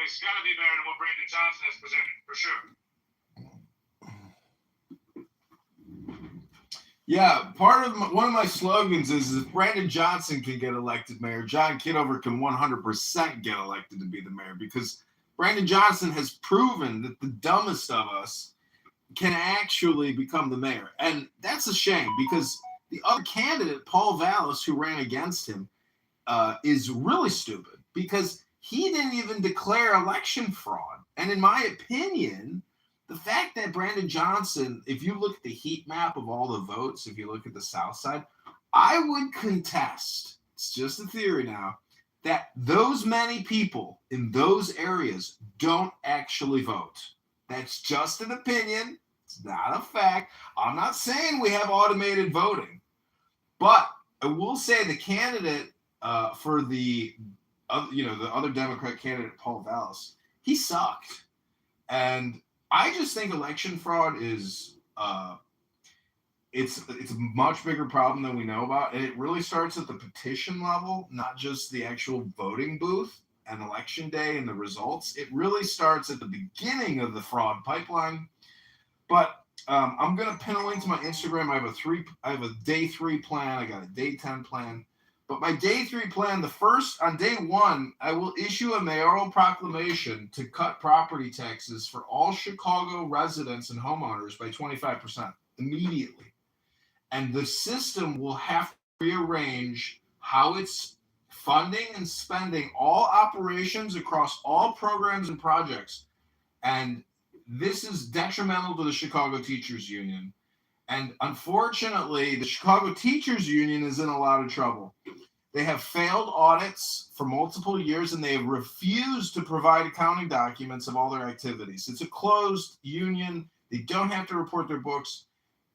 he's got to be better than what Brandon Johnson has presented, for sure. Yeah, one of my slogans is if Brandon Johnson can get elected mayor, John Kitover can 100% get elected to be the mayor, because Brandon Johnson has proven that the dumbest of us can actually become the mayor. And that's a shame, because the other candidate, Paul Vallis, who ran against him, is really stupid, because he didn't even declare election fraud. And in my opinion, the fact that Brandon Johnson, if you look at the heat map of all the votes, if you look at the South Side, I would contest, it's just a theory now, that those many people in those areas don't actually vote. That's just an opinion. It's not a fact. I'm not saying we have automated voting, but I will say the candidate for the other Democrat candidate, Paul Vallis, he sucked. And I just think election fraud is it's a much bigger problem than we know about, and it really starts at the petition level, not just the actual voting booth and election day and the results. It really starts at the beginning of the fraud pipeline. But I'm gonna pin a link to my Instagram. I have a day 3 plan. I got a day 10 plan. But my day 3 plan, on day 1, I will issue a mayoral proclamation to cut property taxes for all Chicago residents and homeowners by 25% immediately. And the system will have to rearrange how it's funding and spending all operations across all programs and projects. And this is detrimental to the Chicago Teachers Union. And unfortunately, the Chicago Teachers Union is in a lot of trouble. They have failed audits for multiple years, and they have refused to provide accounting documents of all their activities. It's a closed union. They don't have to report their books.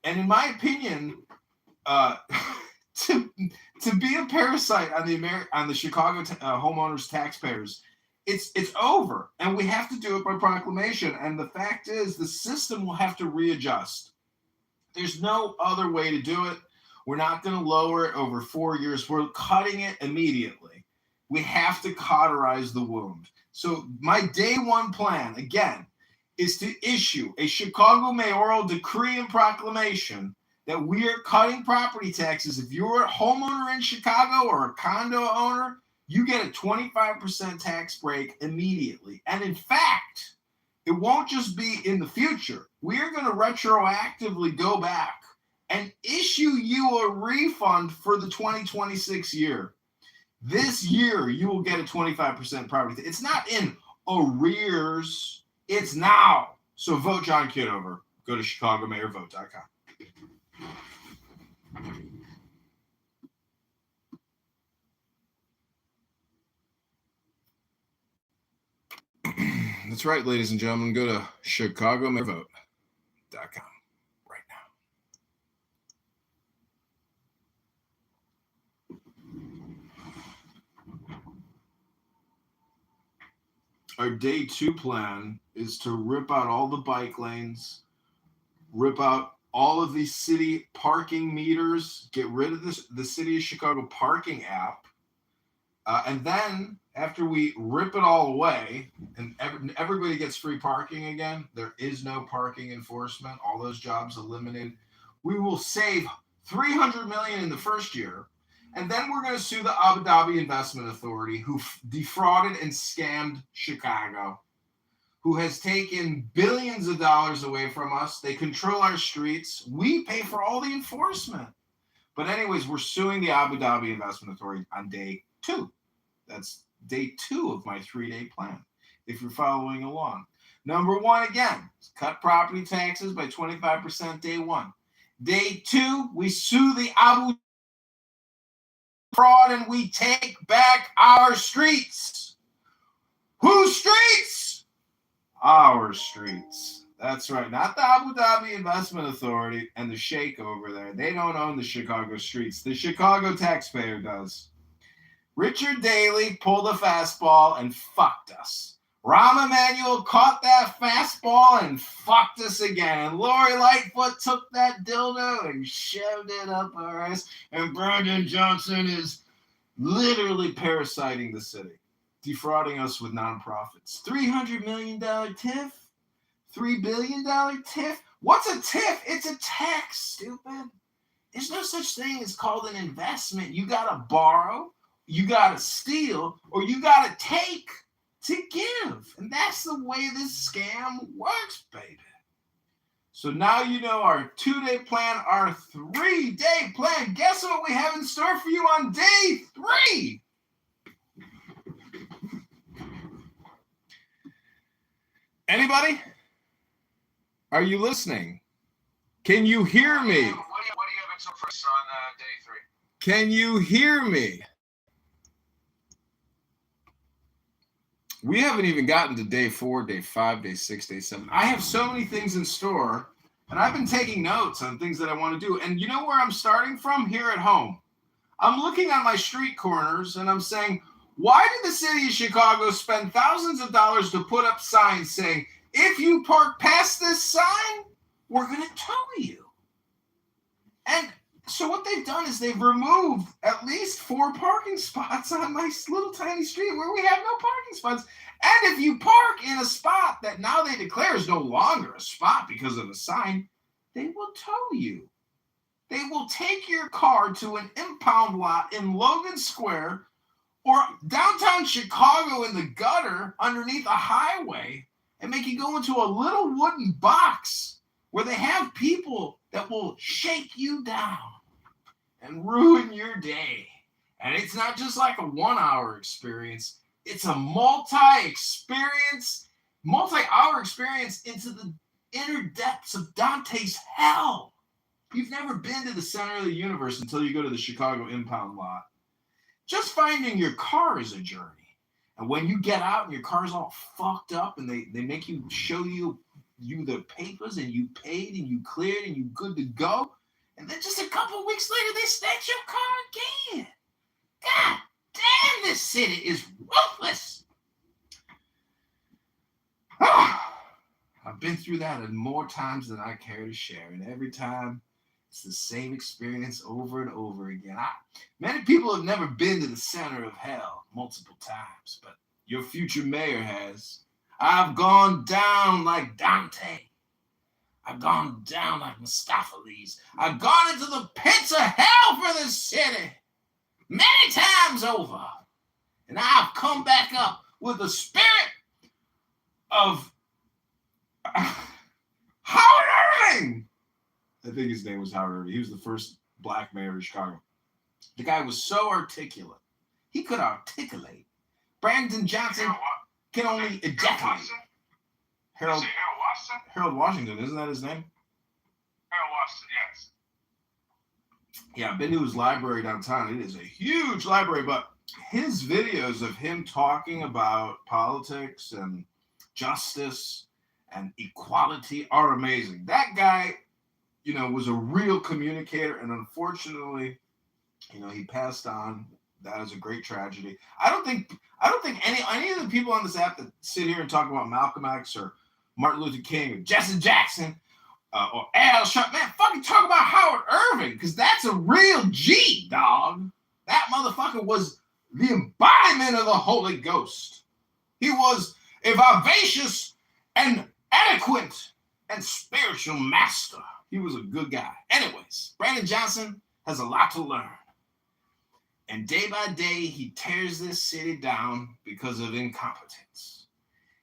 And in my opinion, to be a parasite on the Chicago homeowners, taxpayers, it's over. And we have to do it by proclamation. And the fact is, the system will have to readjust. There's no other way to do it. We're not going to lower it over 4 years. We're cutting it immediately. We have to cauterize the wound. So my day 1 plan, again, is to issue a Chicago mayoral decree and proclamation that we are cutting property taxes. If you're a homeowner in Chicago or a condo owner, you get a 25% tax break immediately. And in fact, it won't just be in the future. We're going to retroactively go back and issue you a refund for the 2026 year. This year, you will get a 25% property. It's not in arrears. It's now. So vote John Kitover. Go to ChicagoMayorVote.com. That's right, ladies and gentlemen. Go to ChicagoMayorVote.com right now. Our day 2 plan is to rip out all the bike lanes, rip out all of these city parking meters, get rid of the City of Chicago parking app. And then after we rip it all away and everybody gets free parking again, there is no parking enforcement, all those jobs eliminated, we will save $300 million in the first year. And then we're going to sue the Abu Dhabi Investment Authority, who defrauded and scammed Chicago, who has taken billions of dollars away from us. They control our streets. We pay for all the enforcement. But anyways, we're suing the Abu Dhabi Investment Authority on day 2. That's day 2 of my 3-day plan, if you're following along. Number 1, again, cut property taxes by 25% day 1. Day 2, we sue the Abu Dhabi fraud and we take back our streets. Whose streets? Our streets. That's right. Not the Abu Dhabi Investment Authority and the sheikh over there. They don't own the Chicago streets. The Chicago taxpayer does. Richard Daley pulled a fastball and fucked us. Rahm Emanuel caught that fastball and fucked us again. And Lori Lightfoot took that dildo and shoved it up our ass. And Brandon Johnson is literally parasiting the city. defrauding us with nonprofits. $300 million TIF? $3 billion TIF? What's a TIF? It's a tax, stupid. There's no such thing as called an investment. You got to borrow, you got to steal, or you got to take to give. And that's the way this scam works, baby. So now you know our 2-day plan, our 3-day plan. Guess what we have in store for you on day 3? Anybody? Are you listening? Can you hear me? What do you have in store for us on day 3? Can you hear me? We haven't even gotten to day 4, day 5, day 6, day 7. I have so many things in store, and I've been taking notes on things that I want to do. And you know where I'm starting from? Here at home. I'm looking at my street corners, and I'm saying, why did the city of Chicago spend thousands of dollars to put up signs saying, if you park past this sign, we're going to tow you? And so what they've done is they've removed at least 4 parking spots on my little tiny street where we have no parking spots. And if you park in a spot that now they declare is no longer a spot because of a sign, they will tow you. They will take your car to an impound lot in Logan Square or downtown Chicago in the gutter underneath a highway and make you go into a little wooden box where they have people that will shake you down and ruin your day. And it's not just like a 1-hour experience. It's a multi-hour experience into the inner depths of Dante's hell. You've never been to the center of the universe until you go to the Chicago impound lot. Just finding your car is a journey. And when you get out and your car's all fucked up and they make you show you the papers and you paid and you cleared and you good to go, and then just a couple weeks later they snatch your car again. God damn, this city is ruthless. I've been through that more times than I care to share, and every time it's the same experience over and over again. Many people have never been to the center of hell multiple times, but your future mayor has. I've gone down like Dante. I've gone down like Mistopheles. I've gone into the pits of hell for this city many times over. And I've come back up with the spirit of Howard Irving. I think his name was Howard Irving. He was the first black mayor of Chicago. The guy was so articulate. He could articulate. Brandon Johnson can only ejaculate. Harold Washington, isn't that his name? Harold Washington, yes. Yeah, I've been to his library downtown. It is a huge library, but his videos of him talking about politics and justice and equality are amazing. That guy, was a real communicator, and unfortunately, he passed on. That is a great tragedy. I don't think any of the people on this app that sit here and talk about Malcolm X or Martin Luther King or Jesse Jackson or Al Sharpton, man, fucking talk about Howard Irving, because that's a real G, dog. That motherfucker was the embodiment of the Holy Ghost. He was a vivacious and eloquent and spiritual master. He was a good guy. Anyways, Brandon Johnson has a lot to learn. And day by day, he tears this city down because of incompetence.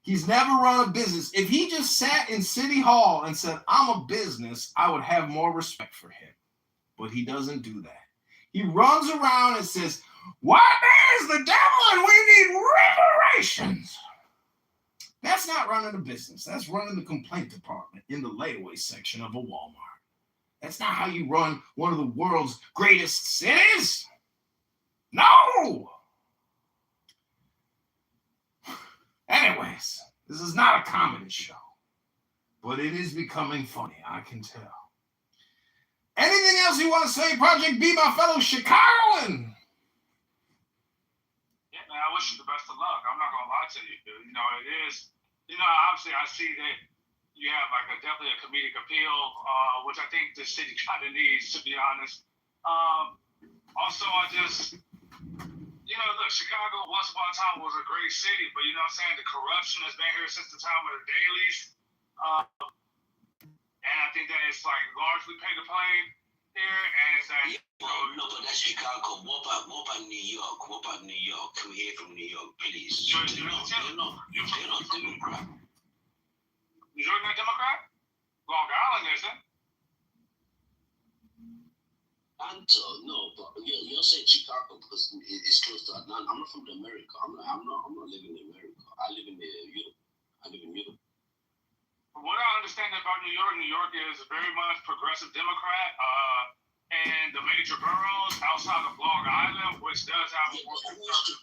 He's never run a business. If he just sat in City Hall and said, I'm a business, I would have more respect for him. But he doesn't do that. He runs around and says, why, there's the devil and we need reparations. That's not running a business. That's running the complaint department in the layaway section of a Walmart. That's not how you run one of the world's greatest cities. No! Anyways, this is not a comedy show, but it is becoming funny, I can tell. Anything else you want to say, Project B, my fellow Chicagoan? Yeah, man, I wish you the best of luck. I'm not going to lie to you, dude. It is, obviously I see that you have definitely a comedic appeal, which I think the city kind of needs, to be honest. Also, Look, Chicago once upon a time was a great city, but you know what I'm saying? The corruption has been here since the time of the dailies. And I think that it's like largely pay to play here, and it's that. No, but that's Chicago. What about New York? What about New York? Can we hear from New York, please? They're not Democrat. New York not Democrat? Long Island isn't. No, but you're saying Chicago because it's close to Atlanta. I'm not from America. I'm not living in America. I live in Europe. From what I understand about New York is very much progressive Democrat. And the major boroughs outside of Long Island, which does have more conservative.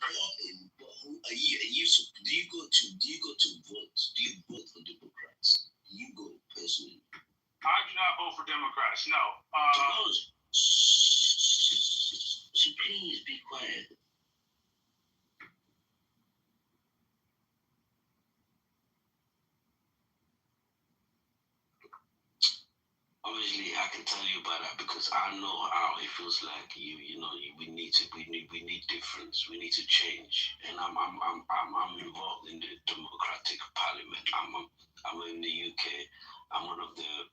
Do you go to vote? Do you vote for Democrats? Do you go personally? I do not vote for Democrats. No. So please be quiet. Obviously, I can tell you about that because I know how it feels like. We need difference. We need to change. And I'm involved in the Democratic Parliament. I'm in the UK. I'm one of the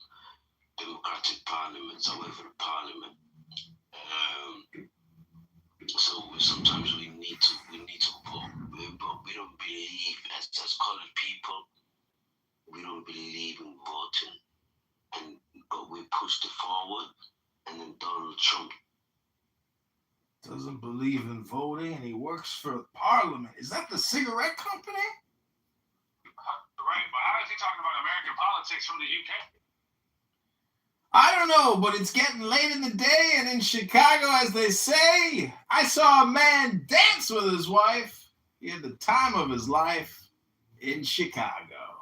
Democratic Parliaments. I work for the Parliament. So sometimes we need to vote, but we don't believe as colored people. We don't believe in voting. But we pushed it forward, and then Donald Trump doesn't believe in voting, and he works for Parliament. Is that the cigarette company? Right, but how is he talking about American politics from the UK? I don't know, but it's getting late in the day, and in Chicago, as they say, I saw a man dance with his wife. He had the time of his life in Chicago.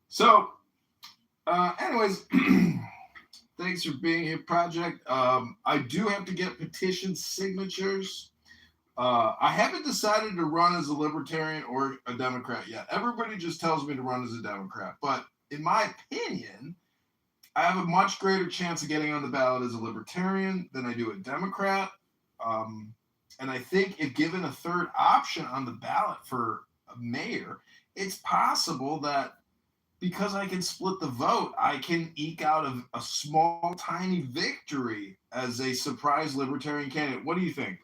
So, anyways, thanks for being here, Project. I do have to get petition signatures. I haven't decided to run as a Libertarian or a Democrat yet. Everybody just tells me to run as a Democrat. But in my opinion, I have a much greater chance of getting on the ballot as a Libertarian than I do a Democrat. And I think if given a third option on the ballot for a mayor, it's possible that because I can split the vote, I can eke out a small, tiny victory as a surprise Libertarian candidate. What do you think?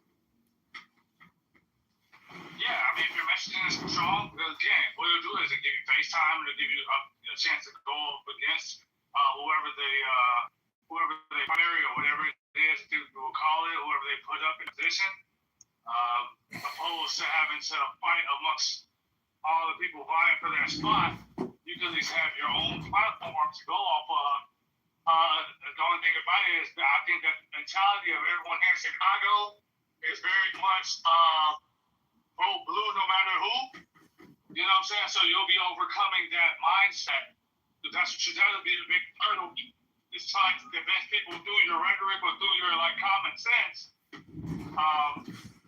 Yeah, I mean, if your messaging is strong, because again, what it'll do is it'll give you face time, it'll give you a chance to go up against whoever they primary or whatever it is they will call it, whoever they put up in position, opposed to having to fight amongst all the people vying for that spot. You can at least have your own platform to go off of. The only thing about it is that I think that the mentality of everyone here in Chicago is very much vote blue no matter who. You know what I'm saying? So you'll be overcoming that mindset. That's what you gotta be the big hurdle. It's trying to convince people through your rhetoric or through your common sense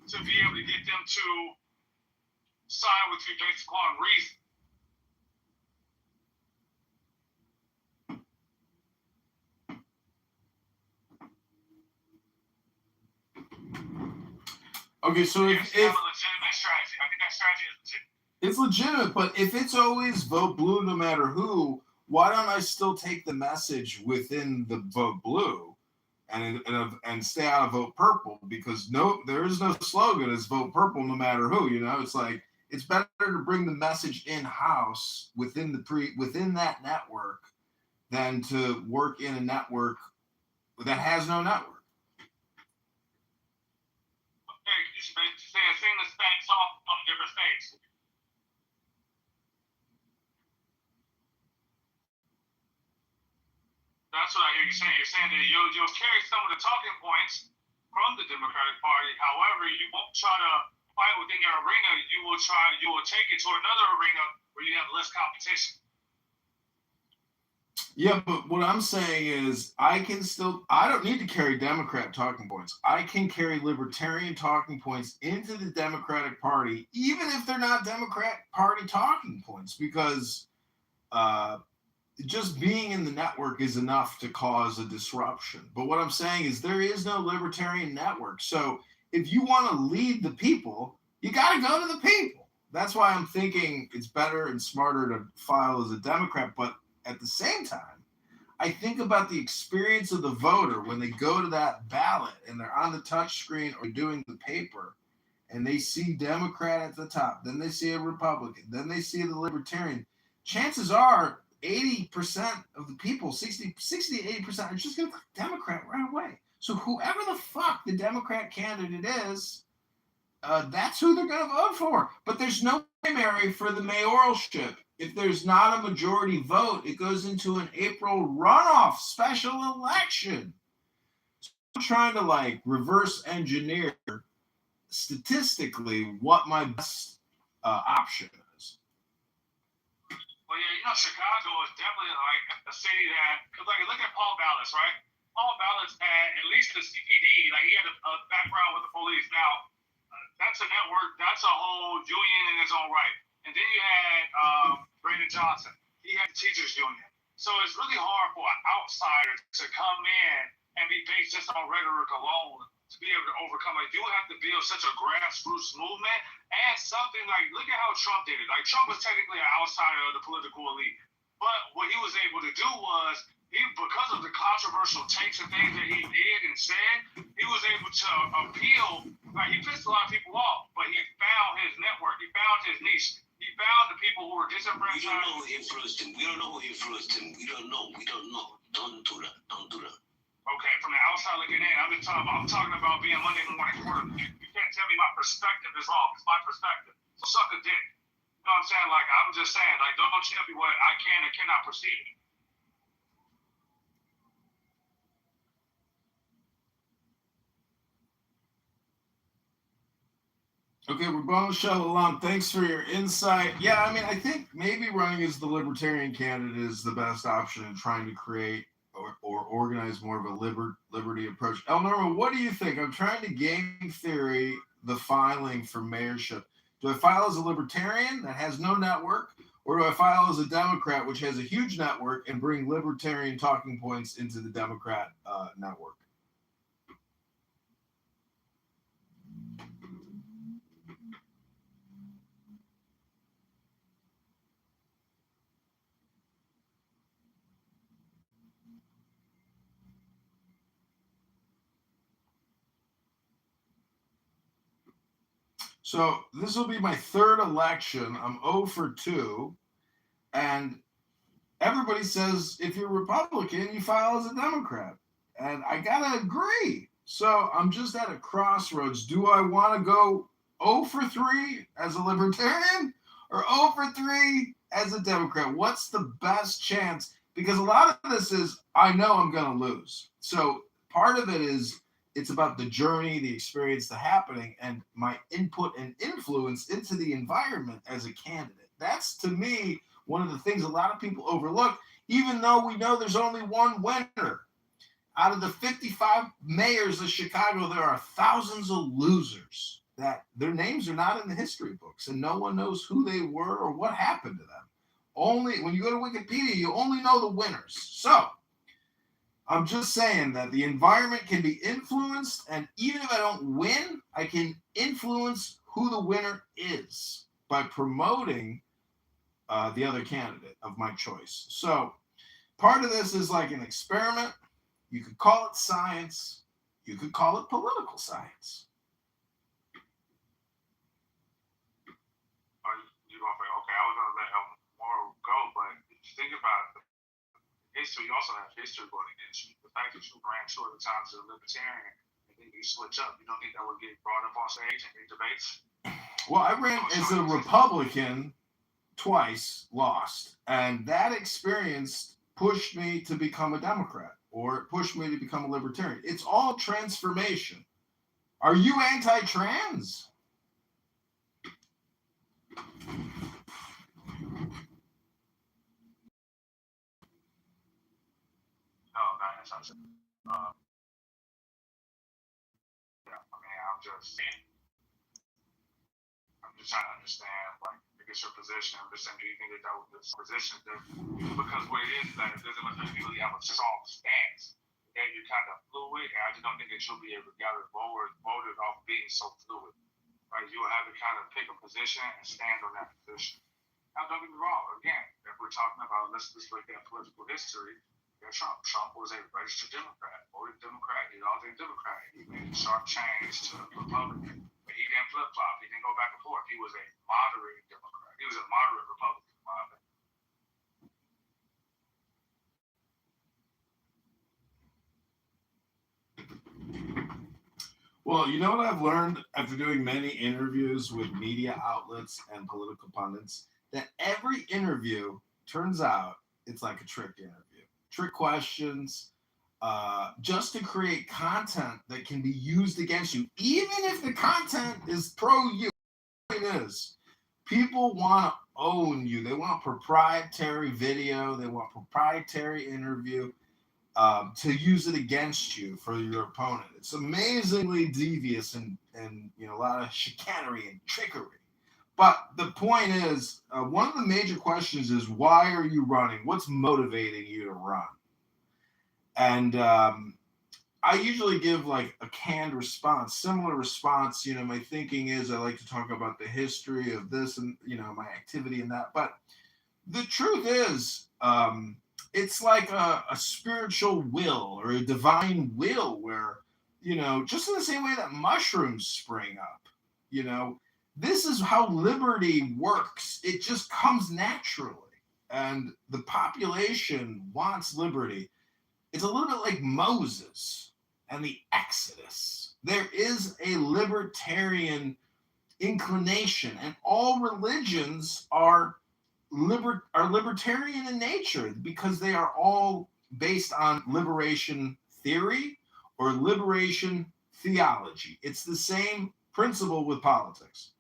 to be able to get them to sign with you based upon reason. Okay, so if a legitimate strategy, I think that strategy is legitimate. It's legitimate, but if it's always vote blue no matter who, why don't I still take the message within the vote blue and stay out of vote purple? Because there is no slogan as vote purple no matter who. It's like it's better to bring the message in house within that network than to work in a network that has no network. Okay, you should say sing the same song on different stages. That's what I hear you saying. You're saying that you'll carry some of the talking points from the Democratic Party. However, you won't try to fight within your arena. You will take it to another arena where you have less competition. Yeah, but what I'm saying is I don't need to carry Democrat talking points. I can carry Libertarian talking points into the Democratic Party, even if they're not Democrat Party talking points, because just being in the network is enough to cause a disruption. But what I'm saying is there is no Libertarian network. So if you want to lead the people, you got to go to the people. That's why I'm thinking it's better and smarter to file as a Democrat. But at the same time, I think about the experience of the voter when they go to that ballot and they're on the touch screen or doing the paper and they see Democrat at the top, then they see a Republican, then they see the Libertarian. Chances are 80% of the people, 60 to 80%, are just going to click Democrat right away. So whoever the fuck the Democrat candidate is, that's who they're going to vote for. But there's no primary for the mayoralship. If there's not a majority vote, it goes into an April runoff special election. So I'm trying to like reverse engineer statistically what my best option is. Well, yeah, Chicago is definitely like a city that, because like look at Paul Ballas, right? Paul Ballas had at least the CPD, like he had a background with the police. Now, that's a network, that's a whole union in its own right. And then you had Brandon Johnson. He had the teachers union. So it's really hard for an outsider to come in and be based just on rhetoric alone to be able to overcome. Like, you have to build such a grassroots movement and something like, look at how Trump did it. Like, Trump was technically an outsider of the political elite. But what he was able to do was, because of the controversial takes and things that he did and said, he was able to appeal. Like, he pissed a lot of people off, but he found his network. He found his niche. He found the people who were disenfranchised. We don't know who influenced him. We don't know who influenced him. We don't know. Don't do that. Okay, from the outside looking in, I'm talking about being Monday morning quarterback. You can't tell me my perspective is wrong. It's my perspective. So suck a dick. You know what I'm saying? Like, I'm just saying, like, don't tell me what I can or cannot perceive. Okay, we're going to shut along. Thanks for your insight. Yeah, I mean, I think maybe running as the Libertarian candidate is the best option in trying to create or organize more of a liberty approach. El Norma, what do you think? I'm trying to game theory the filing for mayorship. Do I file as a Libertarian that has no network, or do I file as a Democrat which has a huge network and bring Libertarian talking points into the Democrat network? So this will be my third election. I'm 0 for 2. And everybody says if you're Republican, you file as a Democrat. And I got to agree. So I'm just at a crossroads. Do I want to go 0 for 3 as a Libertarian or 0 for 3 as a Democrat? What's the best chance? Because a lot of this is, I know I'm going to lose. So part of it is, it's about the journey, the experience, the happening, and my input and influence into the environment as a candidate. That's, to me, one of the things a lot of people overlook, even though we know there's only one winner. Out of the 55 mayors of Chicago, there are thousands of losers that their names are not in the history books, and no one knows who they were or what happened to them. Only when you go to Wikipedia, you only know the winners. So I'm just saying that the environment can be influenced, and even if I don't win, I can influence who the winner is by promoting the other candidate of my choice. So part of this is like an experiment. You could call it science. You could call it political science. You're going to say, okay, I was going to let Elmore go, but if you think about it, history, you also have history going against you. The fact that you ran 2 other times as a Libertarian and then you switch up, you don't think that would get brought up on stage in these debates? Well, I ran as a Republican twice, lost. And that experience pushed me to become a Democrat, or it pushed me to become a Libertarian. It's all transformation. Are you anti-trans? No, not necessarily. Yeah, I mean, I'm just trying to understand, like, I guess your position. I'm just saying, do you think that was this position? Because what it is that it doesn't look like you really have a strong stance. that you're kind of fluid, and I just don't think that you'll be able to gather voters off being so fluid. Right? You will have to kind of pick a position and stand on that position. Now, don't get me wrong. Again, if we're talking about let's look at political history. Yeah, Trump was a registered Democrat, voted Democrat. He's always a Democrat. He made a sharp change to Republican, but he didn't flip flop. He didn't go back and forth. He was a moderate Democrat. He was a moderate Republican. Well, you know what I've learned after doing many interviews with media outlets and political pundits? That every interview turns out it's like a trick interview, trick questions, just to create content that can be used against you, even if the content is pro you. It is. People want to own you. They want proprietary video. They want proprietary interview. To use it against you for your opponent. It's amazingly devious and a lot of chicanery and trickery. But the point is, one of the major questions is why are you running? What's motivating you to run? And I usually give like a canned response, similar response. My thinking is I like to talk about the history of this and my activity in that. But the truth is, it's like a spiritual will or a divine will where, just in the same way that mushrooms spring up, this is how liberty works. It just comes naturally. And the population wants liberty. It's a little bit like Moses and the Exodus. There is a libertarian inclination, and all religions are libertarian in nature because they are all based on liberation theory or liberation theology. It's the same principle with politics.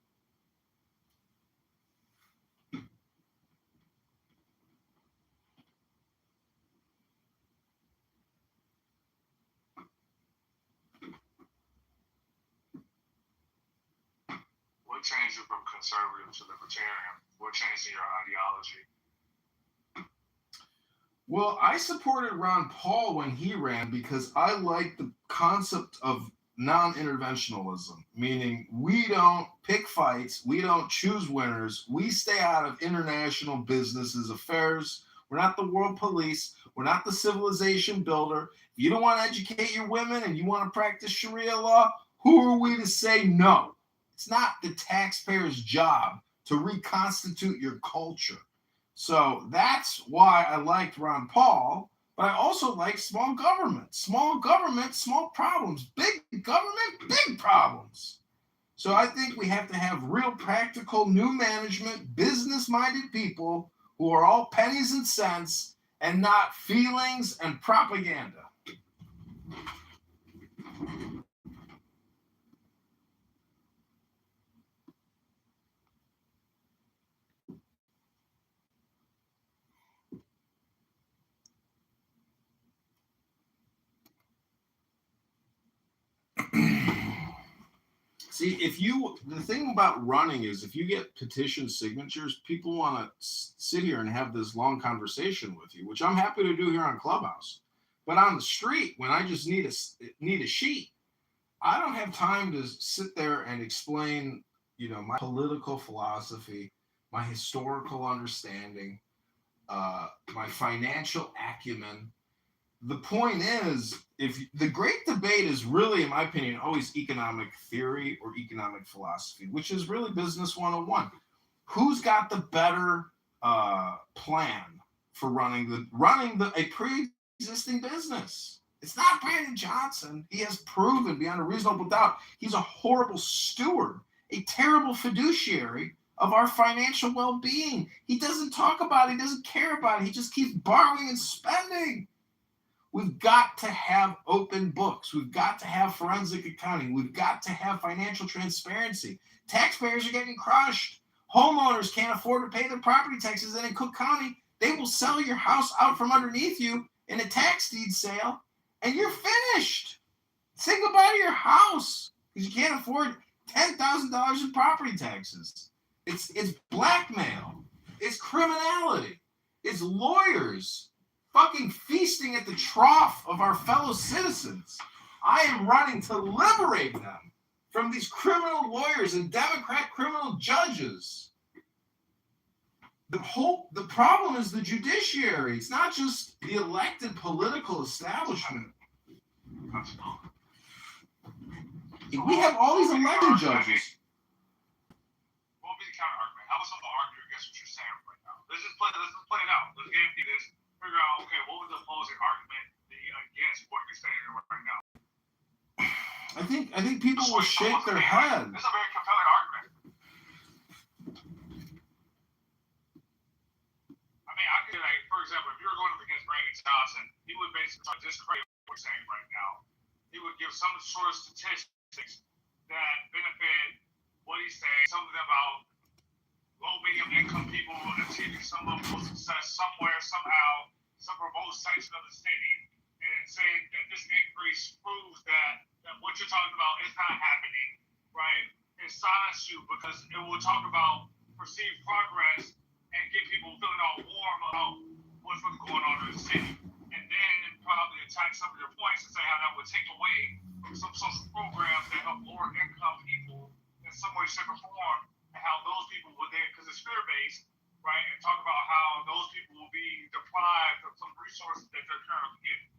What changed you from conservative to libertarian? What changed in your ideology? Well, I supported Ron Paul when he ran because I like the concept of non-interventionalism, meaning we don't pick fights, we don't choose winners, we stay out of international businesses affairs. We're not the world police, we're not the civilization builder. If you don't want to educate your women and you want to practice Sharia law, who are we to say no? It's not the taxpayer's job to reconstitute your culture. So that's why I liked Ron Paul, but I also like small government. Small government, small problems. Big government, big problems. So I think we have to have real practical new management, business-minded people who are all pennies and cents and not feelings and propaganda. See, the thing about running is if you get petition signatures, people want to sit here and have this long conversation with you, which I'm happy to do here on Clubhouse. But on the street, when I just need a sheet, I don't have time to sit there and explain, my political philosophy, my historical understanding, my financial acumen. The point is, if the great debate is really, in my opinion, always economic theory or economic philosophy, which is really business 101. Who's got the better plan for running a pre-existing business? It's not Brandon Johnson. He has proven beyond a reasonable doubt he's a horrible steward, a terrible fiduciary of our financial well-being. He doesn't talk about it. He doesn't care about it. He just keeps borrowing and spending. We've got to have open books. We've got to have forensic accounting. We've got to have financial transparency. Taxpayers are getting crushed. Homeowners can't afford to pay their property taxes. And in Cook County, they will sell your house out from underneath you in a tax deed sale, and you're finished. Say goodbye to your house because you can't afford $10,000 in property taxes. It's blackmail. It's criminality. It's lawyers fucking feasting at the trough of our fellow citizens. I am running to liberate them from these criminal lawyers and Democrat criminal judges. The problem is the judiciary. It's not just the elected political establishment. We have all these elected judges. What would be the counter argument? How would someone argue against what you're saying right now? Let's just play it out. Let's game through this. Figure out, okay, what would the opposing argument be against what you're saying right now? I think people will shake their head. This is a very compelling argument. I mean, I could, like, for example, if you were going up against Brandon Johnson, he would basically discredit what we're saying right now. He would give some sort of statistics that benefit what he's saying, something about low medium income people achieving some level of success somewhere, somehow, some remote section of the city, and saying that this increase proves that what you're talking about is not happening, right? And silence you because it will talk about perceived progress and get people feeling all warm about what's really going on in the city. And then probably attack some of your points and say how that would take away from some social programs that help lower income people in some way, shape, or form, and how those people would then, because it's fear-based, right, and talk about how those people will be deprived of some resources that they're currently getting.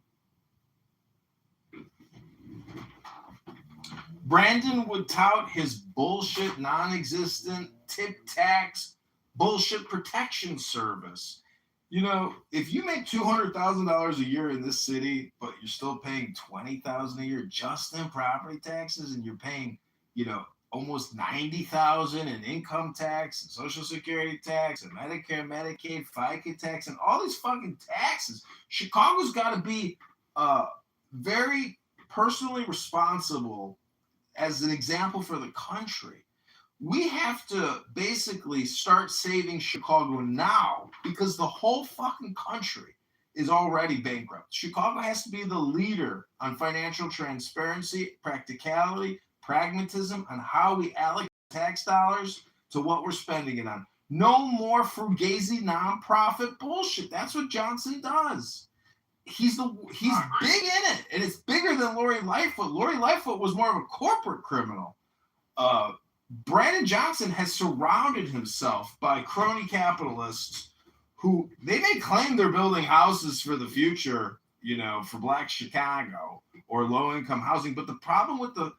Brandon would tout his bullshit, non-existent tip tax bullshit protection service. You know, if you make $200,000 a year in this city, but you're still paying $20,000 a year just in property taxes, and you're paying, you know, almost $90,000 in income tax and Social Security tax and Medicare, Medicaid, FICA tax, and all these fucking taxes, Chicago's got to be very personally responsible as an example for the country. We have to basically start saving Chicago now because the whole fucking country is already bankrupt. Chicago has to be the leader on financial transparency, practicality, pragmatism, on how we allocate tax dollars to what we're spending it on. No more fugazi nonprofit bullshit. That's what Johnson does. He's big in it, and it's bigger than Lori Lightfoot. Lori Lightfoot was more of a corporate criminal. Brandon Johnson has surrounded himself by crony capitalists who they may claim they're building houses for the future, you know, for Black Chicago or low-income housing. But the problem with the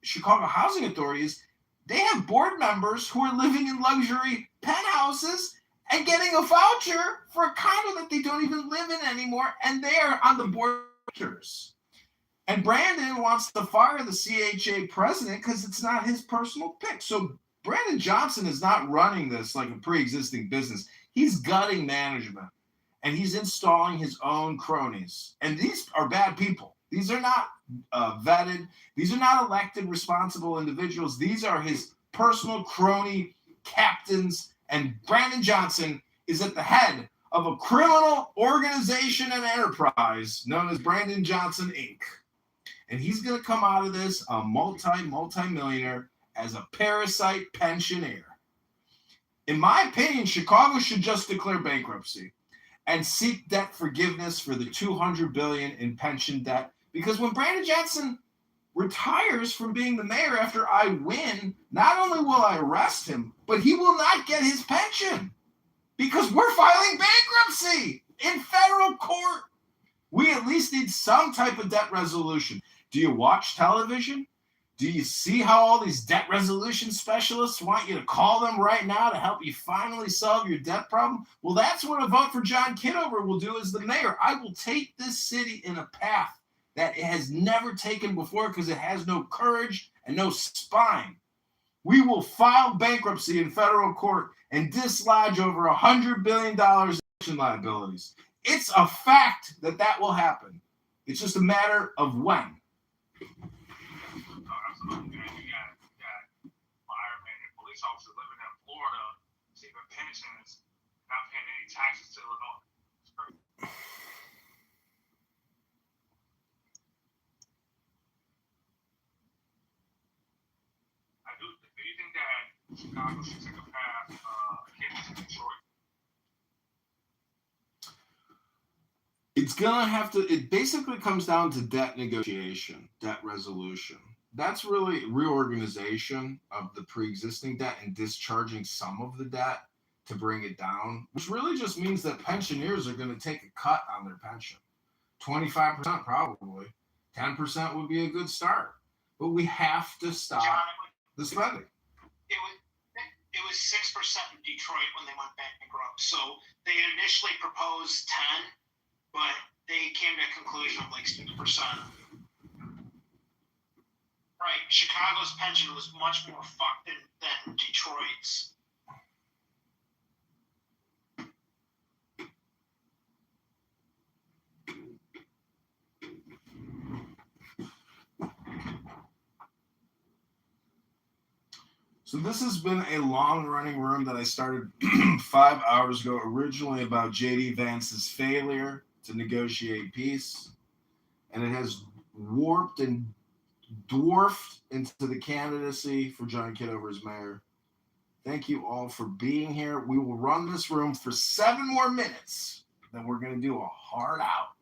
Chicago Housing Authority is they have board members who are living in luxury penthouses and getting a voucher for a condo that they don't even live in anymore, and they are on the board of directors. And Brandon wants to fire the CHA president because it's not his personal pick. So Brandon Johnson is not running this like a pre-existing business. He's gutting management, and he's installing his own cronies. And these are bad people. These are not vetted. These are not elected, responsible individuals. These are his personal crony captains. And Brandon Johnson is at the head of a criminal organization and enterprise known as Brandon Johnson, Inc. And he's going to come out of this a multi-millionaire as a parasite pensioner. In my opinion, Chicago should just declare bankruptcy and seek debt forgiveness for the $200 billion in pension debt. Because when Brandon Johnson retires from being the mayor after I win, not only will I arrest him, but he will not get his pension because we're filing bankruptcy in federal court. We at least need some type of debt resolution. Do you watch television? Do you see how all these debt resolution specialists want you to call them right now to help you finally solve your debt problem? Well, that's what a vote for John Kitover will do as the mayor. I will take this city in a path that it has never taken before because it has no courage and no spine. We will file bankruptcy in federal court and dislodge over $100 billion in pension liabilities. It's a fact that that will happen. It's just a matter of when. Absolutely. You got firemen and police officers living in Florida, receiving pensions, not paying any taxes to Illinois. It's crazy. Do you think that Chicago should take a path akin to Detroit? It's going to have to, it basically comes down to debt negotiation, debt resolution. That's really reorganization of the pre-existing debt and discharging some of the debt to bring it down, which really just means that pensioners are going to take a cut on their pension. 25% probably. 10% would be a good start. But we have to stop the spending. It was 6% in Detroit when they went bankrupt. So they initially proposed 10, but they came to a conclusion of like 6%. Right. Chicago's pension was much more fucked than Detroit's. So this has been a long-running room that I started 5 hours ago, originally about J.D. Vance's failure to negotiate peace, and it has warped and dwarfed into the candidacy for John Kitover as mayor. Thank you all for being here. We will run this room for 7 more minutes, then we're going to do a hard out.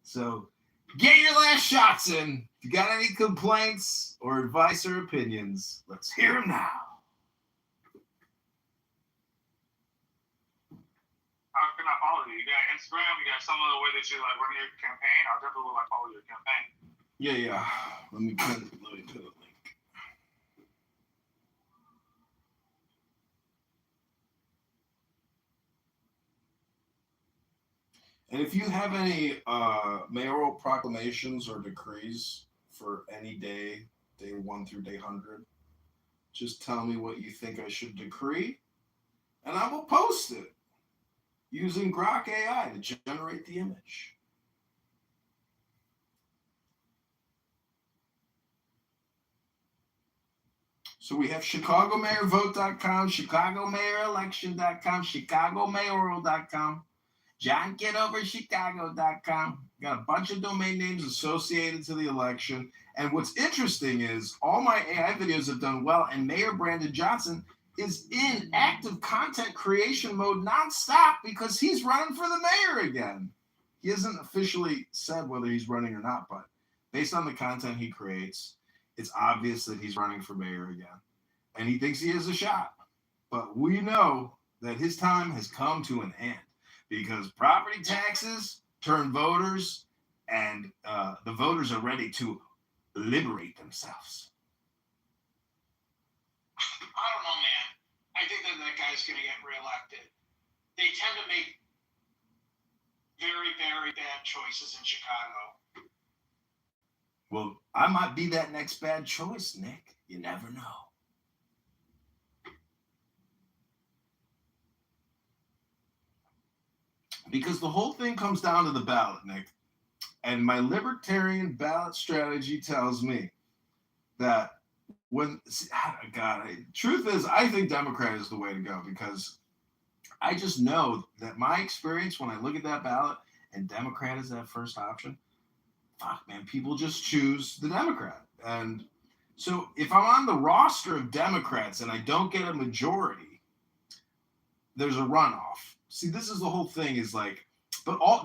So get your last shots in. If you got any complaints or advice or opinions, let's hear them now. How can I follow you? You got Instagram, you got some other way that you like run your campaign. I'll definitely like follow your campaign. Yeah. Let me put a link. And if you have any mayoral proclamations or decrees for any day 1 through day 100, just tell me what you think I should decree, and I will post it using Grok AI to generate the image. So we have ChicagoMayorVote.com, ChicagoMayorElection.com, ChicagoMayoral.com, JohnKitoverChicago.com. Got a bunch of domain names associated to the election. And what's interesting is all my AI videos have done well, and Mayor Brandon Johnson is in active content creation mode nonstop because he's running for the mayor again. He hasn't officially said whether he's running or not, but based on the content he creates, it's obvious that he's running for mayor again. And he thinks he has a shot. But we know that his time has come to an end because property taxes turn voters, and the voters are ready to liberate themselves. I don't know, man. I think that guy's going to get reelected. They tend to make very, very bad choices in Chicago. Well, I might be that next bad choice, Nick. You never know. Because the whole thing comes down to the ballot, Nick. And my libertarian ballot strategy tells me that truth is, I think Democrat is the way to go because I just know that my experience when I look at that ballot and Democrat is that first option, fuck, man, people just choose the Democrat. And so if I'm on the roster of Democrats and I don't get a majority, there's a runoff. See, this is the whole thing is like,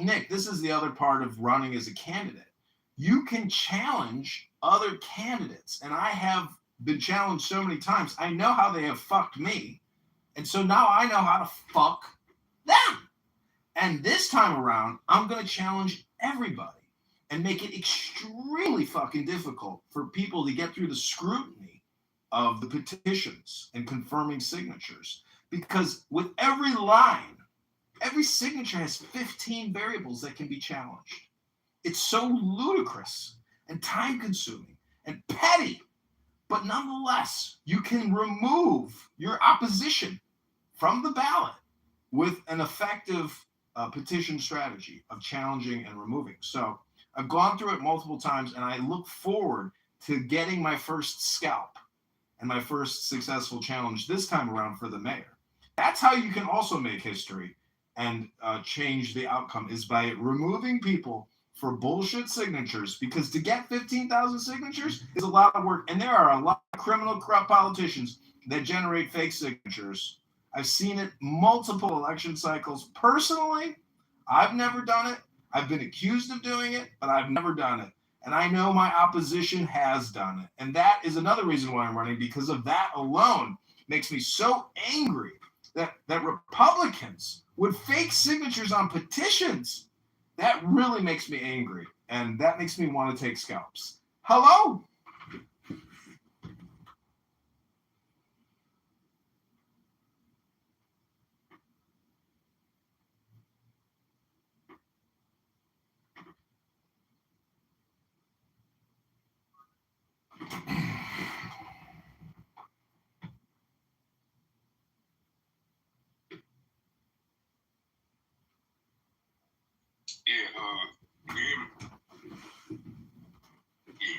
Nick, this is the other part of running as a candidate. You can challenge other candidates. And I have been challenged so many times. I know how they have fucked me. And so now I know how to fuck them. And this time around, I'm going to challenge everybody and make it extremely fucking difficult for people to get through the scrutiny of the petitions and confirming signatures. Because with every line, every signature has 15 variables that can be challenged. It's so ludicrous and time-consuming and petty, but nonetheless, you can remove your opposition from the ballot with an effective petition strategy of challenging and removing. So I've gone through it multiple times, and I look forward to getting my first scalp and my first successful challenge this time around for the mayor. That's how you can also make history and change the outcome, is by removing people for bullshit signatures, because to get 15,000 signatures is a lot of work. And there are a lot of criminal, corrupt politicians that generate fake signatures. I've seen it multiple election cycles. Personally, I've never done it. I've been accused of doing it, but I've never done it. And I know my opposition has done it. And that is another reason why I'm running, because of that alone makes me so angry that Republicans would fake signatures on petitions. That really makes me angry. And that makes me want to take scalps. Hello?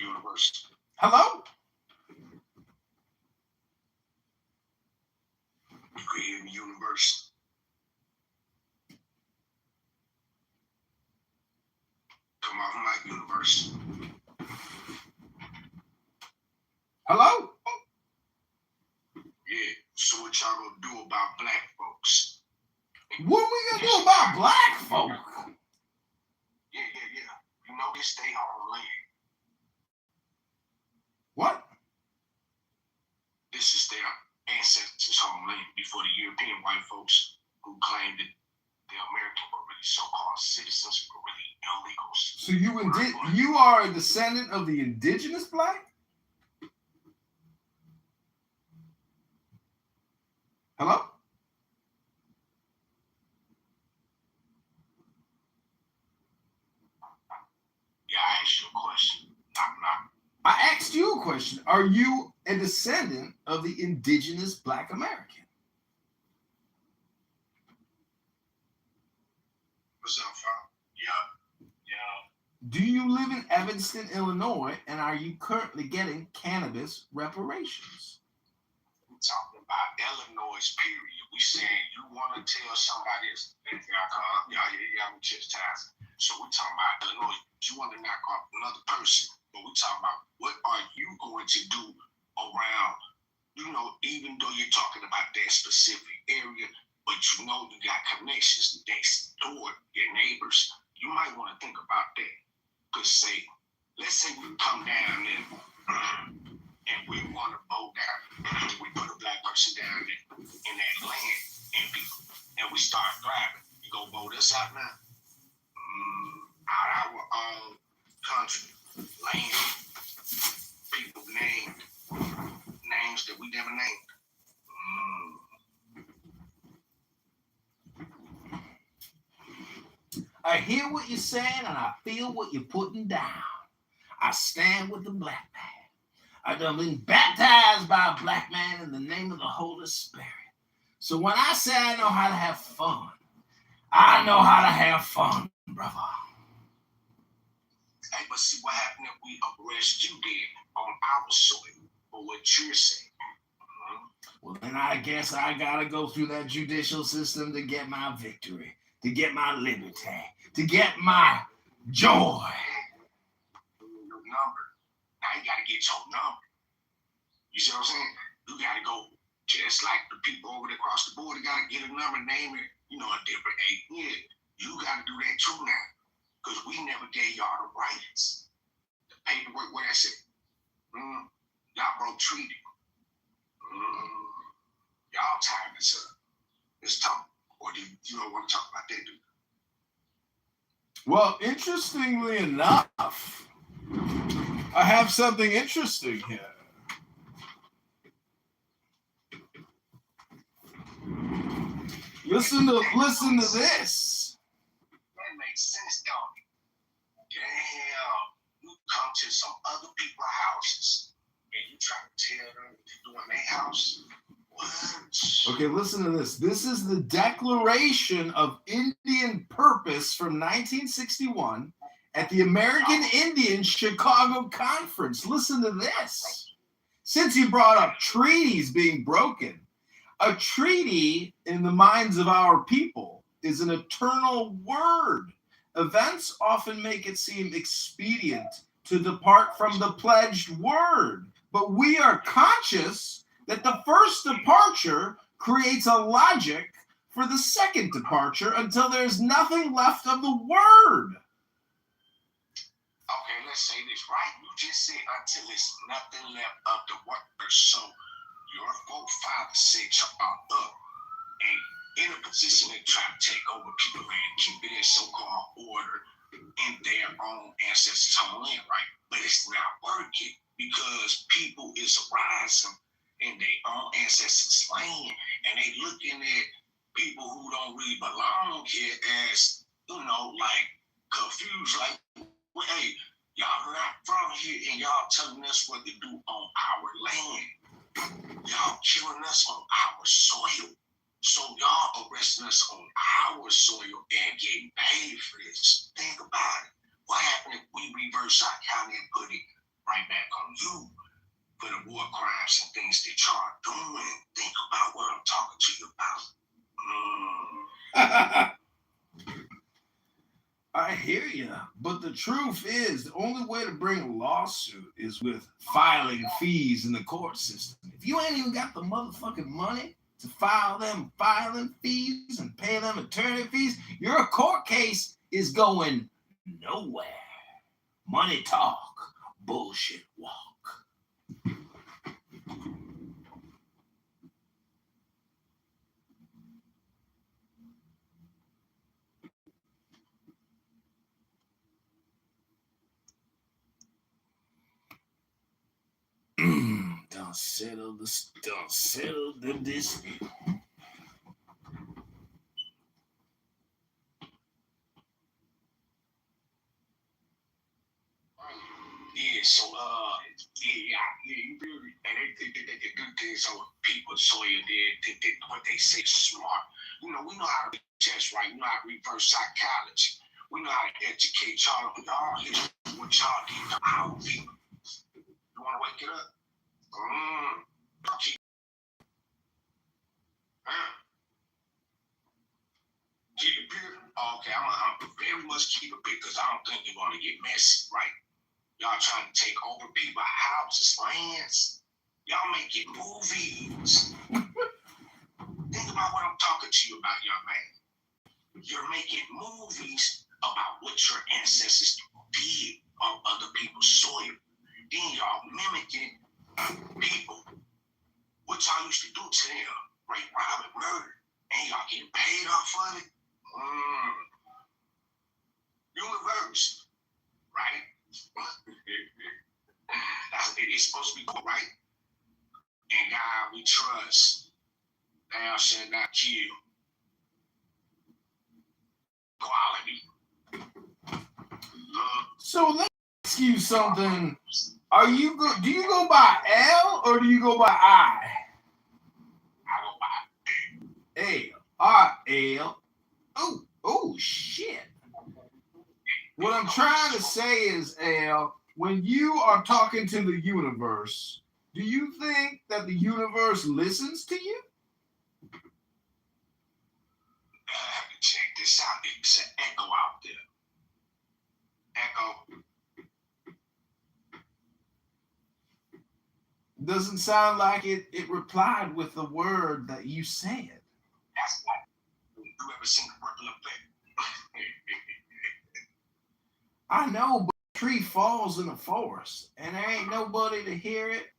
Universe. Hello? You can hear me, Universe. Come off mic, Universe. Hello? Yeah, so what y'all gonna do about black folks? What are we gonna do about black folk? Yeah. You know this they homeland. What? This is their ancestors' homeland before the European white folks who claimed that the American were really so-called citizens were really illegals. So you are a descendant of the indigenous black? Hello? Yeah, I asked you a question. Knock. I asked you a question. Are you a descendant of the indigenous black American? What's up, fam? Yeah. Do you live in Evanston, Illinois, and are you currently getting cannabis reparations? We're talking about Illinois, period. We saying you want to tell somebody else, y'all chastising. So we're talking about Illinois. You want to knock off another person, but we're talking about what are you going to do around, even though you're talking about that specific area, but you got connections next door, your neighbors. You might want to think about that. Because let's say we come down and we want to vote down. We put a black person down in that land and we start thriving. You go vote us out now? Out our own country, land, people names that we never named. I hear what you're saying and I feel what you're putting down. I stand with the black man. I done been baptized by a black man in the name of the Holy Spirit. So when I say I know how to have fun, I know how to have fun, brother. Hey, but see what happened if we arrest you then on our soil for what you're saying? Well, then I guess I gotta go through that judicial system to get my victory, to get my liberty, to get my joy. Your number. Now you gotta get your number. You see what I'm saying? You gotta go just like the people over there across the border gotta get a number, name it, a different eight. Yeah, you gotta do that too now. Because we never gave y'all the rights. The paperwork, what I said. Y'all broke treaty. Y'all time is up. Let's talk. Or do you don't want to talk about that, do you? Well, interestingly enough, I have something interesting here. Listen to this. That makes sense, don't it? Damn. You come to some other people's houses and you try to tell them what to do in their house. What? Okay, listen to this. This is the Declaration of Indian Purpose from 1961 at the American Indian Chicago Conference. Listen to this. Since you brought up treaties being broken, a treaty in the minds of our people is an eternal word. Events often make it seem expedient to depart from the pledged word, but we are conscious that the first departure creates a logic for the second departure until there's nothing left of the word. let's say this, right? You just said until it's nothing left of the workers. So your forefathers set y'all up and in a position to try to take over people and keep it in so-called order in their own ancestors' homeland, right? But it's not working because people is rising in their own ancestors' land, and they looking at people who don't really belong here as, like confused, like, well, hey, y'all not from here, and y'all telling us what to do on our land. Y'all killing us on our soil. So y'all arresting us on our soil and getting paid for this. Think about it. What happened if we reverse our county and put it right back on you for the war crimes and things that y'all are doing? Think about what I'm talking to you about. I hear you, but the truth is, the only way to bring a lawsuit is with filing fees in the court system. If you ain't even got the motherfucking money to file them filing fees and pay them attorney fees, your court case is going nowhere. Money talk, bullshit walk. Don't settle the dispute. Yeah, so you really, and they do things on people's soil. They what they say is smart. We know how to test, right? We know how to reverse psychology. We know how to educate y'all on y'all history, what y'all did to our people. You want to wake it up? Keep it pure. Okay, I'm very much keep it pure because I don't think you're going to get messy, right? Y'all trying to take over people's houses, lands. Y'all making movies. Think about what I'm talking to you about, young man. You're making movies about what your ancestors did on other people's soil. Then y'all mimicking people. What y'all used to do to them. Rape, rob, and murder. And y'all getting paid off of it. Universe. Right? That's what it is supposed to be, right? And God we trust. Thou shalt not kill. Quality. So let me ask you something. Do you go by L or do you go by I? I go by L. R-L. Oh shit. What I'm trying to say is, L, when you are talking to the universe, do you think that the universe listens to you? Check this out. It's an echo out there. Echo. Doesn't sound like it replied with the word that you said. That's why. You ever seen the ripple effect? I know, but a tree falls in the forest and there ain't nobody to hear it.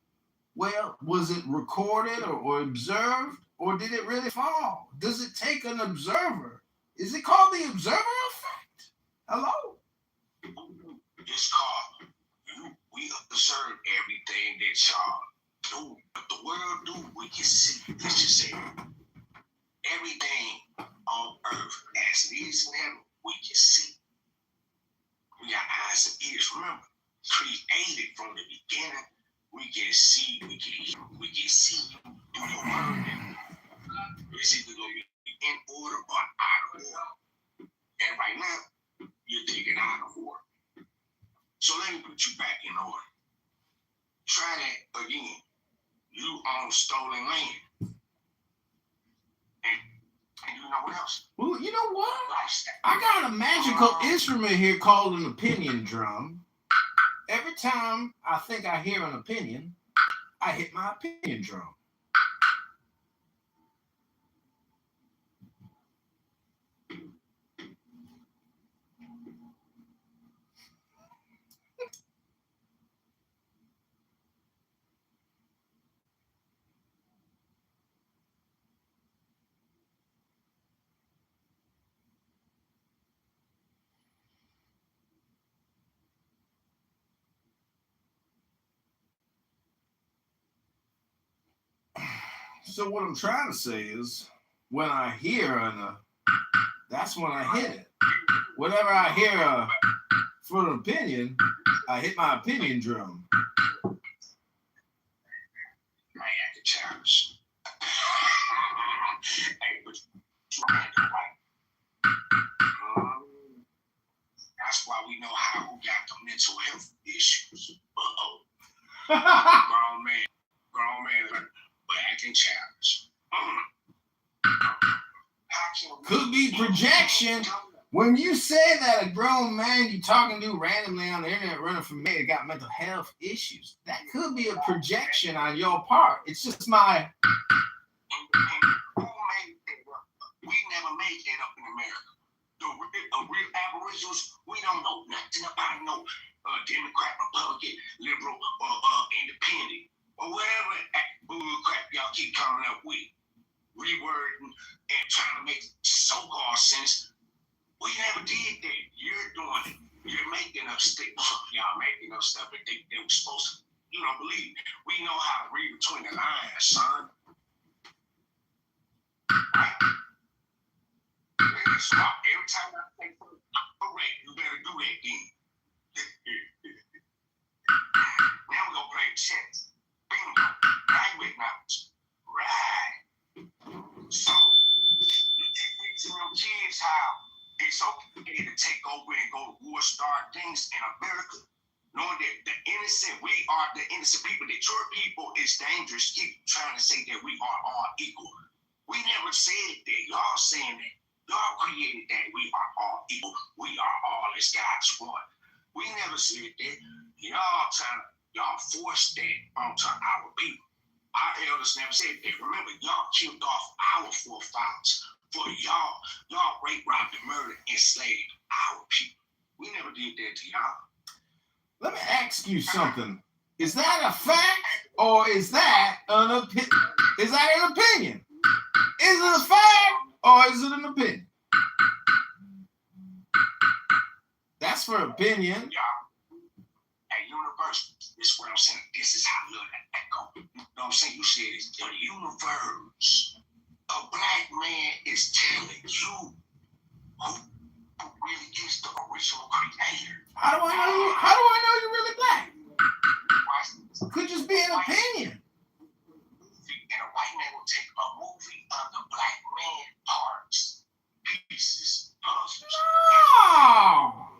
Well, was it recorded or observed, or did it really fall? Does it take an observer? Is it called the observer effect? Hello? It's called, we observe everything that y'all do. What the world do, we can see. Let's just say everything on earth as it is in heaven, we can see. We got eyes and ears. Remember, created from the beginning. We can see, we can hear, we can see you do your word. It's either going to be in order or out of order. And right now, you're taking out of order. So let me put you back in order. Try that again. You own stolen land. And you know what else? Well, you know what? Lifestyle. I got a magical instrument here called an opinion drum. Every time I think I hear an opinion, I hit my opinion drum. So what I'm trying to say is, when I hear that's when I hit it. Whenever I hear for an opinion, I hit my opinion drum. I had to challenge. Hey, but you right? That's why we know how who got the mental health issues. Grown man, but acting childish. Could be projection. When you say that a grown man you talking to randomly on the internet running from me got mental health issues, that could be a projection on your part. It's just my. We never made that up in America. The real Aboriginals, we don't know nothing about no Democrat, Republican, liberal, or independent, or whatever bull crap y'all keep coming up with, rewording and trying to make so-called sense. We never did that. You're doing it. You're making up stuff. Y'all making up stuff that they were supposed to, believe. We know how to read between the lines, son. Right? So every time I say correct, you better do that then. Now we're going to play chess. Bingo. Language knowledge. Right. So, you teach your kids how it's okay to take over and go to war, start things in America, knowing that we are the innocent people, that your people is dangerous. Keep trying to say that we are all equal. We never said that. Y'all saying that. Y'all created that we are all equal. We are all as God's one. We never said that. Y'all forced that onto our people. Our elders never said that. Remember, y'all killed off our forefathers. For y'all raped, robbed, and murdered, enslaved our people. We never did that to y'all. Let me ask you something. Is that a fact or is that an opinion? Is that an opinion? Is it a fact or is it an opinion? That's for opinion. Y'all, at universe, this is what I'm saying. This is how love that go. You know what I'm saying? You said it's the universe. A black man is telling you who really is the original creator. How do I know you? How do I know you're really black? Could just be an opinion. And a white man will take a movie of the black man parts, pieces, puzzles, No.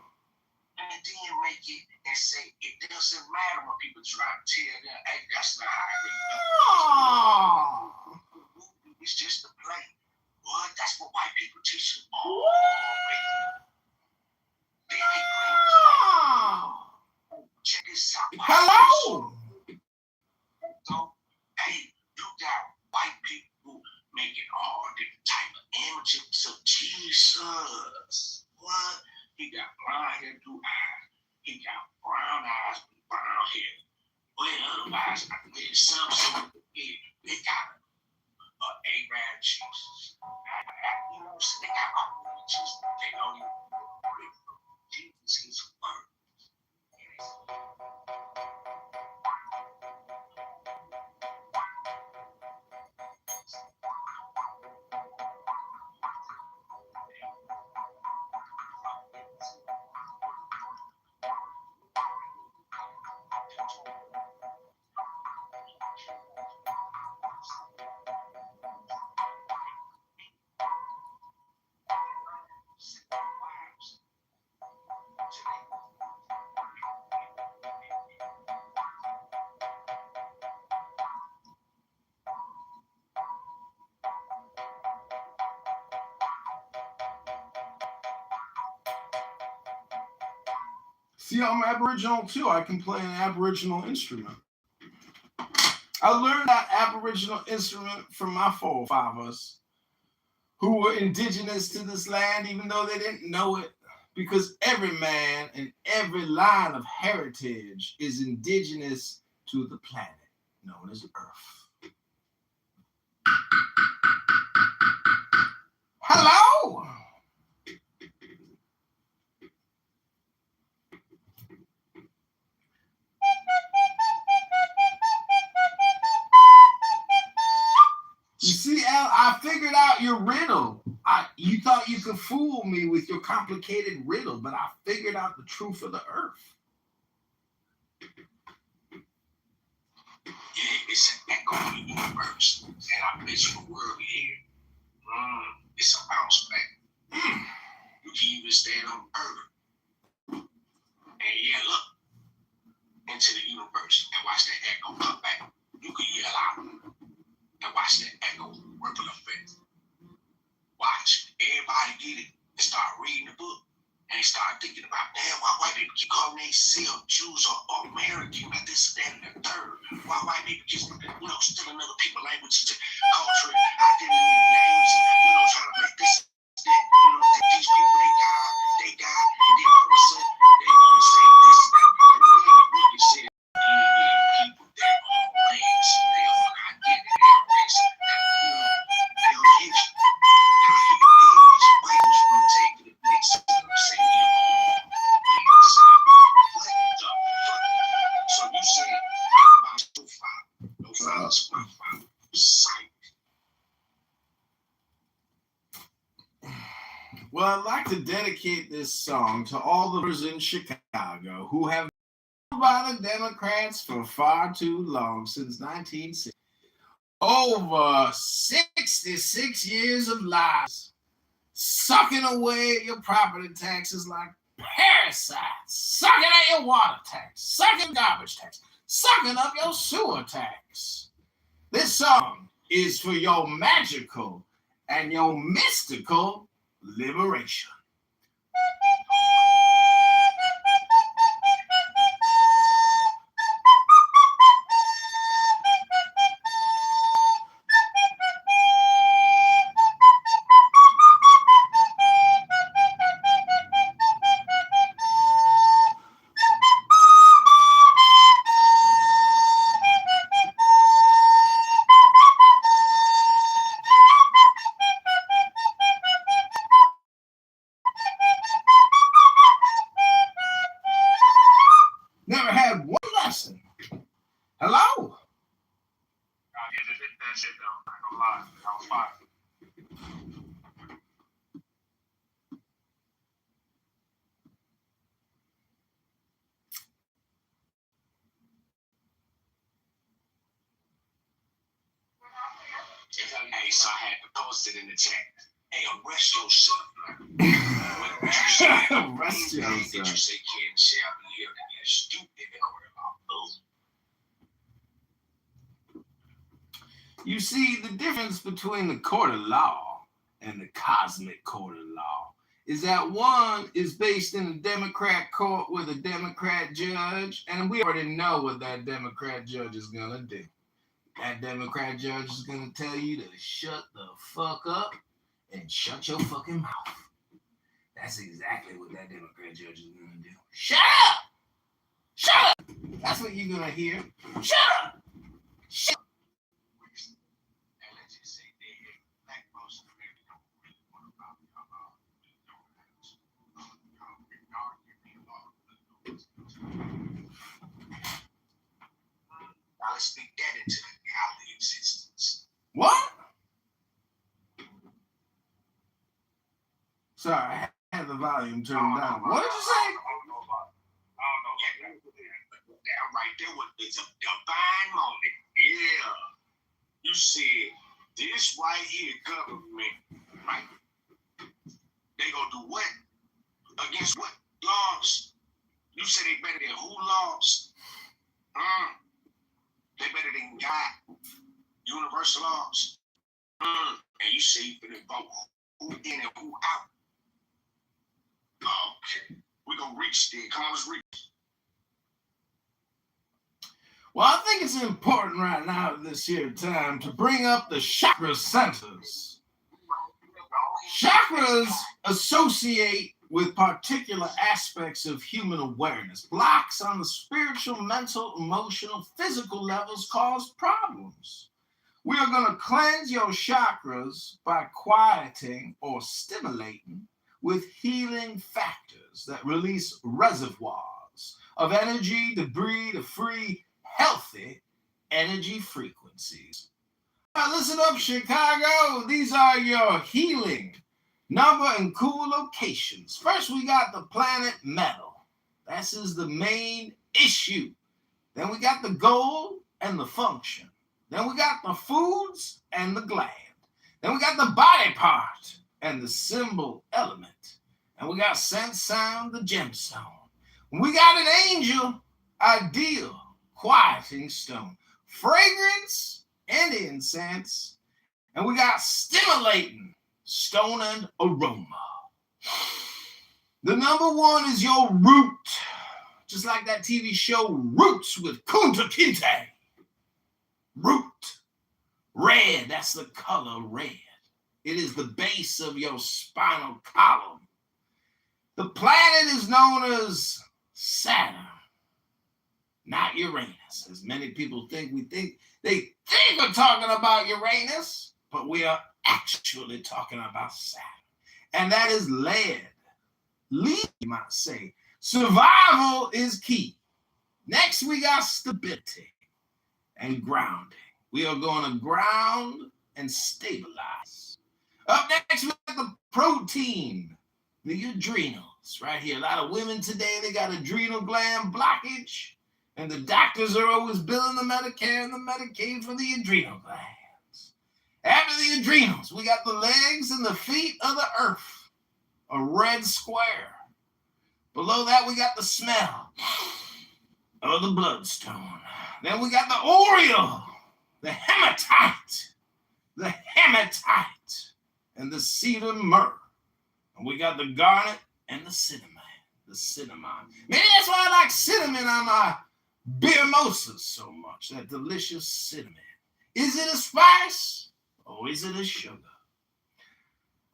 and then make it and say it doesn't matter when people try to tell them, hey, that's not how it goes. It's just a play. What? That's what white people teach you all. Check this out. Hello. So, hey, you got white people making all different type of images of Jesus. What? He got blonde hair, blue eyes. He got brown eyes, brown hair. Well, otherwise, there's something. They got A-Rab Jesus. You know, they got all the Jesus. They don't even know Jesus is word. See, I'm Aboriginal too. I can play an Aboriginal instrument. I learned that Aboriginal instrument from my forefathers who were indigenous to this land, even though they didn't know it, because every man and every line of heritage is indigenous to the planet known as Earth. Hello! figured out your riddle. You thought you could fool me with your complicated riddle, but I figured out the truth of the earth. Yeah, it's an echo of the universe, and I bet you the world here. It's a bounce back. You can even stand on Earth and yell up into the universe and watch that echo come back. You can yell out and watch that echo ripple effect. Watch everybody get it and start reading the book and start thinking about, damn, why white people keep calling themselves Jews or American or this, that, and the third. Why white people just, stealing other people's languages and culture, identity, names, trying to make this, that, these people, they died, and then all of a sudden, they want to say this, that, and then the book is saying, people, their own lands, their own identity, their race, their own history. White folks want to take it and mix it up and say, what the fuck? So you say, my father, no father's my father. Sight. Well, I'd like to dedicate this song to all the voters in Chicago who have been by the Democrats for far too long, since 1960. Over 66 years of lies, sucking away at your property taxes like parasites, sucking at your water tax, sucking garbage tax, sucking up your sewer tax. This song is for your magical and your mystical liberation. Never had one lesson. Hello? I had to hit that shit though. I ain't gonna lie. I was fine. Hey, so I had to post it in the chat. Hey, arrest yourself. Arrest yourself. Did you say can shall be held against stupid in the court of law? You see, the difference between the court of law and the cosmic court of law is that one is based in a Democrat court with a Democrat judge, and we already know what that Democrat judge is going to do. That Democrat judge is going to tell you to shut the fuck up and shut your fucking mouth. That's exactly what that Democrat judge is going to do. Shut up! Shut up! That's what you're going to hear. Shut up! Shut up! And let's just say black folks in America don't really want about now let's speak that into the reality existence. What? Sorry, I had the volume turned down. What did you say? I don't know about that. That right there was a divine moment. Yeah. You said this right here, government, right? They gonna do what? Against what laws? You say they better than who laws? They better than God. Universal laws. And you say you finna vote who in and who out. Okay. We gonna reach there. Come on, let's reach. Well, I think it's important right now at this here time to bring up the chakra centers. Chakras associate with particular aspects of human awareness. Blocks on the spiritual, mental, emotional, physical levels cause problems. We are going to cleanse your chakras by quieting or stimulating with healing factors that release reservoirs of energy, debris to free healthy energy frequencies. Listen up, Chicago. These are your healing number and cool locations. First, we got the planet metal. This is the main issue. Then we got the goal and the function. Then we got the foods and the gland. Then we got the body part and the symbol element. And we got sense, sound, the gemstone. We got an angel, ideal, quieting stone, fragrance and incense. And we got stimulating stone and aroma. The number one is your root. Just like that TV show Roots with Kunta Kinte. Root. Red, that's the color red. It is the base of your spinal column. The planet is known as Saturn, not Uranus. As many people think, they think we're talking about Uranus, but we are actually talking about Saturn. And that is lead. Lead, you might say. Survival is key. Next, we got stability and grounding. We are going to ground and stabilize. Up next, we got the protein, the adrenals, right here. A lot of women today, they got adrenal gland blockage, and the doctors are always billing the Medicare and the Medicaid for the adrenal glands. After the adrenals, we got the legs and the feet of the earth, a red square. Below that, we got the smell of the bloodstone. Then we got the aureole, the hematite, and the cedar myrrh. And we got the garnet and the cinnamon. Maybe that's why I like cinnamon on my beer mimosas so much, that delicious cinnamon. Is it a spice or is it a sugar?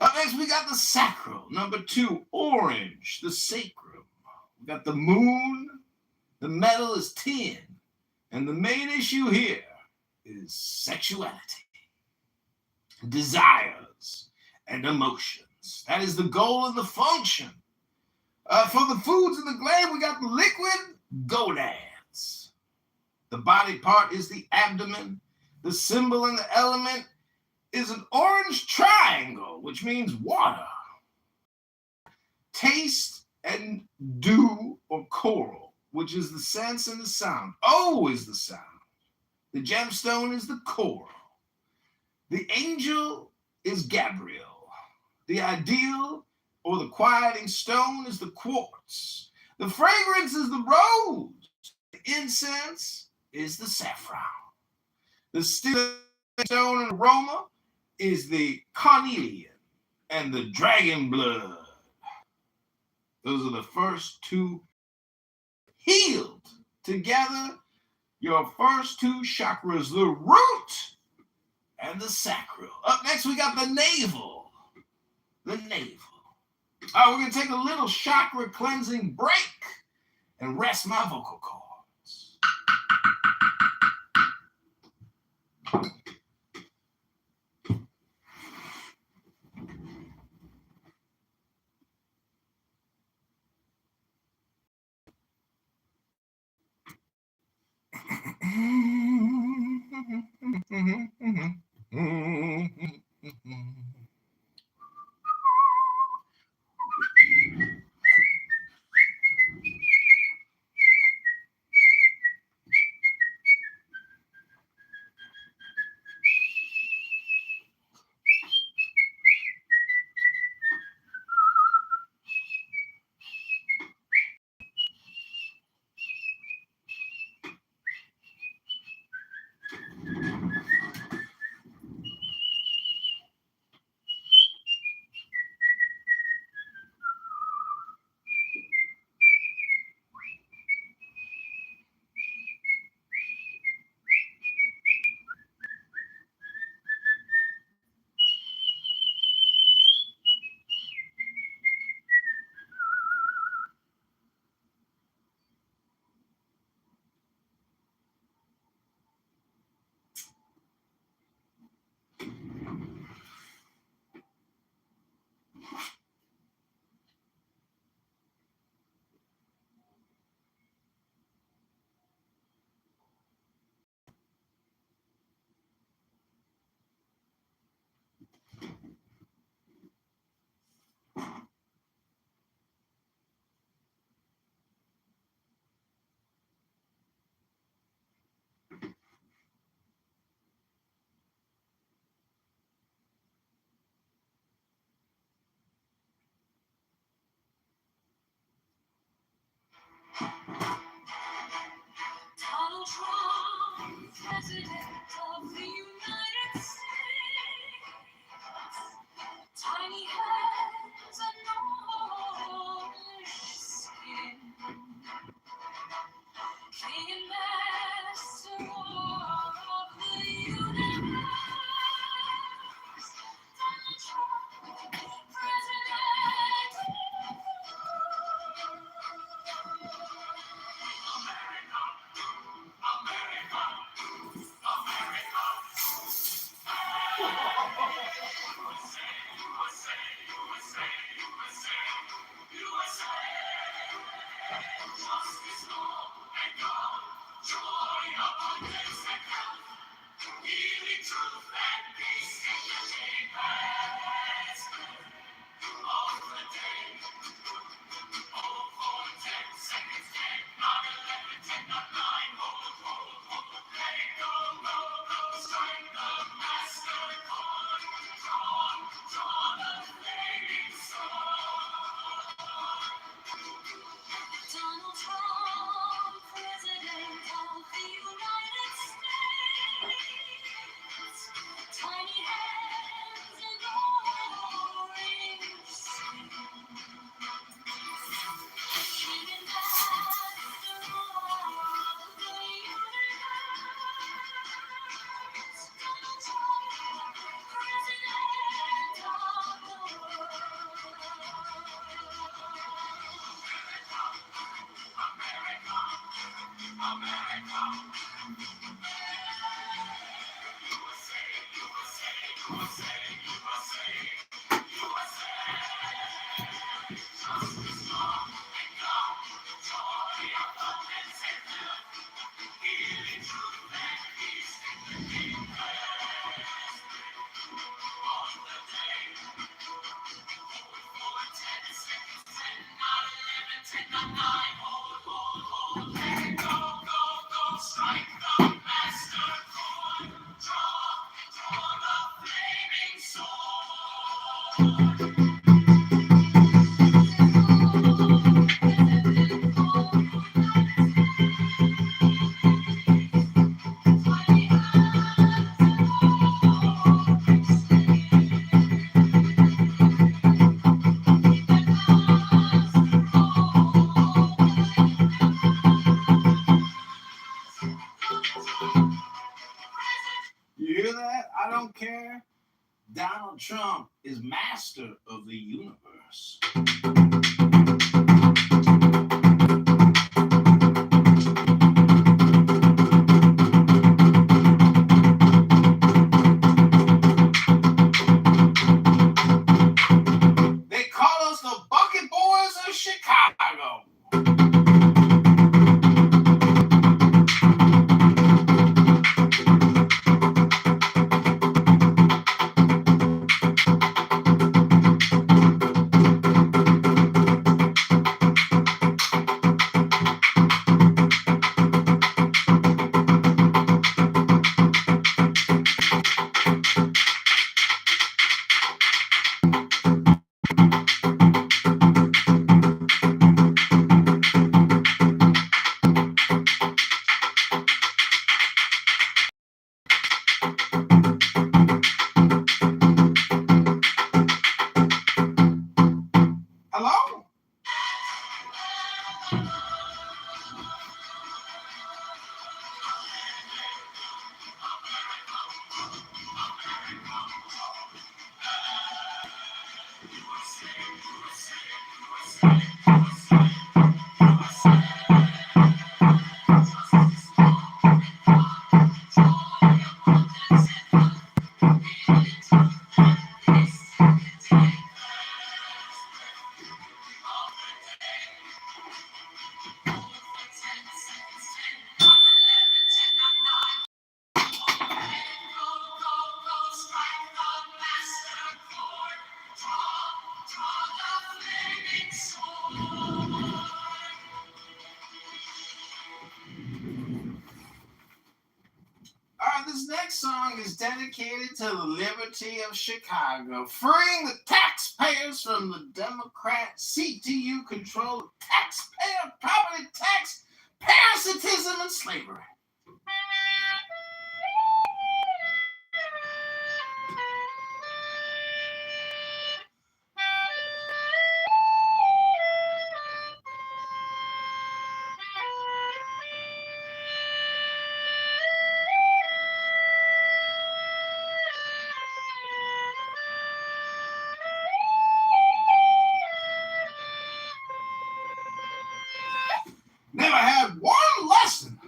Up next, we got the sacral. Number 2, orange, the sacrum. We got the moon. The metal is tin. And the main issue here is sexuality, desires, and emotions. That is the goal and the function. For the foods in the gland, we got the liquid gonads. The body part is the abdomen. The symbol and the element is an orange triangle, which means water. Taste and dew or coral, which is the sense and the sound. O is the sound. The gemstone is the coral. The angel is Gabriel. The ideal or the quieting stone is the quartz. The fragrance is the rose. The incense is the saffron. The still stone and aroma is the carnelian and the dragon blood. Those are the first 2 healed together. Your first 2 chakras, the root and the sacral. Up next, we got the navel. The navel. All right, we're going to take a little chakra cleansing break and rest my vocal cords. You hear that? I don't care. Donald Trump is master of the universe. They call us the Bucket Boys of Chicago. Hello? All right, this next song is dedicated to the liberty of Chicago, freeing the taxpayers from the Democrat CTU controlled taxpayer property tax, parasitism, and slavery. Never had one lesson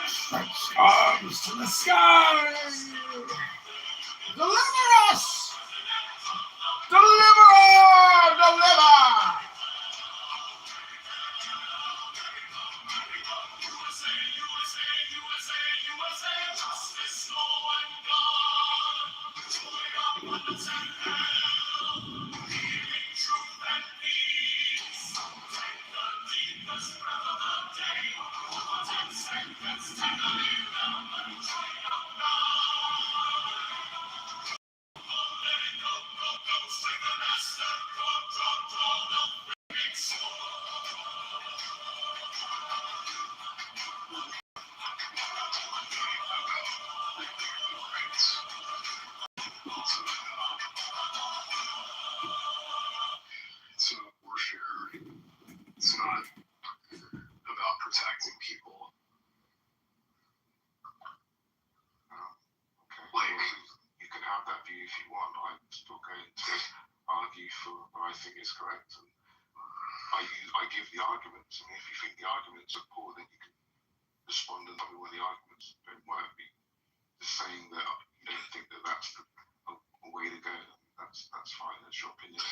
Stretch arms to the sky. Deliver us! Deliver! Deliver! It's not warfare. It's not about protecting people. Okay. Like, You can have that view if you want. I'm still going to argue for what I think is correct. And I give the arguments. I mean, if you think the arguments are poor, then you can respond and tell me where the arguments don't work. But just saying that you don't think that that's a way to go, that's fine. That's your opinion.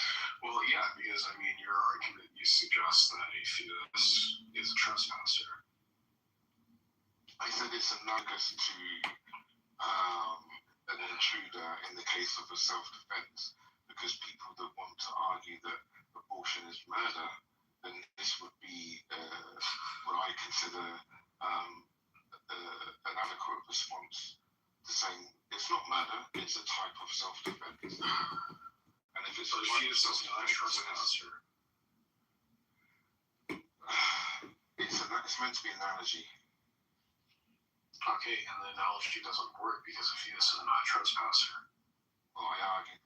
well, yeah, because I mean, your argument, you suggest that a fetus is a trespasser. I said it's analogous to an intruder in the case of a self-defense, because people that want to argue that abortion is murder, then this would be what I consider an adequate response to saying it's not murder, it's a type of self-defense. And if it's So a the type of fetus is not a self-defense, trespasser. it's meant to be an analogy. Okay, and the analogy doesn't work because a fetus is not a trespasser. Well, I argue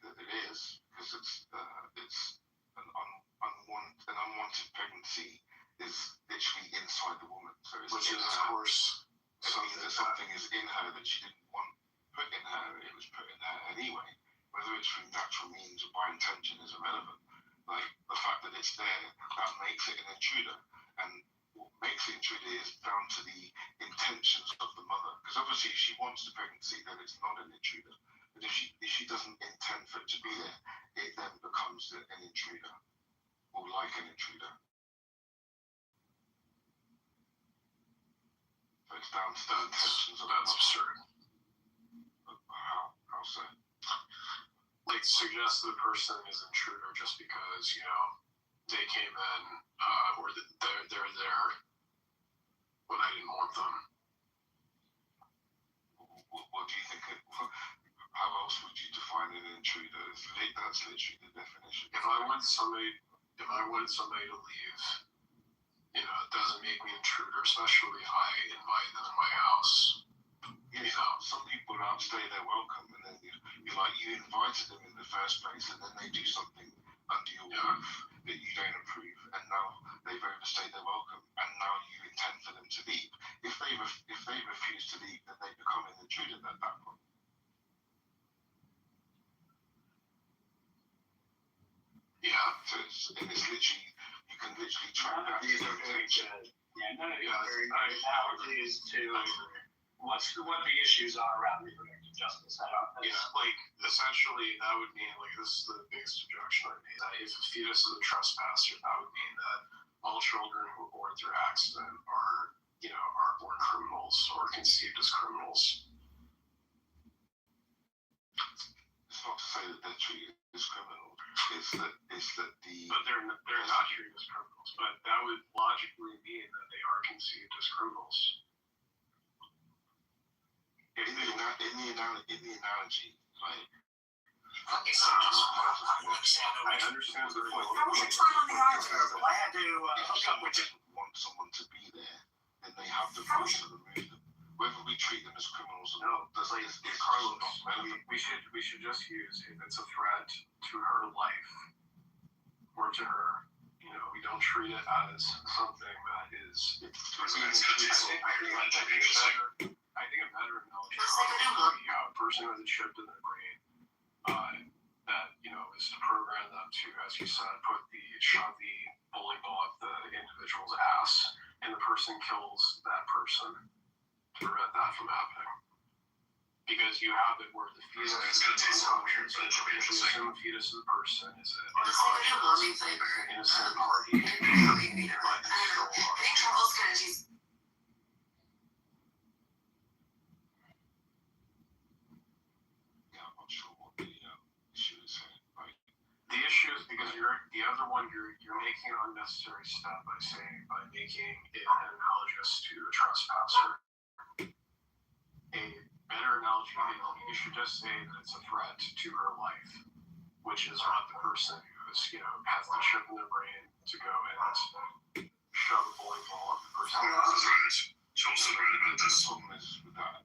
that it is, because it's an unwanted pregnancy is literally inside the woman. So it's Which in is, of her. course, It means that something is in her that she didn't want put in her. It was put in her anyway. Whether it's through natural means or by intention is irrelevant. Like, the fact that it's there, that makes it an intruder. And what makes it intruder is down to the intentions of the mother. Because obviously, if she wants the pregnancy, then it's not an intruder. But if she doesn't intend for it to be there, it then becomes an intruder, or like an intruder. So it's down to the intentions of the That's mother. absurd. How so? Like, suggest the person is an intruder just because, you know, they came in, or they're there when I didn't want them. What do you think? How else would you define an intruder? That's literally the definition. If I wanted somebody to leave, you know, it doesn't make me an intruder, especially if I invite them in my house. You know, some people don't stay their welcome, and then you invited them in the first place, and then they do something under your roof that you don't approve, and now they've overstayed their welcome, and now you intend for them to leave. If they refuse to leave, then they become an intruder at that point. Yeah. So it's literally, you can literally track None that. of these are very good. Yeah, none of these are very good analogies to what the issues are around reproductive justice. Yeah, like, essentially, that would mean, like, this is the biggest objection I made, that if a fetus is a trespasser, that would mean that all children who are born through accident are born criminals or conceived as criminals. It's not to say that they're treated as criminals. It's that the. But they're not treated as criminals, but that would logically mean that they are conceived as criminals. In the analogy, like. I understand the point. How was your time on the article? I had to hook up with you. Want someone to be there, then they have the right to remove them. Whether we treat them as criminals or not, it's Carlos not relevant. We should just use, if it's a threat to her life or to her, you know, we don't treat it as something that is. I think a better analogy is a person who has a chip in their brain that, you know, is to program them to, as you said, put the shove the bowling ball at the individual's ass, and the person kills that person to prevent that from happening. Because you have it where the fetus is unconscious, and you assume the fetus of the person is an unconscious, innocent party, but still Yeah, I'm not sure what the issue is here. Like, the issue is because you're making an unnecessary step by making it analogous to a trespasser. A better analogy, you should just say that it's a threat to her life, which is what the person who is, has the chip in their brain to go and shove a bowling ball at the person. the problem is with that,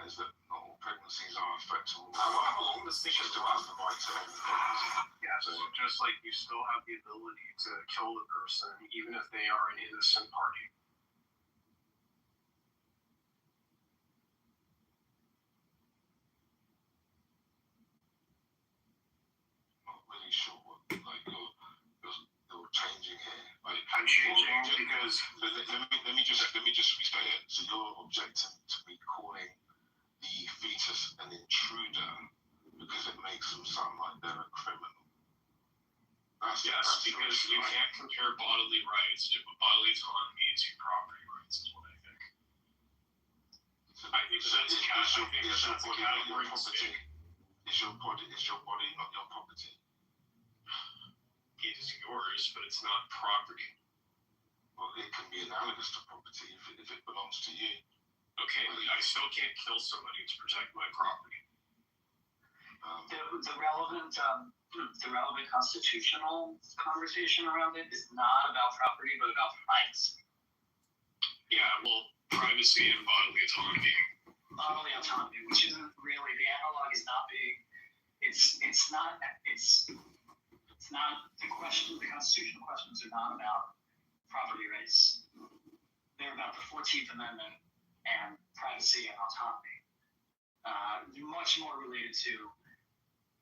is that not all pregnancies are affectable. It's just about the right to end the pregnancy. Yeah, so just like you still have the ability to kill the person, even if they are an innocent party. Not really sure what you're changing here. Like, I'm changing because let me just restate it. So you're objecting to me calling the fetus an intruder because it makes them sound like they're a criminal. That's because you can't compare bodily rights to bodily autonomy to property rights, is what I think. I think that's a category mistake. Is your body not your property? It is yours, but it's not property. Well, it can be analogous to property if it belongs to you. Okay, I still can't kill somebody to protect my property. The relevant constitutional conversation around it is not about property, but about rights. Yeah, well, privacy and bodily autonomy. Bodily autonomy, which isn't really, the analog is not big. It's not the question. The constitutional questions are not about property rights. They're about the 14th Amendment and privacy and autonomy. Much more related to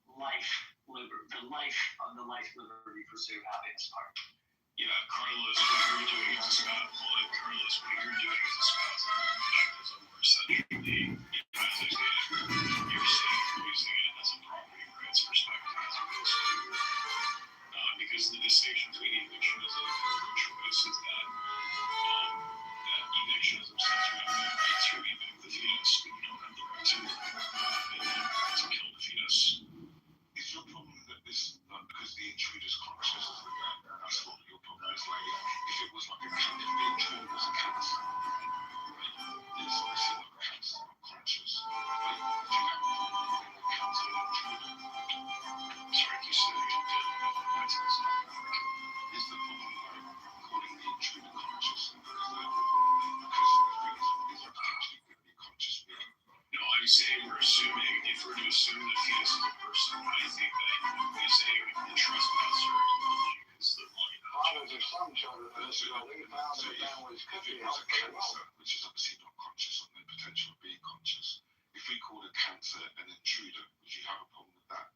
the life, liberty, pursuit, happiness part. Yeah, Carlos, what you're doing is espousing nationalism, where essentially, as I stated, you're using it as a property rights perspective as opposed to, because the distinction between evictionism and pro-choice is that evictionism says you have the right to evict the fetus, but you don't have the right to kill the fetus. Is your problem that this, because the intruder's conscious, that's what your problem is? Like, if it was like if the intruder was a cancer, right? It's obviously not a cancer, not conscious. Like, do you have a problem with a cancer intruder? Sorry, you said you did. Is the problem like calling the intruder conscious? Because the fetus is potentially going to be a conscious being. No, I'm saying we're assuming, if we're to assume the fetus is a person, I think that using the trespasser analogy is the one. There's some children that we found that families could be If it was a helped well. cancer, which is obviously not conscious on the potential of being conscious, if we called a cancer an intruder, would you have a problem with that?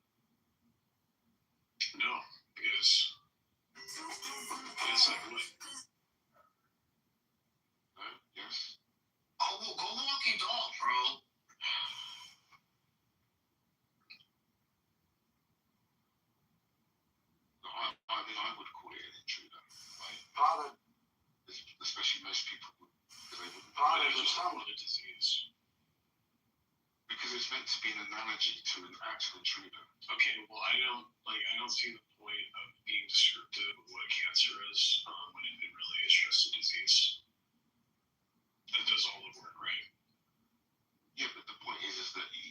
No, because yes, I would. No? Yes? Oh, well, go walk your dog, bro. No, I mean, I would call it an intruder. Like, Father, especially most people would, because they wouldn't. Father, It's there's just some. another disease. Because it's meant to be an analogy to an actual intruder. Okay, well, I don't see the point of being descriptive of what cancer is when it really is just a disease. That does all the work, right? Yeah, but the point is that you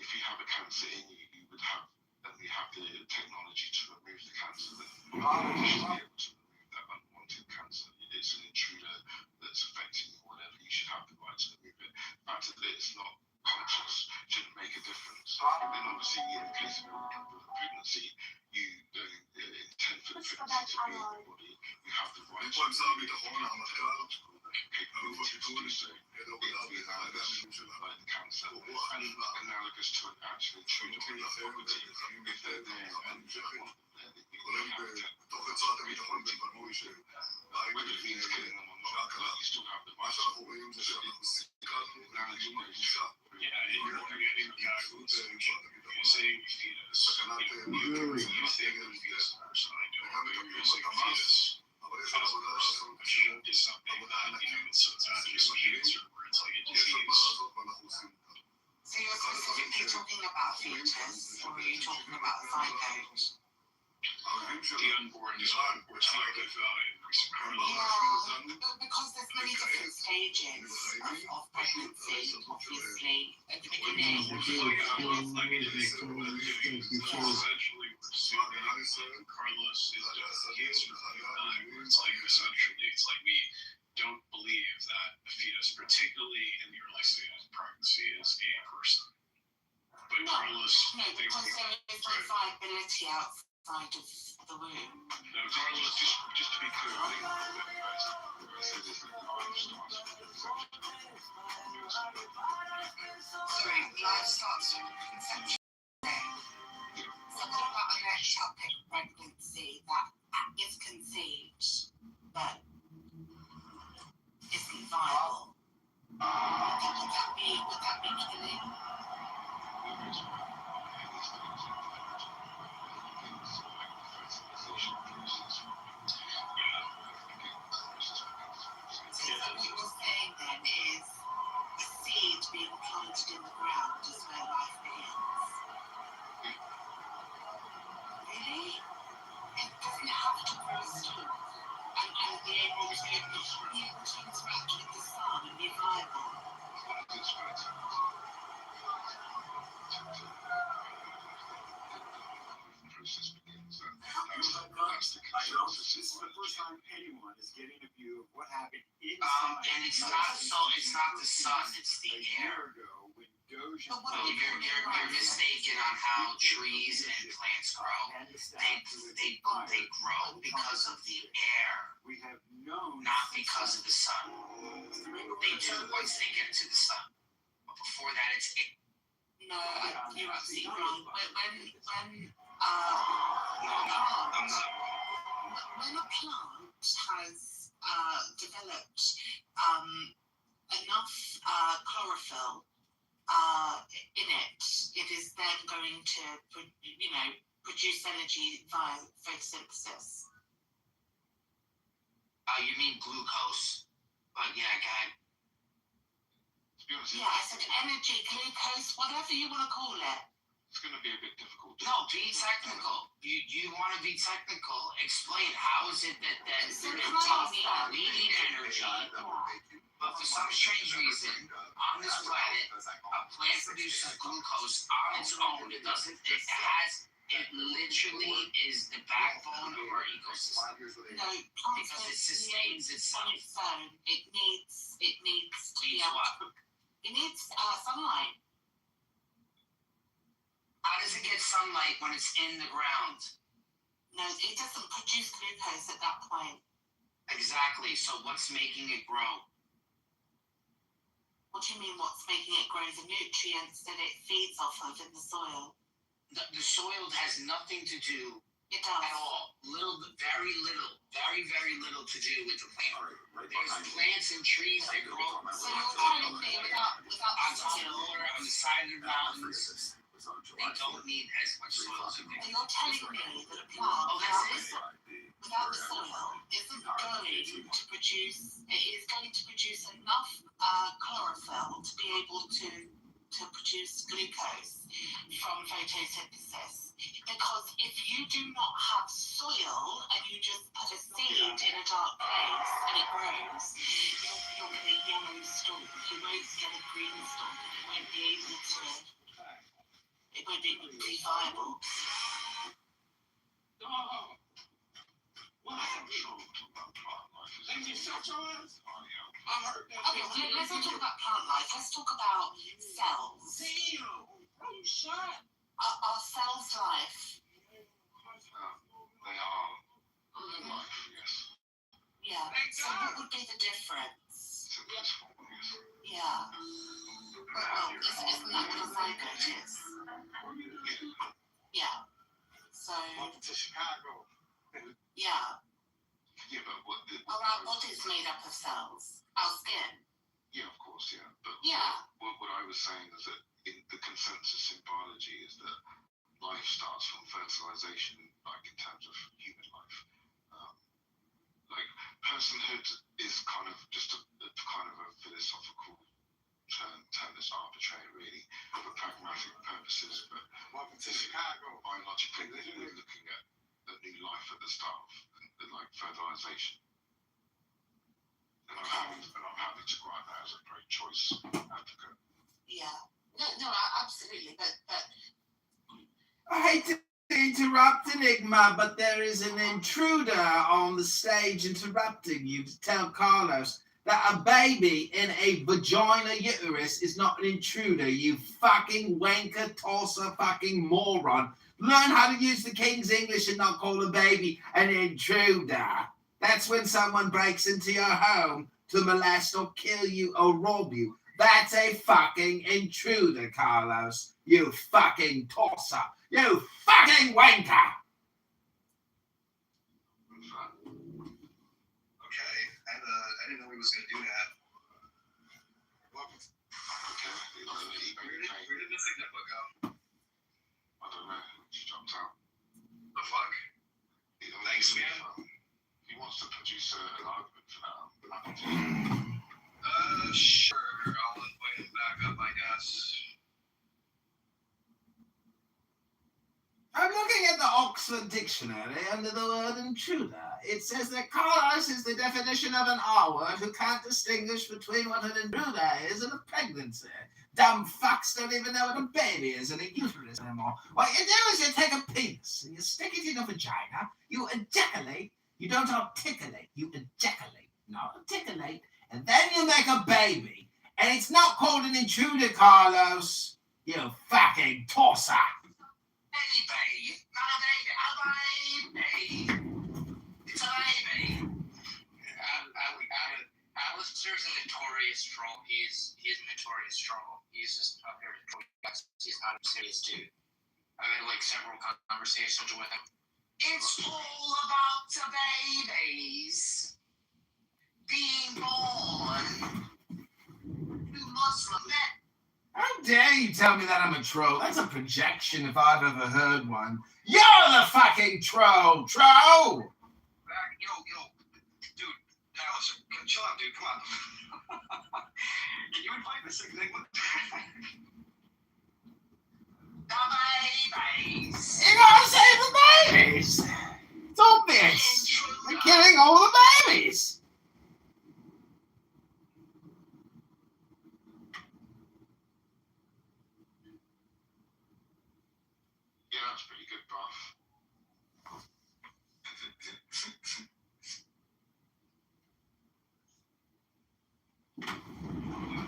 if you have a cancer in you, you would have, and we have the technology to remove the cancer, then you should be able to remove that unwanted cancer. It's an intruder that's affecting you, whatever. You should have the right to remove it. The fact that it's not conscious shouldn't make a difference. And then obviously in the case of a pregnancy, you don't intend for the pregnancy to be in your body. You have the right to capability to do so. It would be analogous like the cancer and analogous to an actual intruder on your property. If they're there and you don't want them there, then you have to Yeah, and you're forgetting the guy who's using fetus. You're using the fetus person. I do. You're using fetus as a person, which is something that, it's not just cancer where it's like a disease. So you're specifically talking about fetus, or are you talking about zygote? The unborn is what we're talking about in Yeah, because there's many different stages of pregnancy. Obviously, at the beginning, Essentially, we're assuming Carlos is just a cancer it's like essentially, it's like we don't believe that a fetus, particularly in the early stages of pregnancy, is a person. But Carlos thinks because there is no viability outside of the womb. no, Carlos, just to be clear, I think Sorry, life starts from conception. Something about an ectopic pregnancy that is conceived but isn't viable. Would that be killing? So what you're saying then is a seed being planted in the ground is where life begins. Really? It doesn't have to grow still and be able to interact with the sun and be viable. This is the first time anyone is getting a view of what happened inside. And it's not the sun, it's the air. But what Well, you're mistaken on how trees and plants grow. They grow because of the air, We have known not because of the sun. They do once they get to the sun. But before that, it's air. No, you're absolutely wrong. When I'm not. when a plant has developed enough chlorophyll in it, it is then going to produce energy via photosynthesis. You mean glucose? But yeah, guy. Yeah, I said energy, glucose, whatever you want to call it. It's going to be a bit difficult. No, be technical. You want to be technical? Explain how is it that So can I ask that? we need energy, but for some strange reason on this planet, a plant produces glucose on its own. It doesn't. It literally is the backbone of our ecosystem. No, plants Because it don't sustains on itself. its own. It needs to be Means able what? to. It needs sunlight. How does it get sunlight when it's in the ground? No, it doesn't produce glucose at that point. Exactly. So what's making it grow? What do you mean? What's making it grow? The nutrients that it feeds off of in the soil. The soil has nothing to do It does. at all. Very little to do with the plant. There's plants and trees that grow So you're telling me without on the top of soil, water, on the side of the mountains, they don't need as much soil as they do. you're telling me that a plant Oh, that's it. without the soil isn't going to produce. It is going to produce enough chlorophyll to be able to produce glucose from photosynthesis. Because if you do not have soil and you just put a seed in a dark place and it grows, you'll get a yellow stalk. You won't get a green stalk. It won't be able to. It won't be viable. Okay, well, let's not talk about plant life. Let's talk about cells. Are cells life? They are life, yes. Yeah. So what would be the difference? Simplest form, yes. Yeah. Well, isn't that what a zygote is? Yeah. So. Welcome to Chicago. Yeah. Yeah, but what? Our body's made up of cells. Our skin. Yeah, of course, yeah. But Yeah. what I was saying is that the consensus in biology is that life starts from fertilization, like in terms of human life. Like personhood is kind of just a kind of a philosophical term that's arbitrary, really, for pragmatic purposes. But Welcome to Chicago. biologically, they're looking at a new life at the start of like fertilization. And I'm happy to grant that as a pro-choice advocate. Yeah. No, absolutely. But I hate to interrupt, Enigma, but there is an intruder on the stage interrupting you to tell Carlos that a baby in a vagina uterus is not an intruder, you fucking wanker, tosser, fucking moron. Learn how to use the King's English and not call a baby an intruder. That's when someone breaks into your home to molest or kill you or rob you. That's a fucking intruder, Carlos. You fucking tosser. You fucking wanker. Okay, I didn't know he was gonna do that. Welcome. Where did the signal go? I don't know. She jumped out. The fuck? Thanks, man. He wants to produce an argument for that. I'm happy to. Sure. I'll invite him back up, I guess. I'm looking at the Oxford Dictionary under the word intruder. It says that Carlos is the definition of an R-word who can't distinguish between what an intruder is and a pregnancy. Dumb fucks don't even know what a baby is and a uterus anymore. What you do is you take a penis and you stick it in your vagina, you ejaculate, you don't articulate, you ejaculate, not articulate, and then you make a baby. And it's not called an intruder, Carlos. You fucking tosser. baby, not a baby, it's a baby. Alistair's a notorious troll. He's a notorious troll. He's just up here to troll. He's not a serious dude. I've had like several conversations with him. It's all about the babies being born. You Muslim men. How dare you tell me that I'm a troll? That's a projection if I've ever heard one. You're the fucking troll! Troll! Yo, dude, Alistair, chill out, dude, come on. Can you invite this Enigma? The babies. You gotta save the babies! It's obvious! They're killing all the babies! Yeah, that's pretty good, bruv.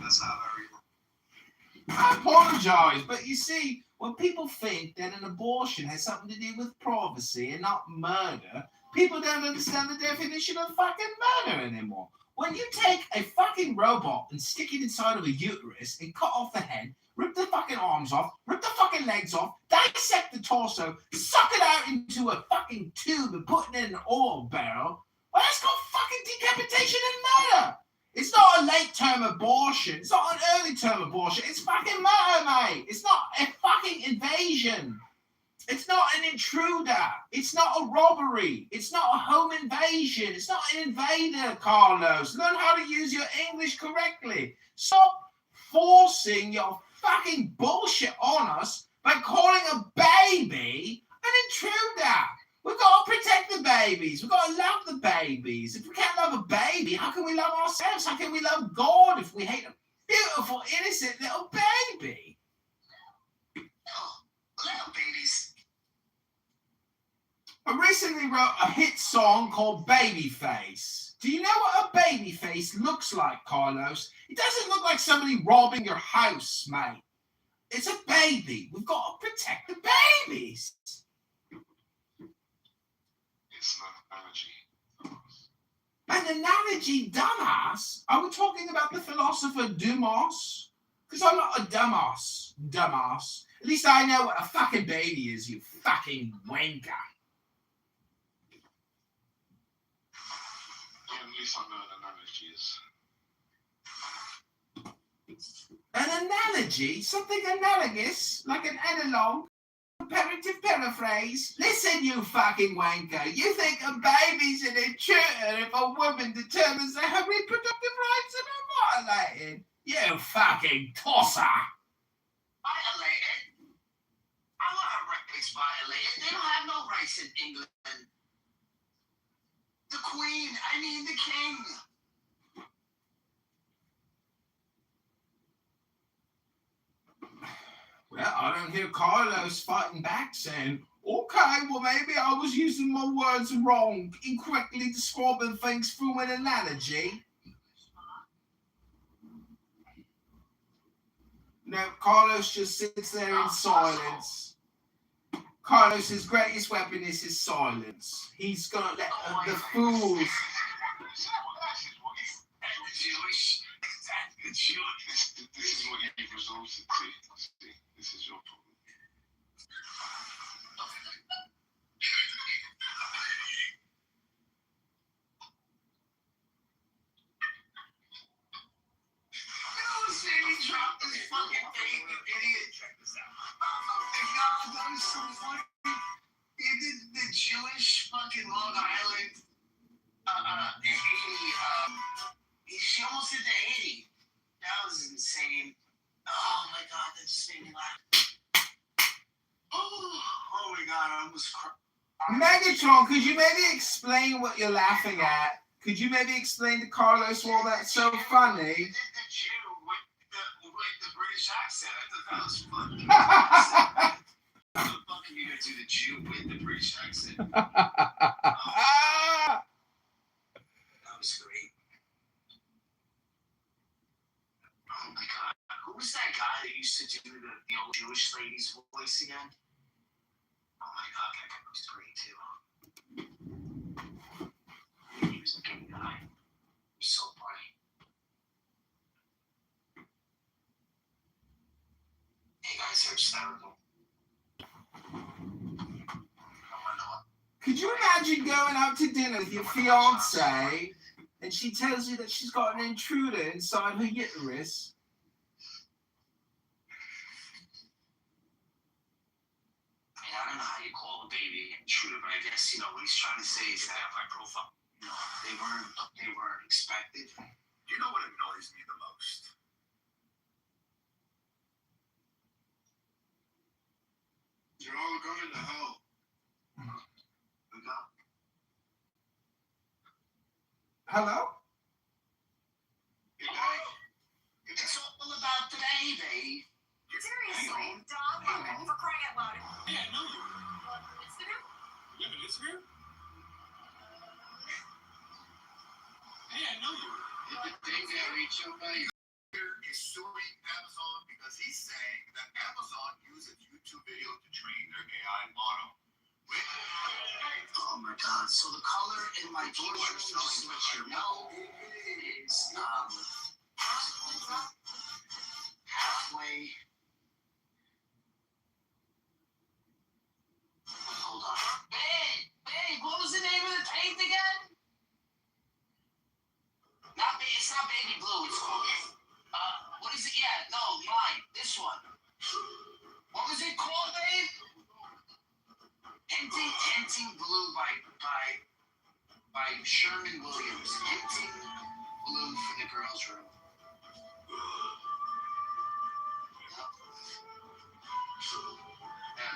That's not very. I apologize, but you see, when people think that an abortion has something to do with privacy and not murder, people don't understand the definition of fucking murder anymore. When you take a fucking robot and stick it inside of a uterus and cut off the head, rip the fucking arms off, rip the fucking legs off, dissect the torso, suck it out into a fucking tube and put it in an oil barrel, well, that's called fucking decapitation and murder. It's not a late-term abortion. It's not an early-term abortion. It's fucking murder, mate. It's not a fucking invasion. It's not an intruder. It's not a robbery. It's not a home invasion. It's not an invader, Carlos. Learn how to use your English correctly. Stop forcing your fucking bullshit on us by calling a baby an intruder. We've got to protect the babies. We've got to love the babies. If we can't love a baby, how can we love ourselves? How can we love God if we hate a beautiful, innocent little baby? Oh, little babies. I recently wrote a hit song called Babyface. Do you know what a babyface looks like, Carlos? It doesn't look like somebody robbing your house, mate. It's a baby. We've got to protect the babies. It's an analogy. An analogy, dumbass? Are we talking about the philosopher Dumas? Because I'm not a dumbass. At least I know what a fucking baby is, you fucking wanker. least I know what an analogy is. An analogy? Something analogous? Like an analog? Comparative paraphrase? Listen, you fucking wanker. You think a baby's an intruder if a woman determines that her reproductive rights are violated? You fucking tosser. Violated? I want her rights violated. They don't have no rights in England. The Queen, the King. Well, I don't hear Carlos fighting back saying, okay, well, maybe I was using my words wrong, incorrectly describing things through an analogy. No, Carlos just sits there in silence. Carlos's greatest weapon is his silence. He's gonna let the fools. Jewish. This is what you've resorted to. This is your problem. He dropped his fucking thing, you idiot. Check this out. God, that was so funny. He did the Jewish fucking Long Island 80. She almost did the 80. That was insane. Oh my god, that just made me laugh. Oh my god, I almost cried. Megatron, could you maybe explain what you're laughing at? Could you maybe explain to Carlos why that's so funny? He did the Jew with the British accent. I thought that was funny. How the fuck are you gonna do the Jew with the British accent? That was great. Oh my god. Who was that guy that used to do the old Jewish lady's voice again? Oh my god, that guy was great too. He was a good guy. He was so funny. Hey guys, they're hysterical. Could you imagine going out to dinner with your fiance and she tells you that she's got an intruder inside her uterus? I don't know how you call a baby an intruder, but I guess, what he's trying to say is that my profile, they weren't expected. You know what annoys me the most? You're all going to hell. We go. Hello? Good night. It's all about the baby. Seriously, Dom, for crying out loud. Hey, I know you. Instagram? You have an Instagram? Hey, I know you. Is suing Amazon because he's saying that Amazon uses YouTube video to train their AI model. Oh my god, so the color in my door just to let you know is halfway. Hold on. Babe, what was the name of the paint again? It's not baby blue, it's called what is it? Yeah, no, mine. This one. What was it called, babe? Hinting Blue by Sherman Williams. Hinting Blue for the girls' room.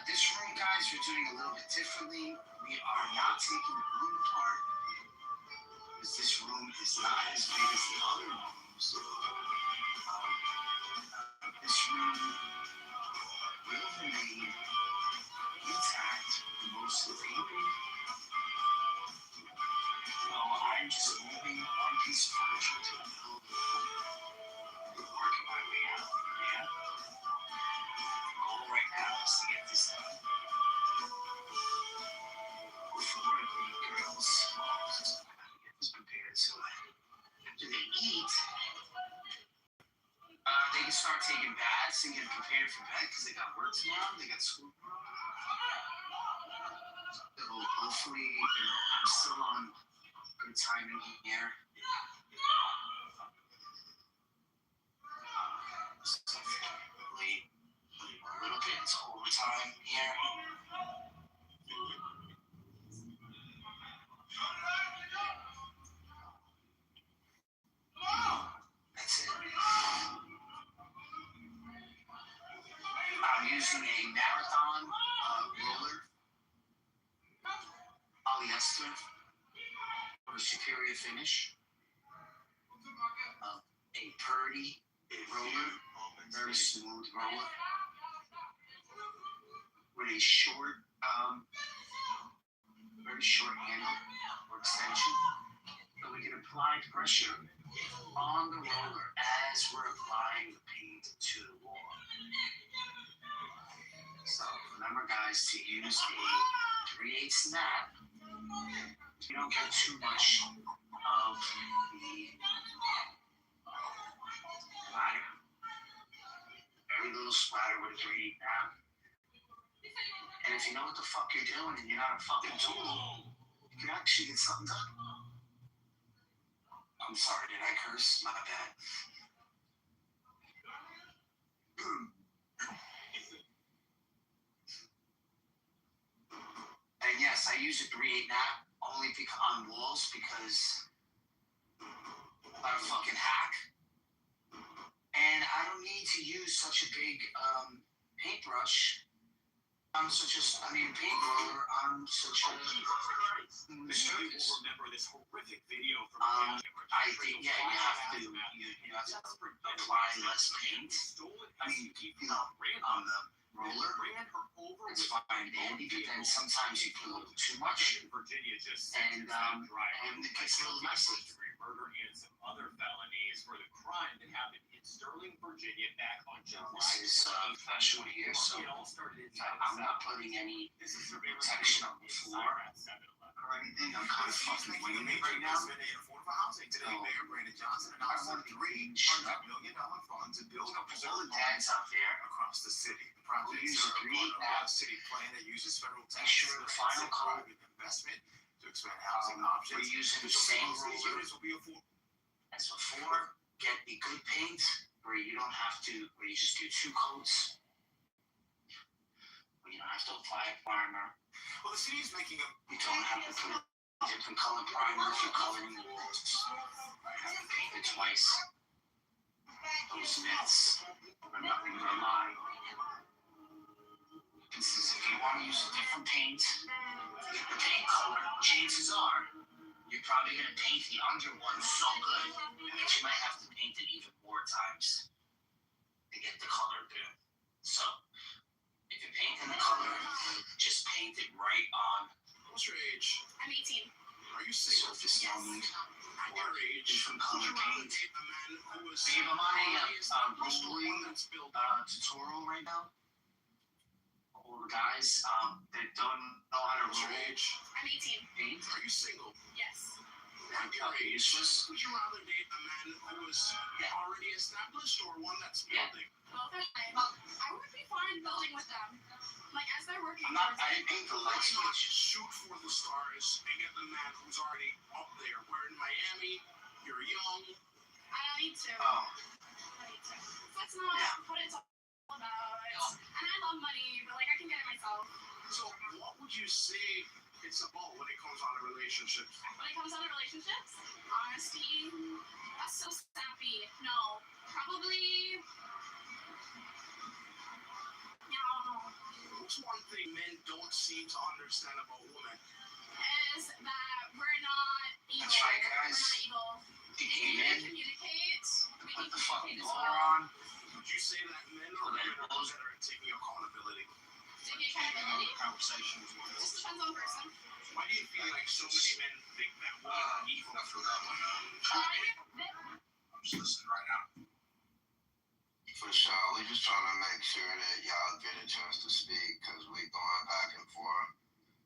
This room, guys, we're doing a little bit differently. We are not taking the room apart because this room is not as big as the other rooms. This room will remain intact for most of the evening. I'm just moving one piece of furniture to the middle of the room. Working my way out. Yeah. The goal right now is to get this done before the girls get this prepared so after they eat, they can start taking baths and get prepared for bed because they got work tomorrow, they got school tomorrow. So hopefully, I'm still on good timing here. So hopefully, a little bit into overtime here. That's it. I'm using a marathon roller, polyester, for a superior finish. A Purdy roller, very smooth roller, with a short, very short handle or extension, so we can apply pressure on the roller as we're applying the paint to the wall. So remember, guys, to use a 3/8 snap. You don't get too much of the splatter. Very little splatter with a 3/8 snap. And if you know what the fuck you're doing and you're not a fucking tool, you can actually get something done. I'm sorry, did I curse? My bad. And yes, I use a 3/8 nap only on walls because I'm a fucking hack. And I don't need to use such a big paintbrush. Paint roller on such a surface. Remember this horrific video from I think, yeah, you have to apply less paint. On the roller, it's fine and dandy, but then sometimes you put a little too much, Virginia just and it gets a little messy. Murder and some other felonies for the crime that happened in Sterling, Virginia back on July. This is professional here, so It all started inside I'm not putting any protection on the floor or anything. I'm kind of fucking winging it right now. Affordable housing today, Mayor Brandon Johnson announced a $300 million fund to build and preserve All the dads out there, across the city. The We'll projects use are a green part of a app. city plan that uses federal Make tax sure the final coat, private investment to expand housing we're options. using the Some same of these roller units will be affordable. as before. Get the good paint where you don't have to, where you just do 2 coats. Where you don't have to apply a primer. Well, the city is making a You don't have to put a different color primer if you're coloring the walls. You have to paint it twice. Those myths are nothing but a lie. This is if you want to use a different paint, the paint color, chances are you're probably going to paint the under one so good that you might have to paint it even more times to get the color good. So, if you're painting the color, just paint it right on. What's your age? I'm 18. Are you single? Surface no need At your age, different would color you rather paint. date a man who was Babe, I'm on a established or rolling one that's built tutorial right now. All the guys that don't know how to What's your roll age? I'm 18. paint, Are you single? Yes. At your fucking age, useless. would you rather date a man who was already established or one that's Yeah. building? Both are fine. I would be fine building with them. Like, as they're working I'm not, towards I it. didn't paint the Why light not switch. shoot for the stars and get the man who's already up there? We're in Miami, you're young. I don't need to. Oh, I need to. That's not what it's all about. And I love money, but, like, I can get it myself. So what would you say it's about when it comes on to relationships? When it comes down to relationships, honesty, that's so sappy. No, probably, I don't know, What's one thing men don't seem to understand about women? is that we're not evil. That's right, guys. We're not evil. he We came can in, communicate. We can put the fucking communicate as blower well. on. Would you say that men or women are better at taking accountability? Taking accountability. Conversation with one Just another. depends on the person. Why do you feel like so many men think that women are evil for that one? I'm just listening right now. For sure, we just trying to make sure that y'all get a chance to speak because we going back and forth.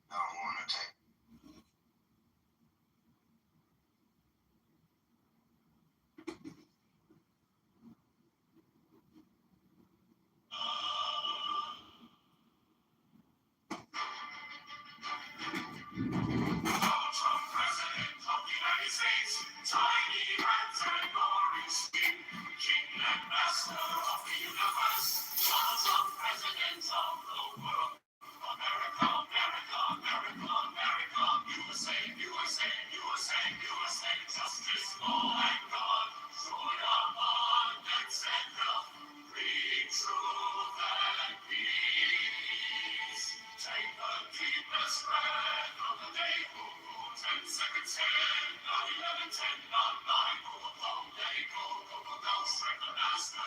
I don't want to take. seconds hand. 9, 11, 10, 9, 9. Let it go, strike the master.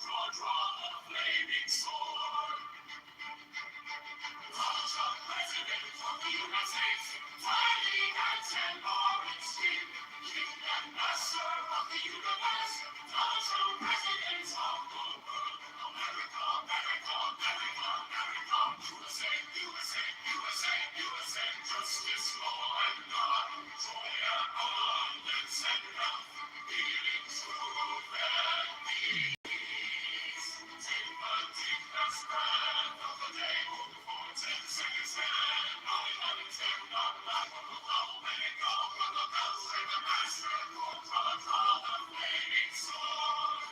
Draw a flaming sword. Donald Trump, President of the United States. Tiny hands and orange skin. King and master of the universe. Donald Trump, President of the world. America, America, America, America. USA, USA, USA, USA. Justice, law, and God. Joy and abundance and health. Healing, truth, and peace. Take a deep breath of the day. Hold for 10 seconds. 9, 11, 10, 9, 9. Let it go. The bells ring the master. Draw the flaming sword.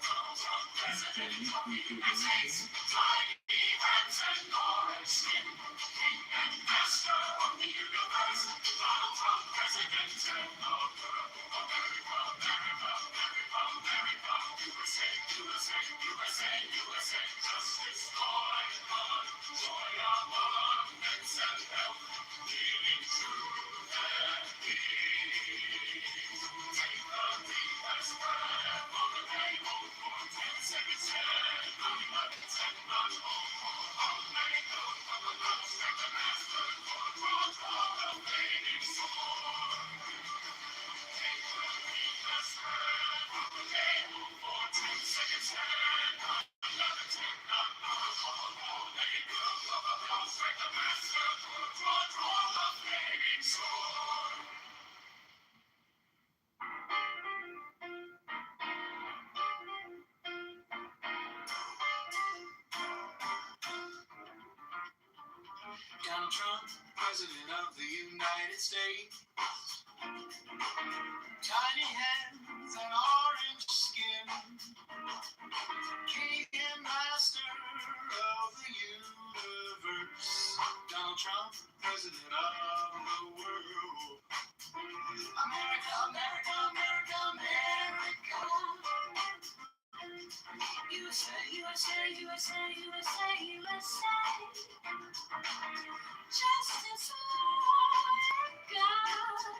Donald Trump, President of the United States. Tiny hands and orange skin. King and master of the universe. Donald Trump, President of the world. America, America, America, America. USA, USA, USA, USA. Justice, law, and God. Joy, abundance, and health. Healing, truth, and peace. Take the deepest breath of the day. Hold for 10 seconds. 10, 9, 11, 10, 9. Let it go. The bells ring the master. Draw the flaming sword. Take the deepest breath of the day. Hold for 10 seconds. 10, 9, 11, 10, 9. Let it go. The bells ring the master. Draw the flaming sword. Donald Trump, President of the United States. Tiny hands and orange skin. King and master of the universe. Donald Trump, President of the world. America, America, America, America. USA, USA, USA, USA, USA. Justice, law, and God.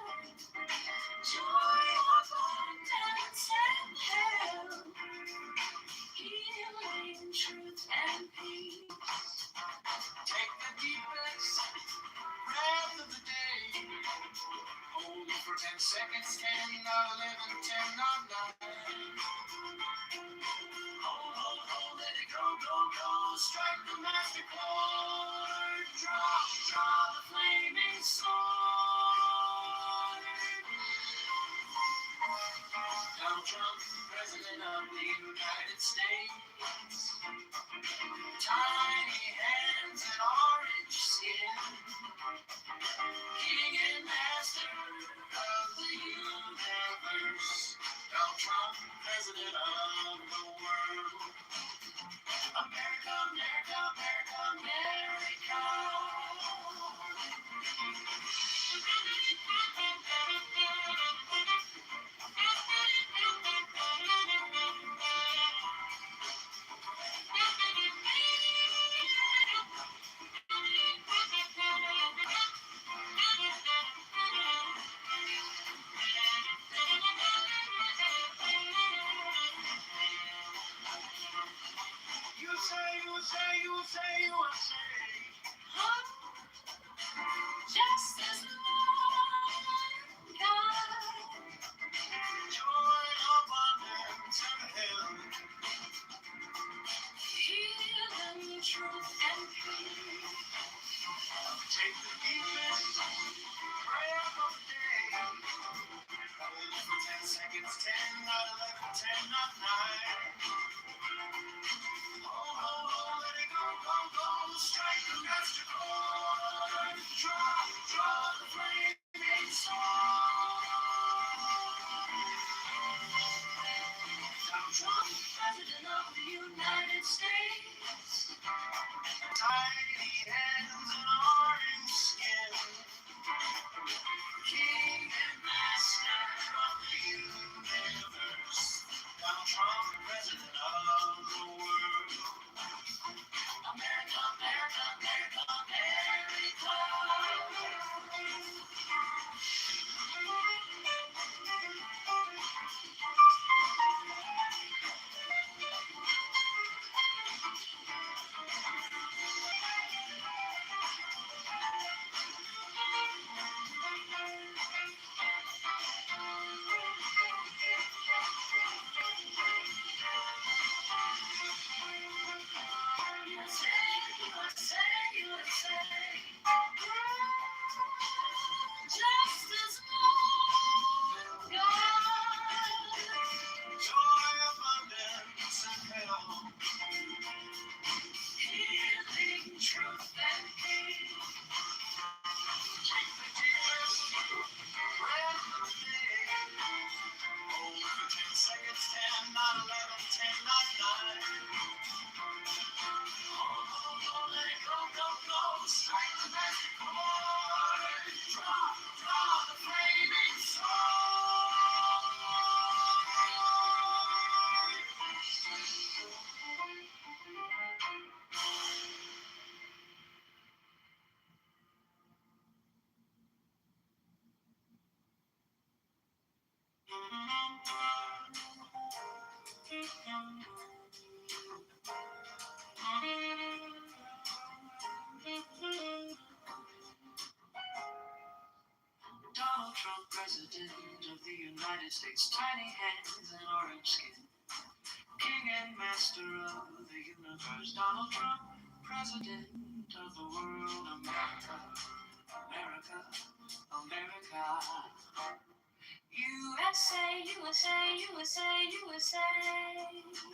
Joy, abundance, and health. Healing, truth, and peace. Take the deepest breath of the day. Hold it for 10 seconds. 10, 11, 10, 9. Hold, let it go. Strike the master chord. Draw the flaming sword. Donald Trump, President of the United States. Tiny hands and orange skin. King and master of the universe. Donald Trump, President of the world. America, America, America, America. Donald Trump, President of the United States, tiny hands and orange skin, king and master of the universe. Donald Trump, President of the world, America, America, America. USA, USA, USA, USA.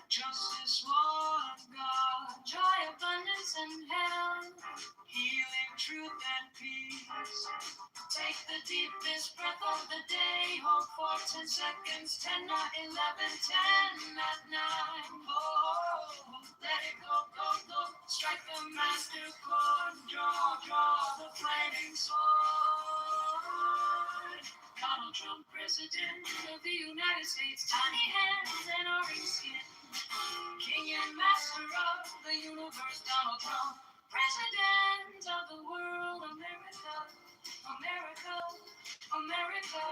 Justice, law, and God, joy, abundance, and health, healing, truth, and peace. Take the deepest breath of the day. Hold for 10 seconds. 10, not 11, 10, not 9. Oh, let it go, go, go. Strike the master chord. Draw, draw the flaming sword. Donald Trump, President of the United States. Tiny hands and orange skin. King and master of the universe. Donald Trump, President of the world. America. America, America,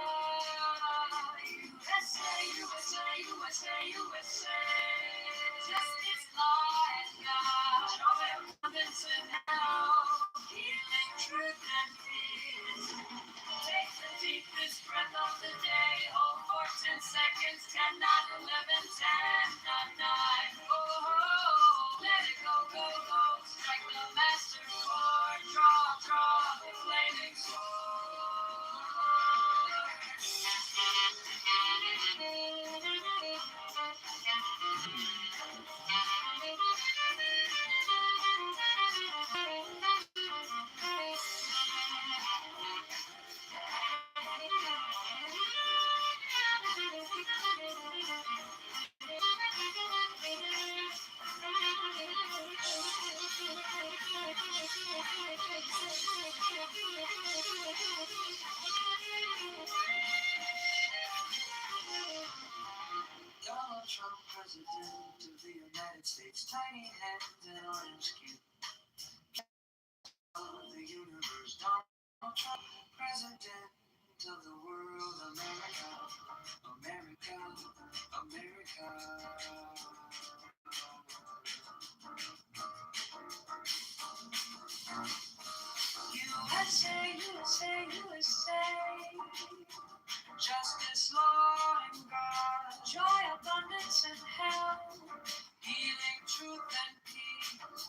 USA, USA, USA, USA. Justice, law, and God, joy, abundance, and health, healing, truth, and peace. Take the deepest breath of the day. Hold for 10 seconds. 10, not 11, 10, not 9. Oh, let it go, go, go. Strike the master chord. Draw, draw the flaming Donald Trump, President of the United States, tiny hands and orange skin of the universe. Donald Trump, President of the world, America, America, America. USA, USA, USA. Justice, law, and God, joy, abundance, and health, healing, truth, and peace.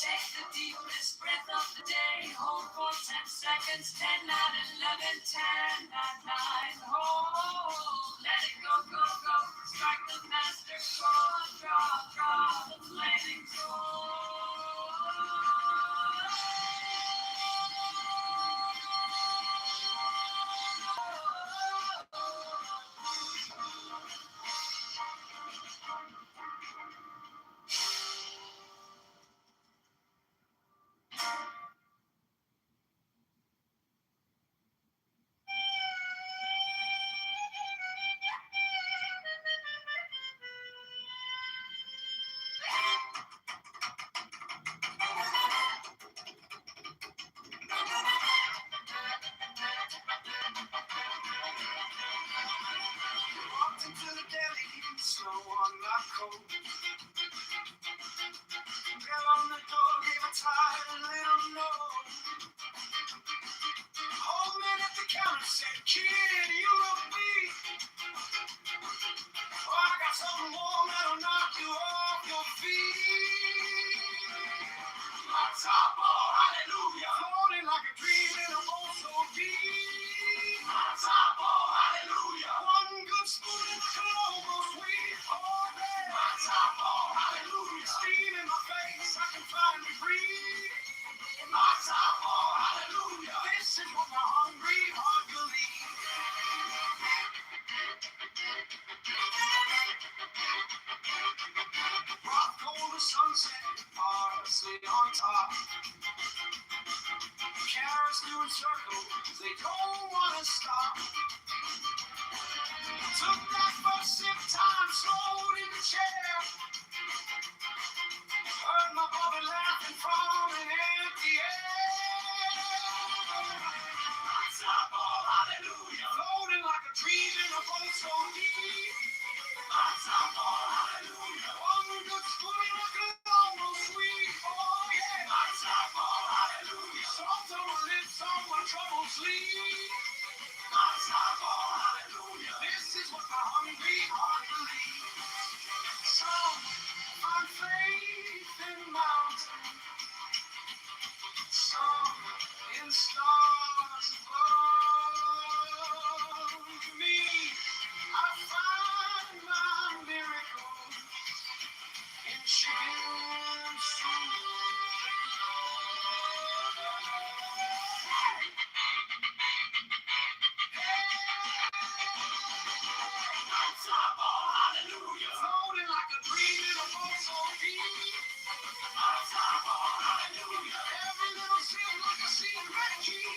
Take the deepest breath of the day. Hold for 10 seconds. 10, not 11, 10, not 9. Hold, let it go, go, go. Strike the master chord. Draw, draw the flaming sword. Walked into the deli, snow on my coat. Bell on the door, gave a tired little note. Old man at the counter said, "Kid, you look weak. Oh, I got something warm that'll knock you off your feet." My top, oh, hallelujah. Floating like a dream in a bowl so deep. My top, oh, hallelujah. One good spoon and almost sweet. Oh, man. My top, oh, hallelujah. Steam in my face, I can finally breathe. My top, oh, hallelujah. This is what my hungry heart believes. sleep. Unstoppable, hallelujah. This is what the hungry heart believes. Some find faith in mountains, some in stars above. Me, I find my miracle in chicken soup. Unstoppable, hallelujah. Floating like a dream in a boat so deep. Unstoppable, hallelujah. Every little sin like a secret key.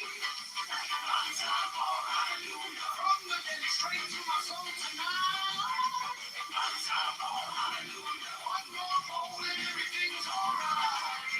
Unstoppable, hallelujah. From the belly straight to my soul tonight. Unstoppable, hallelujah. One more bowl and everything's alright.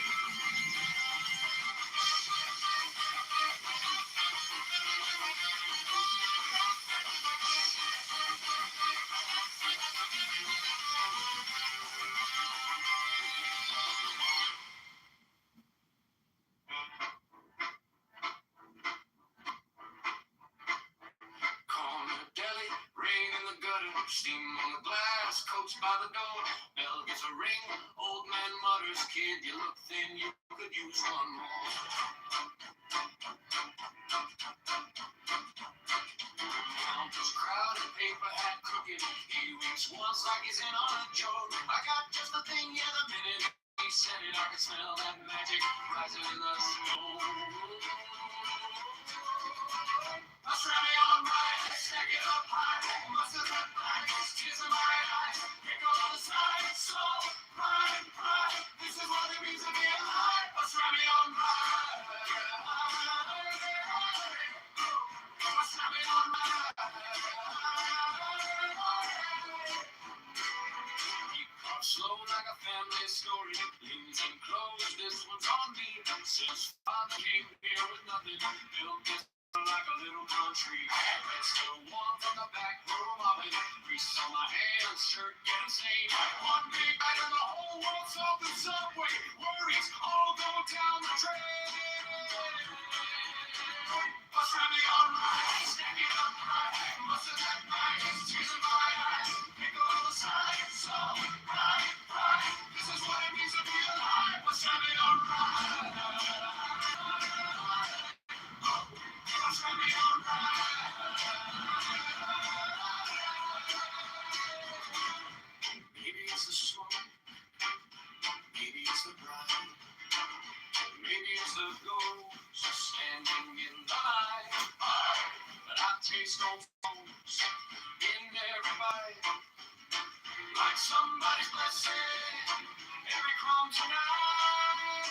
Corner deli, rain in the gutter, steam on the glass, coach by the door. Bell gets a ring, old man mutters, kid, you look thin, you could use one more. Counters crowded, paper hat crooked, he winks once like he's in on a joke. I got just the thing, yeah, the minute he said it, I could smell that magic rising in the snow. I'll try me on right, stack it up high, mustard red eyes, tears in my eyes, pick on the side, slow, pride, pride, this is what it means to be alive. I'll try me on right, I'll try me on right. Slow like a family story, leans and close, this one's on me. Since father came here with nothing, built this like a little country. Red still warm from the back room of it. Grease on my hands, shirt getting stained. One big bite and the whole world's off the subway. Worries all go down the drain. Bus ran me on right, stack it up high. Mustard that right, tears in my eyes. Pick on the side, so right, right. This is what it means to be alive. Bus ran me on right. Bus ran me on Maybe it's the smoke, maybe it's the bride, maybe it's the ghost standing in the light. But I taste no phones in every bite, like somebody's blessing every crumb tonight.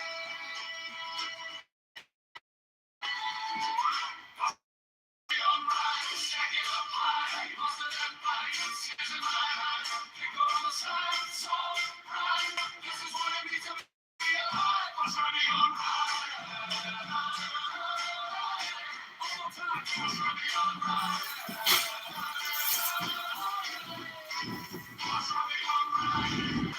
On right, stack it up high, mustard and pie, tears in my eyes, pick on the side, so right. This is what it means to be alive. Bus ran me on right. One more time, bus ran me on right. Bus ran me on right.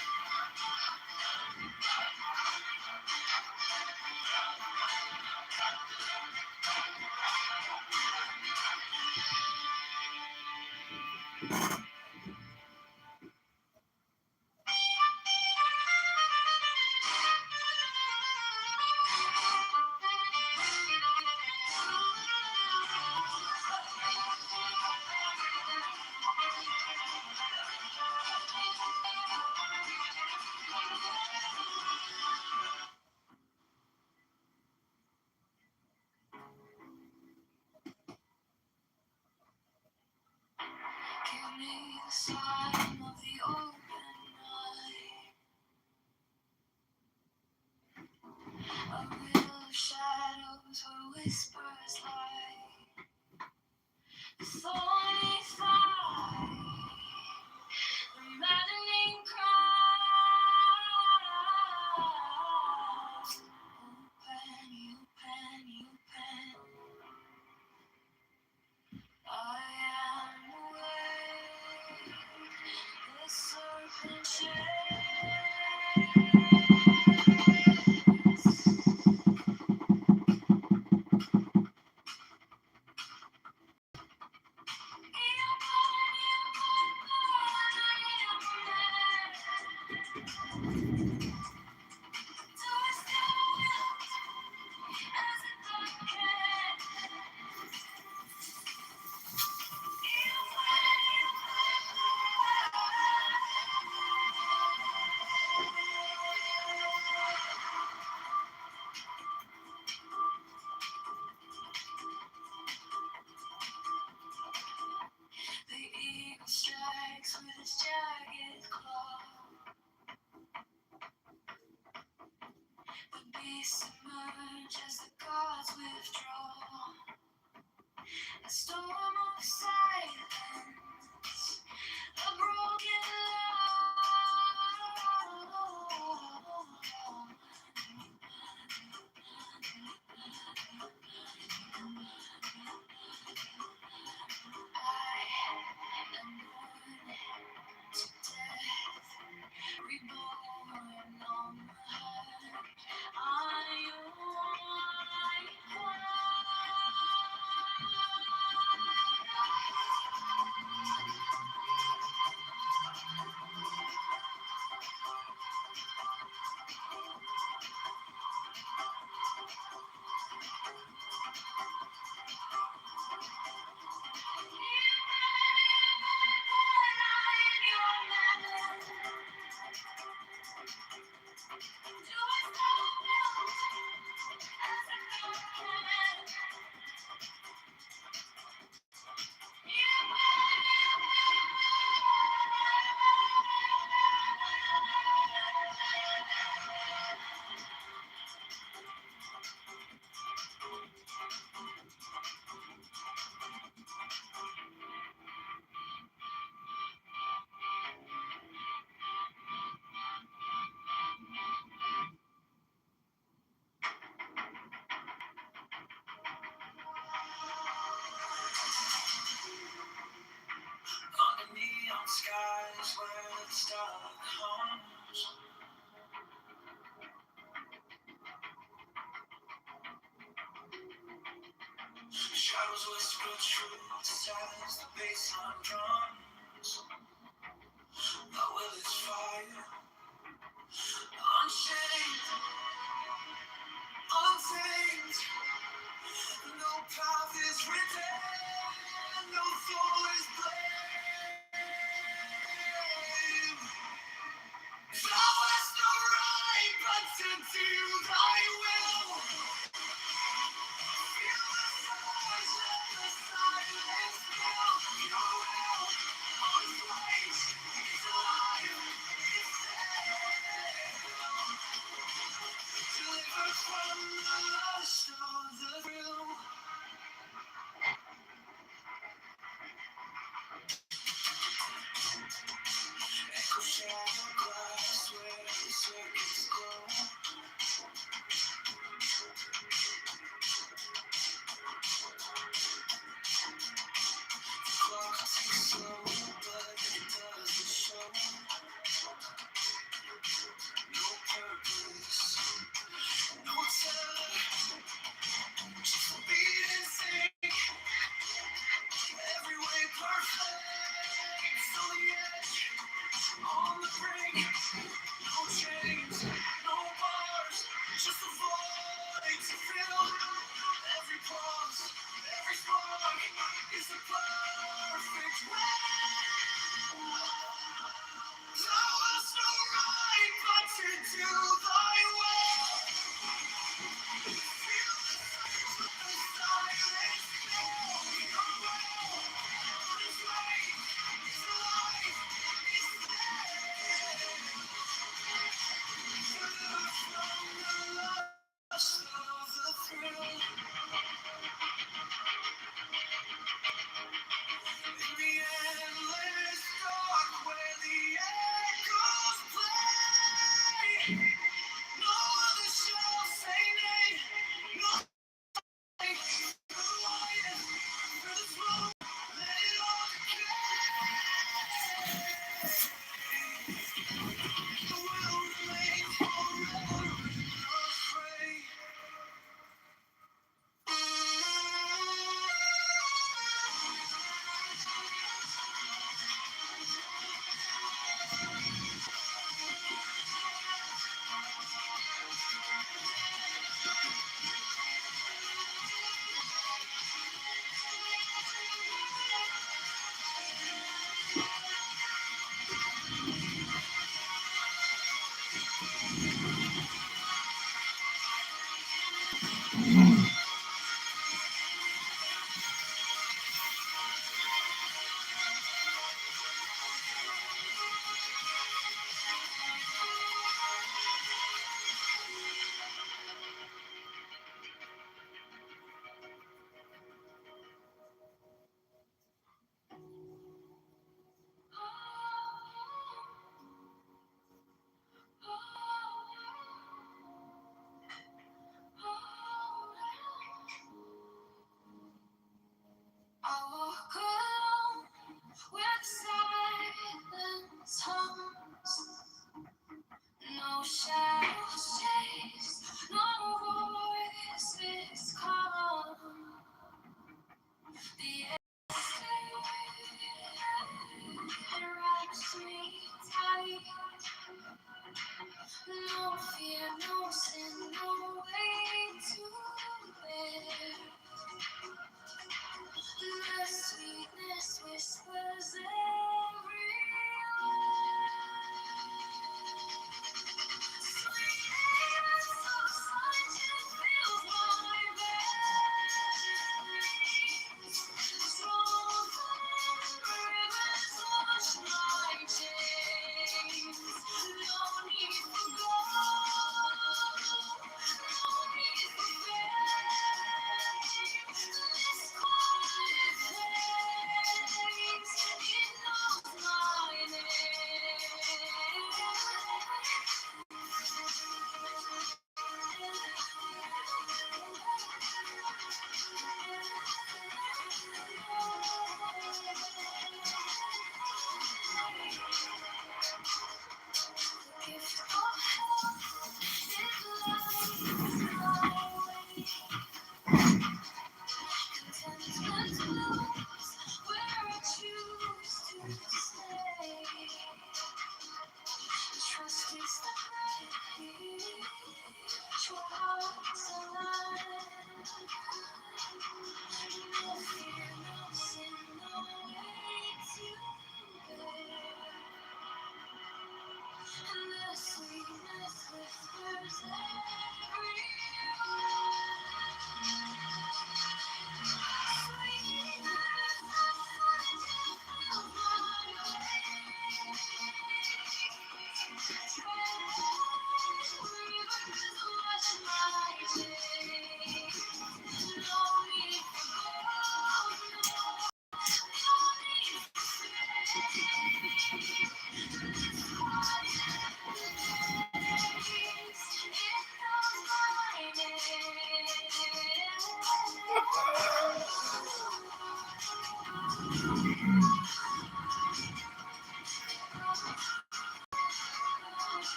Give me the sign of the open night, a riddle of shadows where whispers lie, the thorny thigh, the maddening cry. Open, open, open. I am awake. The submerge as the gods withdraw. A storm of silence, a broken I am born to death, reborn on the hurt. Under neon skies where the starlight hums, shadows whisper truths as the bassline drums. The will is fire, unchained, untamed. No path is written, no soul is blamed. Thou hast no right but to do thy will. Feel the surge, let the silence fill. Your will, unfazed, is alive, is still. Delivered from the lust of the thrill.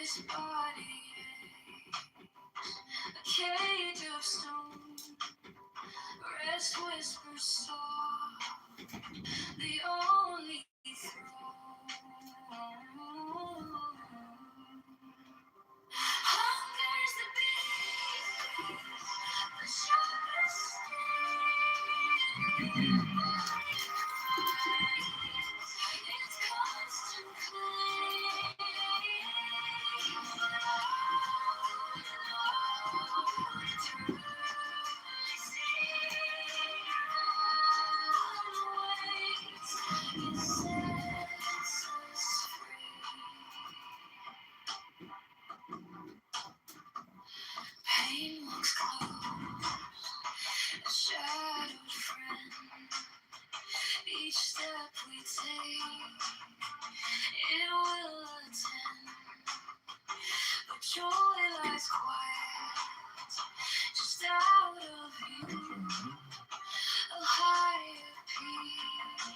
This body aches, a cage of stone, rest whispers soft, the only throne. Hunger's the beast, the sharpest sting. It's constant claim. Pain walks close, a shadowed friend. Each step we take, it will attend. But joy lies quiet, just out of view. A higher peak,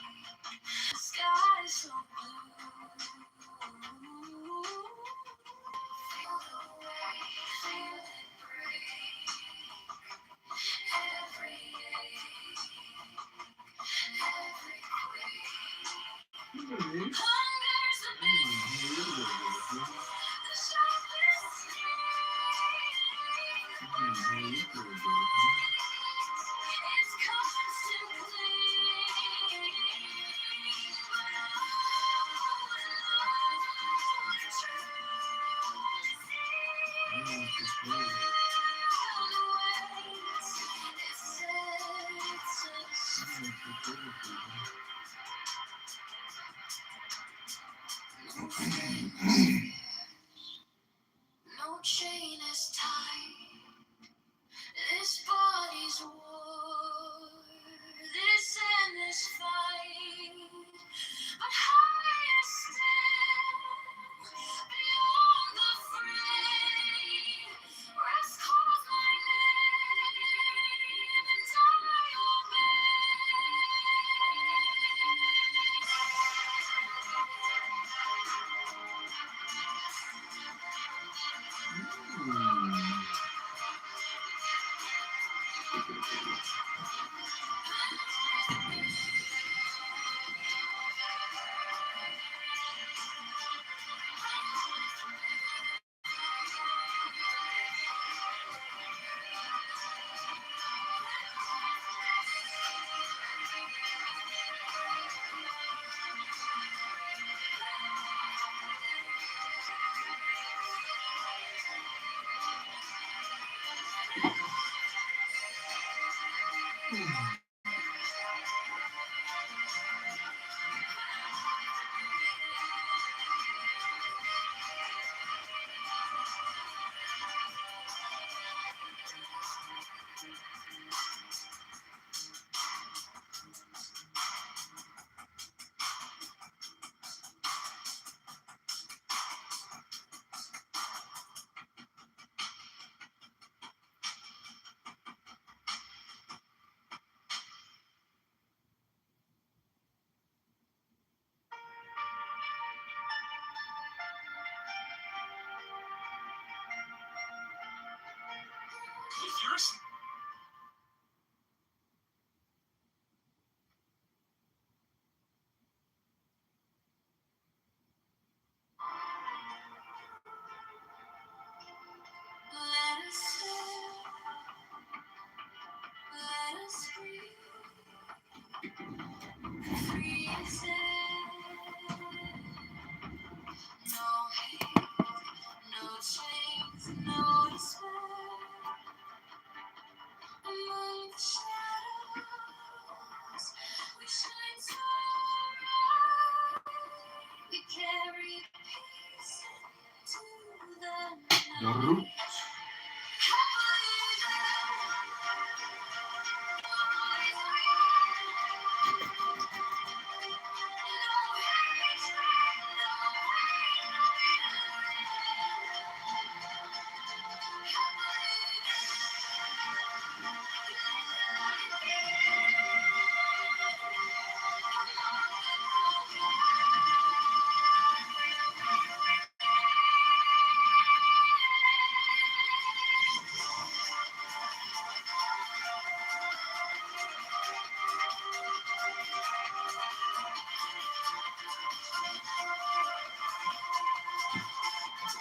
the sky so blue. Feel the weight, feel it break. Every ache, every quake. Hunger's the beast, the sharpest sting. It's constant gleam, but no chain is tight. This body's war, this endless fight. But higher still, beyond the fray, rest calls my name, and I If you're let us live, let us breathe, free as air. No hate, no chains, no despair. Among the shadows, we shine so bright. We carry peace into the night.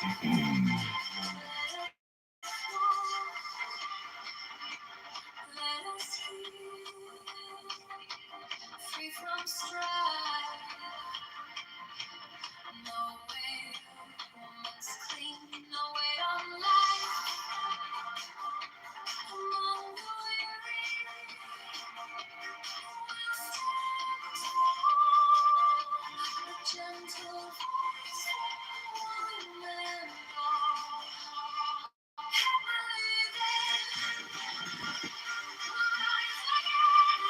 Free from strife, no way, woman's clean, no weight on life. Among the weary, a gentle voice, woman born. Believe it, rise again.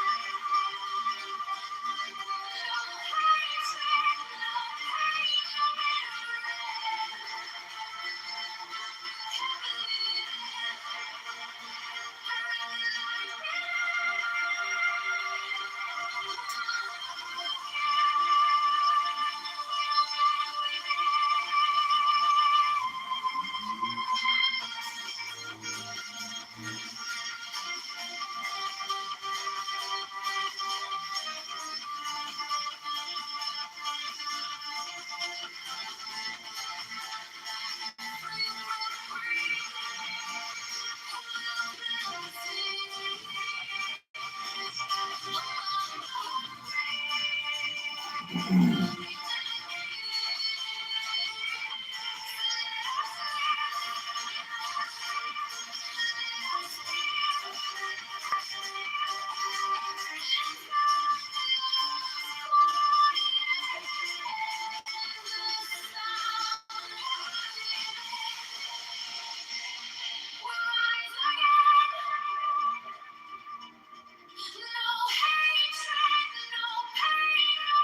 No hatred, no pain, no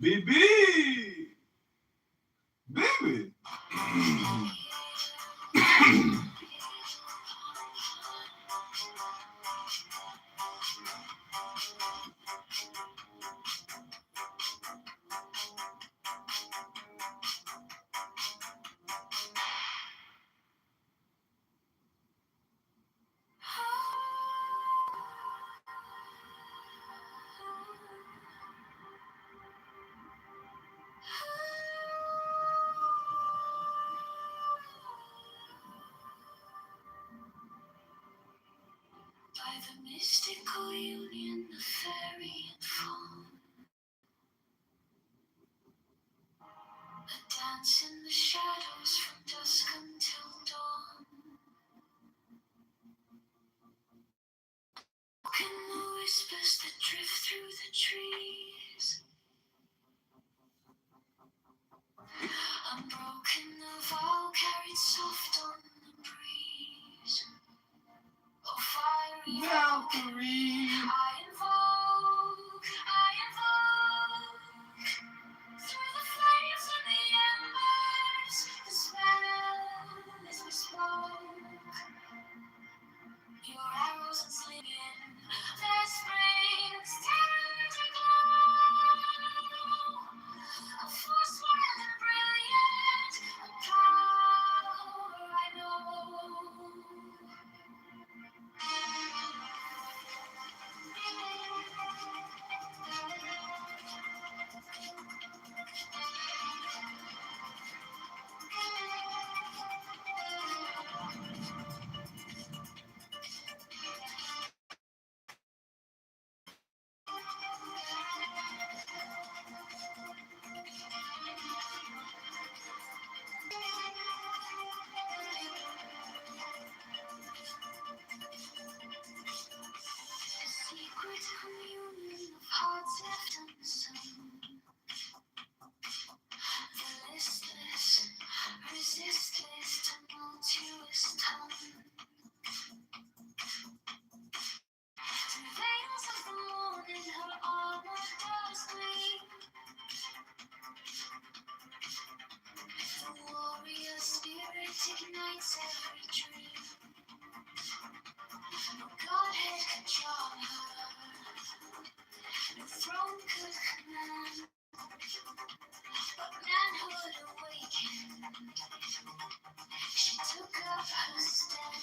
BB! Baby! By the mystical union of fairy and fawn, a dance in the shadows from dusk until dawn. Broken the whispers that drift through the trees, unbroken the vow carried soft on the breeze. Oh, fiery Valkyrie, I invoke, through the flames and the embers, the spell is bespoke. Your arrows and slinging, their springs turn to glow. A force wild and brilliant, a power I know. A secret communion of hearts left unsown. The listless, resistless, tumultuous tone. Through veils of the morning, her armor does gleam. The warrior spirit ignites every dream. No godhead could charm her, no throne could command. But manhood awakened, she took up her stand.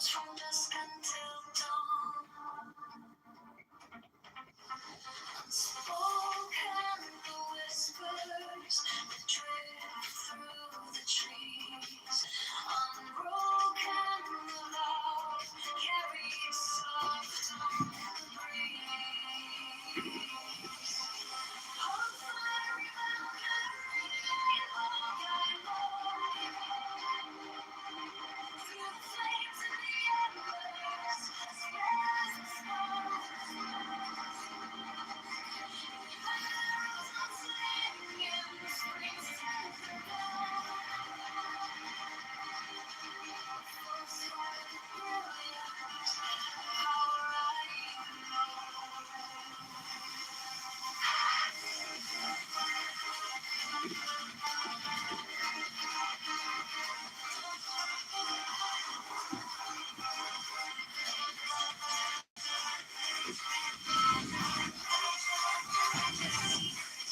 from dusk until dawn. Unspoken whispers that drift through the trees. Unbroken love carried soft on the breeze. Hope I remember you all I know. Through the flames and the embers, as fast as snow.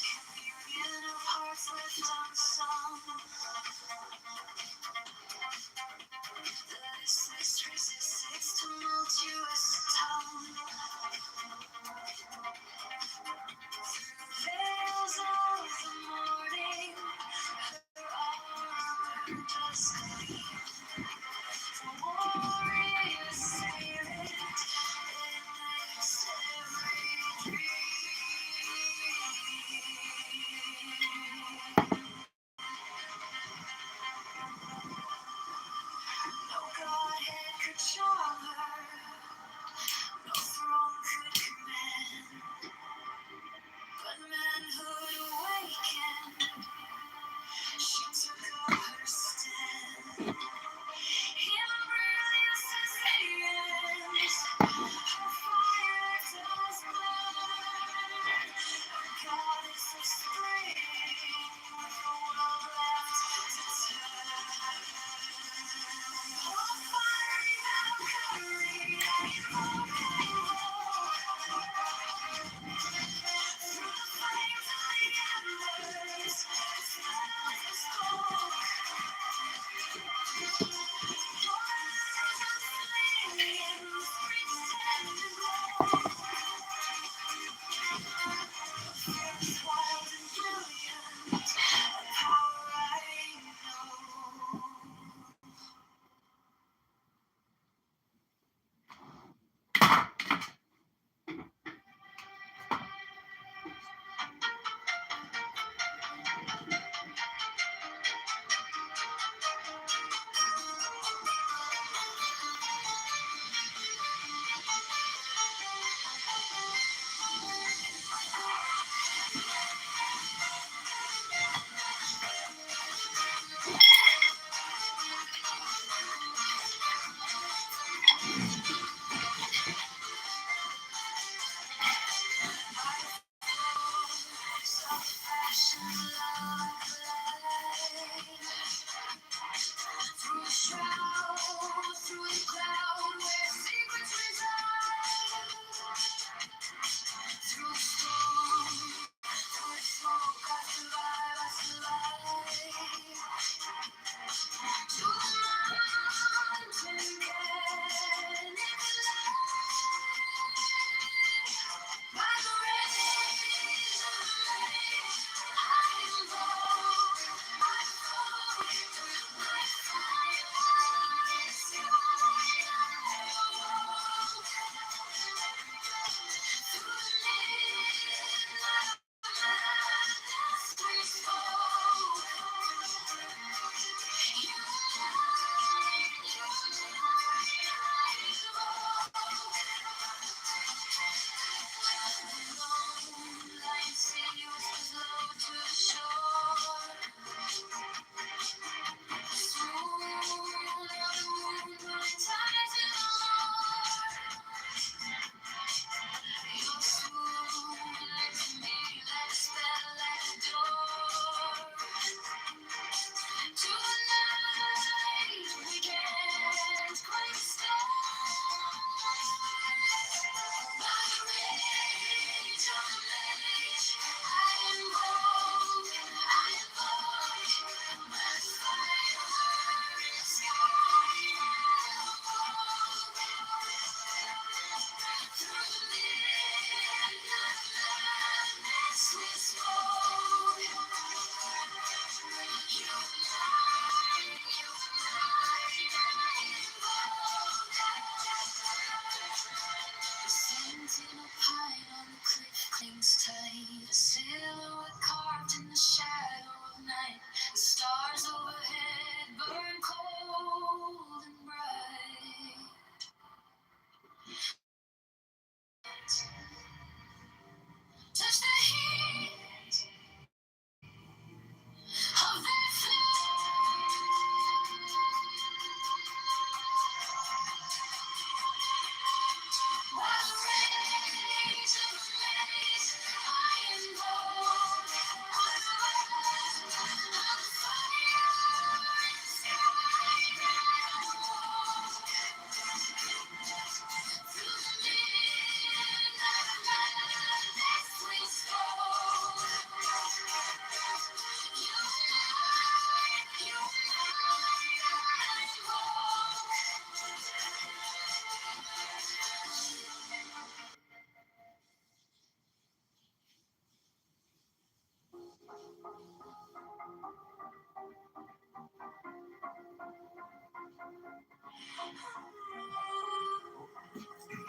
Communion of hearts left unsung. The listless resists its tumultuous tongue. Through veils of the morning, her armor does gleam. The warrior spirit in its every dream. No godhead could charm her, no throne could command, but manhood awakened, she took up her stand.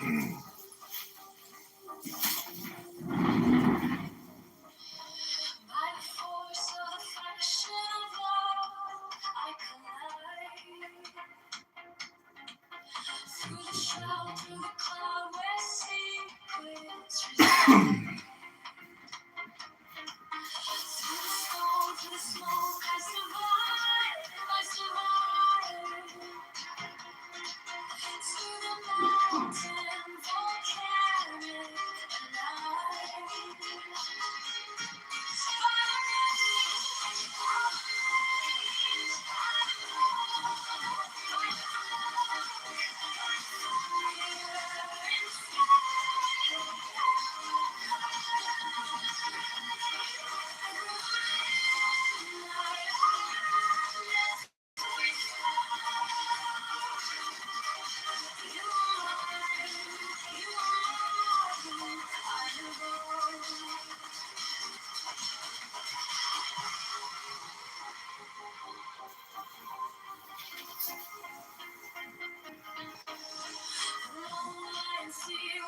force of affection of love, I collide through the shroud, through the cloud where secrets reside. Through the storm, through the smoke, I survive, through the mountain, volcanic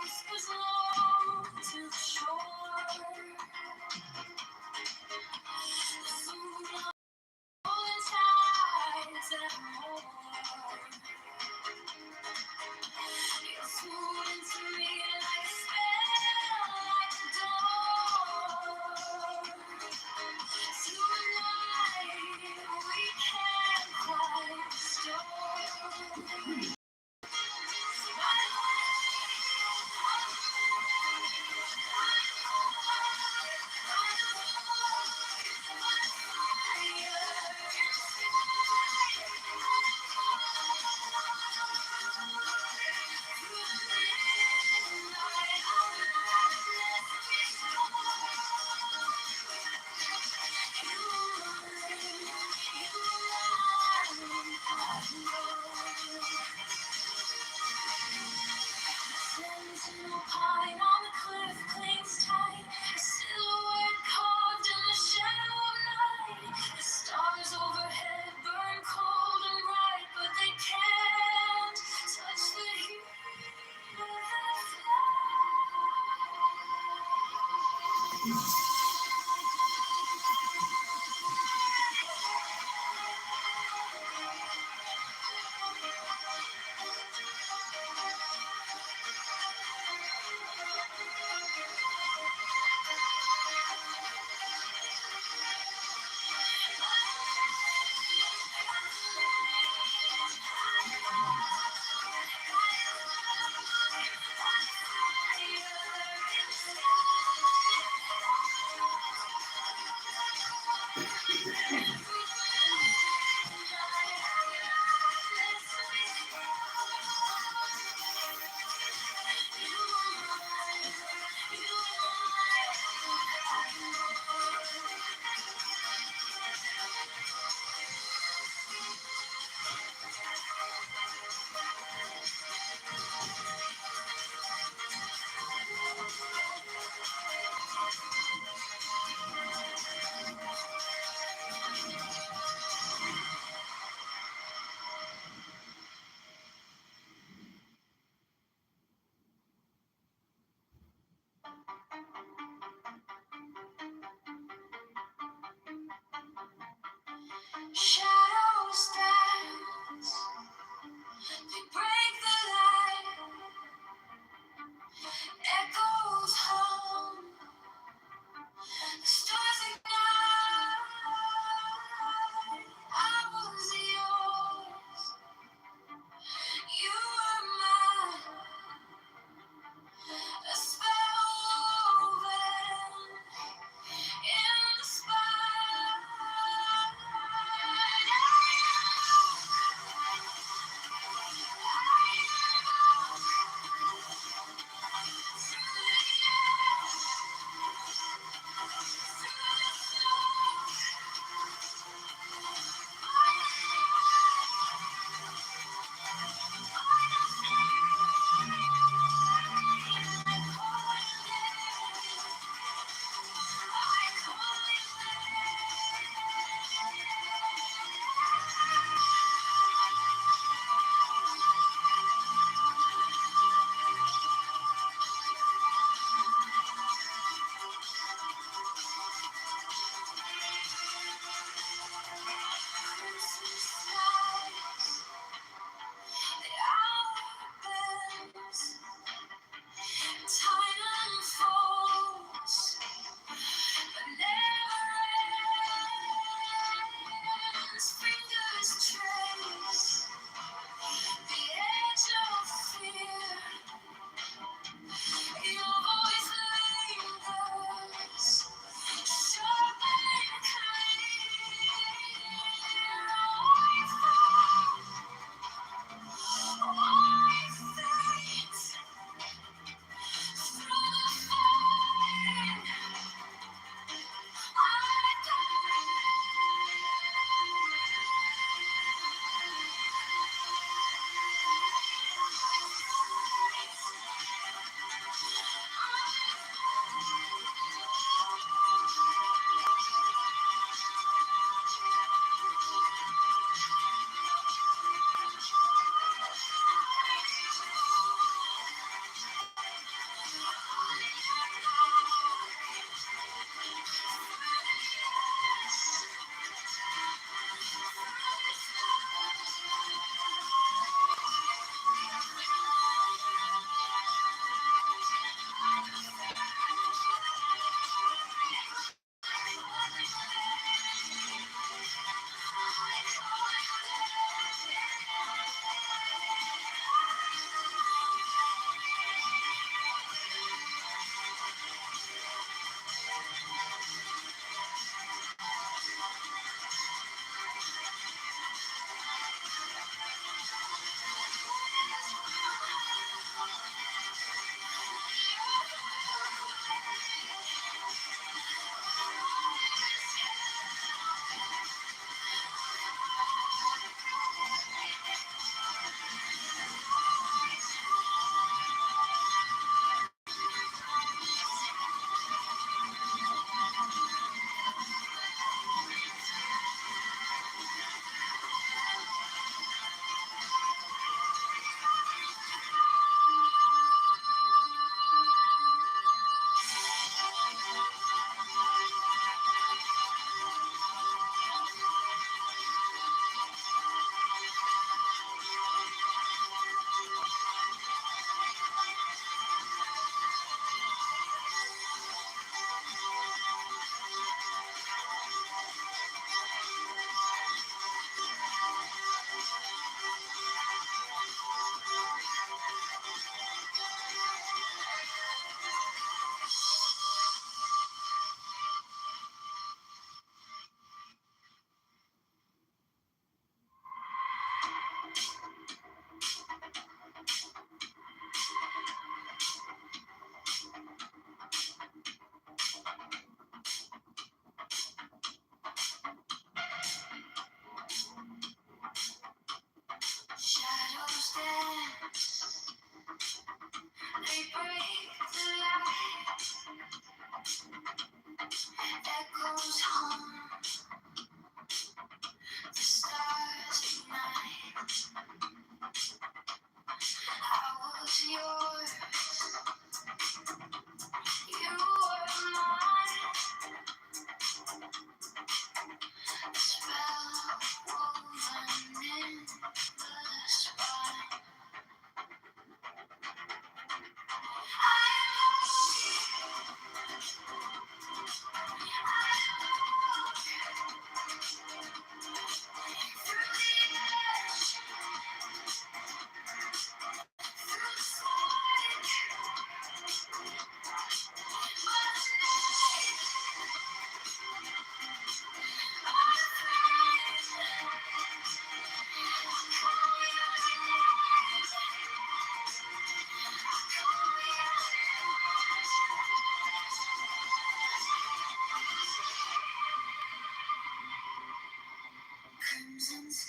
whispers low to the shore. The moon rolling tides and more. You're swooned into me like a spell, like a dawn. To a night we can't quite restore. Sentinel pine on the cliff clings tight, a silhouette carved in the shadow of night. The stars overhead burn cold and bright, but they can't touch the heat of that shadows dance, they break the light, echoes hum, the stars ignite. I was yours, you were mine, a spell woven in the spine.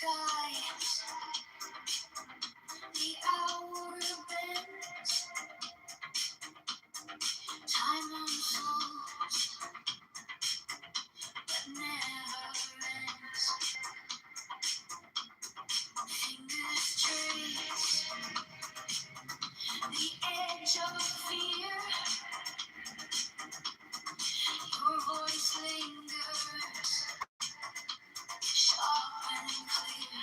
skies, the hour bends, time unfolds, but never ends. Fingers trace the edge of fear, your voice lingers, sharp and clear.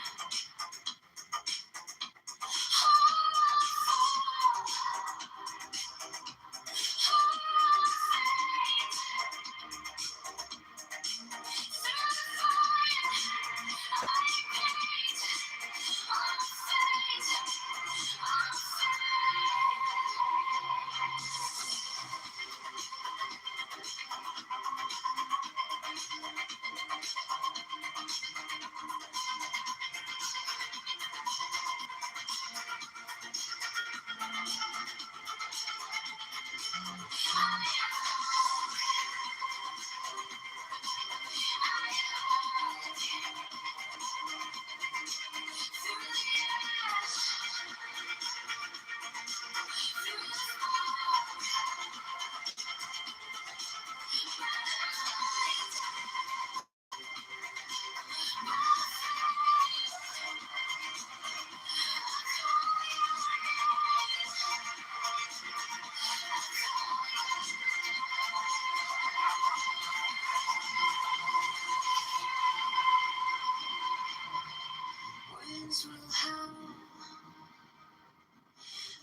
Winds will howl,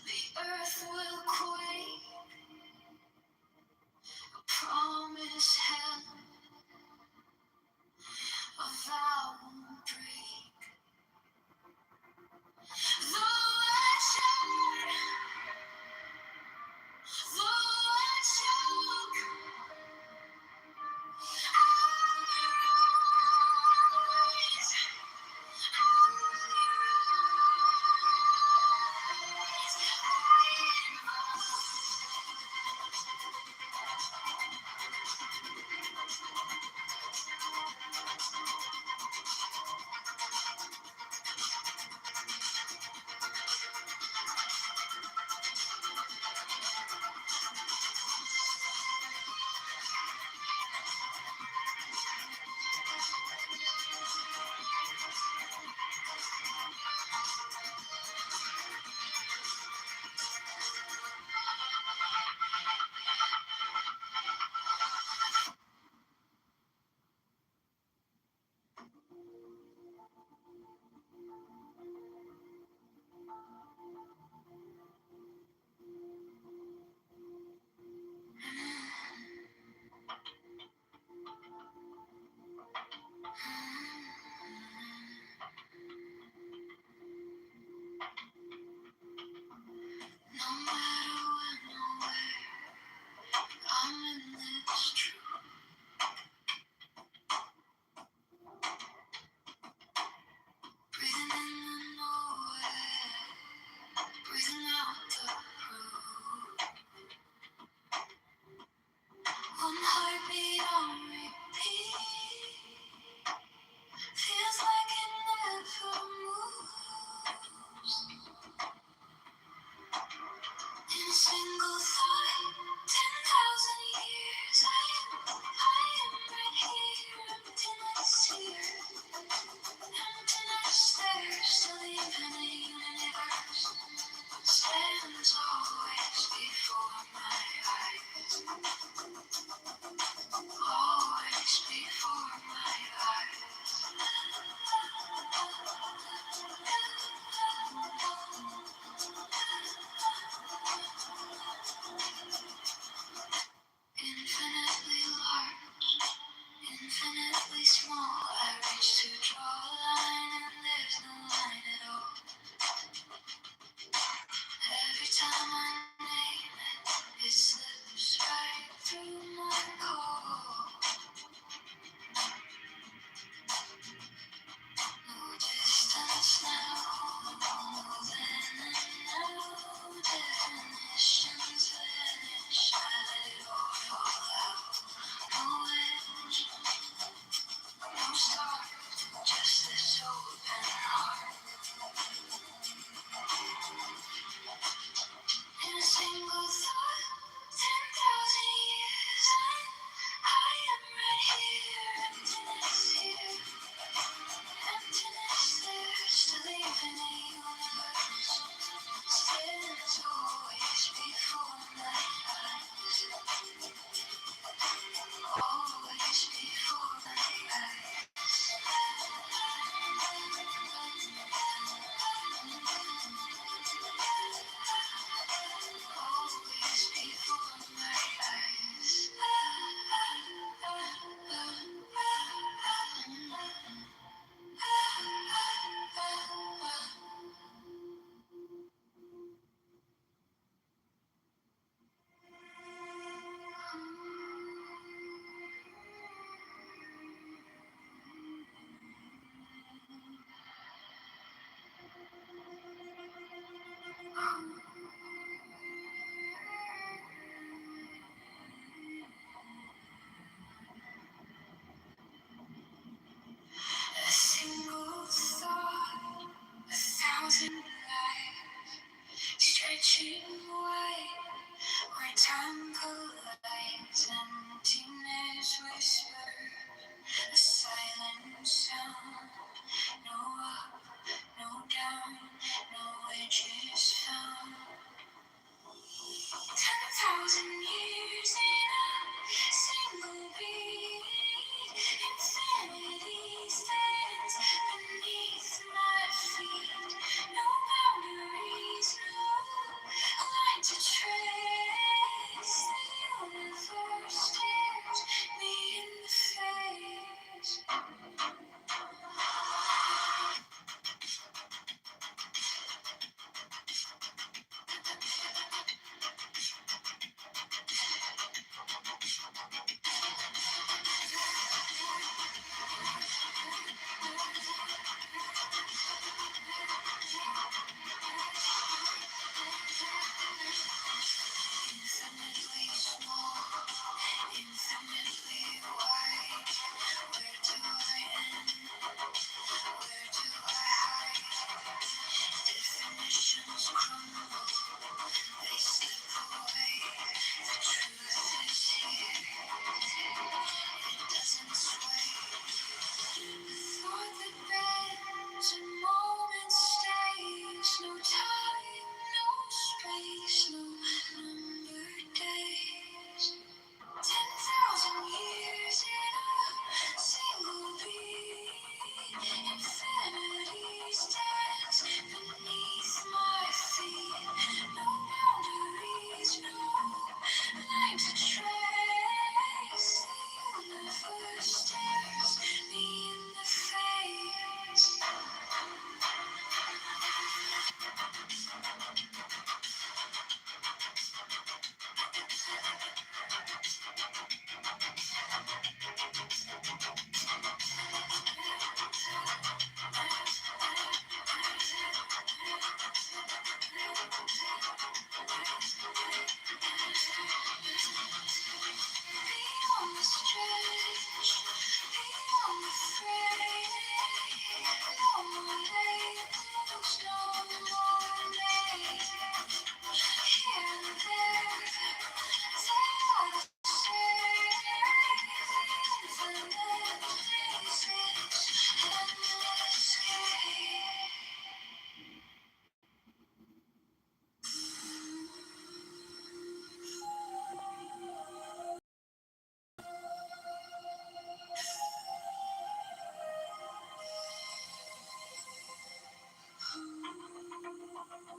the earth will quake, a promise held, a vow won't break. Though I shout, though I choke, I rise, I rise.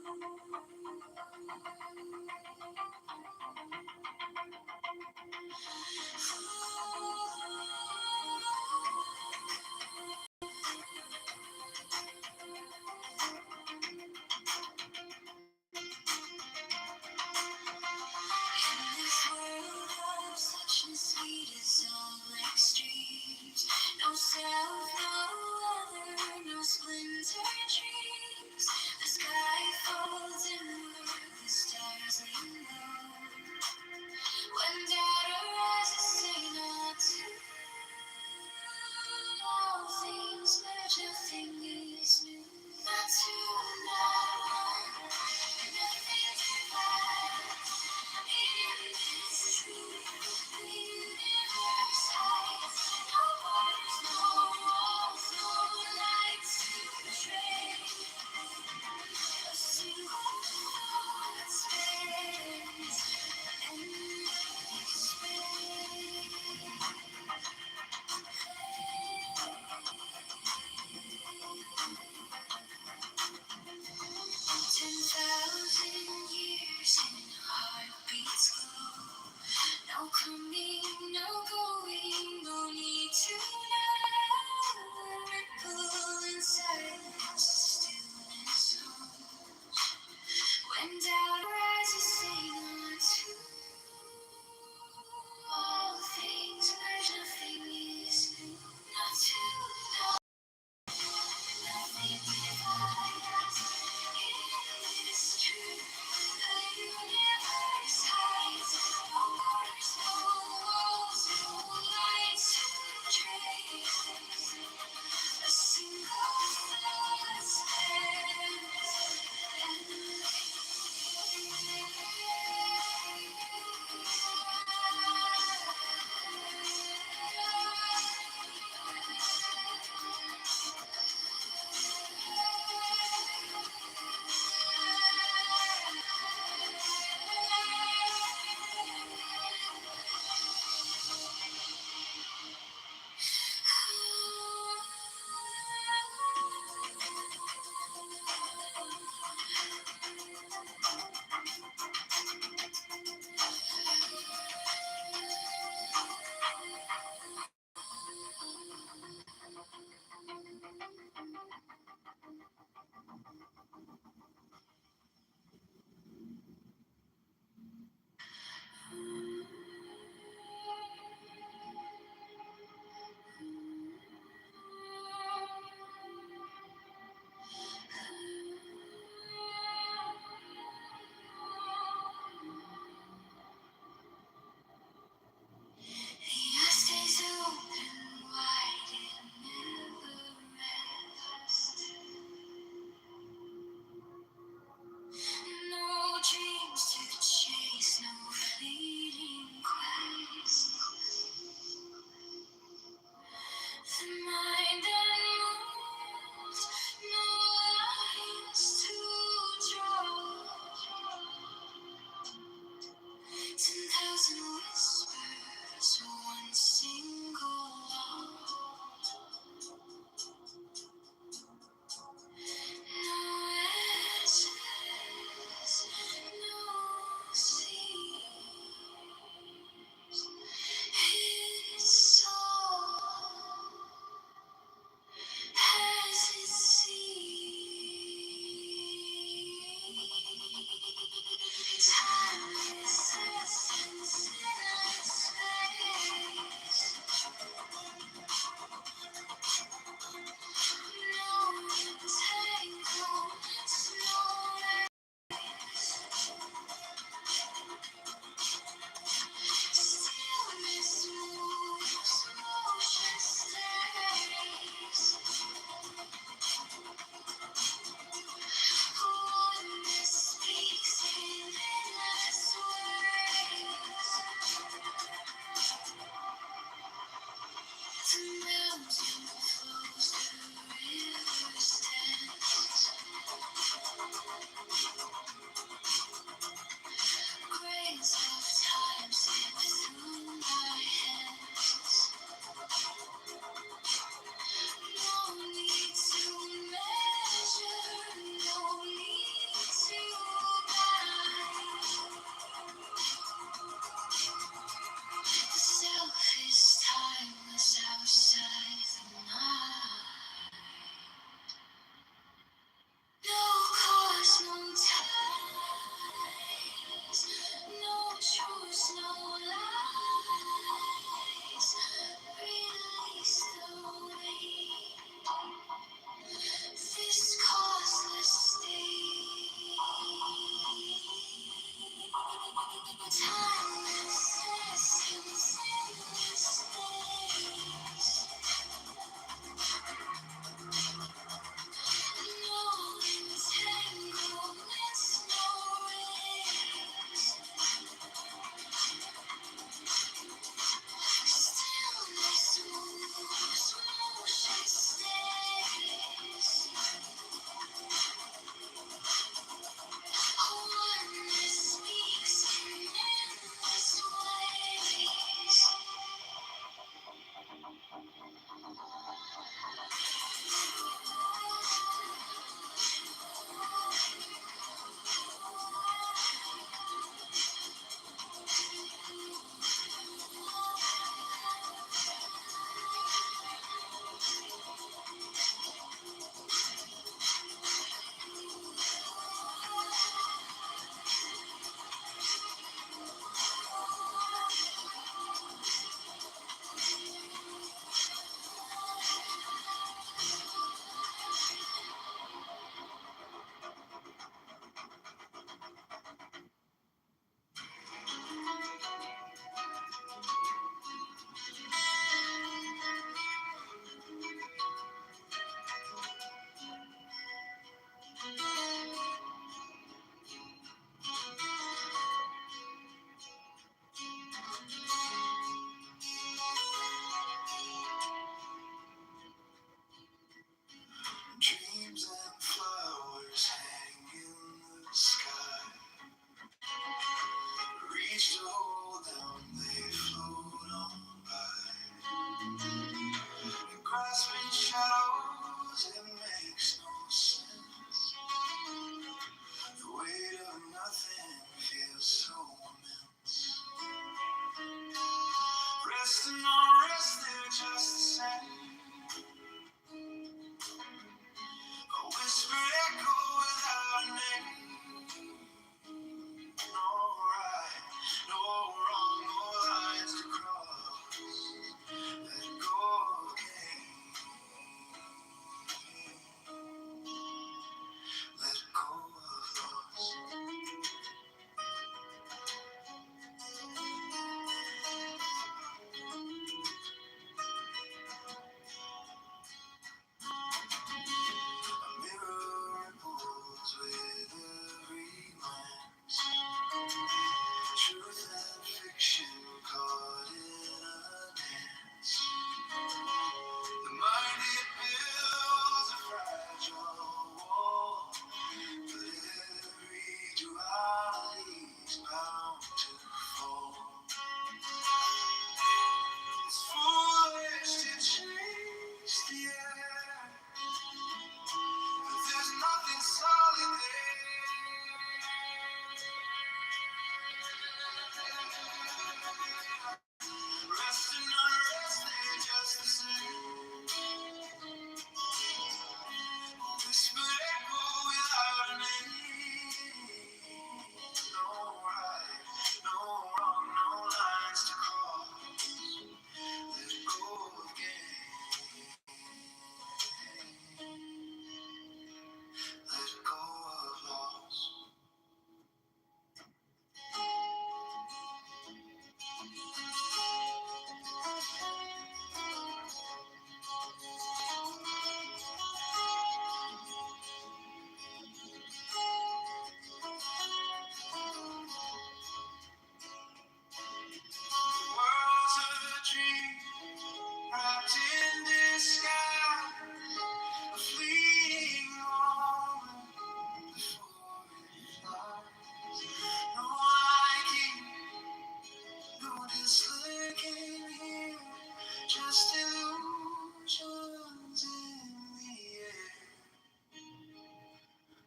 this world of suchness, sweet as all extremes. No self, no other, no splintered dreams. The sky falls inward, the stars lean low.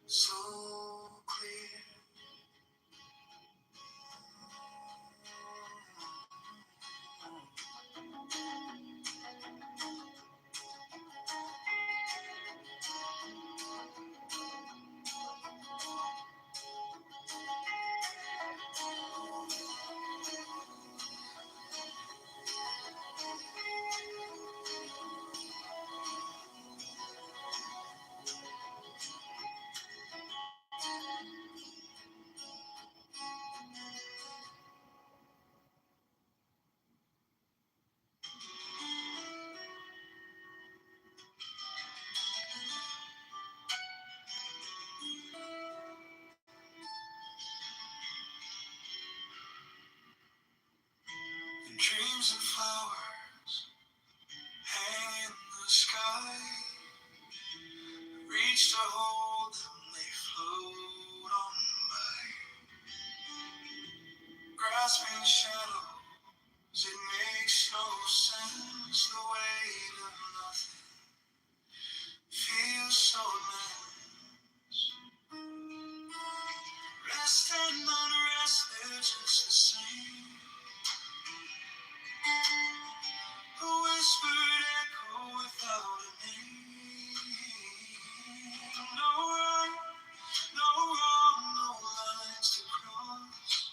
so clear. And dreams and flowers hang in the sky. Reach to hold them, they float on by. Grasping shadows, it makes no sense. The weight of nothing feels so immense. Rest and unrest, they're just the same. A whispered echo without a name. No right, no wrong, no lines to cross.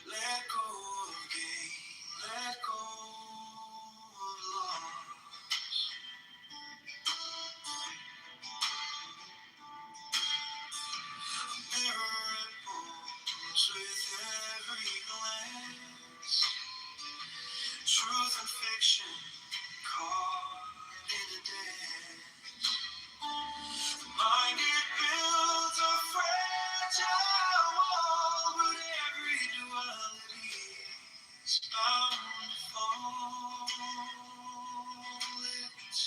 Let go of gain, let go of loss. A mirror ripples with every glance. Truth and fiction caught in a dance. The mind it builds a fragile wall, but every duality is bound to fall. It's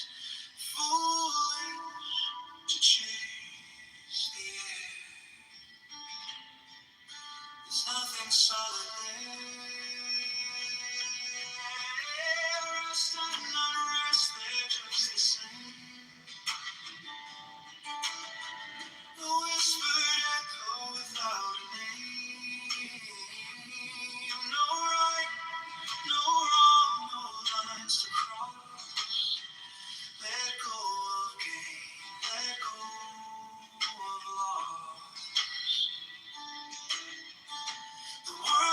foolish to chase the air. There's nothing solid there. Rest and unrest, they're just the same. A whispered echo without a name. No right, no wrong, no lines to cross. Let go of gain, let go of loss. The world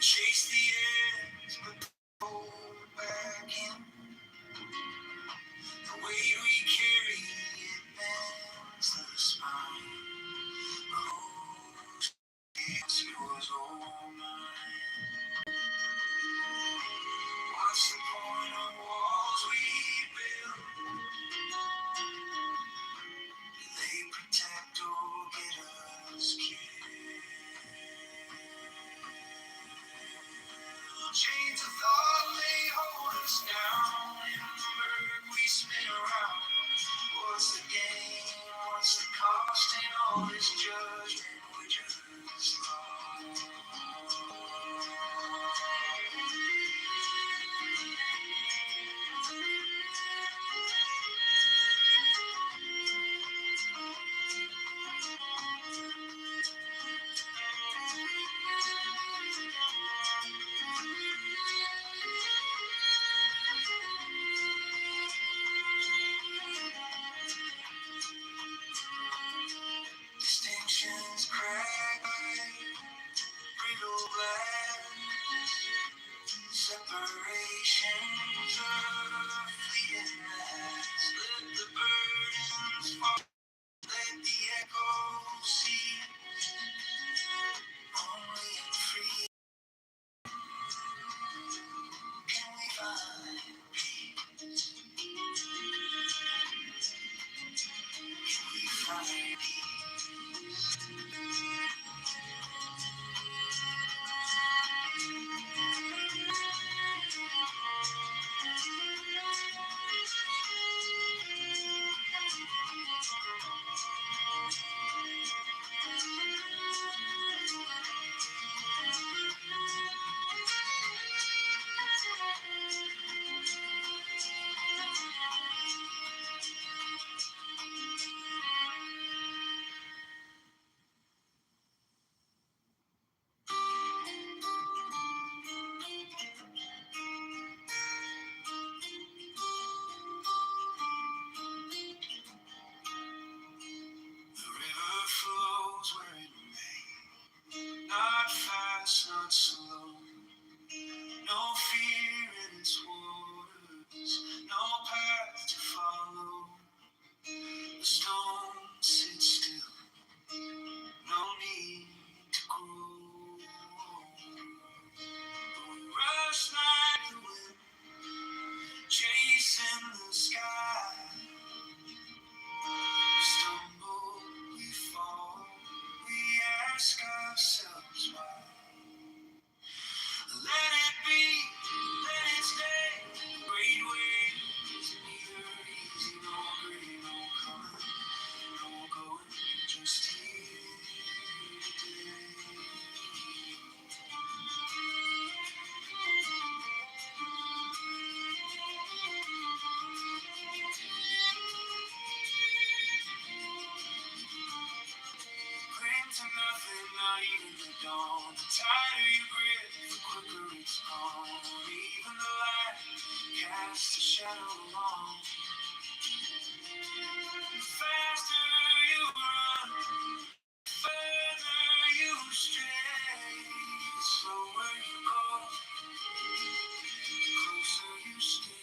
Chase the edge, but pull back in. The way we carry it bends the spine. Whose is yours or mine? What's the point of walls we build? Do they protect or get us killed? Chains of thought, they hold us down. In the murk we spin around. What's the gain? What's the cost in all this judgment we just lost? Distinctions cracked by brittle glass. Separations of fleeting mass. Let the burdens fall. Let the echoes cease. Only in free can we find peace. Can we find peace? The river flows where it may, not fast, not slow. No fear in its waters, no path to follow. The stone sits still, no need to grow. We rush like the wind, chasing the sky. We stumble, we fall, we ask ourselves why. Let it be, let it stay. Great waves, neither easy nor great, no coming, no going, just here cling to nothing, not even the dawn. The tighter you grip, the quicker it's gone. Even the light casts a shadow along. The faster you run, the further you stray. The slower you go, the closer you stay.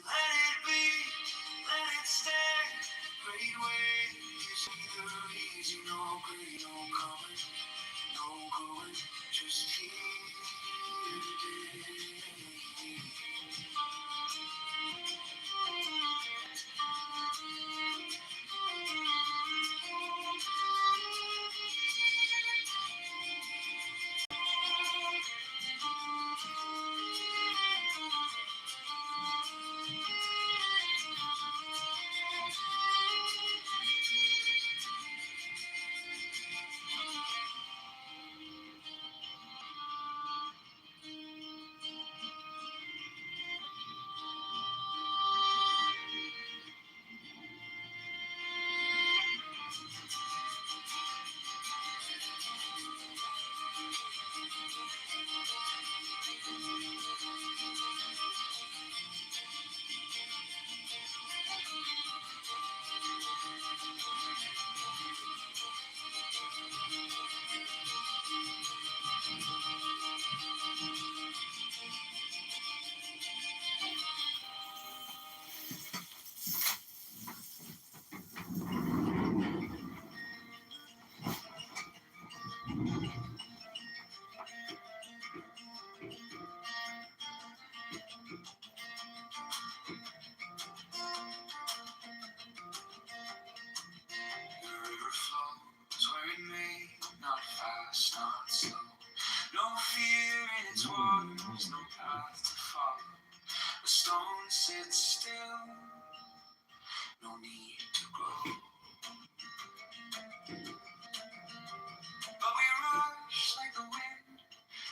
Let it be, let it stay. Great waves, neither easy nor great, no coming, no going, just here today. was no path to follow. The stone sits still, no need to grow. But we rush like the wind,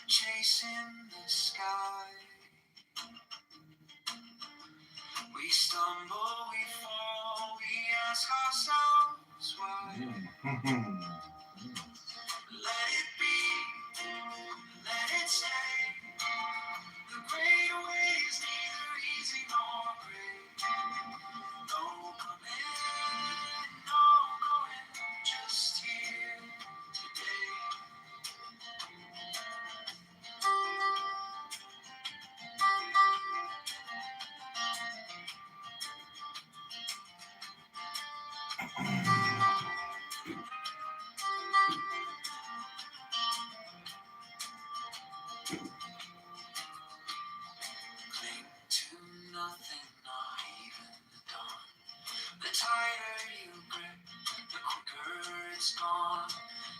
chasing the sky. We stumble, we fall, we ask ourselves why. Let it be, let it stay. The great way is neither easy nor great. No coming, no going, just here today. Cling to nothing, not even the dawn. The tighter you grip, the quicker it's gone.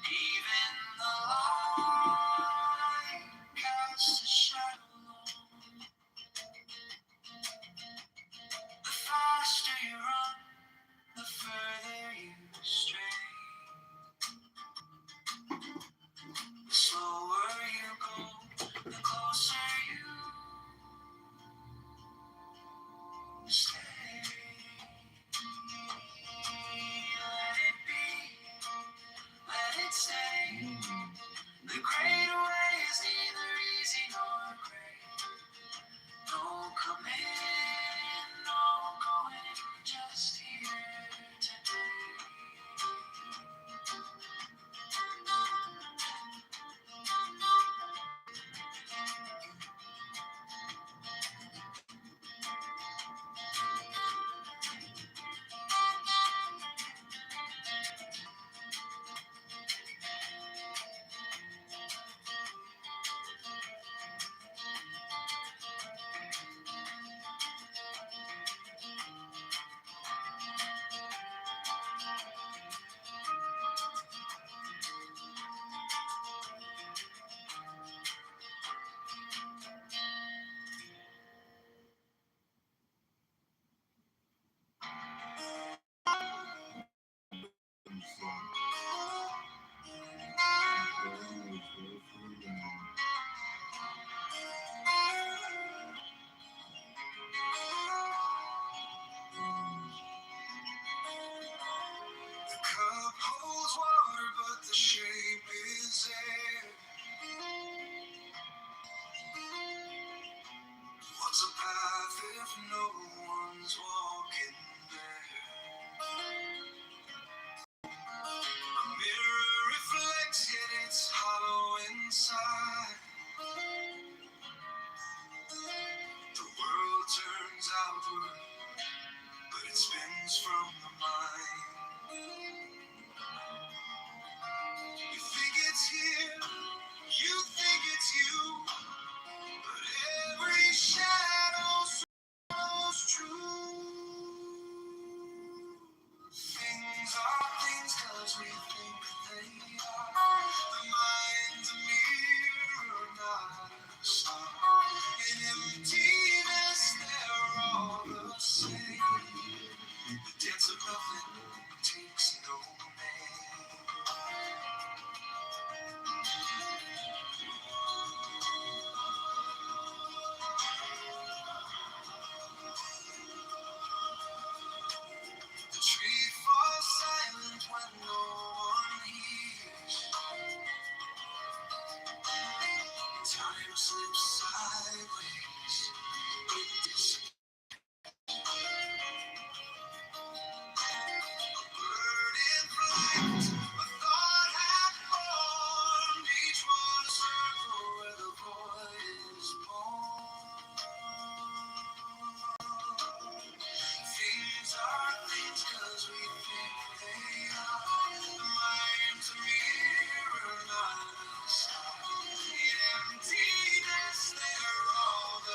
Even the light casts a shadow long. The faster you run, the further you stray. The slower you go, the closer you stay. Let it be, let it stay. The great way is neither easy nor great. No coming, no going, just here today. The cup holds water, but the shape is air. What's a path if no one's walking there? A mirror reflects, yet it's hollow inside. The world turns outward, but it spins from the mind. You think it's here, you think it's you, but every shadow shows true. Things are things 'cause we think they are. The mind's a mirror, not a star. In emptiness, they're all the same. The dance of nothing takes no name. The tree falls silent when no one hears. Time slips sideways. It disappears. A bird in flight, a thought half formed. Each one a circle where the void is born. Things are things 'cause we think they are. The mind's a mirror, not a star. In emptiness, they're all the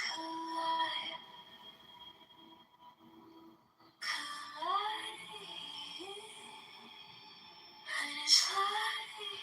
collide, colliding, and it's sliding,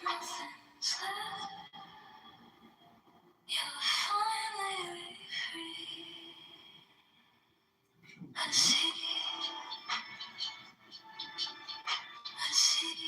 nothing's left. You'll finally be free. I see infinity.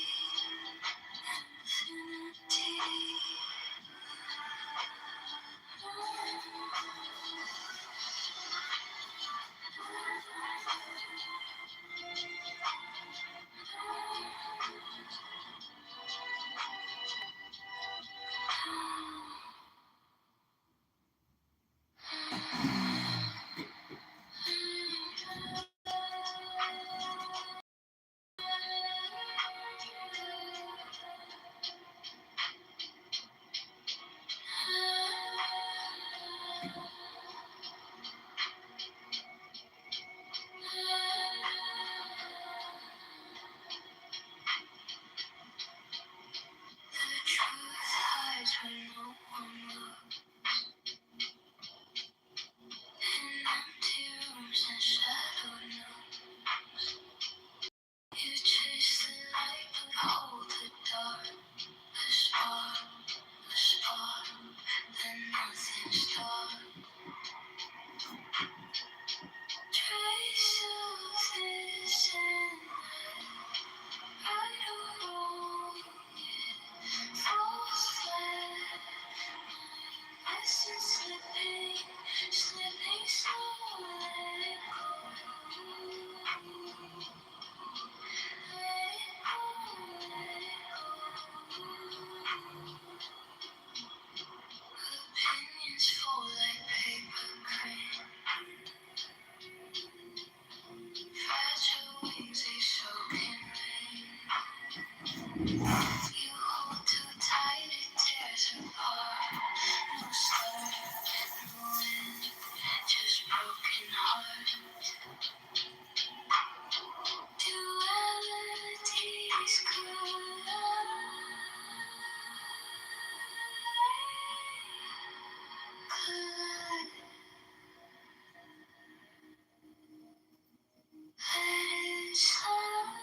The truth hides when no one looks. In empty rooms and shadowed nooks, you chase the light but hold the dark. A spark, then nothing's dark. Trace of this and that, right or wrong, it falls flat. Essence slipping so let it go. Let it go, let it go. Opinions fall like paper crane. Fragile wings they soak in rain. You hold too tight it tears apart. No start, no end, just broken heart. Dualities collide. Let it slide.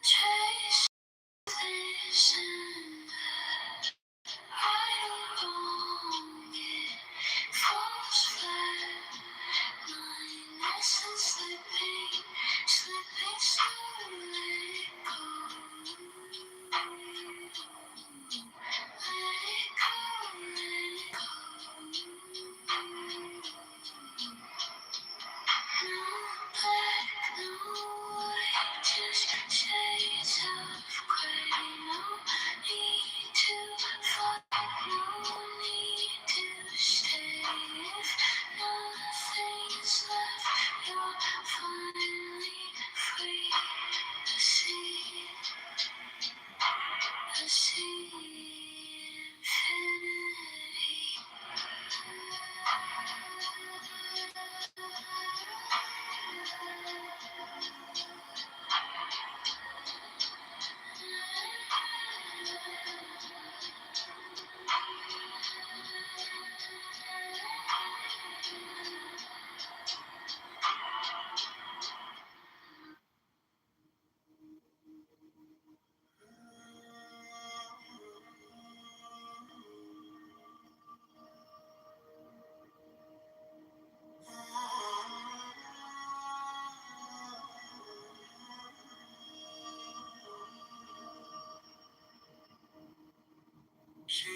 Trace this and that. Right or wrong, it falls flat.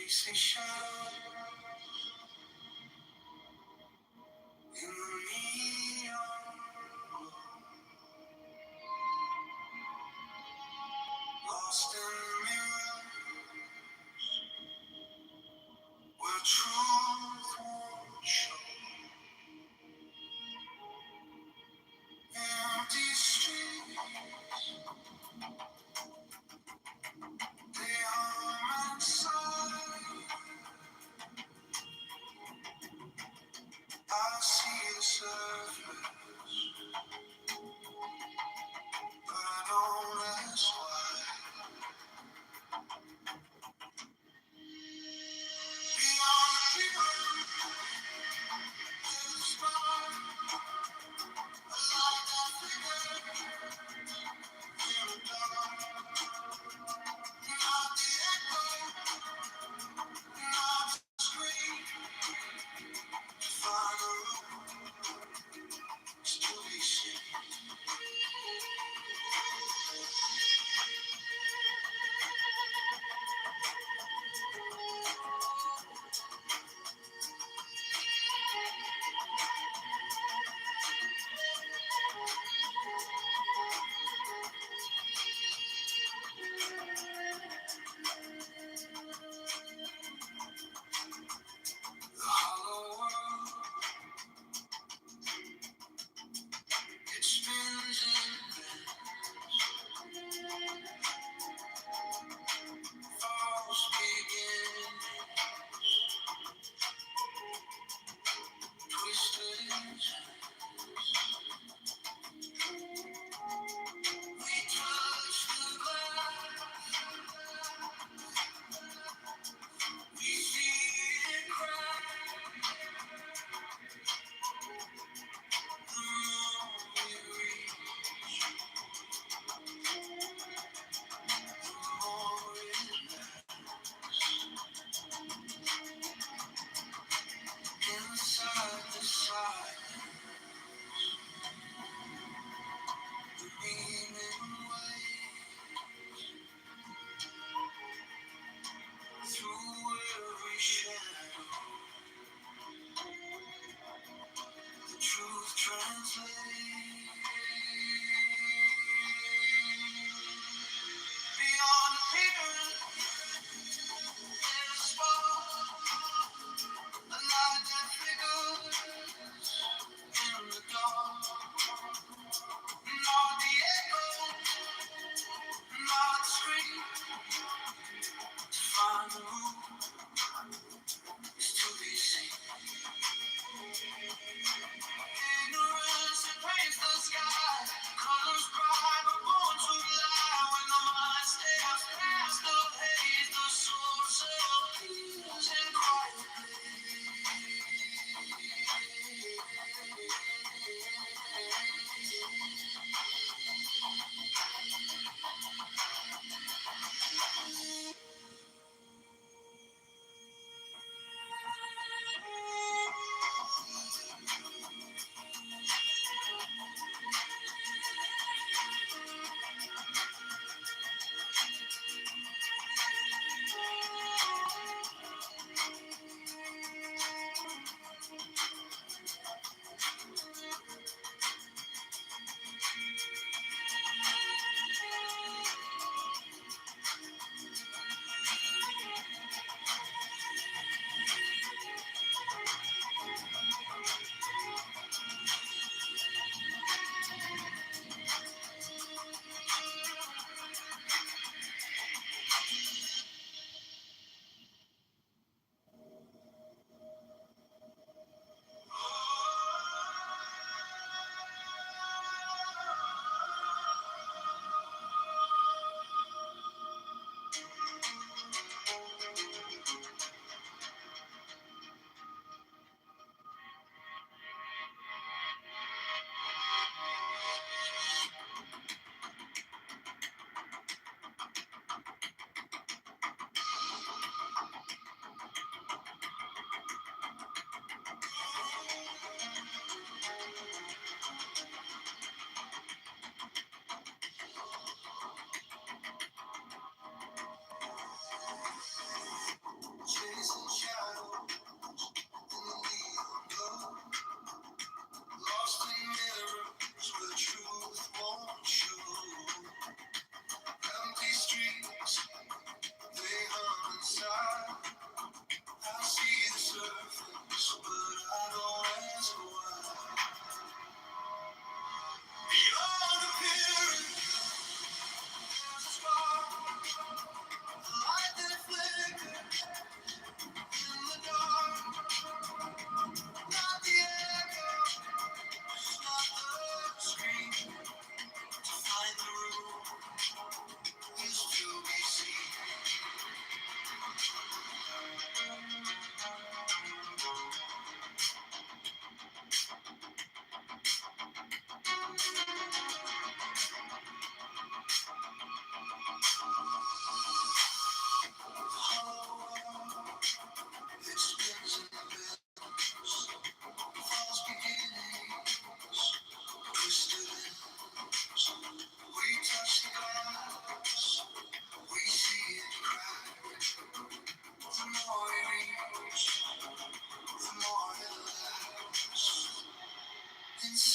chasing shadows in the neon glow, lost in the mirror where truth won't show. Empty streets, they hum outside. I see the surface, but I don't ask why. Beyond the river, there's a spark, a light that flickers in the dark. Not the echo, not the scream, to find a room to be seen. The hollow world, it spins and bends, falls begin, twisted. We touch the glass, we see it crack. The more we reach, the more it lasts. Inside the silence, the meaning waves through every shadow. The truth translates. Beyond the pavement, there's a spark, a light that flickers in the dark. Not the echo, not the scream. To find the room is to be seen. Ignorance and praise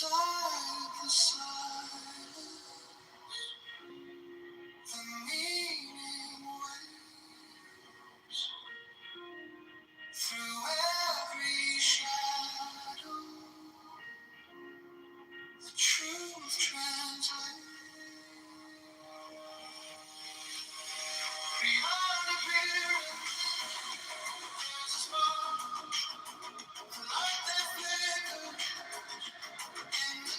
inside the silence, the meaning waves through every shadow. The truth translates beyond appearance. There's a spark, the light that flickers in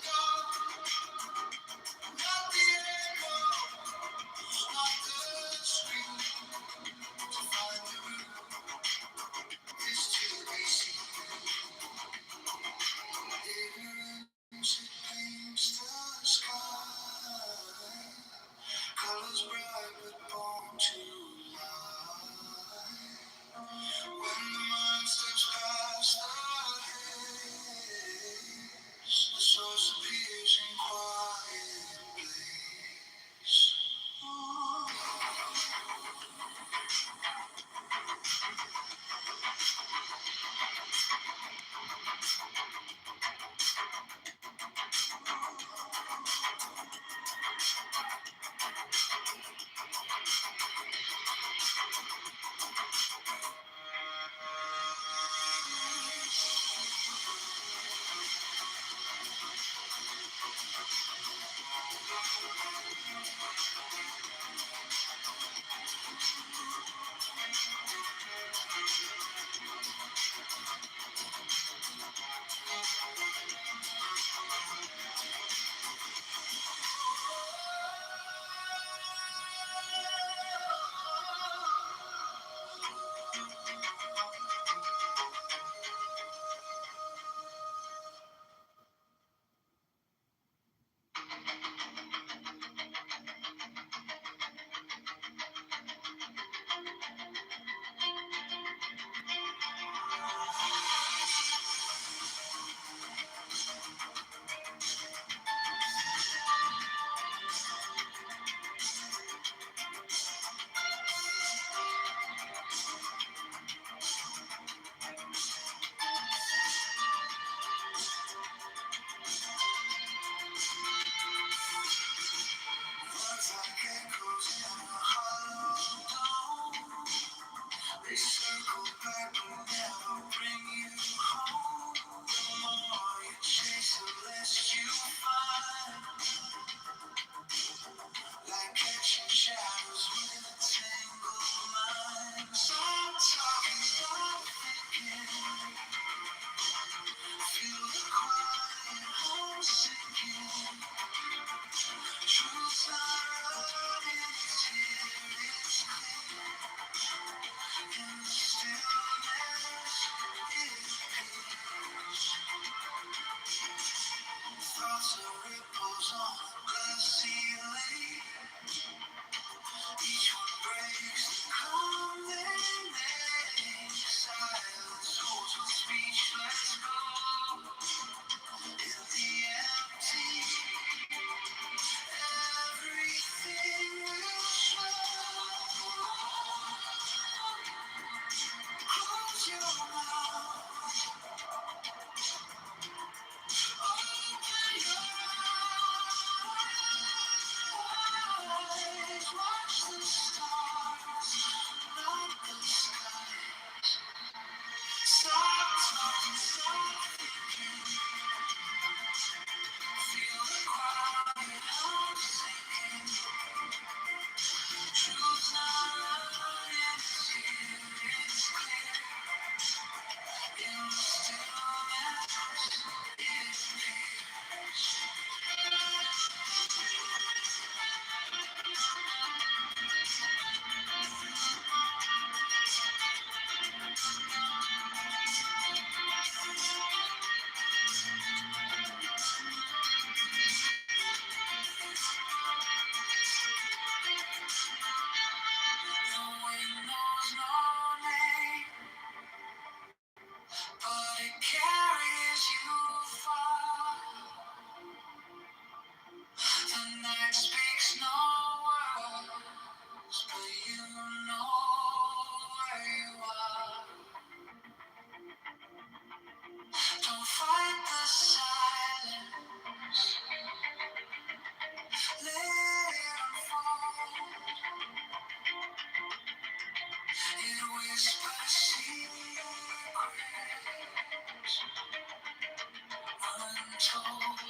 told.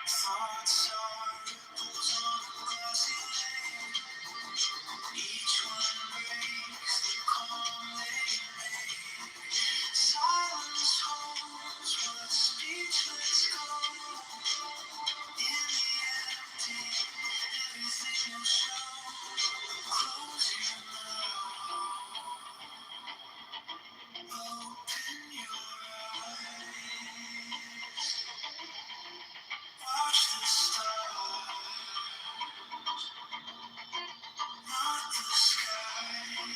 Thoughts are ripples on a glassy lake. Each one breaks the calm they make. Silence holds what speechless go. In the empty, everything will show. Close your mouth, open your eyes. Watch the stars, not the skies.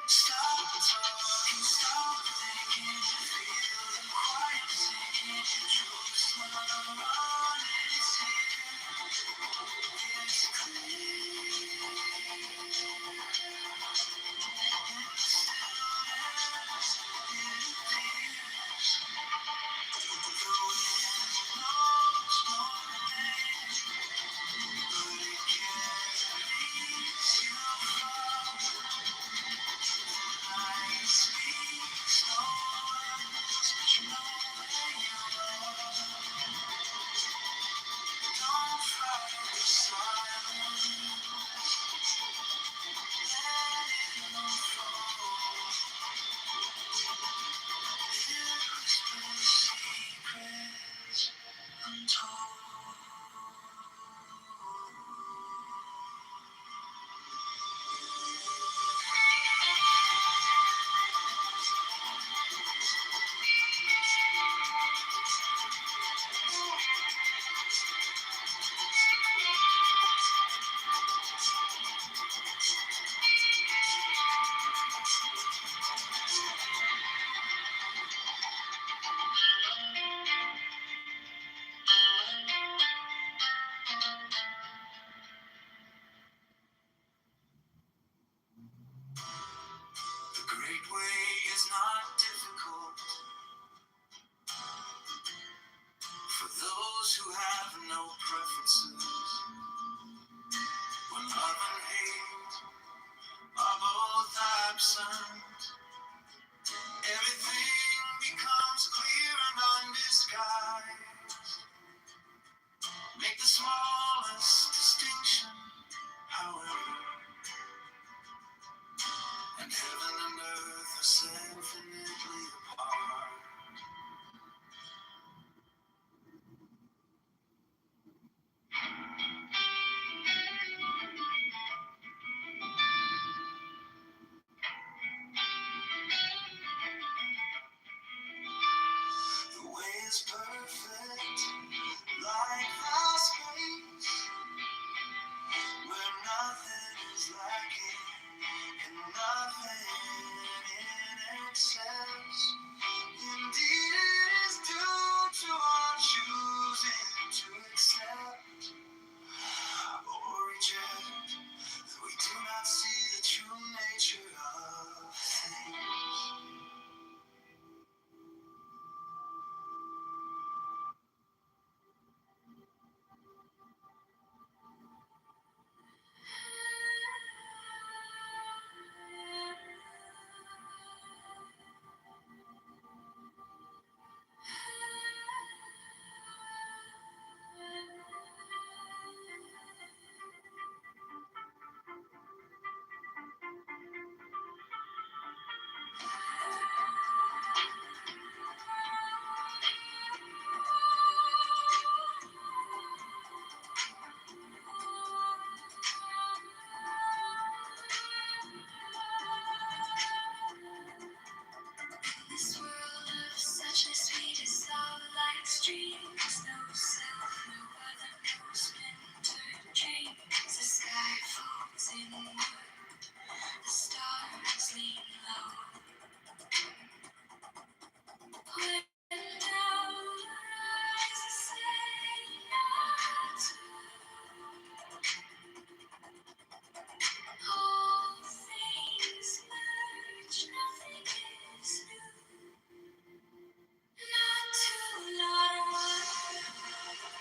Stop talking, stop thinking, feel the quiet sinking. Jerusalem is here, it's clear. In the stillness, it appears. The wind knows no name, but it carries you far. Night speaks no words, but you know where you are. Don't fight the silence, let it unfold. It whispers secrets untold. The great way is not difficult for those who have no preferences. When love and hate are both absent, everything becomes clear and undisguised. make the smallest distinction, however, and heaven and earth are so infinitely apart. The way is perfect, like vast space, where nothing is lacking and nothing in excess. Indeed, it is due to our choosing to accept or reject that we do not see the true nature of things. This world of suchness we dissolve like streams. No self, no other, no splintered dreams. The sky falls inward, the stars lean low. When down rises, say not to. All things merge, nothing is new. Not two, not one.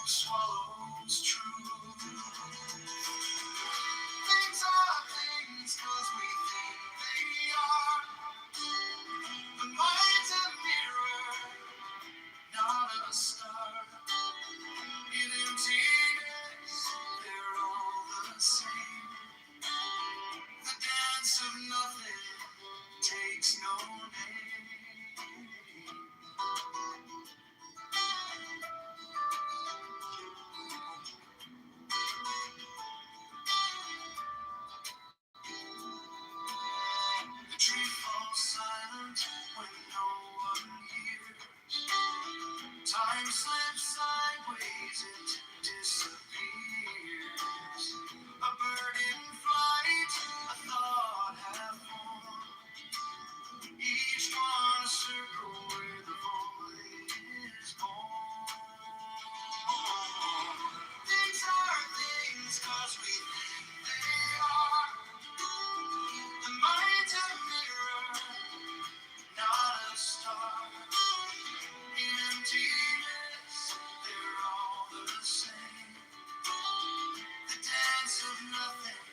swallows truth. Things are things 'cause we think they are. The mind's a mirror, not a star. In emptiness, they're all the same. The dance of nothing takes no name. The tree falls silent when no one hears. Time slips sideways, it disappears. A bird in flight, a thought half formed. Each one a circle where the void is born. Things are things 'cause we think they are. The mind's a mirror, not a star. In emptiness, they're all the same. The dance of nothing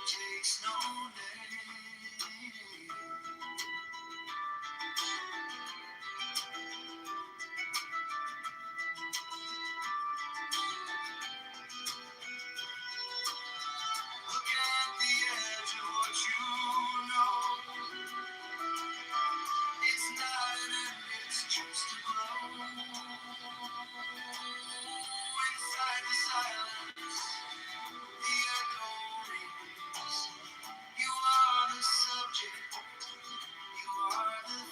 takes no name. Look at the edge of what you know. It's not an end, it's just a glow. Inside the silence, the echo rings. You are the subject, you are the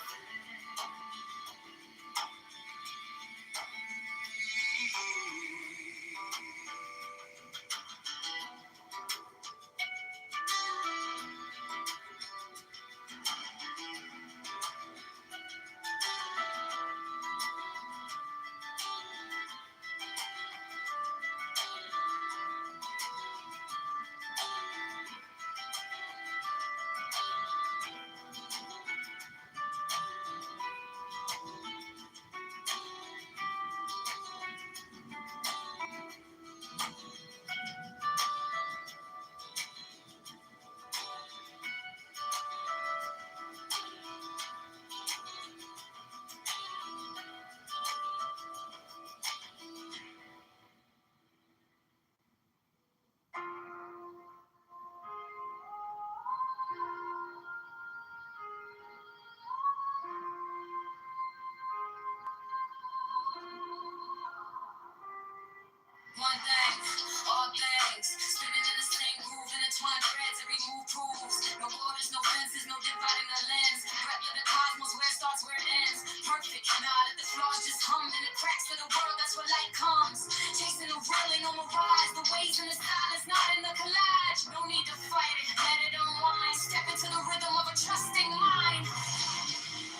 One thing, all things, spinning in the same groove, intertwined threads, every move proves. No borders, no fences, no dividing the lens. Breath of the cosmos, where it starts, where it ends. Perfect, now that the flaws just hum in the cracks of the world, that's where light comes. Chasing and rolling on mirage, the waves in the silence, not in the collage. No need to fight it, let it unwind. Step into the rhythm of a trusting mind.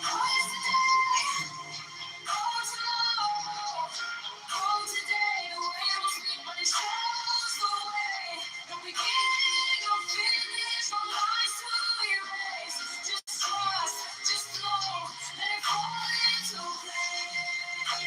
Oh, yesterday, oh, tomorrow, oh, today, the way it was me, but it shows the way. No beginning, no finish, no lines to erase. Just trust, just flow, let it fall into place.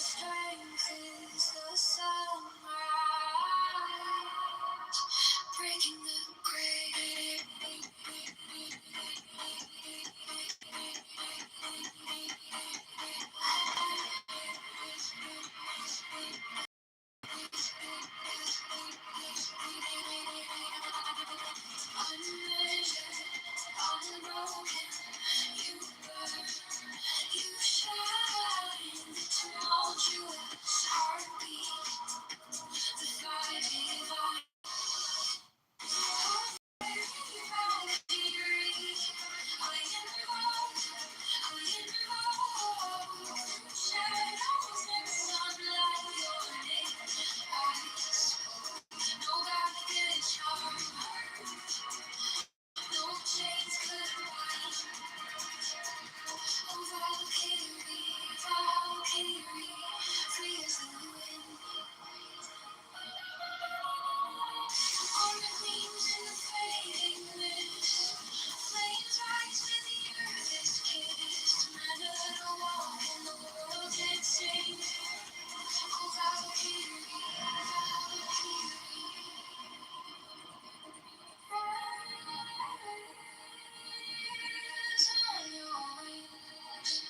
strength is the sunrise, breaking the grave. Unmeasured, unbroken, you burn, you shine, the tumultuous heartbeat, the fire divine. Free as the wind. On the gleams in the fading mist, flames rise when the earth is kissed. Meant to walk and the world did sing. Oh, Valkyrie, Valkyrie. Rise on your wings.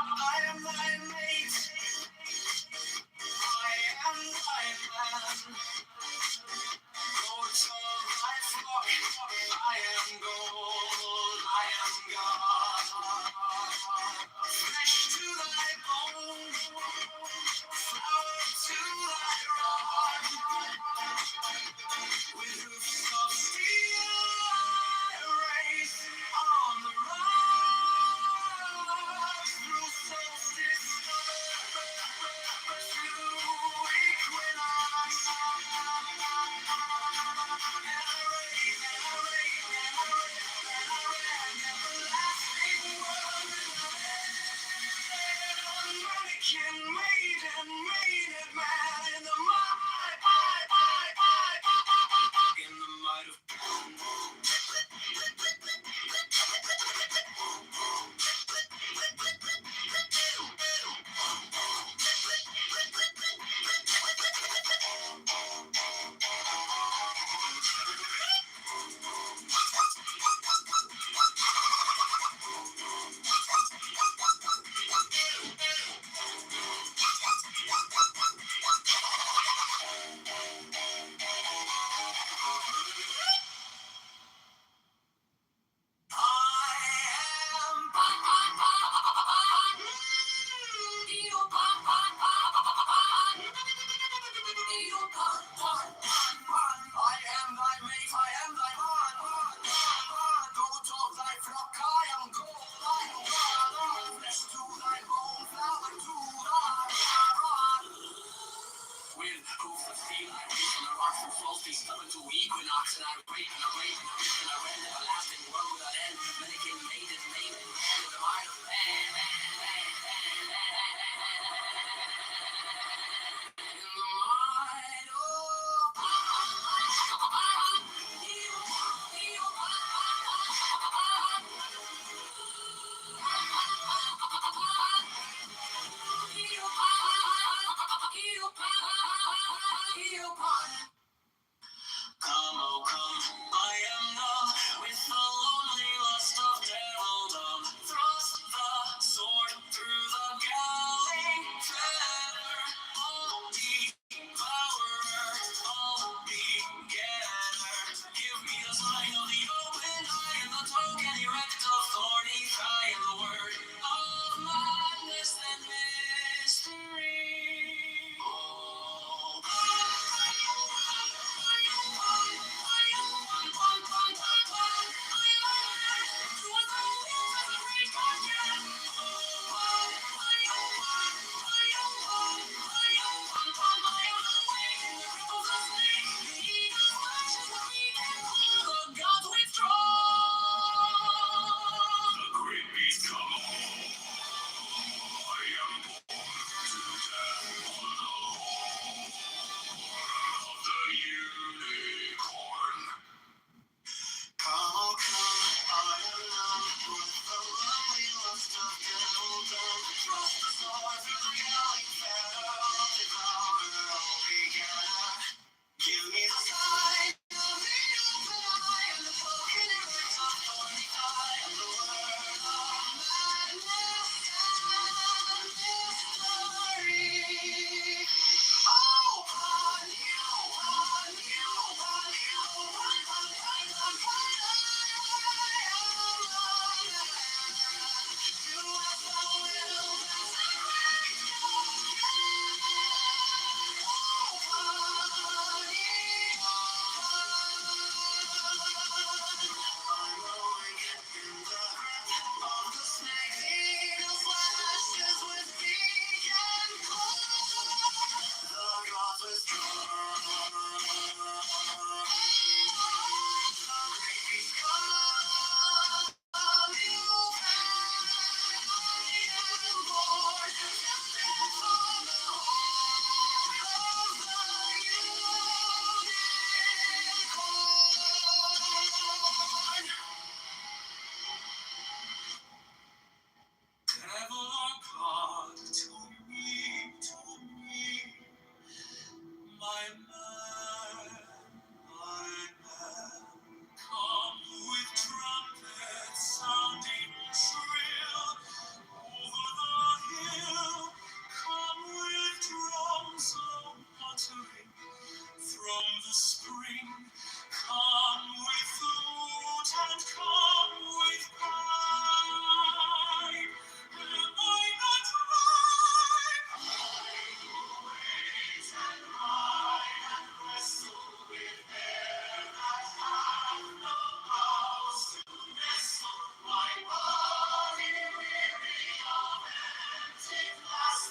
I am thy mate. I am thy man. Goats of thy flock. I am gold. I am God. Flesh to thy bone. Flower to thy rod. With hoofs of steel I race on the rocks. Through solstice, through equinox. And I reign, and I reign, and I reign, and I reign, everlasting. come with crime? Am I not right? I will wait and hide and wrestle with air that have no house to nestle. My body weary of empty glass,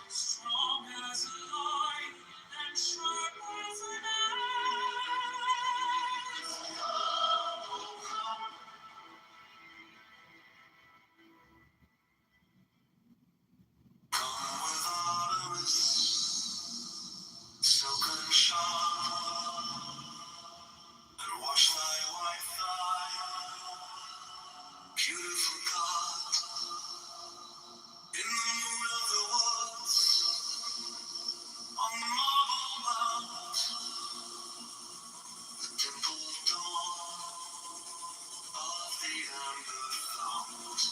strong as a lion and sharp as an axe. Oh, come. Come without a mist, silken shawl, and wash thy white thigh, beautiful God, in the moon of the woods, on the marble mount, the dimpled dawn of the amber fount,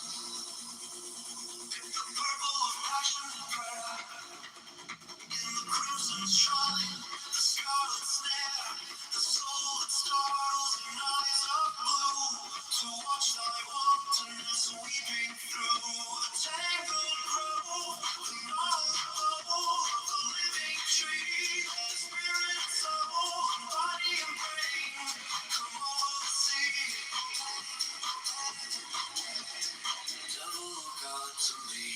in the purple of passion and prayer, in the crimson shrine, the scarlet snare, the soul that startles in eyes of blue, to watch thy wantonness weeping through the tangled grove, the gnarled bough of the living tree, and spirit, soul, body and brain, come over the sea, devil or God to me.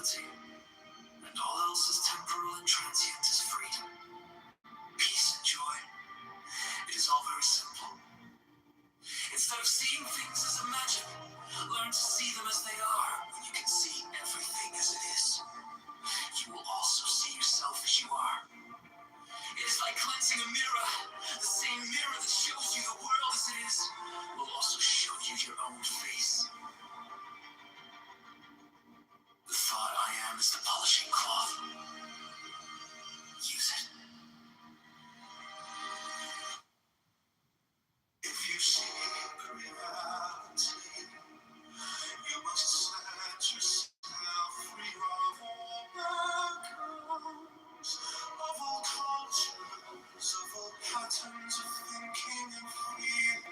stability, and all else is temporal and transient as freedom, peace, and joy. It is all very simple. Instead of seeing things as imagined, learn to see them as they are. When you can see everything as it is, you will also see yourself as you are. It is like cleansing a mirror. The same mirror that shows you the world as it is will also show you your own face. The thought I am is the polishing cloth. Use it. If you see reality, you must set yourself free of all backgrounds, of all cultures, of all patterns of thinking and feeling.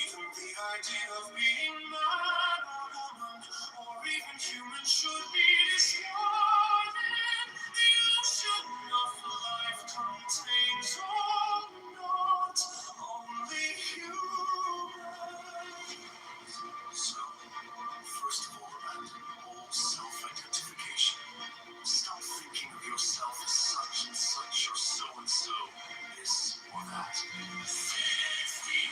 Even the idea of being man or woman, or even human, should be discarded. The ocean of life contains all, not only humans. So, first of all, abandon all self-identification. Stop thinking of yourself as such and such, or so and so, this or that. 69.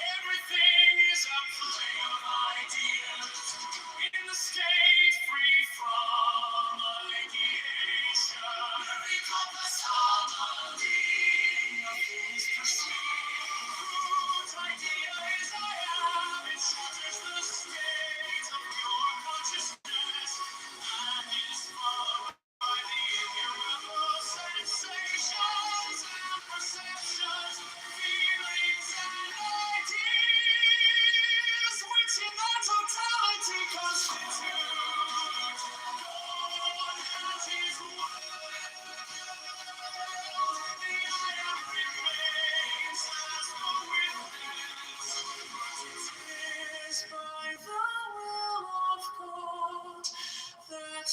Everything is a play of ideas in the state free from ideation. Every compass harmony, nothing is perceived. Whose idea is I am? It shatters the state of your consciousness and is followed by the innumerable sensations and perceptions, feelings and ideas, which in their totality constitute God as His world. The I am remains as the witness, but it is by the will of God that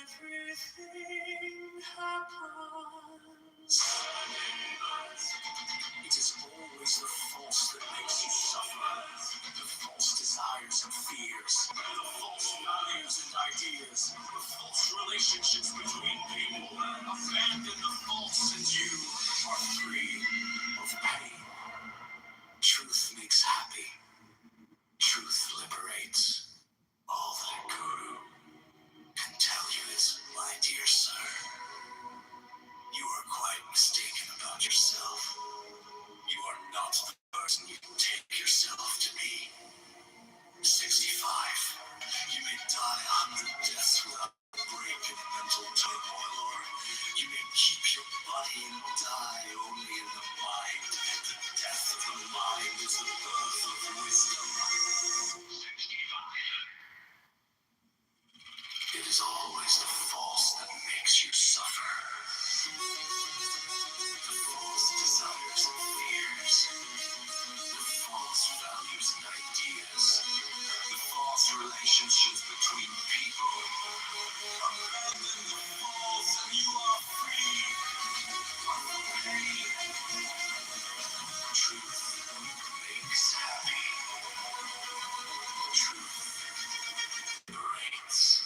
everything happens. It is always the false that makes you suffer. The false desires and fears, the false values and ideas, the false relationships between people. Abandon the false and you are free of pain. Truth makes happy. Truth liberates. All that a guru can tell you is, my dear sir, you are quite mistaken about yourself. You are not the person you take yourself to be. 65. You may die 100 deaths without a break in mental turmoil, or you may keep your body and die only in the mind. The death of the mind is the birth of wisdom. 65. It is always the false that makes you suffer. The false desires and fears, the false values and ideas, the false relationships between people. Abandon the false and you are free from the pain. Truth makes happy. Truth liberates.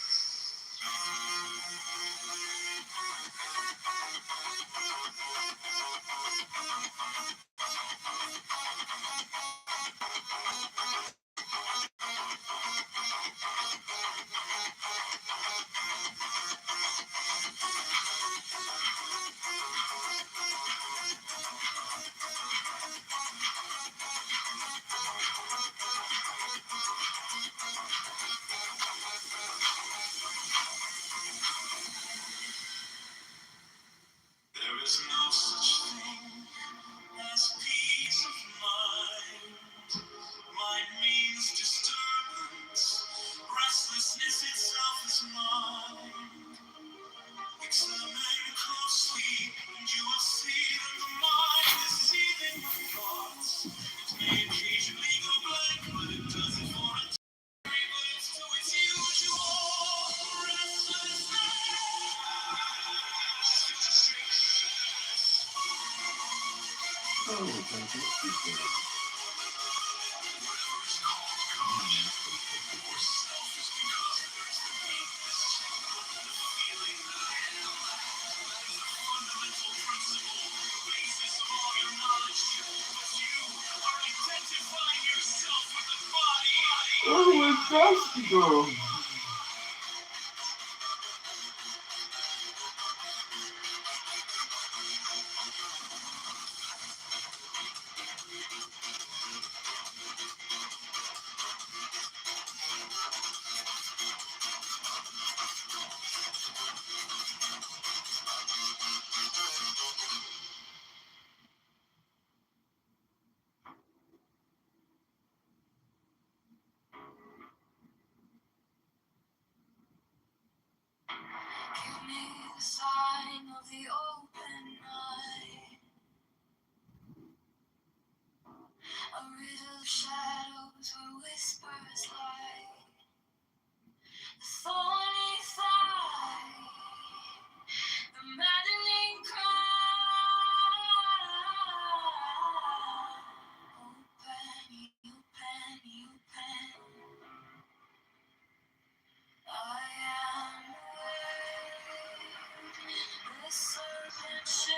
nasty girl. Give me the sign of the open night, a riddle of shadows where whispers lie, the thorny thigh, the maddening cry. Open, open, open. I am awake, the serpent shades.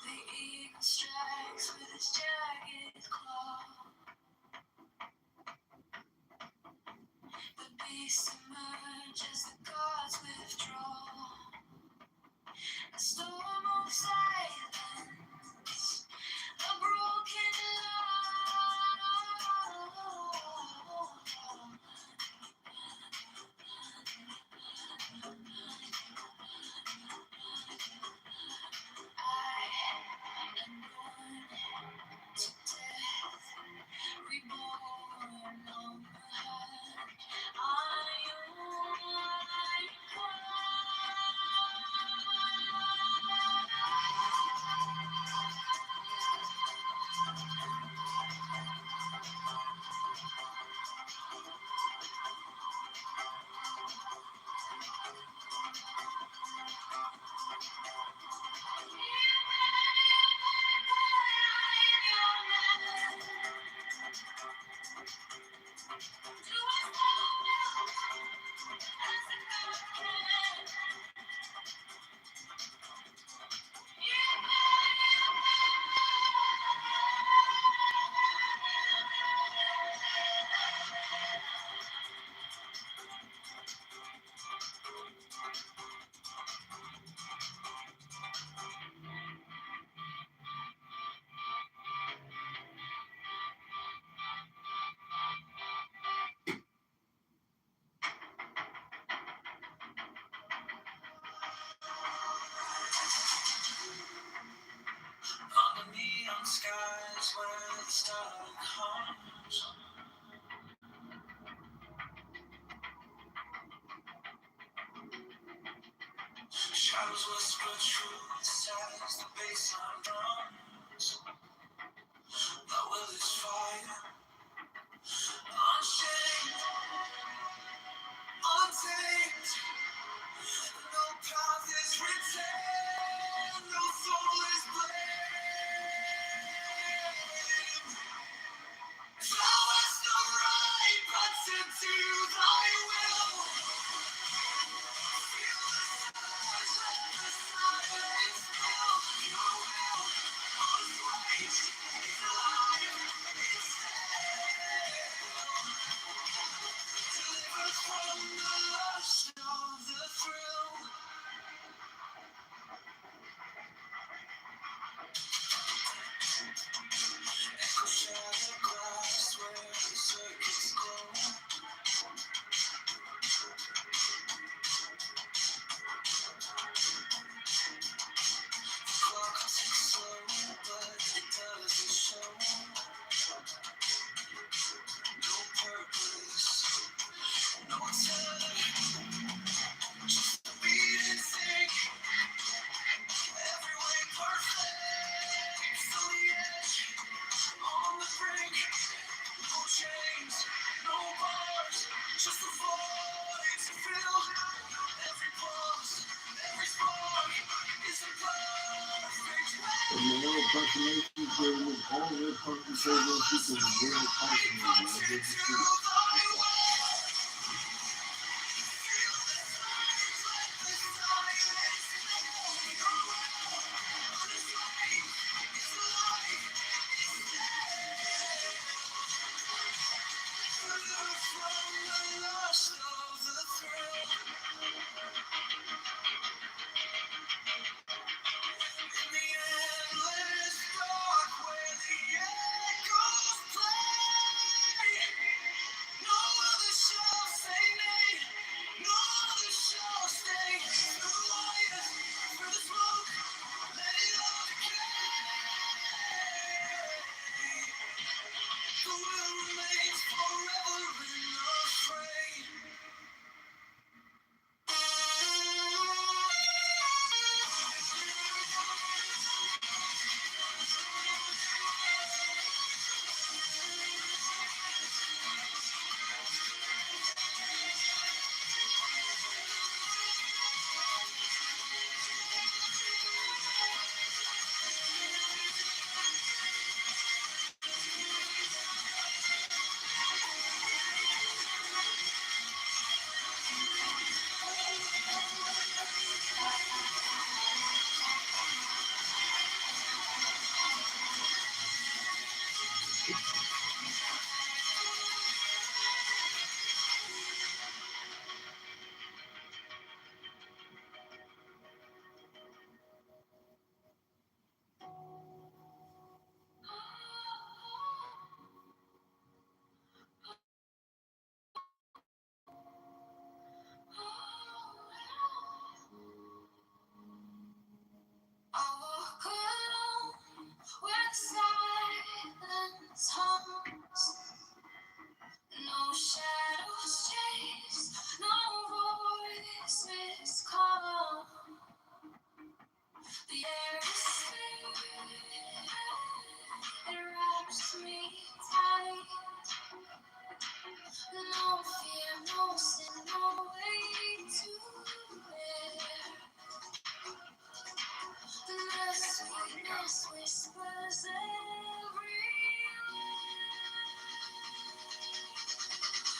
The eagle strikes with its jagged claw. The beasts emerge as the gods withdraw. A storm of silence, a broken I am born to death, reborn on the high. I on the neon skies where the starlight comes, shadows whisper truths as the baseline drums. The will is fire, unchained, untamed. No path is written, no soul is blamed. Thou hast no right but to thy will. Feel the surge, let the silence fill your will. Unafraid, it's alive, it's there. Feel every pulse, every spark is a perfect way. And the little impersonations there with all their impersonations and real impersonations. No shadows chase, no voices call. The air is thick, it wraps me tight. No fear, no sin, no way to bear. The sweetness whispers everywhere.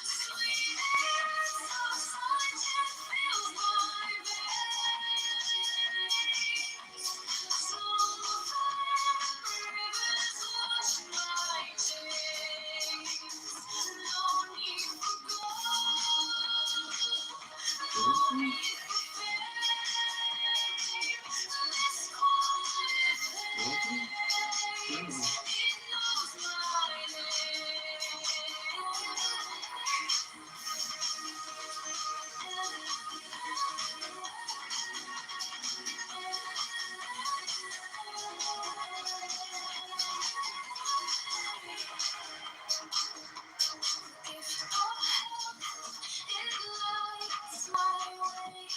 Sweetness of sunshine fills my veins. Silver rivers wash my chains. No need for gold, no need for fame. This quiet place, it knows my If all help, it lights my way.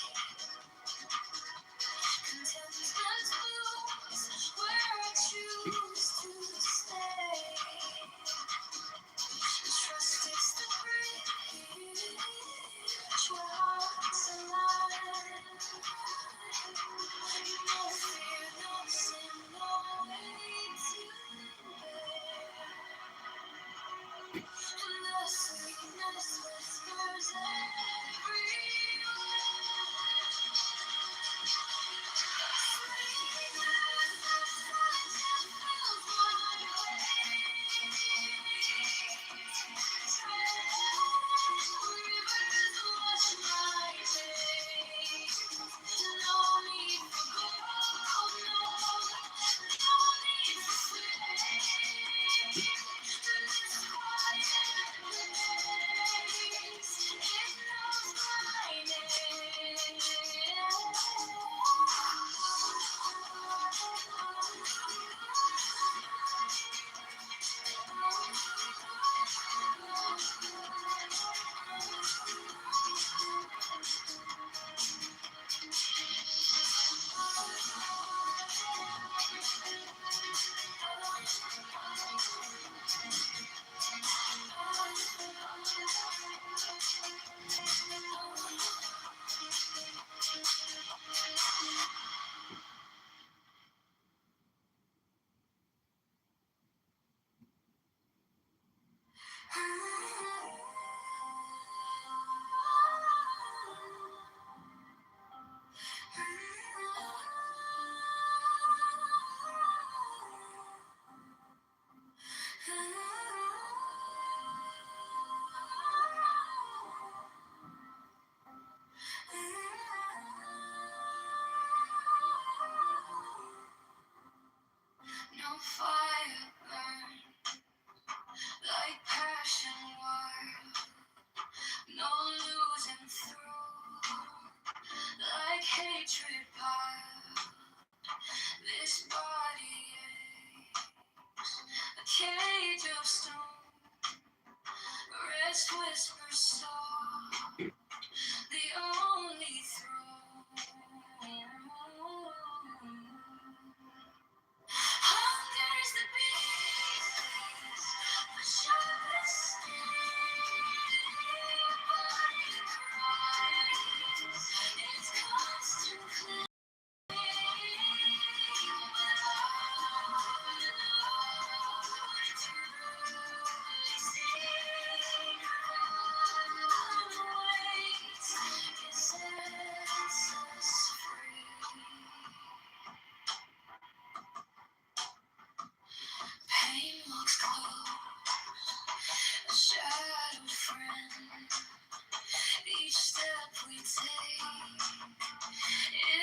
it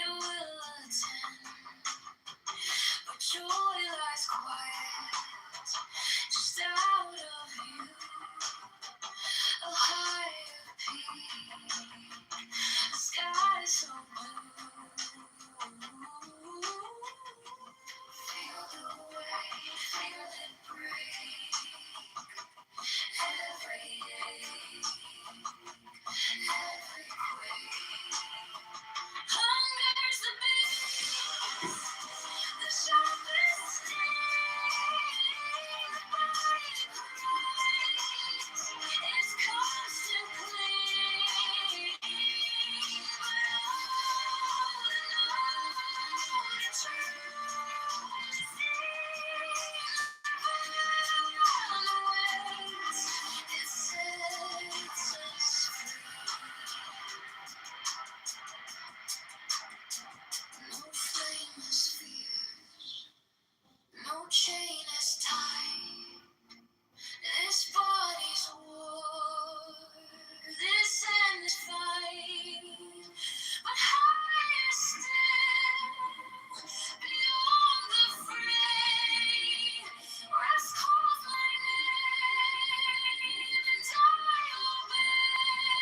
will attend, but joy lies quiet, just out of view, a higher peak, the sky so blue. Feel the wave, feel it break, every day, every quake. Hunger's the beat, the sharpest sting, the body cries, it's constant cling, but old enough to truly see the waves, it sets us free. No flame is fierce, no chain is tight. This body's war, this end is fight. But higher still, beyond the fray, rest calls my name, and I obey.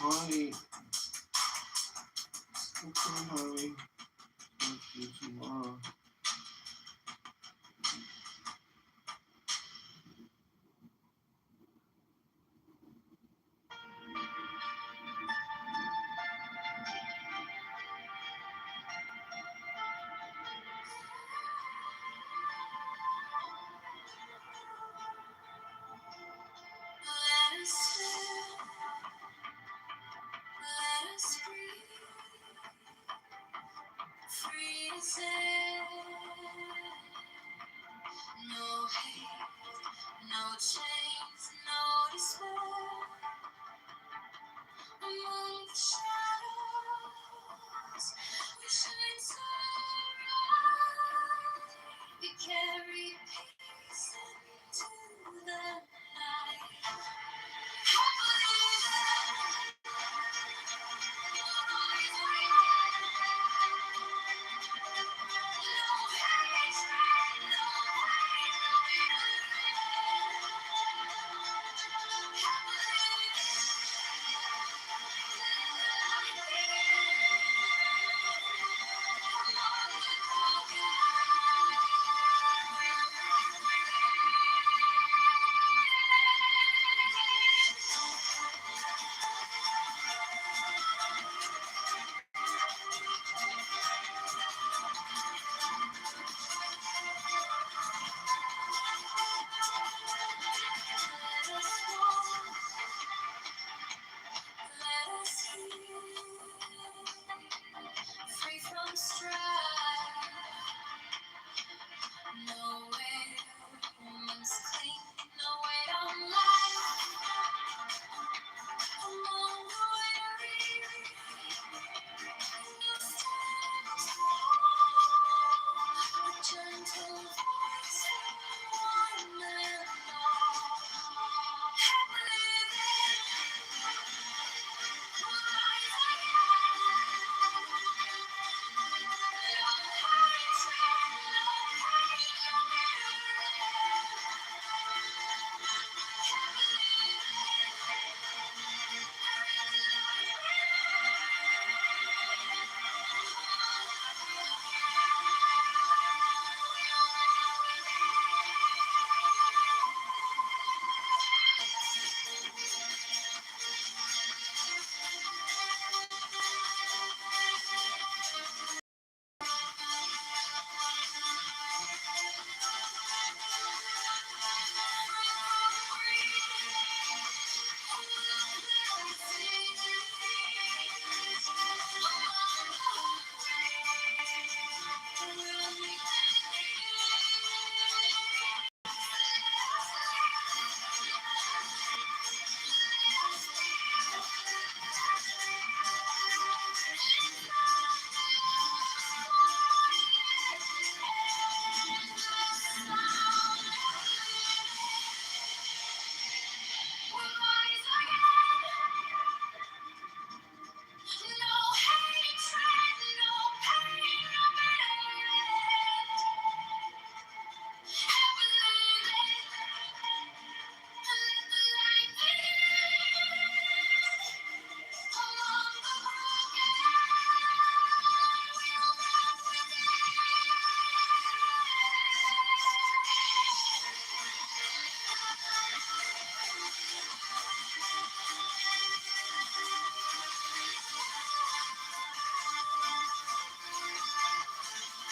Honey, okay, honey, talk to you tomorrow. Let us live, let us breathe, free as air. No hate, no chains, no despair. Among the shadows, we shine so bright. We carry peace into the night. I believe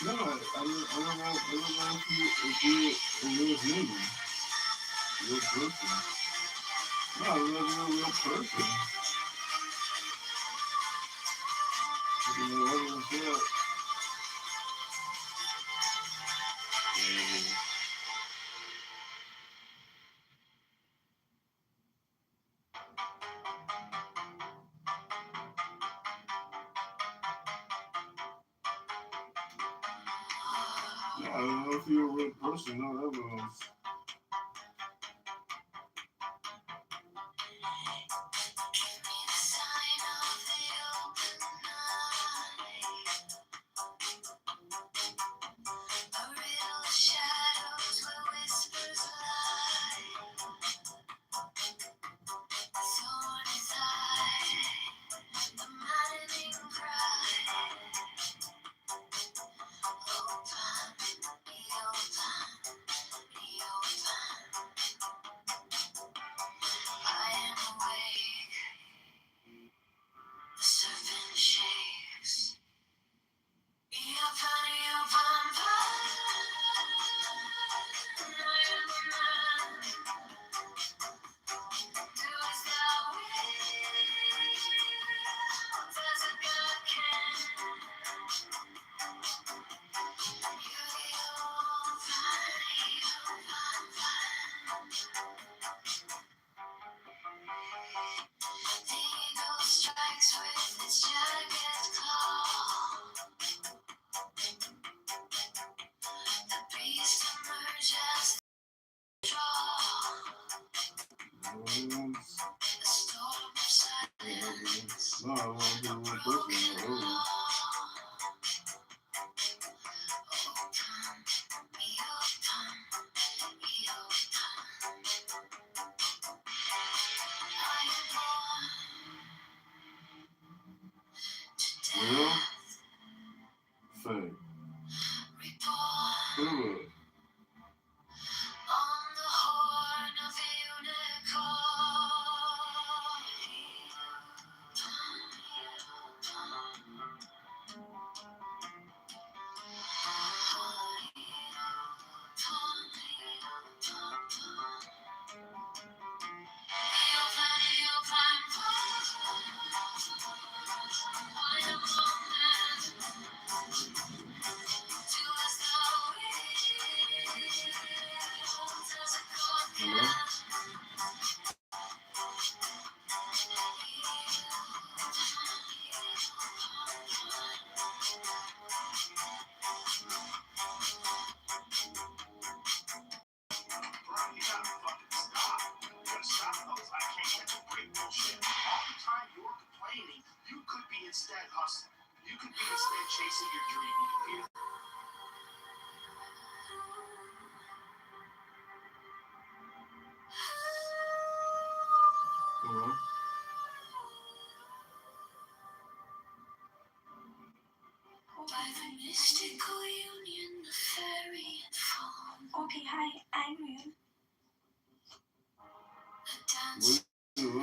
No, I don't know if you was moving. Real person. No, it wasn't a real person. It wasn't real. I don't know if you're a real person. No, that was. No, I want to be a real person. Real? Fake. Prove it. Okay, hi, I'm Real.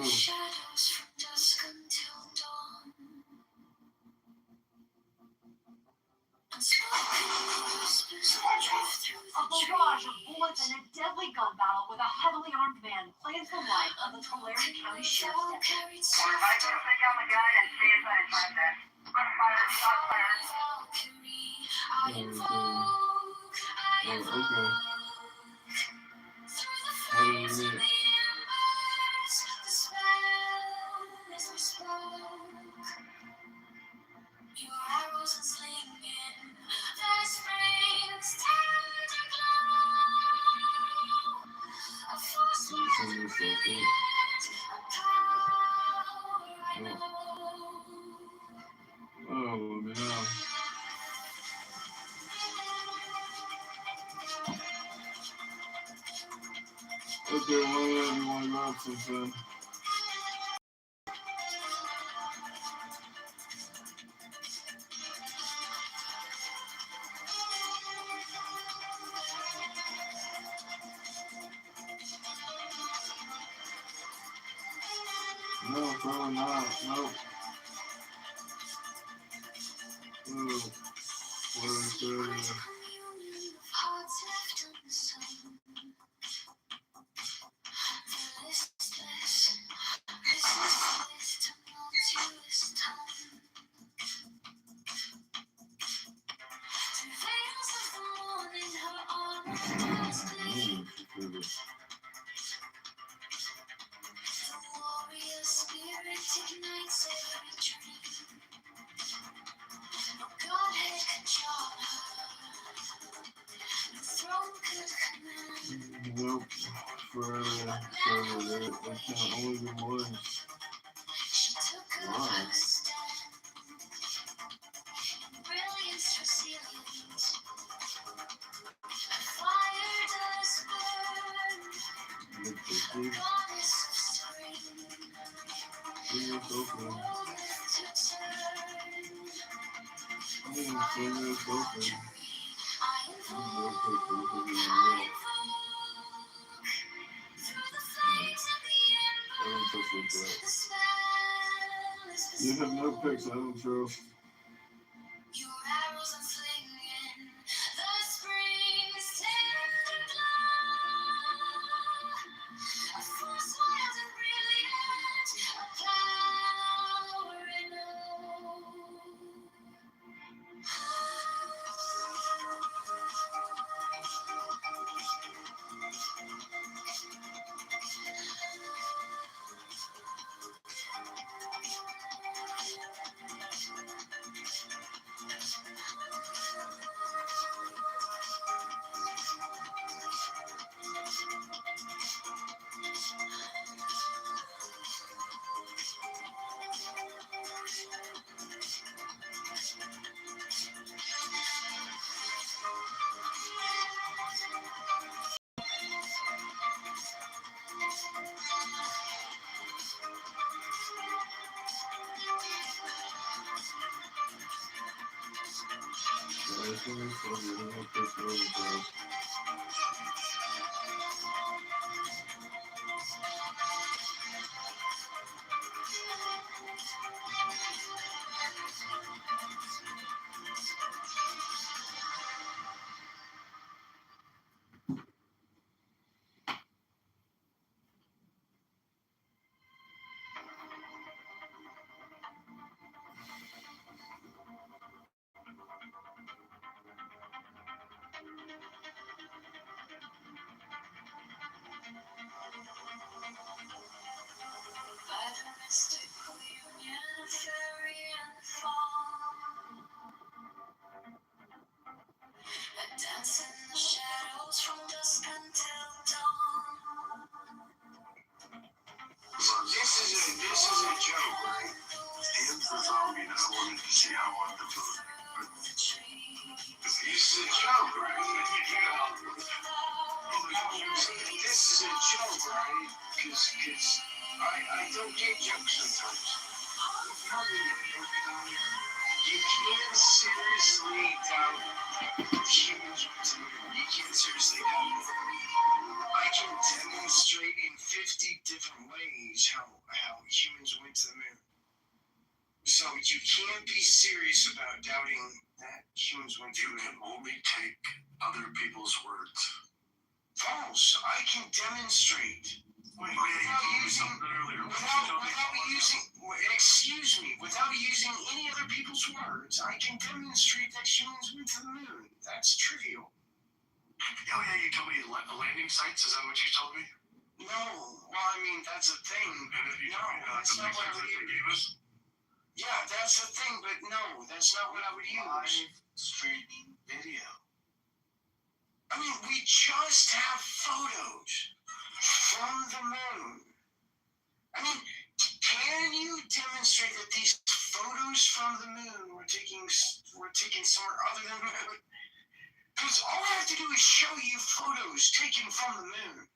Shadows from dusk until dawn. A barrage of bullets and a deadly gun battle with a heavily armed man claims the life of the Tulare County Sheriff's deputy. Everybody put a stick on the gun and stay inside his front desk. Fire, shot fired. Okay. Your arrows and slinging, the springs tender glow. A force within a power I know. Oh, no. Okay, well, everyone got something. No, probably not. Nope. Ooh. Warrior spirit ignites every dream. No godhead could charm her. No throne could command. Nope. Only the one. She took a stand. Brilliance resilient. Fire does burn. Goddess of spring. World to turn. I invoke. Through the flames and the embers. The spell is You have no picks, I don't trust. your arrows I'm flinging, the spring's tender glow. A force wild and brilliant, a power in by the mystical union of fairy and fawn. I dance in the shadows from dusk until dawn. This is a joke, right? Hands the zombie, and I wanted to see how I could do it. This is a joke, right? This is a joke, right? Because I don't get jokes sometimes. You can't seriously doubt humans with the moon. You can't seriously doubt it. I can demonstrate in 50 different ways how humans went to the moon. So you can't be serious about doubting that humans went to You the can moon. only take other people's words. False. I can demonstrate. Wait, Without you using, something earlier. excuse me, without using any other people's words, I can demonstrate that humans went to the moon. That's trivial. Oh yeah, you told me landing sites. Is that what you told me? No, well, I mean, that's a thing. And if you No, told me that's the not what I pictures would that they use. gave us. Yeah, that's the thing, but no, that's not what I would use. Streaming video. I mean, we just have photos from the moon. I mean, can you demonstrate that these photos from the moon were taken somewhere other than the moon? Because all I have to do is show you photos taken from the moon.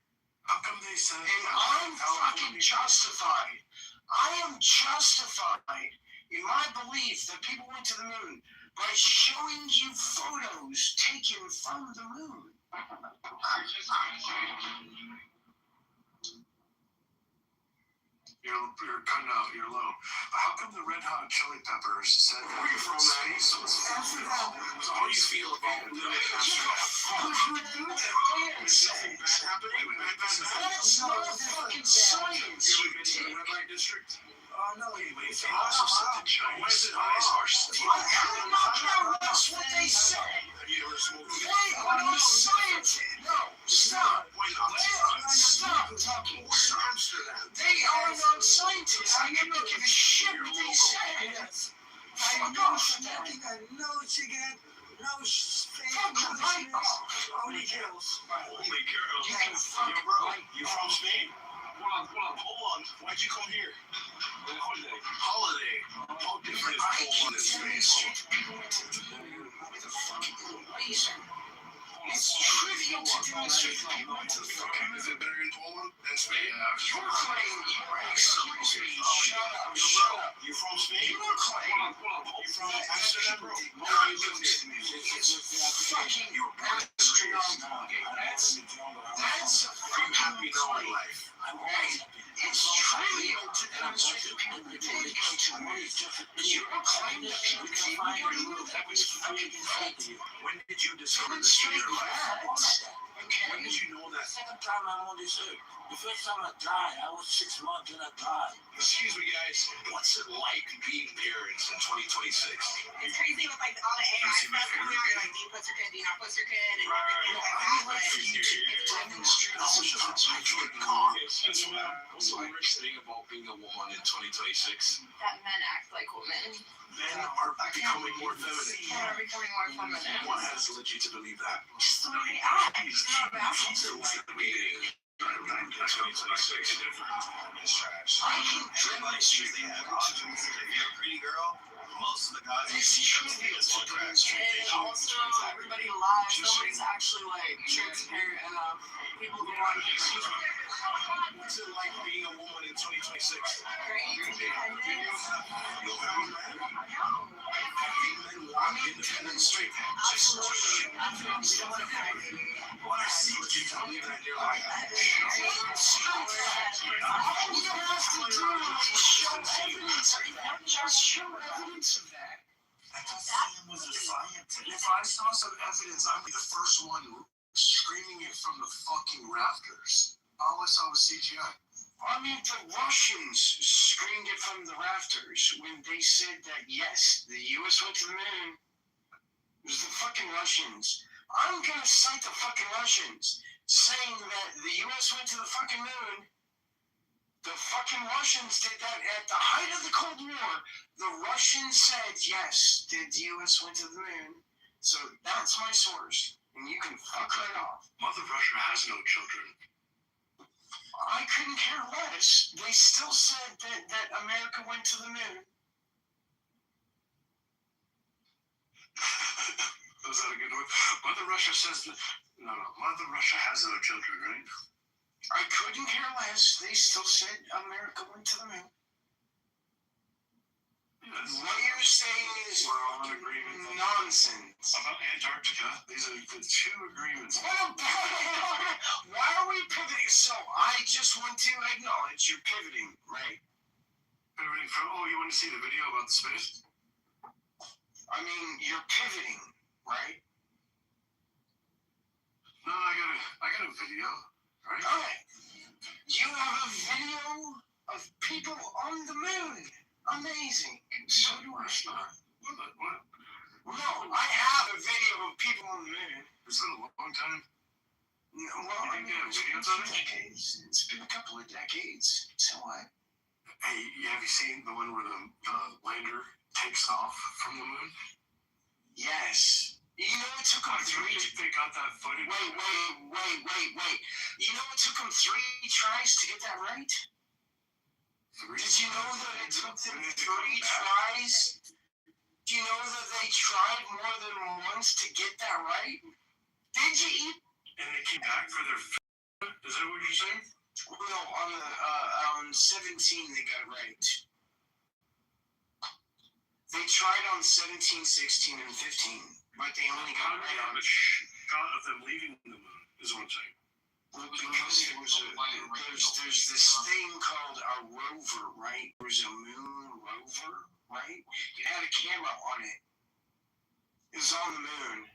How come they said? And I'm fucking justified. I am justified in my belief that people went to the moon by showing you photos taken from the moon. You're you're cutting out. You're low. But how come the Red Hot Chili Peppers said that Where are you from, man? space was How do you feel about living in Amsterdam? There's nothing bad happening. That's not fucking science. You ever been to the red light district? no, anyways, they also said the Chinese eyes are still. I'm not counting. That's what they said. Have you ever smoked weed? Wait, I'm a scientist. No, stop. Why not? Stop. Where's Amsterdam? They are not scientists. I am not give a shit what they say. Fuck off. Holy girls. You can fuck, bro. You from Spain? Hold on. Why'd you come here? Holiday. How different is Poland and Spain? It's trivial to demonstrate that people went to the fucking Is it better in Poland than Spain? You're claiming excuse me, shut up. You from Spain? You're claiming You from Amsterdam, bro? no, you live it's fucking your street on That's Are you happy now in life? right. It's trivial to demonstrate that people did go to work. You're claiming that people didn't go to work. That was fucking fake. When did you discover this in Demonstrate your life? that. When did you know that? Second time I'm on this earth. The first time I died, I was 6 months and I died. Excuse me, guys. What's it like being parents in 2026? It's crazy with like all the AI stuff coming out. You're like, do you put your kid, do you not put your kid? And What's the worst thing about being a woman in 2026? that men act like women. Men are becoming more feminine. Men are becoming more feminine. What has led you to believe that? Just the way they act. It's not bad. What's it like being in 2026? It's trash. I can Red light street, they have options. If you're a pretty girl, most of the guys It's trivial to demonstrate And that also, everybody lies. Nobody's actually like transparent enough. People go on Excuse me. What's it like being a woman in 2026? great independence. You'll have a man. Men want independence. Absolutely. When I see what you tell me that you're like, all you have to do is show evidence of that. Just show evidence of that. I thought Sam was a scientist. If I saw some evidence, I'd be the first one screaming it from the fucking rafters. All I saw was CGI. I mean, the Russians screamed it from the rafters when they said that, yes, the U.S. went to the moon. It was the fucking Russians. I'm gonna cite the fucking Russians saying that the U.S. went to the fucking moon. The fucking Russians did that at the height of the Cold War. The Russians said, yes, the U.S. went to the moon. So that's my source. And you can fuck right off. Mother Russia has no children. I couldn't care less. They still said that America went to the moon. Was that a good one? Mother Russia says that. No, Mother Russia has no children, right? I couldn't care less. They still said America went to the moon. Yes. What you're saying is We're all in agreement. nonsense. About Antarctica, these are the two agreements. What about, why are we pivoting? So I just want to acknowledge you're pivoting, right? Pivoting from, you want to see the video about the space? I mean, you're pivoting, right? No, I got a video, right? Alright. You have a video of people on the moon. Amazing. So do I. What? No, I have a video of people on the moon. It's been a long time. No, well, I mean, it's been a couple of decades. It's been a couple of decades. So what? Hey, have you seen the one where the lander takes off from the moon? Yes. You know it took them They got that footage. Wait. You know it took them 3 tries to get that right? Did you know that it took them 3 tries? Do you know that they tried more than once to get that right? Did you? And they came back for their. Is that what you're saying? No, on 17 they got it right. They tried on 17, 16, and 15, but they only got it right on. A shot of them leaving the moon is what I'm saying. Well, because there's this thing called a rover, right? There's a moon rover, right? It had a camera on it. It was on the moon.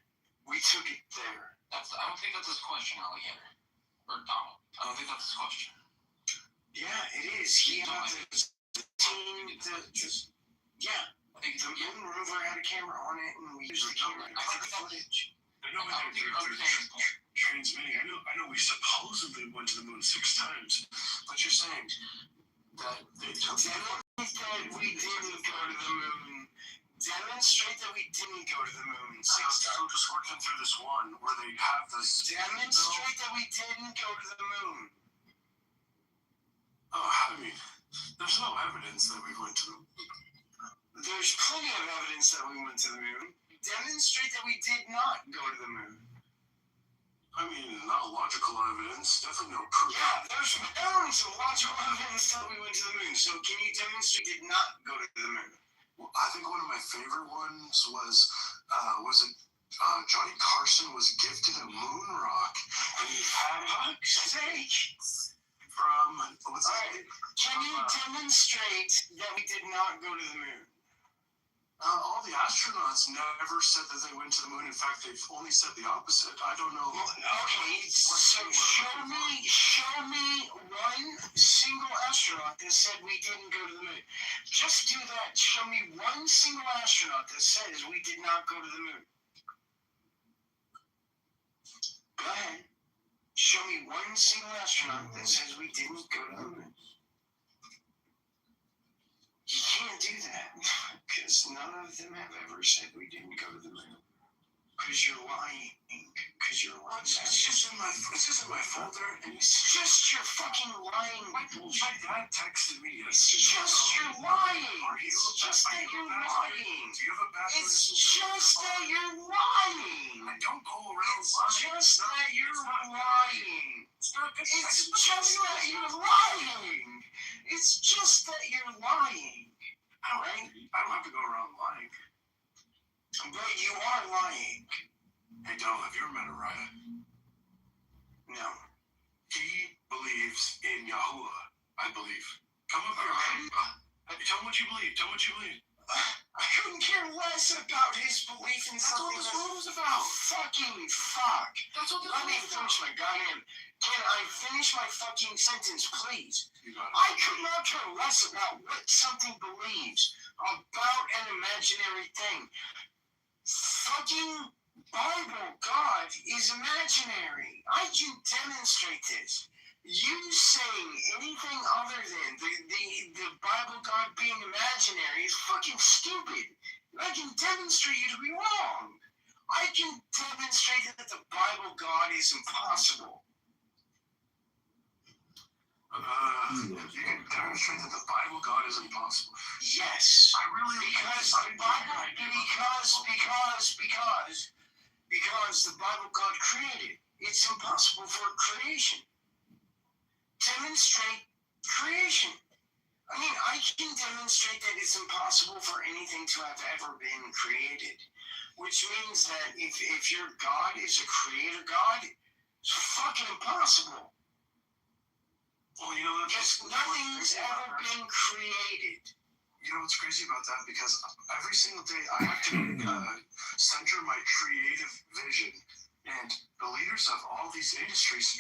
We took it there. I don't think that's his question, Alligator. Or Donald. I don't think that's his question. Yeah, it is. He had the team yeah. I think The moon rover had a camera on it, and we used the camera to take footage. I don't think you're understanding his point. Transmitting. I know we supposedly went to the moon 6 times, but you're saying that they took Demonstrate that we didn't go to the moon. Demonstrate that we didn't go to the moon 6 I'm still times. just working through this one where they have this. Demonstrate that we didn't go to the moon. I mean, there's no evidence that we went to the moon. There's plenty of evidence that we went to the moon. Demonstrate that we did not go to the moon. I mean, not logical evidence, definitely no proof. Yeah, there's mounds of logical evidence that we went to the moon. So can you demonstrate we did not go to the moon? Well, I think one of my favorite ones was it Johnny Carson was gifted a moon rock and he had it Sake. from what's Alright, can you demonstrate that we did not go to the moon? all the astronauts never said that they went to the moon. In fact, they've only said the opposite. I don't know. Okay, so show me one single astronaut that said we didn't go to the moon. Just do that. Show me one single astronaut that says we did not go to the moon. Go ahead. Show me one single astronaut that says we didn't go to the moon. You can't do that, because none of them have ever said we didn't go to the moon. Because you're lying. Because you're lying. It's just in my folder, and It's just your fucking lying. my dad texted me. It's just you're lying. Are you It's just that you're lying. Do you have a bachelor's? It's just that you're lying. I don't go around It's lying. just that you're lying. It's not good. It's just that you're lying. It's just that you're lying. I don't have to go around lying. But you are lying. Hey, Donald, have you ever met Araya? No. He believes in Yahuwah, I believe. Come up here, man. Tell him what you believe. Tell him what you believe. I couldn't care less about his belief in That's what something this world was about. fucking fuck. That's what this Let me world was about. finish my goddamn. Can I finish my fucking sentence, please? You got it. I could not care less about what something believes about an imaginary thing. Fucking Bible God is imaginary. I can demonstrate this. You saying anything other than the Bible God being imaginary is fucking stupid. I can demonstrate you to be wrong. I can demonstrate that the Bible God is impossible. You can demonstrate that the Bible God is impossible. Yes. I really Because the Bible, because the Bible God created. It's impossible for creation. Demonstrate creation. I mean, I can demonstrate that it's impossible for anything to have ever been created. Which means that if your God is a creator God, it's fucking impossible. Well, you know, Because nothing's ever been created. You know what's crazy about that? Because every single day I have to center my creative vision. And the leaders of all these industries.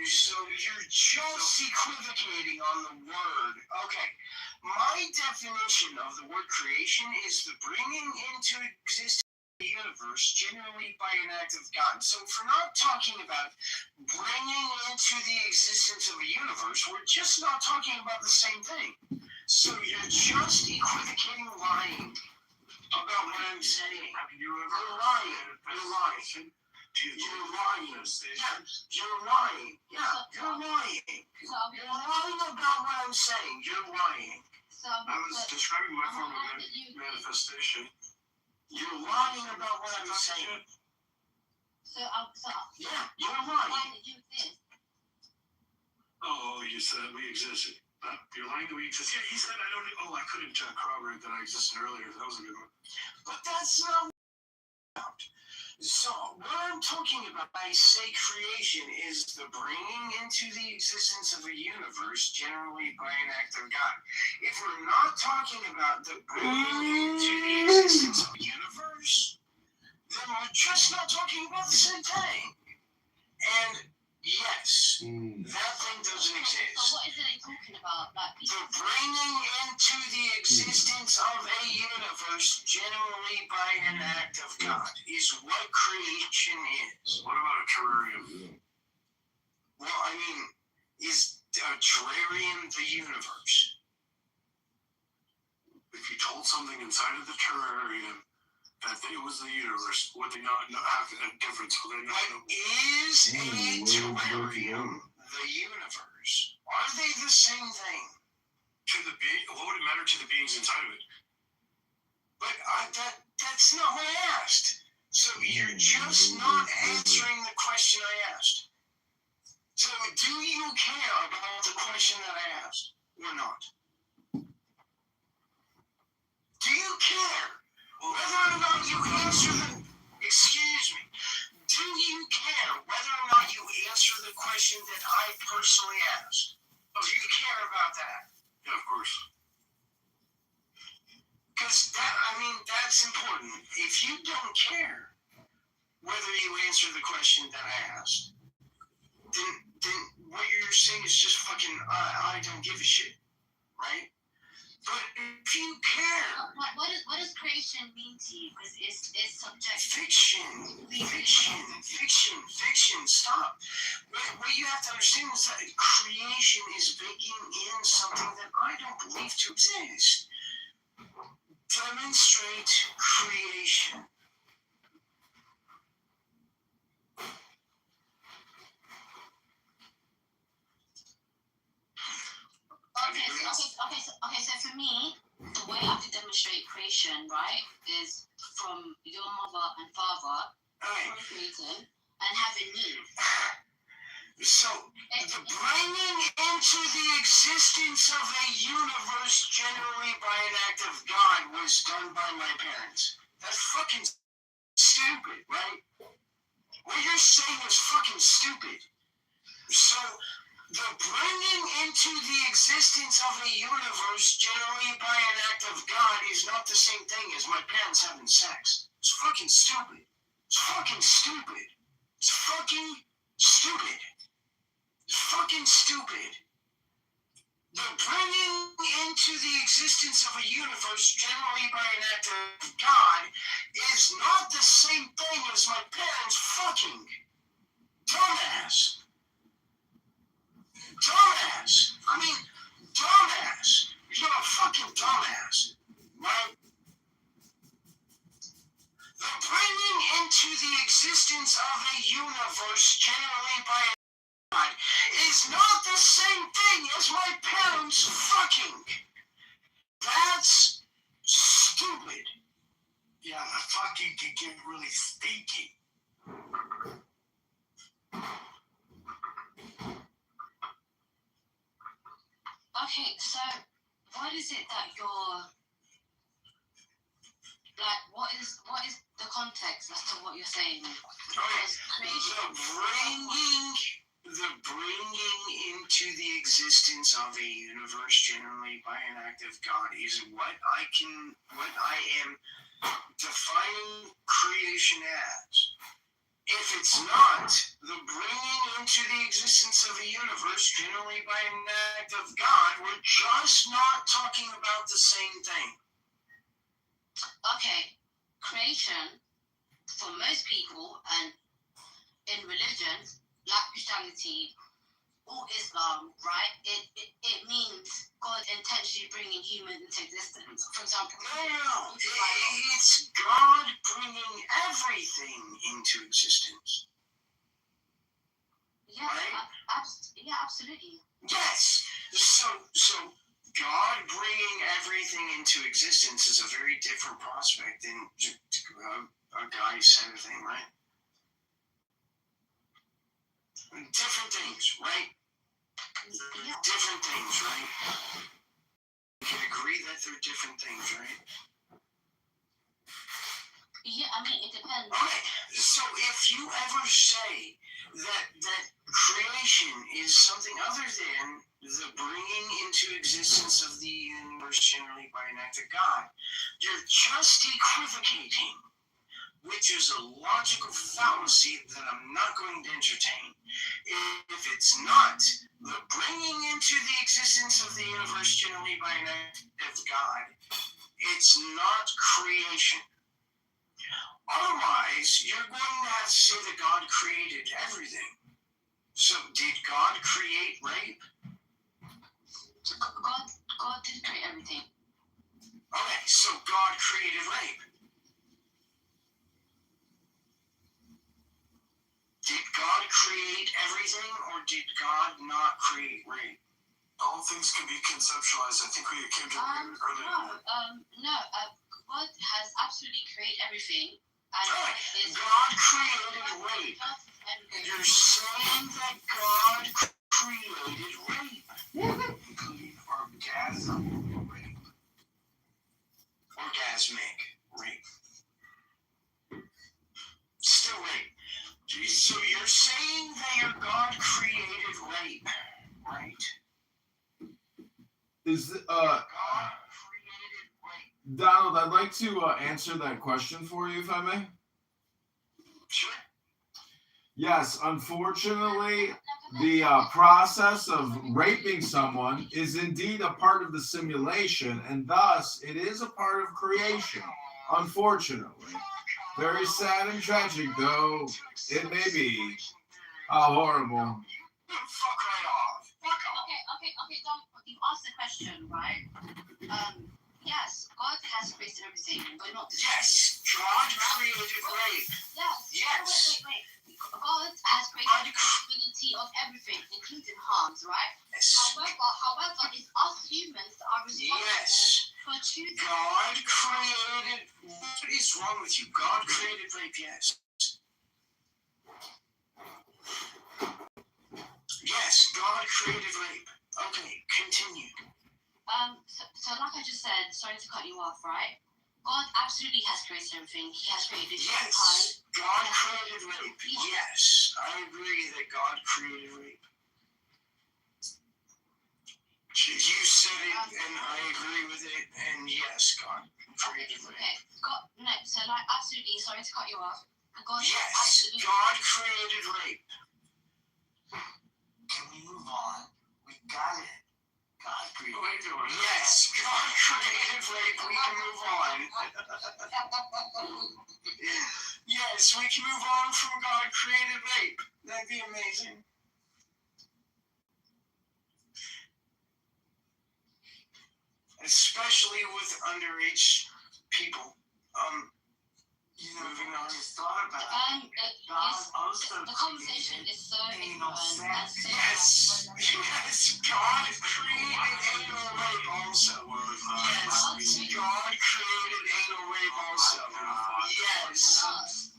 So you're just equivocating on the word. Okay. My definition of the word creation is the bringing into existence of the universe generally by an act of God. So if we're not talking about bringing into the existence of a universe, we're just not talking about the same thing. So you're just equivocating, lying about what I'm saying. Have you ever You're lying. You're lying. You're lying. Yeah, you're lying. Yeah, you're lying. You're lying about what I'm saying. You're lying. I was describing my form of manifestation. You're lying about what I'm saying. Yeah, you're lying. Oh, you said we existed. You're lying that we exist. Yeah, he said I don't. Oh, I couldn't corroborate that I existed earlier. That was a good one. But that's not what I'm about. So what I'm talking about when I say creation is the bringing into the existence of a universe generally by an act of God. If we're not talking about the bringing into the existence of a universe, then we're just not talking about the same thing. And yes, that thing doesn't But exist. what is it they're talking about? Like, The bringing into the existence of a universe generally by an act of God is what creation is. What about a terrarium? Well, I mean, is a terrarium the universe? If you told something inside of the terrarium that it was the universe, would they not have a difference? Would they not know? But is a terrarium the universe? Are they the same thing? What would it matter to the beings inside of it? But that's not what I asked. So you're just not answering the question I asked. So do you care about the question that I asked or not? Do you care whether or not you answer the... Excuse me. Do you care whether or not you answer the question that I personally asked? Do you care about that? Yeah, of course. Because that's important. If you don't care whether you answer the question that I asked, then what you're saying is just fucking, I don't give a shit, right? But if you care... what does creation mean to you? Because it's subjective. Fiction, stop. What you have to understand is that creation is baking in something that I don't believe to exist. Demonstrate creation. Okay, so for me, the way I could demonstrate creation, right, is from your mother and father procreating and having you. So, the bringing into the existence of a universe generally by an act of God was done by my parents. That's fucking stupid, right? What you're saying is fucking stupid. So, the bringing into the existence of a universe generally by an act of God is not the same thing as my parents having sex. It's fucking stupid. It's fucking stupid. It's fucking stupid. It's fucking stupid. The bringing into the existence of a universe generally by an act of God is not the same thing as my parents fucking. Dumbass. Dumbass. Dumbass. You're a fucking dumbass. Right? The bringing into the existence of a universe generally by God is not the same thing as my parents fucking. That's stupid. Yeah, the fucking can get really stinky. Okay, so what is it that you're like? What is the context as to what you're saying? The bringing into the existence of a universe generally by an act of God is what I am defining creation as. If it's not the bringing into the existence of a universe generally by an act of God, we're just not talking about the same thing. Okay, creation for most people and in religions like Christianity or Islam, right? It means God intentionally bringing humans into existence. For example, No, it's God bringing everything into existence. Yeah, right? Absolutely. Yes. So God bringing everything into existence is a very different prospect than a guy said a thing, right? Different things, right? Yeah. Different things, right? We can agree that they're different things, right? Yeah, I mean, it depends. Okay, so if you ever say that creation is something other than the bringing into existence of the universe generally by an act of God, you're just equivocating, which is a logical fallacy that I'm not going to entertain. If it's not the bringing into the existence of the universe generally by an act of God, it's not creation. Otherwise, you're going to have to say that God created everything. So, did God create rape? God did create everything. Okay, so God created rape. Did God create everything, or did God not create rape? All things can be conceptualized. I think we came to earlier. No. God has absolutely created everything. And God created rape. You're saying that God created rape, Including orgasm rape. orgasmic rape. Still rape. So you're saying that your God created rape, right? Is God created rape. Donald? I'd like to answer that question for you, if I may. Sure. Yes, unfortunately, the process of raping someone is indeed a part of the simulation, and thus it is a part of creation. Unfortunately, very sad and tragic, though it may be. How horrible. Fuck right off. Fuck off. Okay, Dom, you asked the question, right? Yes, God has created everything, but not this. Yes, God created rape. Yes. Wait. God has created the possibility of everything, including harms, right? Yes. However, it's us humans that are responsible for choosing. God created. What is wrong with you? God created rape, yes. Yes, God created rape. Okay, continue. So like I just said, sorry to cut you off, right? God absolutely has created everything. He has created humankind. Yes, God created rape. Yes, I agree that God created rape. You said it, and I agree with it, and yes, God created rape. Okay, so like absolutely, sorry to cut you off. God Yes, absolutely. God created rape. Can we move on? We got it. God created. Yes, God created rape. We can move on. Yes, we can move on from God created rape. That'd be amazing. Especially with underage people. Moving on. Just thought about it. God also The conversation is so anal ignorant. sex. Yes, God created anal rape also. Yes, God created anal rape also. Yes.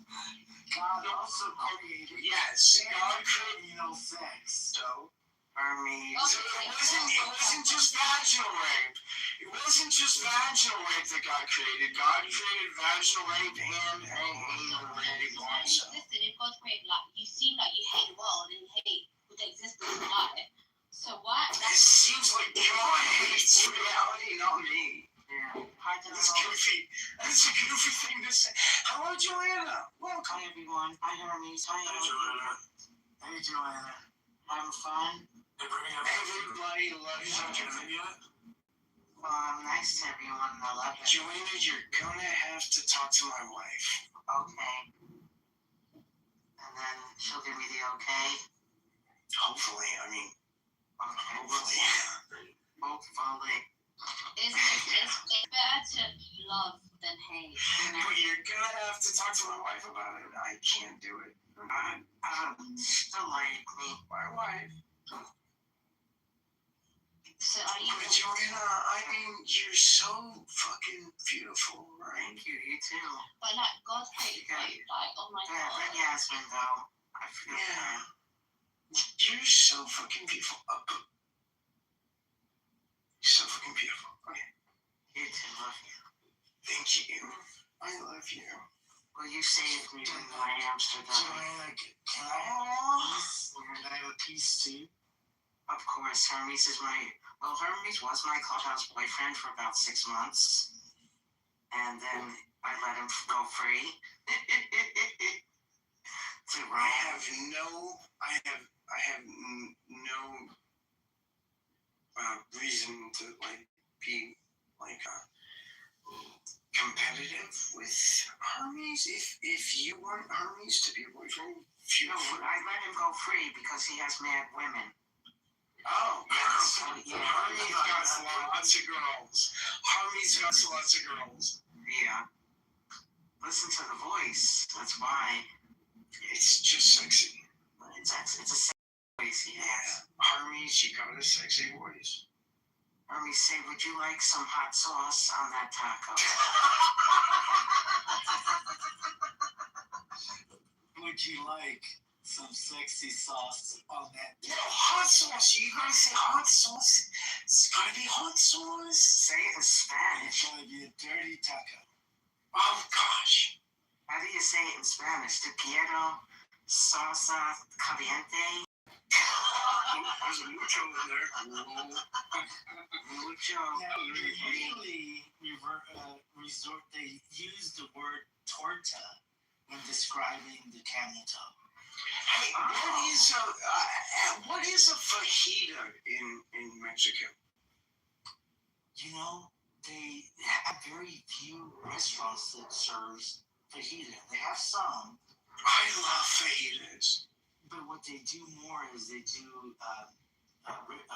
God also created. Yes, God created anal sex. so. Hermes. So it wasn't just vaginal rape. It wasn't just vaginal rape that God created. God created vaginal rape and anal rape also. If God created, like, you seem like you hate the world and you hate the existence of life. So why? It seems like God hates reality, not me. Yeah. That's goofy. That's a goofy thing to say. Hello, Joanna. Welcome. Hi, everyone. Hi, Hermes. Hi, Joanna. Hey, Joanna. Having fun? Everybody loves you, Joanna. Nice to everyone. I love it. Joanna, you're gonna have to talk to my wife. Okay. And then she'll give me the okay. Hopefully, Okay. hopefully. It's better to love than hate. But you're gonna have to talk to my wife about it. I can't do it. Still like me. My wife. So are you? But Joanna, you're so fucking beautiful, right? Thank you. You too. But like God created rape, like oh my Yeah, god. but Yasmin though. I feel Yeah. You're so fucking beautiful. You're so fucking beautiful. Okay. You too. Love you. Thank you. I love you. Will you save me with my Amsterdam? Joanna, can I have a piece? Can I have a piece too? Of course, Hermes is Hermes was my clubhouse boyfriend for about 6 months. And then I let him go free. I have no reason to be competitive with Hermes. If you want Hermes to be a boyfriend, I let him go free because he has mad women. Oh, yes. Hermes got lots of girls. Hermes got lots of girls. Yeah. Listen to the voice. That's why. It's just sexy. It's a sexy voice he has. Hermes, you got a sexy voice. Hermes, say, would you like some hot sauce on that taco? Would you like some sexy sauce on that? No, hot sauce. You gotta say hot sauce. It's gotta be hot sauce. Say it in Spanish. It's gonna be a dirty taco. Oh gosh. How do you say it in Spanish? Te quiero salsa caliente. There's a mucho in there. Mucho. Yeah, they use the word torta when describing the camel toe. Hey, what is a fajita in Mexico? You know, they have very few restaurants that serves fajita. They have some. I love fajitas. But what they do more is they do a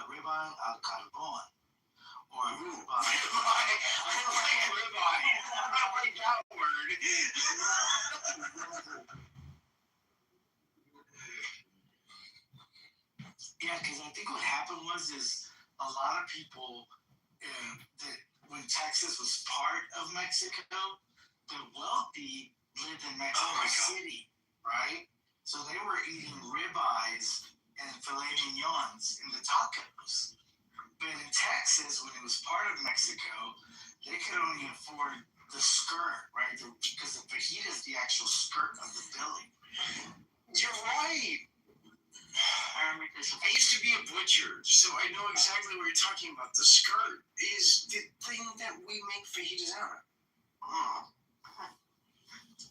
ribeye al carbon. Or a ribeye. I like ribeye. I like that word. Yeah, because I think what happened was a lot of people that when Texas was part of Mexico, the wealthy lived in Mexico City, right? So they were eating ribeyes and filet mignons in the tacos. But in Texas, when it was part of Mexico, they could only afford the skirt, right? Because the fajita is the actual skirt of the belly. You're right. I used to be a butcher, so I know exactly what you're talking about. The skirt is the thing that we make fajitas out of.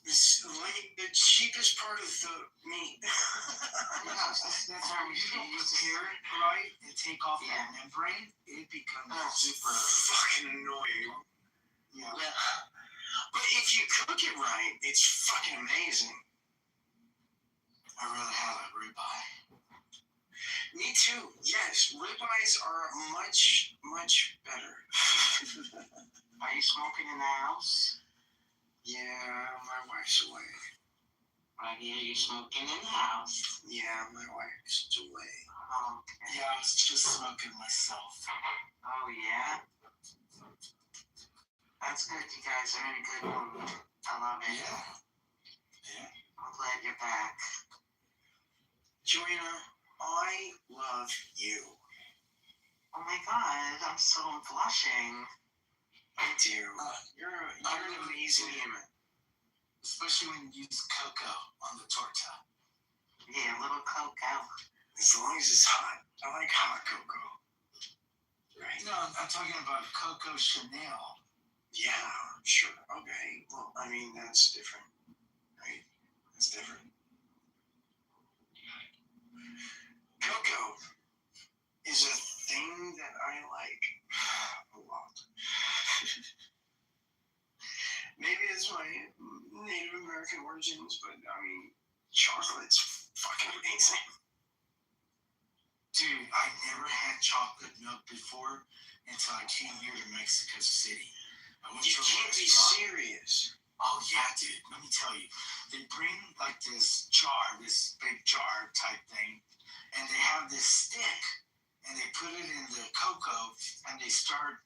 It's like the cheapest part of the meat. That's how you prepare it right and take off that membrane. It becomes super fucking annoying. Yeah. But if you cook it right, it's fucking amazing. I really have a ribeye. Me too. Yes, ribeyes are much, much better. Are you smoking in the house? Yeah, my wife's away. Right here, you smoking in the house? Yeah, my wife's away. Okay. Yeah, I was just smoking myself. Oh, yeah? That's good. You guys are in a good mood. I love it. Yeah. I'm glad you're back. Joanna, I love you. Oh my God, I'm so blushing. I do. You're an amazing human. Especially when you use cocoa on the torta. Yeah, a little cocoa. As long as it's hot. I like hot cocoa. Right? No, I'm talking about Coco Chanel. Yeah, sure. Okay. Well, I mean, that's different. Right? That's different. Cocoa is a thing that I like a lot. Maybe it's my Native American origins, but I mean, chocolate's fucking amazing. Dude, I never had chocolate milk before until I came here to Mexico City. You can't be serious. Oh yeah, dude. Let me tell you. They bring like this jar, this big jar type thing, and they have this stick, and they put it in the cocoa, and they start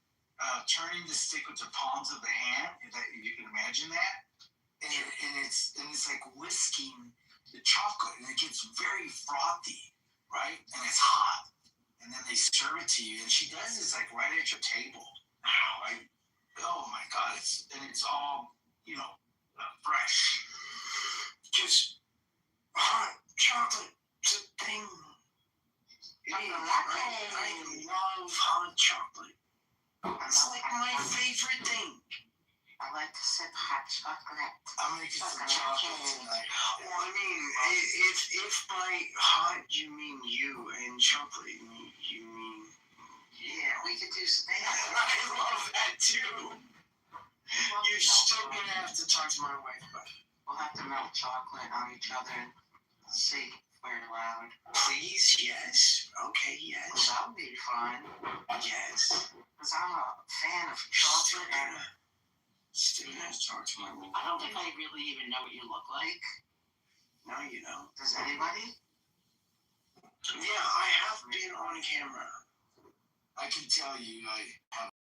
turning the stick with the palms of the hand. If you can imagine that, and it's like whisking the chocolate, and it gets very frothy, right? And it's hot, and then they serve it to you, and she does this like right at your table. Oh my God! It's all fresh. That's like my favorite thing. I like to sip hot chocolate. I'm making some chocolate tonight. Well, I mean, if by hot you mean you and chocolate you mean... Yeah, we could do some things. I love that too. You're still gonna have to talk to my wife about it. We'll have to melt chocolate on each other and see if we're allowed. Please, yes. Okay, Well, yes. that would be fun. Yes. Because I'm a fan of chocolate and Still gonna talk to my wife. I don't think I really even know what you look like. No, you don't. Does anybody? Yeah, I have been on camera. I can tell you, I have.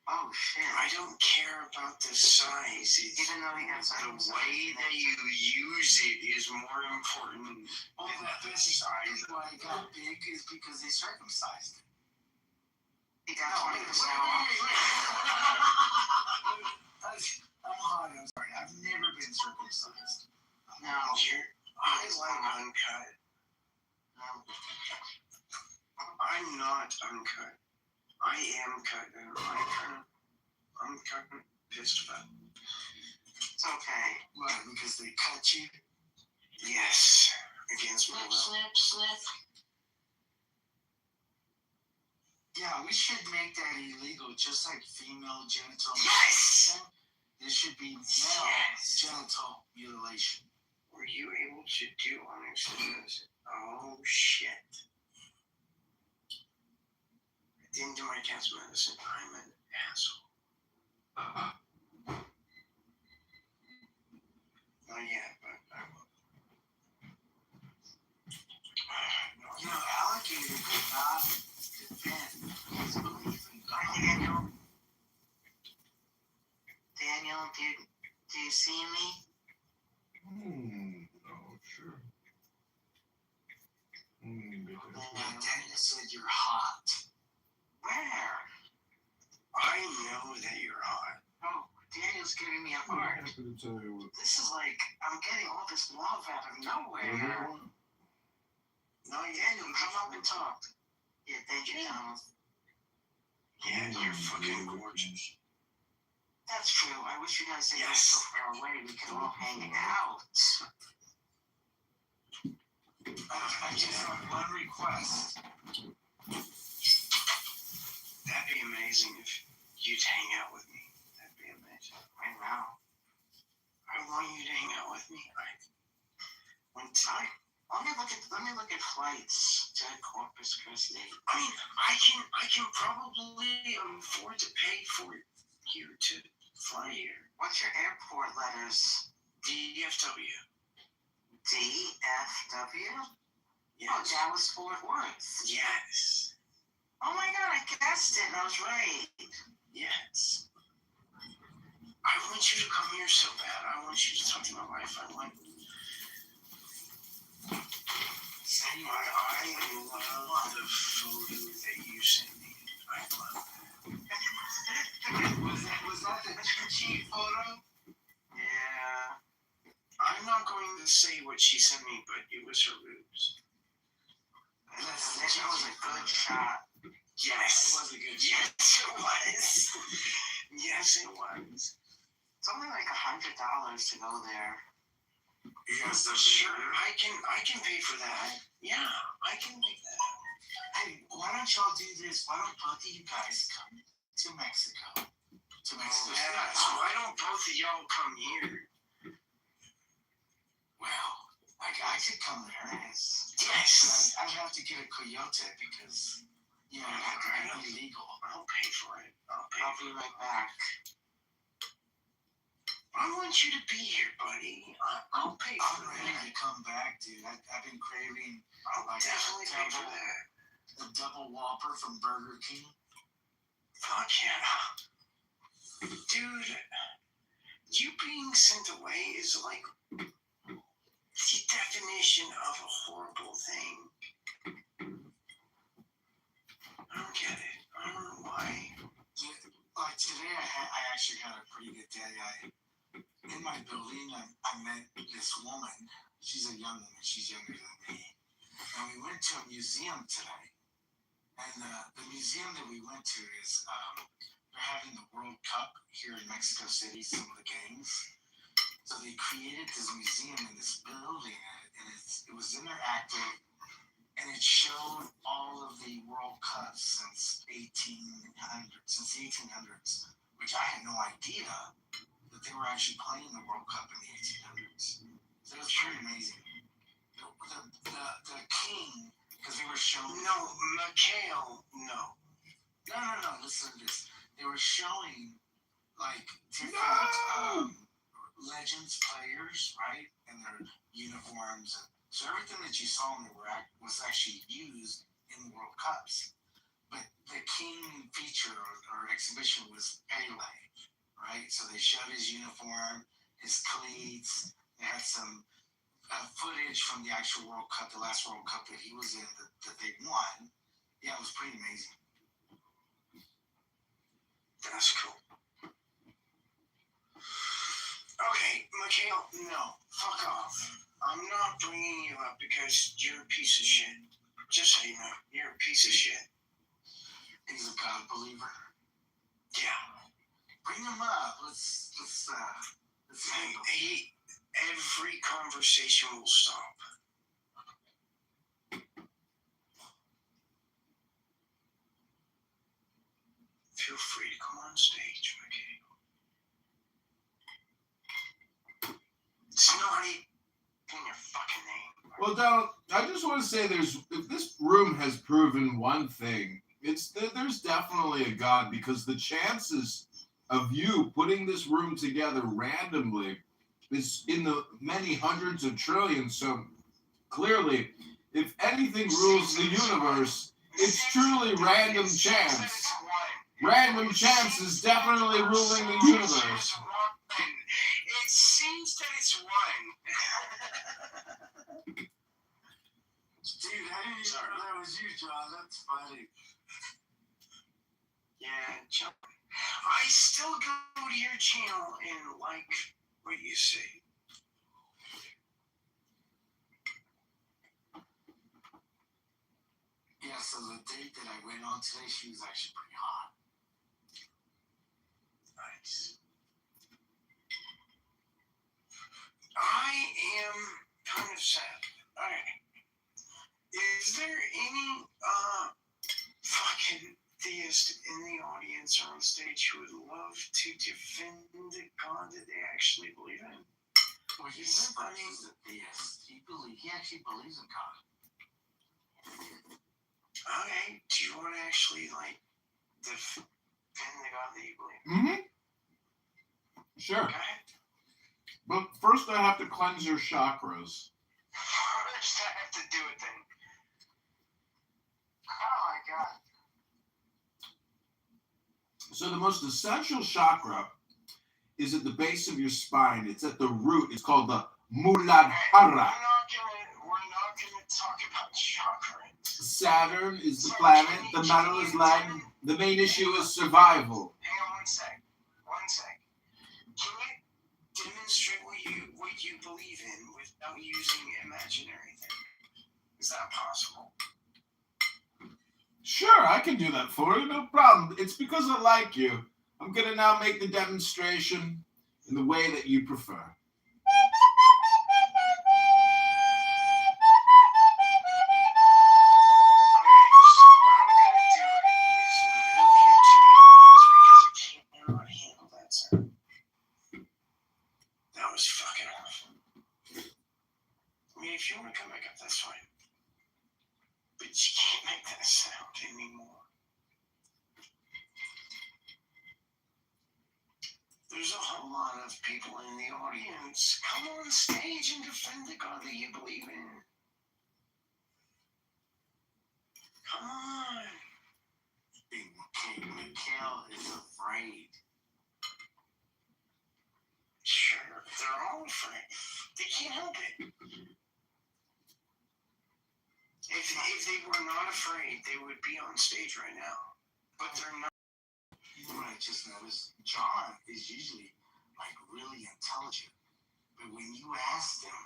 Oh shit. I don't care about the size. It's Even though he has the way that you use it is more important Well, than the the size. why it got big is because they circumcised it. He got No, 20% wait, off. I'm hot. I'm sorry. I've never been circumcised. No. I like uncut. No. I'm not uncut. I am cut, and I'm kind of pissed about it. It's okay. Why? Because they cut you? Yes, against my Snip, will. snip, snip. Yeah, we should make that illegal, just like female genital Yes! mutilation. This should be male Yes! genital mutilation. Were you able to do unexpected? Oh shit! I didn't do my cat's medicine. I'm an asshole. Not yet, but I will. You know, alligator did not defend his belief in God. Daniel, do you see me? Oh, sure. And Daniel said you're hot. Where? I know that you're hot. Oh, Daniel's giving me a I'm heart. happy to tell you what. This is like, I'm getting all this love out of nowhere. No, Daniel, come up and talk. Yeah, thank you, Thomas. Yeah, you're fucking gorgeous. That's true. I wish you guys didn't Yes. go so far away. We could all hang out. I just have one request. That'd be amazing if you'd hang out with me. That'd be amazing. I know. I want you to hang out with me. Let me look at flights to Corpus Christi. I mean, I can probably afford to pay for you to fly here. What's your airport letters? DFW. DFW? Yes. Oh, Dallas Fort Worth. Yes. Oh my god, I guessed it and I was right. Yes. I want you to come here so bad. I want you to talk to my wife. I love the photo that you sent me. I love it. Was that the cheat photo? Yeah. I'm not going to say what she sent me, but it was her boobs. That was a good shot. Yes. That was a good Yes, it was. Yes, it was. It's only like $100 to go there. Yes, Sure, I can pay for that. Yeah, I can do that. Hey, why don't y'all do this? Why don't both of you guys come to Mexico? Yes, why don't both of y'all come here? Well, I could come there. Yes. But I'd have to get a coyote because, you know, it would be illegal. I'll pay for it. I'll be right back. I want you to be here, buddy. I'll pay I'm for ready that. to come back, dude. I've been craving I'll like definitely pay for that. a double Whopper from Burger King. Fuck yeah. Dude, you being sent away is like the definition of a horrible thing. I don't get it. I don't know why. Like today, I actually had a pretty good day. In my building, I met this woman. She's a young woman. She's younger than me. And we went to a museum today. And the museum that we went to is they're having the World Cup here in Mexico City, some of the games. So they created this museum in this building, and it was interactive, and it showed all of the World Cups since the 1800s, which I had no idea that they were actually playing the World Cup in the 1800s. So it was pretty amazing. The king, because they were showing. No, Mikhail, no. No. Listen to this. They were showing like different legends players, right, and their uniforms, and so everything that you saw in the was actually used in World Cups. But the king feature or exhibition was Pele, right? So they showed his uniform, his cleats. They had some footage from the actual World Cup, the last World Cup that he was in, that they won. Yeah, it was pretty amazing. That's cool. Okay, Mikhail, no, fuck off. I'm not bringing you up because you're a piece of shit. Just so you know, you're a piece of shit. He's a God believer. Yeah. Bring him up. Let's handle. Every conversation will stop. Feel free to come on stage, Mikhail. It's not even your fucking name. Well, Donald, I just want to say if this room has proven one thing, it's that there's definitely a God, because the chances of you putting this room together randomly is in the many hundreds of trillions. So clearly, if anything rules the universe, it's truly random chance. Random chance is definitely ruling the universe. It seems that it's one. Dude, I didn't even know that was you, John. That's funny. Yeah, John. I still go to your channel and like what you say. Yeah, so the date that I went on today, she was actually pretty hot. Nice. I am kind of sad. Alright. Is there any fucking theist in the audience or on stage who would love to defend the God that they actually believe in? Well, he's a theist. He actually believes in God. Okay, do you want to actually defend the God that you believe in? Mm-hmm. Sure. Okay. But first I have to cleanse your chakras. First I have to do a thing. Oh my God. So the most essential chakra is at the base of your spine. It's at the root. It's called the Muladhara. We're not gonna talk about chakra. Saturn is the planet. The metal is lead. The main issue is survival. Hang on one sec. Can you demonstrate what you believe in without using imaginary things? Is that possible? Sure, I can do that for you. No problem. It's because I like you. I'm going to now make the demonstration in the way that you prefer. That was fucking awful. I mean, if you want to come back up, that's fine. But you can't make that sound anymore. There's a whole lot of people in the audience. Come on stage and defend the God that you believe in. Come on. Mikhail is afraid. Sure, they're all afraid. They can't help it. If they were not afraid, they would be on stage right now. But they're not. You know what I just noticed? John is usually really intelligent. But when you asked him,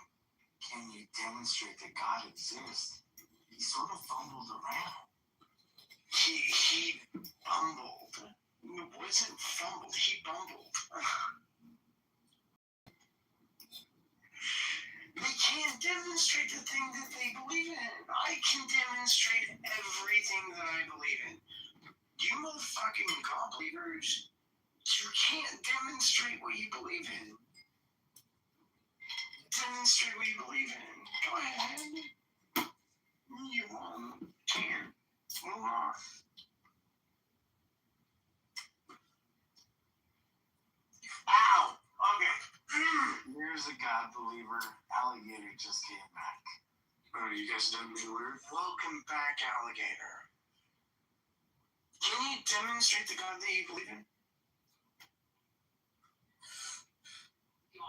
can you demonstrate that God exists? He sort of fumbled around. He bumbled. It wasn't fumbled. He bumbled. They can't demonstrate the thing that they believe in. I can demonstrate everything that I believe in. You motherfucking God believers, you can't demonstrate what you believe in. Demonstrate what you believe in. Go ahead. You can't. Move on. Ow! Okay. Here's a God believer. Alligator just came back. Oh, you guys done me weird? Welcome back, alligator. Can you demonstrate the God that you believe in?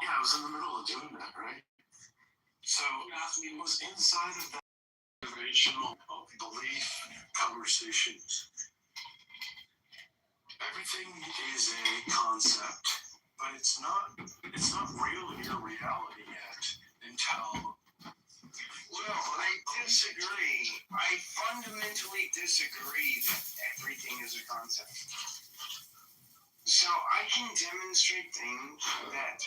Yeah, I was in the middle of doing that, right? So it was inside of that motivational belief conversations. Everything is a concept, but it's not real in your reality yet until. Well, I disagree. I fundamentally disagree that everything is a concept. So I can demonstrate things that,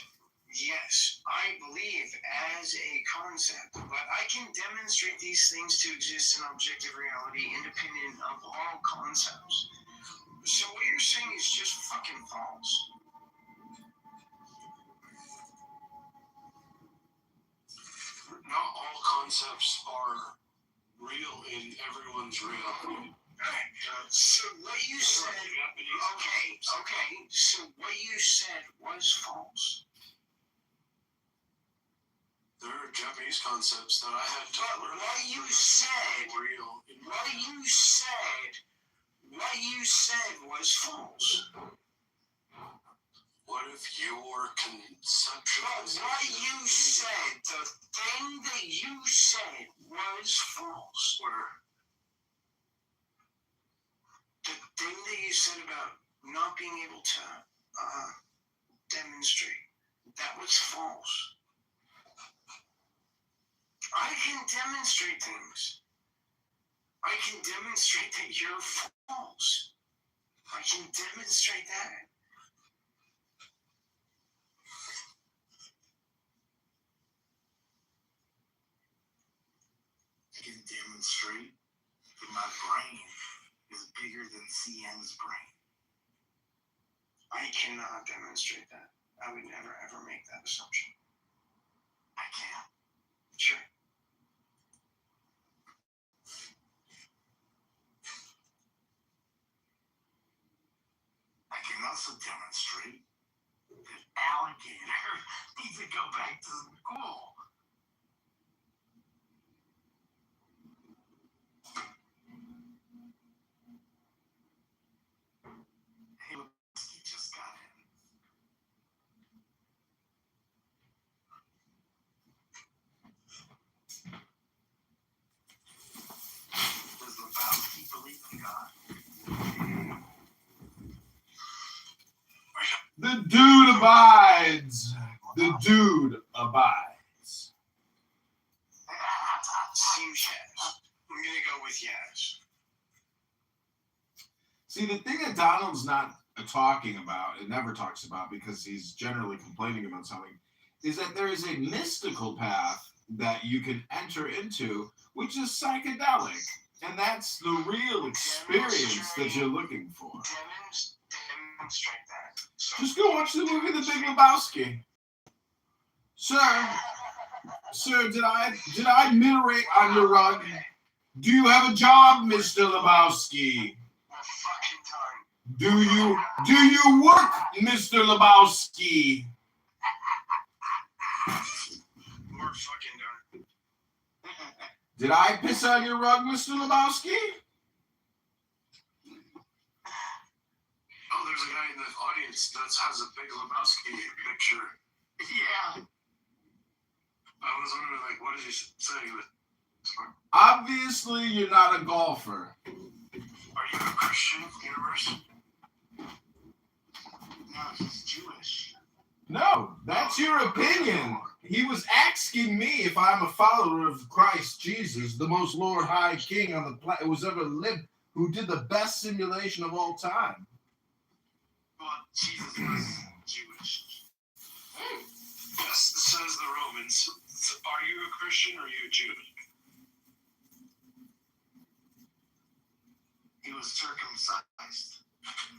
yes, I believe as a concept, but I can demonstrate these things to exist in objective reality independent of all concepts. So what you're saying is just fucking false. Not all concepts are real in everyone's reality. Alright, so what you said, okay, so what you said was false. There are Japanese concepts that I had to learn. What you said was false. What if your conceptualization? What you said, the thing that you said was false. Where? The thing that you said about not being able to demonstrate, that was false. I can demonstrate things. I can demonstrate that you're false. I can demonstrate that. I can demonstrate that my brain is bigger than CN's brain. I cannot demonstrate that. I would never ever make that assumption. I can. Sure. I can also demonstrate that alligator needs to go back to school. Hey, look, he just got in. Does Lebowski believe in God? The dude abides. The dude abides. Seems yes. I'm gonna go with yes. See, the thing that Donald's not talking about, and never talks about because he's generally complaining about something, is that there is a mystical path that you can enter into, which is psychedelic. And that's the real experience that you're looking for. Demonstrate that. So Just go watch the movie The Big Lebowski. Sir, did I minerate on your rug? Do you have a job, Mr. Lebowski? fucking time. Do you work, Mr. Lebowski? We're fucking done. Did I piss on your rug, Mr. Lebowski? Oh, there's a guy in the audience that has a Big Lebowski picture. Yeah. I was wondering, like, what did he say? Obviously, you're not a golfer. Are you a Christian, Universe? No, he's Jewish. No, that's your opinion. He was asking me if I'm a follower of Christ Jesus, the most Lord High King on the planet who's ever lived who did the best simulation of all time. Well, Jesus was Jewish. Yes, says the Romans. Are you a Christian or are you a Jew? He was circumcised.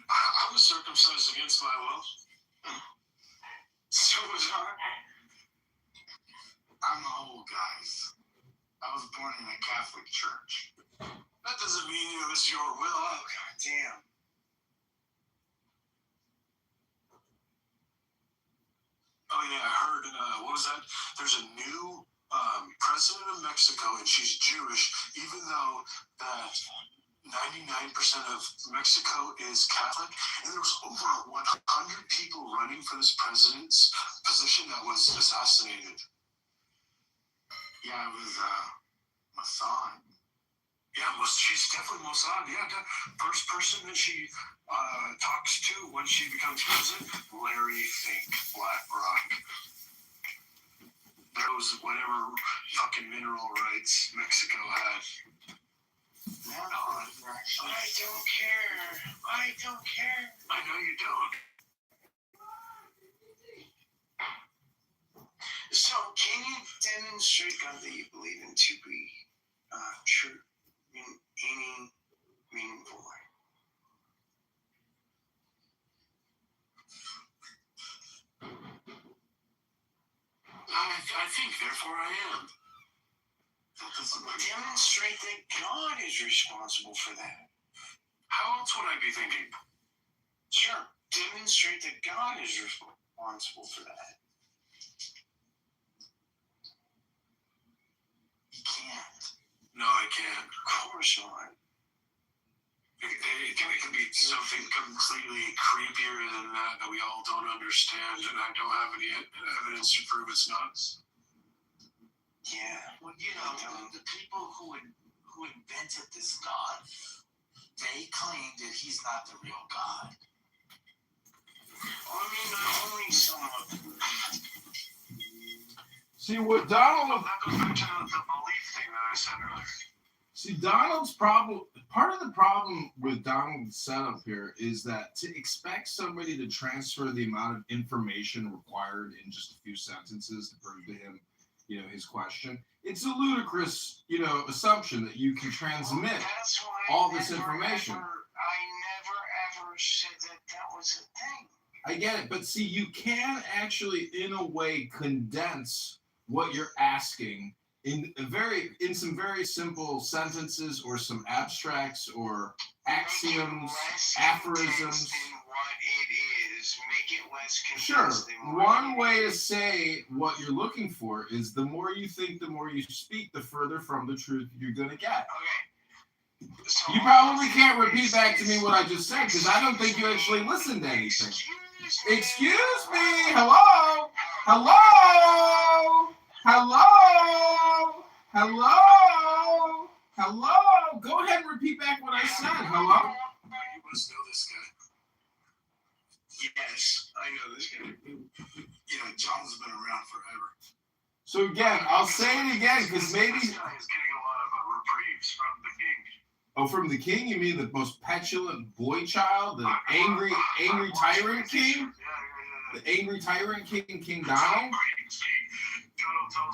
I was circumcised against my will. So was I. I'm old, guys. I was born in a Catholic church. That doesn't mean it was your will. Oh, god damn. Oh yeah, I heard, what was that? There's a new president of Mexico, and she's Jewish, even though that 99% of Mexico is Catholic, and there was over 100 people running for this president's position that was assassinated. Yeah, it was Mossad. Yeah, she's definitely Mossad. Yeah, the first person that she talks to when she becomes president, Larry Fink, Black Rock. Those whatever fucking mineral rights Mexico had. I don't care. I don't care. I know you don't. So, can you demonstrate God that you believe in to be true in any meaningful way? I think, therefore I am. Demonstrate that God is responsible for that. How else would I be thinking? Sure, demonstrate that God is responsible for that. You can't. No, I can't. Of course not. It can be something completely creepier than that we all don't understand, and I don't have any evidence to prove it's nuts. Yeah. Well, you know, the people who invented this God, they claim that he's not the real God. I mean, only some of them. See what Donald. That goes back to the belief thing that I said earlier. See, Donald's problem. Part of the problem with Donald's setup here is that to expect somebody to transfer the amount of information required in just a few sentences to prove to him, his question, it's a ludicrous, assumption that you can transmit all this information. I never ever said that was a thing. I get it, but see, you can actually, in a way, condense what you're asking in some very simple sentences or some abstracts or axioms, aphorisms. What it is, make it less Sure. condensed. One way to say what you're looking for is the more you think, the more you speak, the further from the truth you're going to get. Okay. So You probably can't repeat back to me what I just said because I don't think you actually listened to anything. Excuse me. Hello? Hello? Hello? Hello? Hello? Go ahead and repeat back what I said. Hello? You must know this guy. Yes, I know this guy. Yeah, John's been around forever. So again, I'll say it again because maybe. This guy is getting a lot of reprieves from the king. Oh, from the king? You mean the most petulant boy child? The angry tyrant king? The angry tyrant king, King Donald?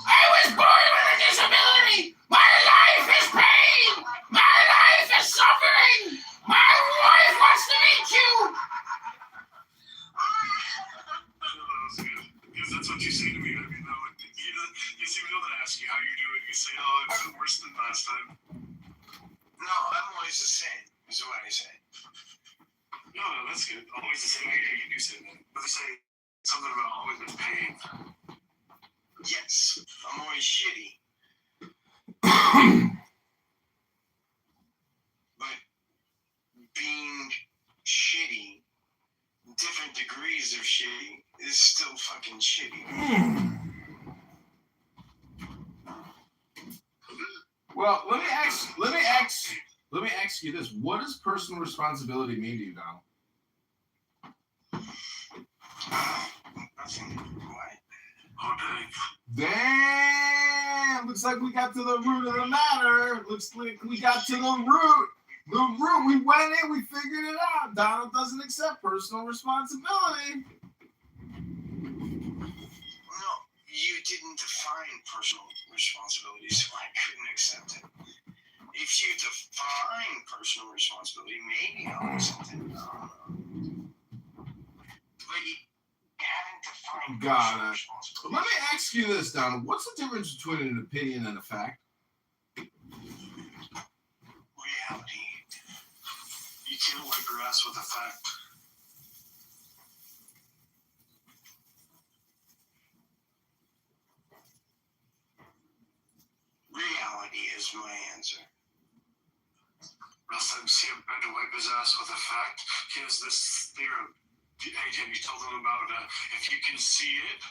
I was born with a disability! My life is pain! My life is suffering! My wife wants to meet you! Because that's what you say to me. I mean, you see me that I ask you how you doing. You say, oh, it's worse than last time. No, I'm always the same, is what I say. No, that's good. Always the same. Yeah, you do say that. But they say something about always in pain. Yes, I'm always shitty. But being shitty, different degrees of shitty, is still fucking shitty. Well, let me ask you this. What does personal responsibility mean to you, Donald? What? Oh, dang. Damn! Looks like we got to the root of the matter. Looks like we got to the root. The room, we went in, we figured it out. Donald doesn't accept personal responsibility. Well, you didn't define personal responsibility, so I couldn't accept it. If you define personal responsibility, maybe I'll accept it. But you haven't defined personal responsibility. Let me ask you this, Donald. What's the difference between an opinion and a fact? Reality. You can't wipe your ass with a fact. Reality is my answer. Last time Sam had to wipe his ass with a fact, he has this theorem. Hey, have you told him about if you can see it?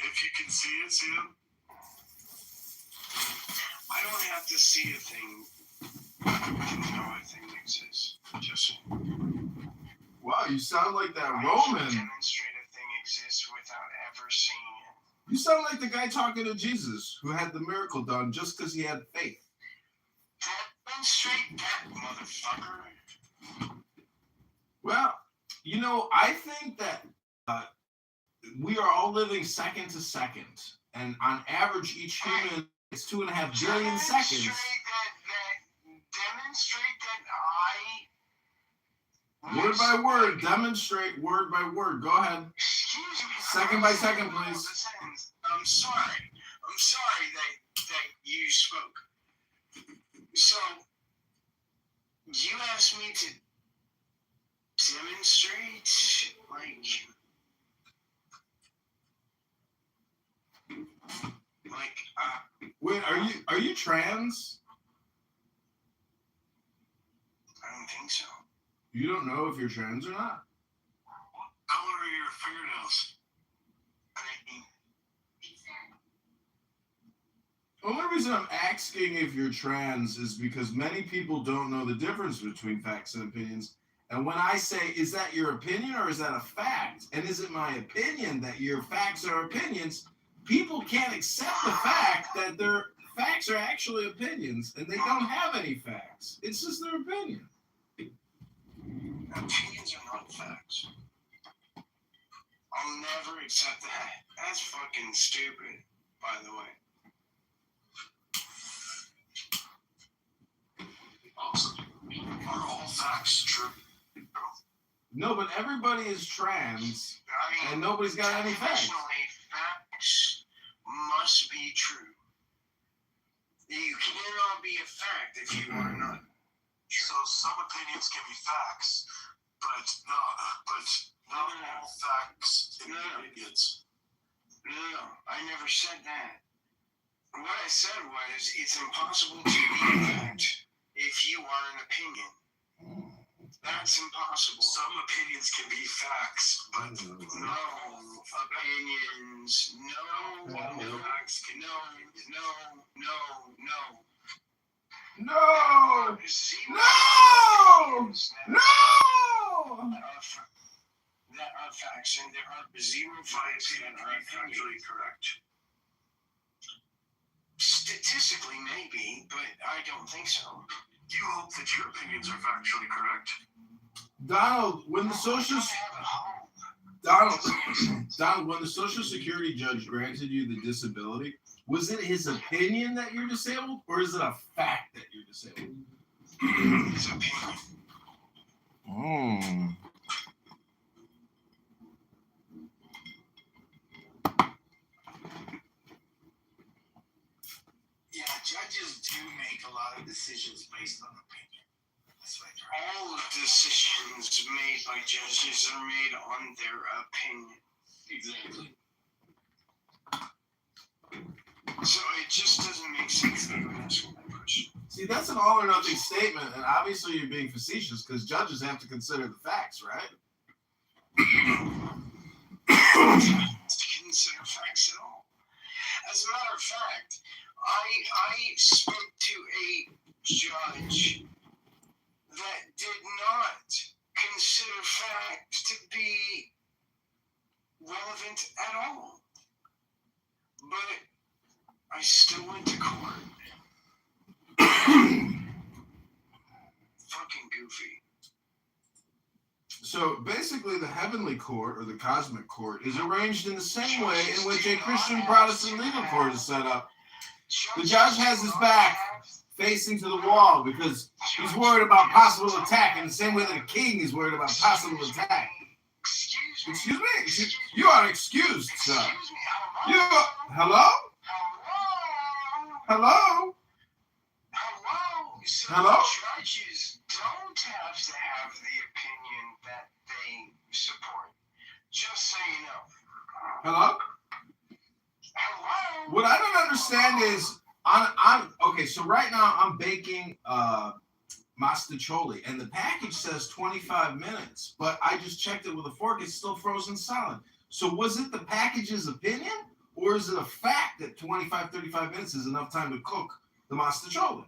If you can see it, Sam? I don't have to see a thing to know a thing exists. Just Wow, you sound like that I Roman. can demonstrate a thing exists without ever seeing it. You sound like the guy talking to Jesus who had the miracle done just because he had faith. Demonstrate that, motherfucker. Well, you know, I think that we are all living second to second. And on average, each human is 2.5 billion seconds. Demonstrate that Word by word, demonstrate word by word. Go ahead. Excuse me. Second by second, please. I'm sorry. I'm sorry that you spoke. So, you asked me to demonstrate, Wait, are you trans? I don't think so. You don't know if you're trans or not? What color are your fingernails? The only reason I'm asking if you're trans is because many people don't know the difference between facts and opinions. And when I say, is that your opinion or is that a fact? And is it my opinion that your facts are opinions? People can't accept the fact that their facts are actually opinions and they don't have any facts. It's just their opinion. Opinions are not facts. I'll never accept that. That's fucking stupid, by the way. Also, are all facts true? No, but everybody is trans and nobody's got any facts. Facts must be true. You cannot be a fact if you are not. So some opinions can be facts, but not all facts can be opinions. No, I never said that. What I said was, it's impossible to be a fact if you are an opinion. That's impossible. Some opinions can be facts, but no opinions. No facts can No. That are facts, and there are zero facts that are factually correct. Statistically, maybe, but I don't think so. You hope that your opinions are factually correct? Donald, when the Social Security judge granted you the disability, was it his opinion that you're disabled, or is it a fact that you're disabled? His opinion. Yeah, judges do make a lot of decisions based on opinion. That's right. All decisions made by judges are made on their opinion. Exactly. So it just doesn't make sense that you're asking that question. See, that's an all or nothing statement, and obviously you're being facetious because judges have to consider the facts, right? To consider facts at all. As a matter of fact, I spoke to a judge that did not consider facts to be relevant at all. But I still went to court. fucking goofy. So basically, the heavenly court or the cosmic court is arranged in the same way in which a Christian Protestant legal court is set up. The judge has his back facing to the wall because he's worried about possible attack in the same way that a king is worried about possible attack. Excuse me? You are excused, sir. You hello? Hello? So Hello? judges don't have to have the opinion that they support. Just so you know. Hello? Hello? What I don't understand is I'm okay, so right now I'm baking mastacholi and the package says 25 minutes, but I just checked it with a fork, it's still frozen solid. So was it the package's opinion or is it a fact that 35 minutes is enough time to cook the mastacholi?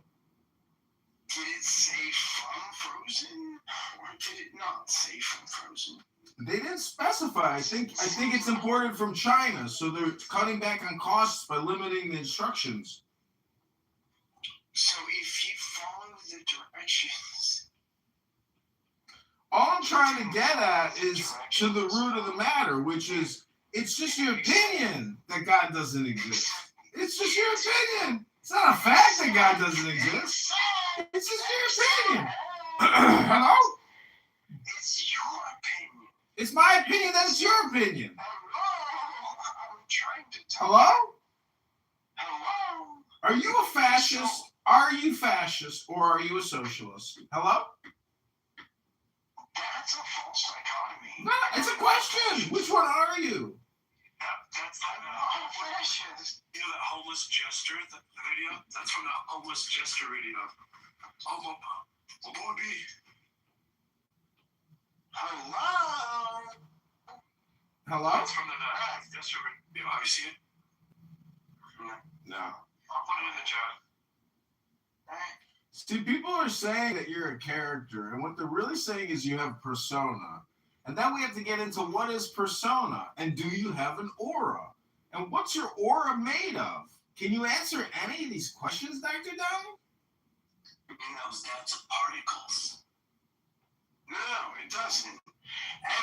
Did it say from frozen or did it not say from frozen? They didn't specify. I think it's imported from China, so they're cutting back on costs by limiting the instructions. So if you follow the directions. All I'm trying to get at is to the root of the matter, which is it's just your opinion that God doesn't exist. It's just your opinion. It's not a fact that God doesn't exist. It's just your opinion. Hello? It's your opinion. It's my opinion that it's your opinion. I'm trying to tell Hello? Hello? Are you a fascist? Are you fascist or are you a socialist? Hello? That's a false dichotomy. No, it's a question. Which one are you? I'm not a fascist. You know that homeless jester, the video? That's from the homeless jester video. Oh, what would be? Hello? Hello? That's from the jester video. Have you seen it? No. I'll put it in the chat. See, people are saying that you're a character, and what they're really saying is you have persona. And then we have to get into what is persona, and do you have an aura? And what's your aura made of? Can you answer any of these questions, Dr. Downey? It comes down to particles. No, it doesn't.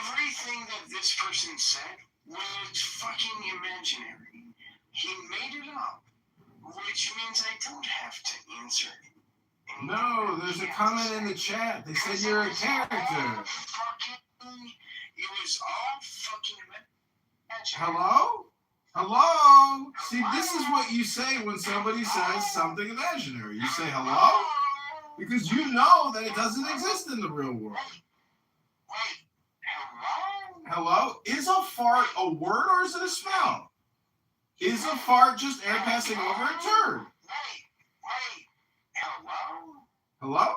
Everything that this person said was fucking imaginary. He made it up, which means I don't have to answer it. No, there's a comment in the chat. They said you're a character. It was all fucking imaginary. Hello? Hello? See, this is what you say when somebody says something imaginary. You say hello? Because you know that it doesn't exist in the real world. Wait, hello? Hello? Is a fart a word or is it a smell? Is a fart just air passing over a turd? Wait, hello? Hello?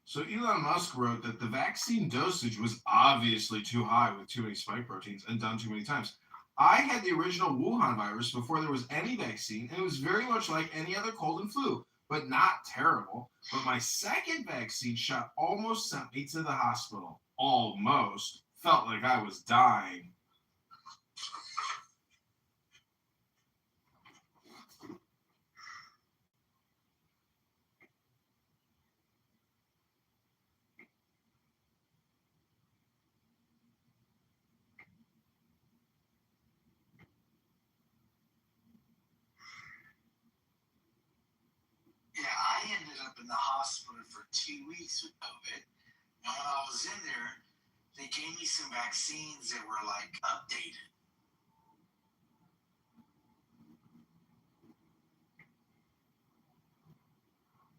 So Elon Musk wrote that the vaccine dosage was obviously too high with too many spike proteins and done too many times. I had the original Wuhan virus before there was any vaccine, and it was very much like any other cold and flu, but not terrible. But my second vaccine shot almost sent me to the hospital. Almost. Felt like I was dying. Yeah, I ended up in the hospital for 2 weeks with COVID. And when I was in there, they gave me some vaccines that were like updated.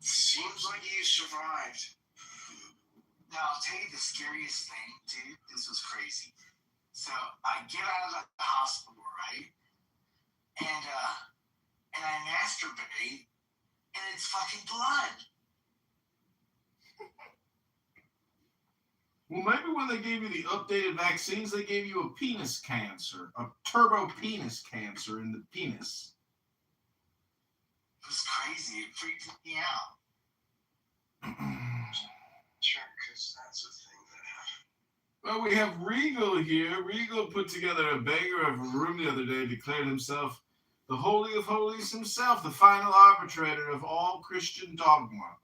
Seems like you survived. Now, I'll tell you the scariest thing, dude. This was crazy. So I get out of the hospital, right? And I masturbate, and it's fucking blood. Well, maybe when they gave you the updated vaccines, they gave you a penis cancer, a turbo penis cancer in the penis. It was crazy. It freaked me out. Sure, because that's the thing that happened. Well, we have Regal here. Regal put together a banger of a room the other day, declared himself the Holy of Holies himself, the final arbitrator of all Christian dogma.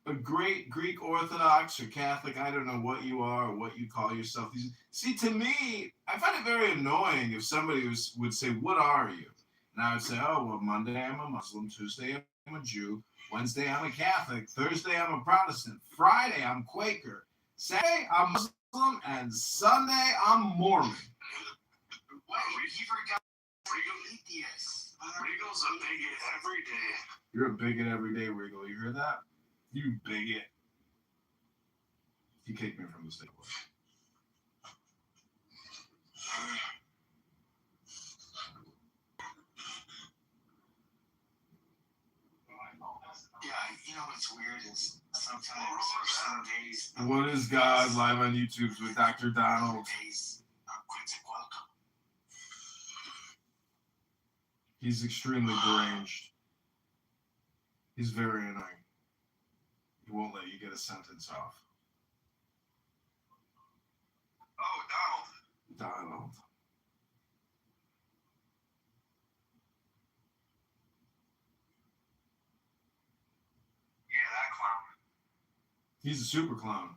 A great Greek Orthodox or Catholic, I don't know what you are or what you call yourself. See, to me, I find it very annoying if somebody would say, what are you? And I would say, oh, well, Monday I'm a Muslim, Tuesday I'm a Jew, Wednesday I'm a Catholic, Thursday I'm a Protestant, Friday I'm Quaker, Saturday I'm Muslim, and Sunday I'm Mormon. Wait, he forgot Regal atheist. Regal's a bigot every day. You're a bigot every day, Regal. You hear that? You bigot. He kicked me from the stage. Yeah, you know what's weird is sometimes some days. What is God live on YouTube with Dr. Donald? Days are quite welcome. He's extremely deranged. He's very annoying. He won't let you get a sentence off. Oh, Donald. yeah, that clown. He's a super clown.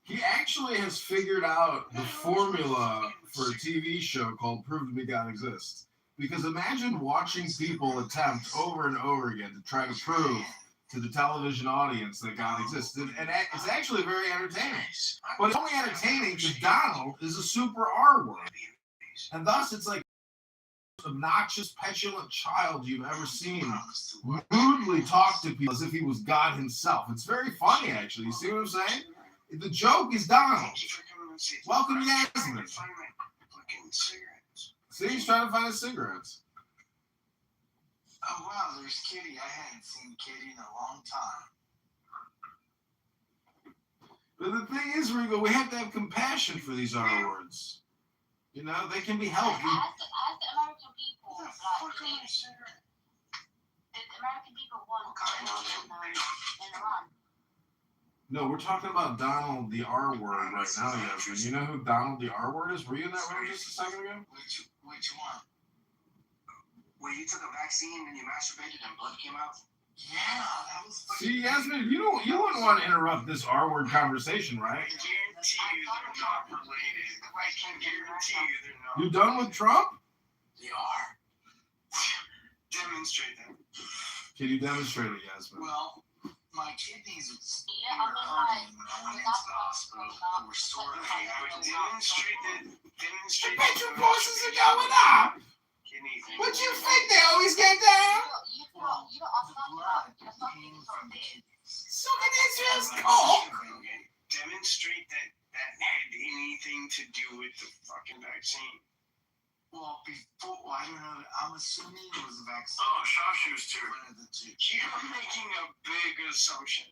He actually has figured out the formula for a TV show called Prove to Me God Exists. Because imagine watching people attempt over and over again to try to prove to the television audience that God exists. And it's actually very entertaining. But it's only entertaining because Donald is a super R word. And thus it's like the most obnoxious, petulant child you've ever seen rudely talk to people as if he was God himself. It's very funny, actually. You see what I'm saying? The joke is Donald. Welcome, Yasmin. See, he's trying to find his cigarettes. Oh, wow, there's Kitty. I hadn't seen Kitty in a long time. But the thing is, Regal, we have to have compassion for these R words. You know, they can be helped. As the American people, like, the American people want in Iran. No, we're talking about Donald the R word right now, Yasmin. You know who Donald the R word is? Were you in that room just a second ago? Which one? Where you took a vaccine and you masturbated and blood came out? Yeah, that was fucking. See, Yasmin, you wouldn't want to interrupt this R word conversation, right? I guarantee you they're not related. I can guarantee you they're not. You done with Trump? They are. Demonstrate them. Can you demonstrate it, Yasmin? Well, my kidneys were Yeah, I mean, hurting when I went into the hospital. They were sore. Demonstrate that. The petrol prices are going up. What you think they always get down? Well, the blood came from the kidneys. So can Israel's coke. Demonstrate that had anything to do with the fucking vaccine. Well, I don't know. I'm assuming it was a vaccine. Oh, shot shoes too. One of the two. You're making a big assumption.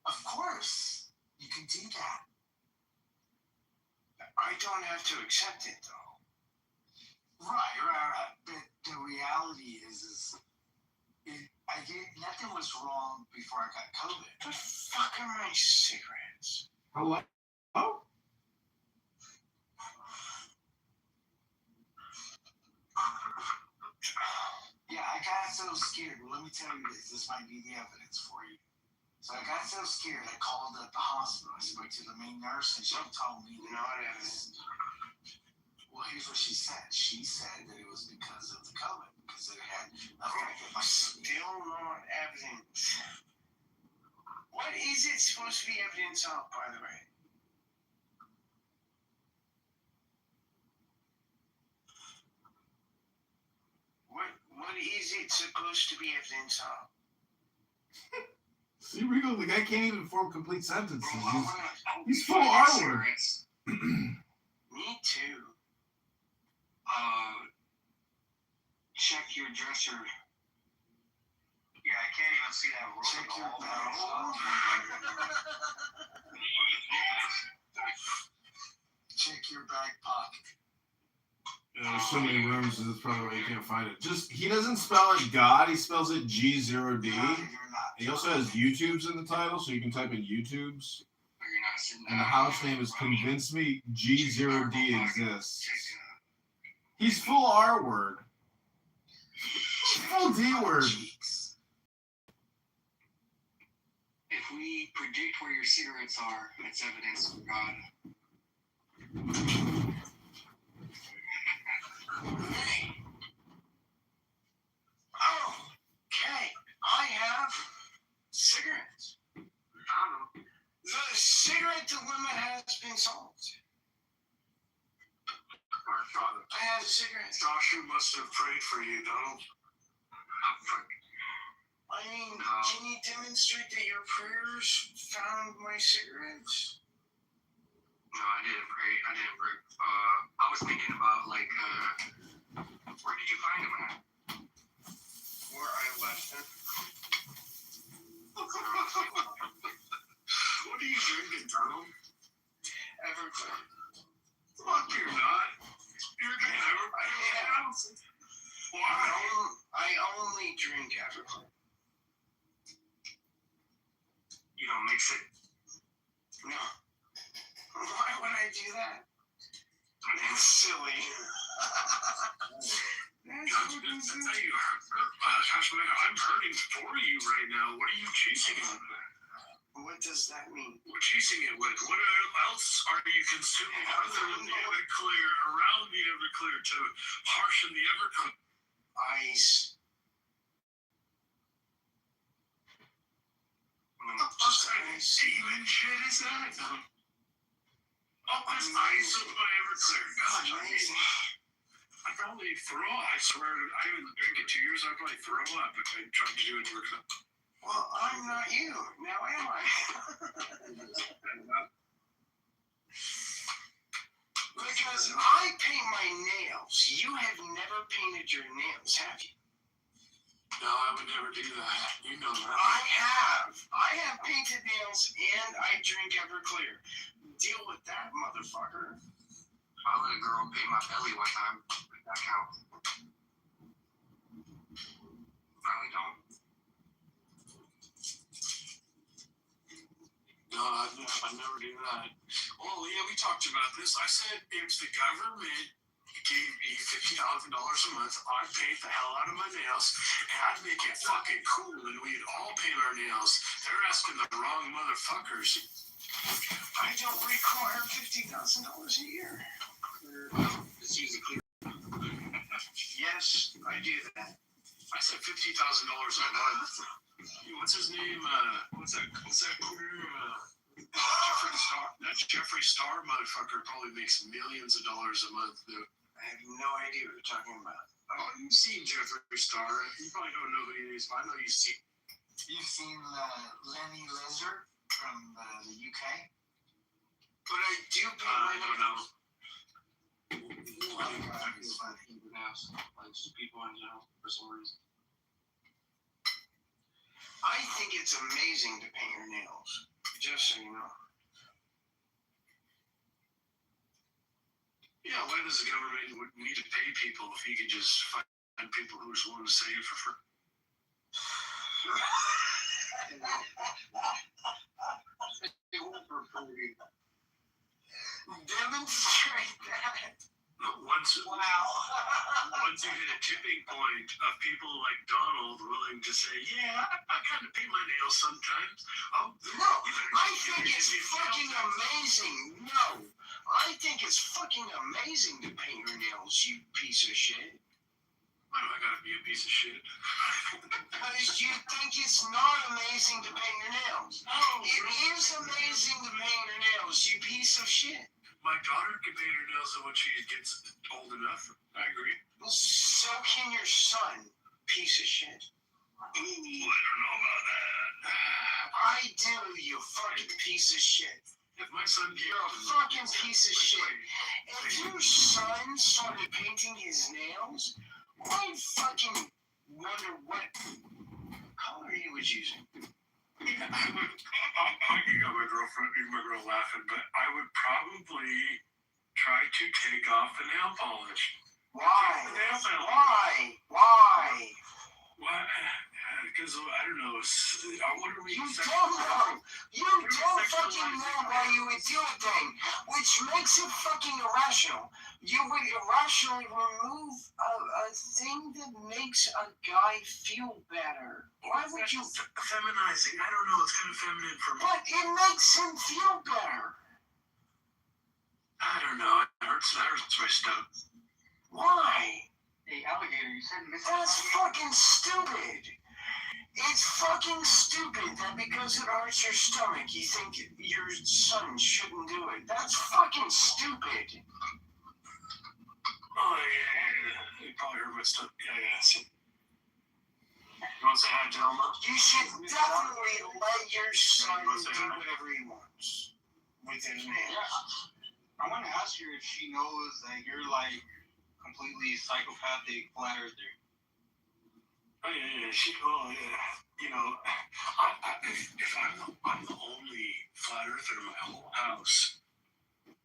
Of course, you can do that. I don't have to accept it though. Right. But the reality is nothing was wrong before I got COVID. The fuck are my cigarettes? Hello? Oh? Yeah, I got so scared. Well, let me tell you this. This might be the evidence for you. So I got so scared, I called up the hospital. I spoke to the main nurse, and she told me that. Not evidence. Well, here's what she said. She said that it was because of the COVID, because it had affected my kidneys. Still not evidence. What is it supposed to be evidence of, by the way? What is it supposed to be evidence of? See, Rico, the guy can't even form complete sentences. He's full R word. Me too. Check your dresser. Yeah, I can't even see that roll. Check your back. Check your back pocket. There's so many rooms, that's probably why you can't find it. Just, he doesn't spell it God, he spells it G0D. He also has YouTubes in the title, so you can type in YouTubes. And the house name is Convince Me G0D Exists. He's full R word. Full D word. If we predict where your cigarettes are, it's evidence for God. Oh, okay. I have cigarettes. The cigarette dilemma has been solved. Our Father, I have a cigarette. Joshua must have prayed for you, Donald. I mean, can you demonstrate that your prayers found my cigarettes? No, I didn't pray. I was thinking about, like, where did you find them at? Where I left them. What are you drinking, Donald? Everclear. Fuck, you're not. You're drinking Everclear. Why? I only drink Everclear. You don't mix it? No. Why would I do that? That's silly. I'm hurting for you right now. What are you chasing it with? What does that mean? What chasing it with? What else are you consuming other than the Everclear, around the Everclear to harshen the Everclear? Ice. Just demon shit is that? Oh, that's ice with my Everclear. Gosh, I probably throw up. I swear, I haven't drank it 2 years. I'd probably throw up if I tried to do it. Well, I'm not you. Now am I? Because I paint my nails. You have never painted your nails, have you? No, I would never do that. You know that. I have. I have painted nails and I drink Everclear. Deal with that, motherfucker. I let a girl paint my belly one time. That counts. Probably don't. No, I'd never do that. Well, yeah, we talked about this. I said if the government gave me $50,000 a month, I'd paint the hell out of my nails, and I'd make it fucking cool, and we'd all paint our nails. They're asking the wrong motherfuckers. I don't require $50,000 a year. It's usually clear. Yes, I do that. I said $50,000 a month. What's his name? What's that queer? Jeffree Star. That Jeffree Star motherfucker probably makes millions of dollars a month, dude. I have no idea what you're talking about. Oh, you've seen Jeffree Star. You probably don't know who he is, but I know you've seen. You've seen Lenny Lizard from the UK? But I do paint I don't know. People in general, for some reason. I think it's amazing to paint your nails. Just so you know. Yeah, why does the government need to pay people if you could just find people who just want to say it for free? Demonstrate that. Once you hit a tipping point of people like Donald willing to say, yeah, I kind of paint my nails sometimes. Oh, No, I think it's fucking amazing. No, I think it's fucking amazing to paint your nails, you piece of shit. Why do I gotta be a piece of shit? Because you think it's not amazing to paint your nails. It is amazing to paint your nails, you piece of shit. My daughter can paint her nails when she gets old enough. I agree. Well, so can your son, piece of shit. Ooh, I don't know about that. I do, you fucking piece of shit. If my son You're a fucking piece of shit. If your son started painting his nails, I'd fucking wonder what color he was using. You got my girl laughing, but I would probably try to take off the nail polish. Why? Why? Why? Why? Because I don't know. What are we? You don't know. You don't fucking know why you would do a thing, which makes it fucking irrational. You would irrationally remove a thing that makes a guy feel better. Why would you? Feminizing. I don't know. It's kind of feminine for me. But it makes him feel better. I don't know. It hurts my stomach. Why? Hey, alligator, you said That's fucking stupid. It's fucking stupid that because it hurts your stomach, you think your son shouldn't do it. That's fucking stupid. Oh, yeah. You probably heard my stomach. Yeah. So, you want to say hi to Elma? You should definitely let your son do whatever he wants with his nails. I want to ask her if she knows that you're like completely psychopathic flat earther. Oh, yeah. You know, if I'm the only flat earther in my whole house.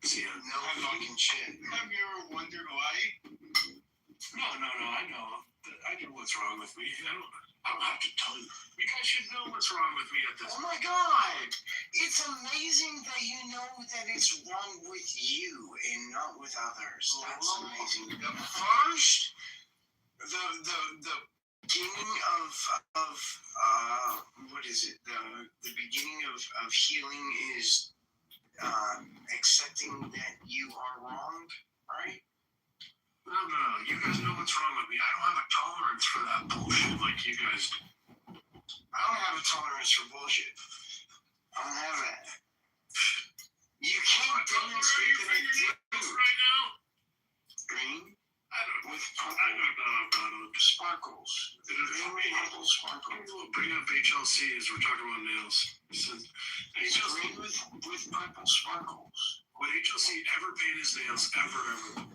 See, No fucking shit. Have you ever wondered why? No, I know. I know what's wrong with me. I don't have to tell you. You guys should know what's wrong with me at this Oh my god! It's amazing that you know that it's wrong with you and not with others. That's amazing. The first, the beginning of what is it? The beginning of healing is accepting that you are wrong, right? No. You guys know what's wrong with me. I don't have a tolerance for that bullshit like you guys do. I don't have a tolerance for bullshit. I don't have that. You can't demonstrate that it did. Right now? Green? I don't know. Sparkles. Purple sparkles. We'll bring up HLC as we're talking about nails. It's green with purple sparkles. Would HLC ever paint his nails? Ever?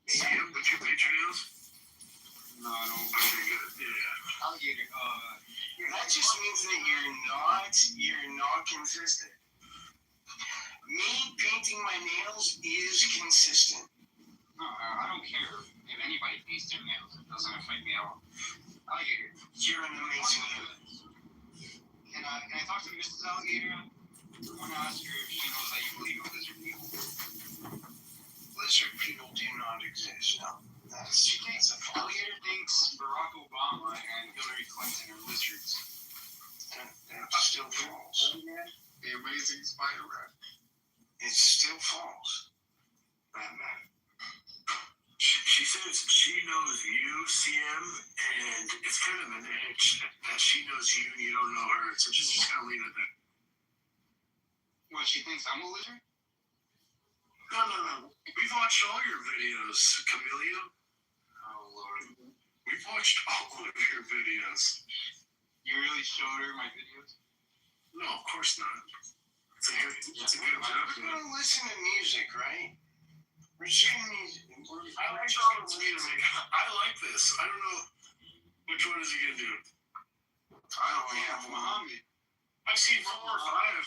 Sam, would you paint your nails? No, I don't. Okay, good. Yeah. Alligator, That just means that you're not consistent. Me painting my nails is consistent. no, I don't care if anybody paints their nails. It doesn't affect me at all. Alligator, You're an amazing human. can I talk to Mrs. Alligator? I want to ask her if she knows that you believe in lizard people. Lizard people do not exist. No. She thinks Alligator thinks Barack Obama and Hillary Clinton are lizards. That's still false. The amazing Spider-Man. It's still false. Batman. She says she knows you, CM, and it's kind of an edge that she knows you and you don't know her. So just kind of leave it there. What, she thinks I'm a lizard? No. We've watched all your videos, Camellia. Oh, Lord. We've watched all of your videos. You really showed her my videos? No, of course not. It's a good job. We're gonna listen to music, right? We're just gonna music. I like all the music. I like this. I don't know which one is he gonna do. I only have one. Muhammad. I've seen 4 or 5.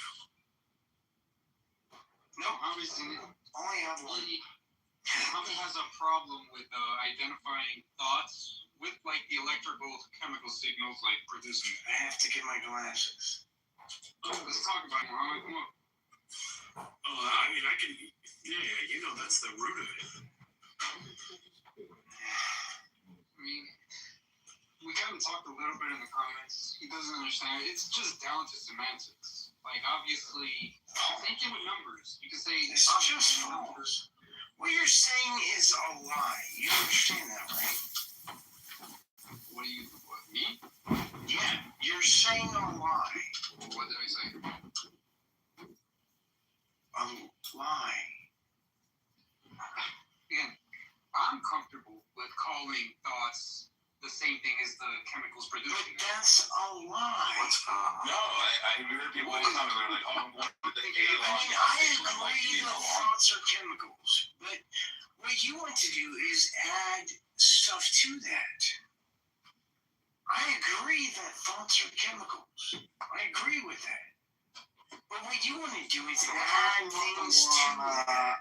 No, Muhammad's in it. only have one. Muhammad has a problem with identifying thoughts with like the electrical chemical signals like producing. I have to get my glasses. Let's talk about it, Muhammad. Come on. I mean, I can. Yeah, you know that's the root of it. I mean, we haven't talked a little bit in the comments. He doesn't understand. It's just down to semantics. Like, obviously, same thing with numbers. You can say It's just false. What you're saying is a lie. You understand that, right? What me? Yeah, you're saying a lie. What did I say? A lie. Again, I'm comfortable with calling thoughts the same thing as the chemicals But producing. that's a lie. No, I heard people comment, they're like, oh, what the I mean, I agree that thoughts are chemicals, but what you want to do is add stuff to that. I agree that thoughts are chemicals. I agree with that. But what you want to do is add things to that.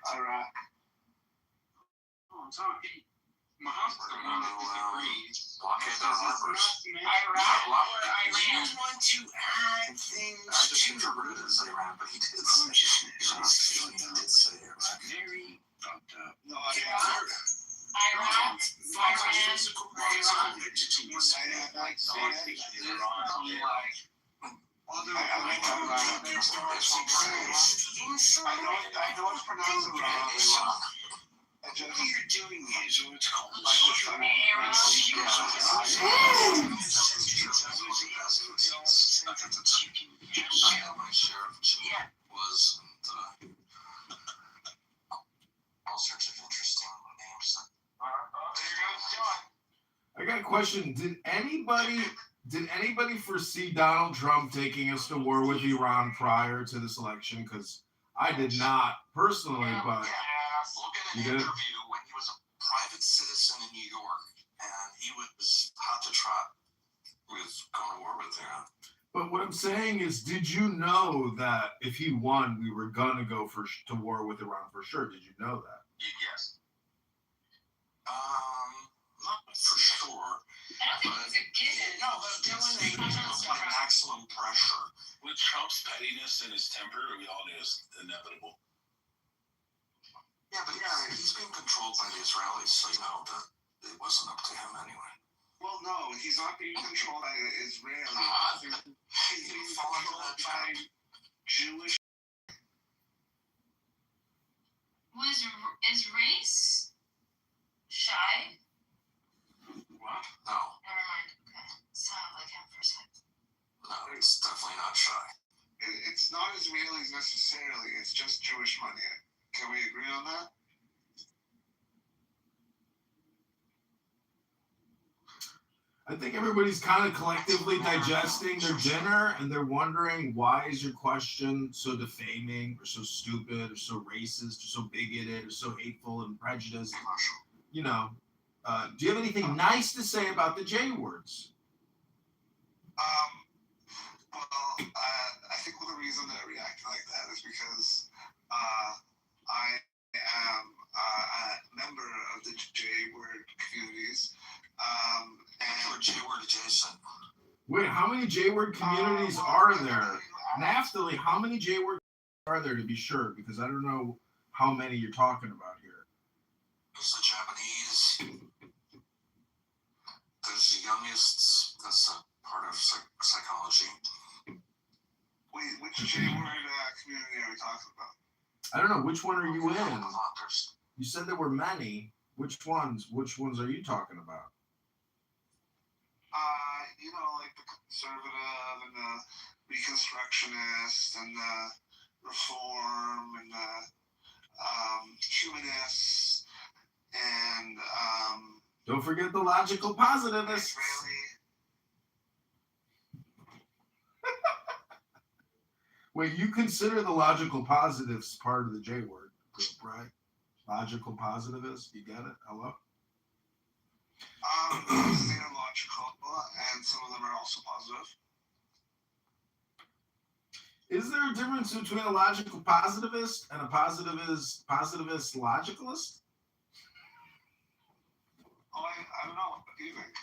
time. Muhammad's the one that disagrees. Blockade their harbors. You want to add things I just to interpreted it as Iran, but he did say consciousness. he did say it. Very fucked up. No, Iran, physical entities. Like Saudi, Iran, other I know it's pronounced wrong. What you're doing is what's called My share of was all sorts of interesting names. I got a question. Did anybody foresee Donald Trump taking us to war with Iran prior to this election? Because I did not personally, but Look at an interview when he was a private citizen in New York, and he was hot to trot with going to war with Iran. But what I'm saying is, did you know that if he won, we were gonna go to war with Iran for sure? Did you know that? Yes. Not for sure. I don't think it's a given. No, but there was maximum pressure. With Trump's pettiness and his temper, we all knew it was inevitable. Yeah, but he's being controlled by the Israelis, so you know that it wasn't up to him anyway. Well, no, he's not being controlled by the Israelis. He's being controlled by Jewish. Is race shy? What? No. Never mind. Okay. Sounded like him for a second. No, it's definitely not shy. It's not Israelis necessarily. It's just Jewish money. Can we agree on that? I think everybody's kind of collectively digesting their dinner, and they're wondering, why is your question so defaming or so stupid or so racist or so bigoted or so hateful and prejudiced? You know, do you have anything nice to say about the J words? I think the reason that I reacted like that is because I am a member of the J-word communities. And J-word adjacent. Wait, how many J-word communities are there? Naftali, how many J-word are there to be sure? Because I don't know how many you're talking about here. There's the Japanese. There's the youngest. That's a part of psychology. Wait, which J-word community are we talking about? I don't know. Which one are you in? You said there were many. Which ones? Which ones are you talking about? You know, like the conservative and the reconstructionist and the reform and the humanists and don't forget the logical positivists. Wait, you consider the logical positives part of the J word group, right? Logical positivists, you get it? Hello? They are logical, and some of them are also positive. Is there a difference between a logical positivist and a positivist logicalist? Oh, I don't know. What do you think?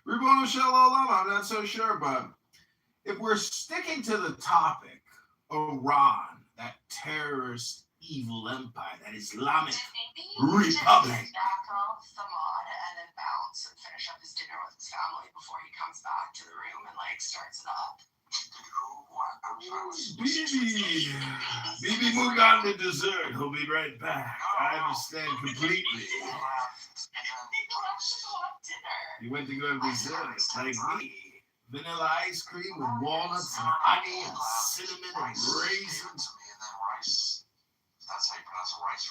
Ribono Shel Olam, I'm not so sure, but if we're sticking to the topic, Iran, that terrorist evil empire, that Islamic Republic. And then bounce and finish up his dinner with his family before he comes back to the room and starts it up. Bibi moved on to dessert. He'll be right back. I understand completely. He went to go have dessert, like me. Vanilla ice cream with walnuts and honey and cinnamon and raisins. And then rice. That's how you pronounce it. Rice.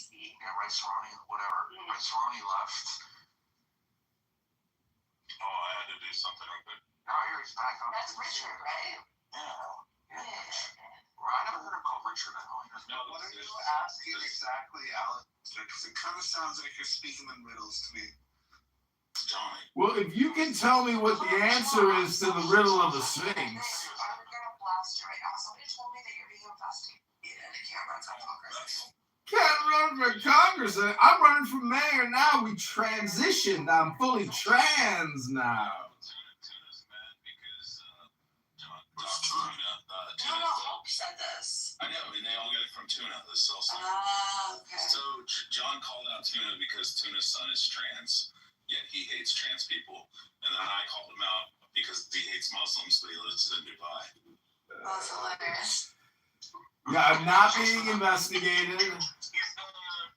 Yeah, Rice Ronnie, whatever. Rice Ronnie left. Oh, I had to do something real quick. Oh, here he's back on. That's Richard, right? Yeah. Well, I never heard him called Richard. I know he was. What are you asking exactly, Alex? Because it kind of sounds like you're speaking in riddles to me. Johnny. Well, if you can tell me what the answer is to the riddle of the Sphinx. I'm gonna blast you right now. Somebody told me that you're being investigated. can't run for Congress. Can't run for Congressman. I'm running for mayor now. We transitioned. I'm fully trans now. Tuna's mad because John Who's Tuna. No, Hope said this. I know, and they all get it from Tuna. This is also. Okay. So John called out Tuna because Tuna's son is trans, yet he hates trans people. And then I called him out because he hates Muslims, but he lives in Dubai. That's hilarious. Yeah, I'm not being investigated. He's the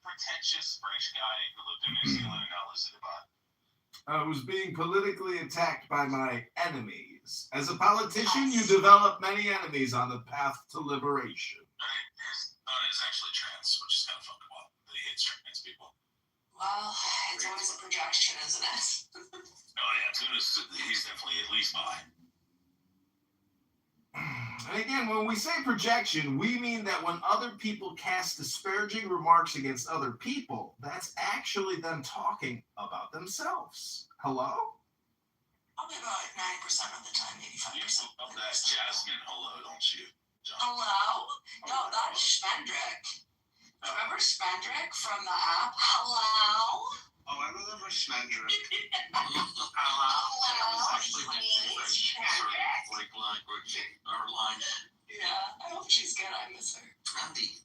pretentious British guy who lived in New Zealand and now lives in Dubai. I was being politically attacked by my enemies. As a politician, you develop many enemies on the path to liberation. His son is actually trans, which is kind of fucked up. That he hates trans people. Well, it's always a projection, isn't it? Oh yeah, he's definitely at least bi. And again, when we say projection, we mean that when other people cast disparaging remarks against other people, that's actually them talking about themselves. Hello? Probably about 90% of the time, 85%. You love that Jasmine hello, don't you, John? Hello? No, that's Schmendrick. Remember Schmendrick from the app? Hello? Oh, I remember Schmendrick. Hello? That was actually my favorite sort of like language or line. Yeah, I hope she's good. I miss her. Schmendy.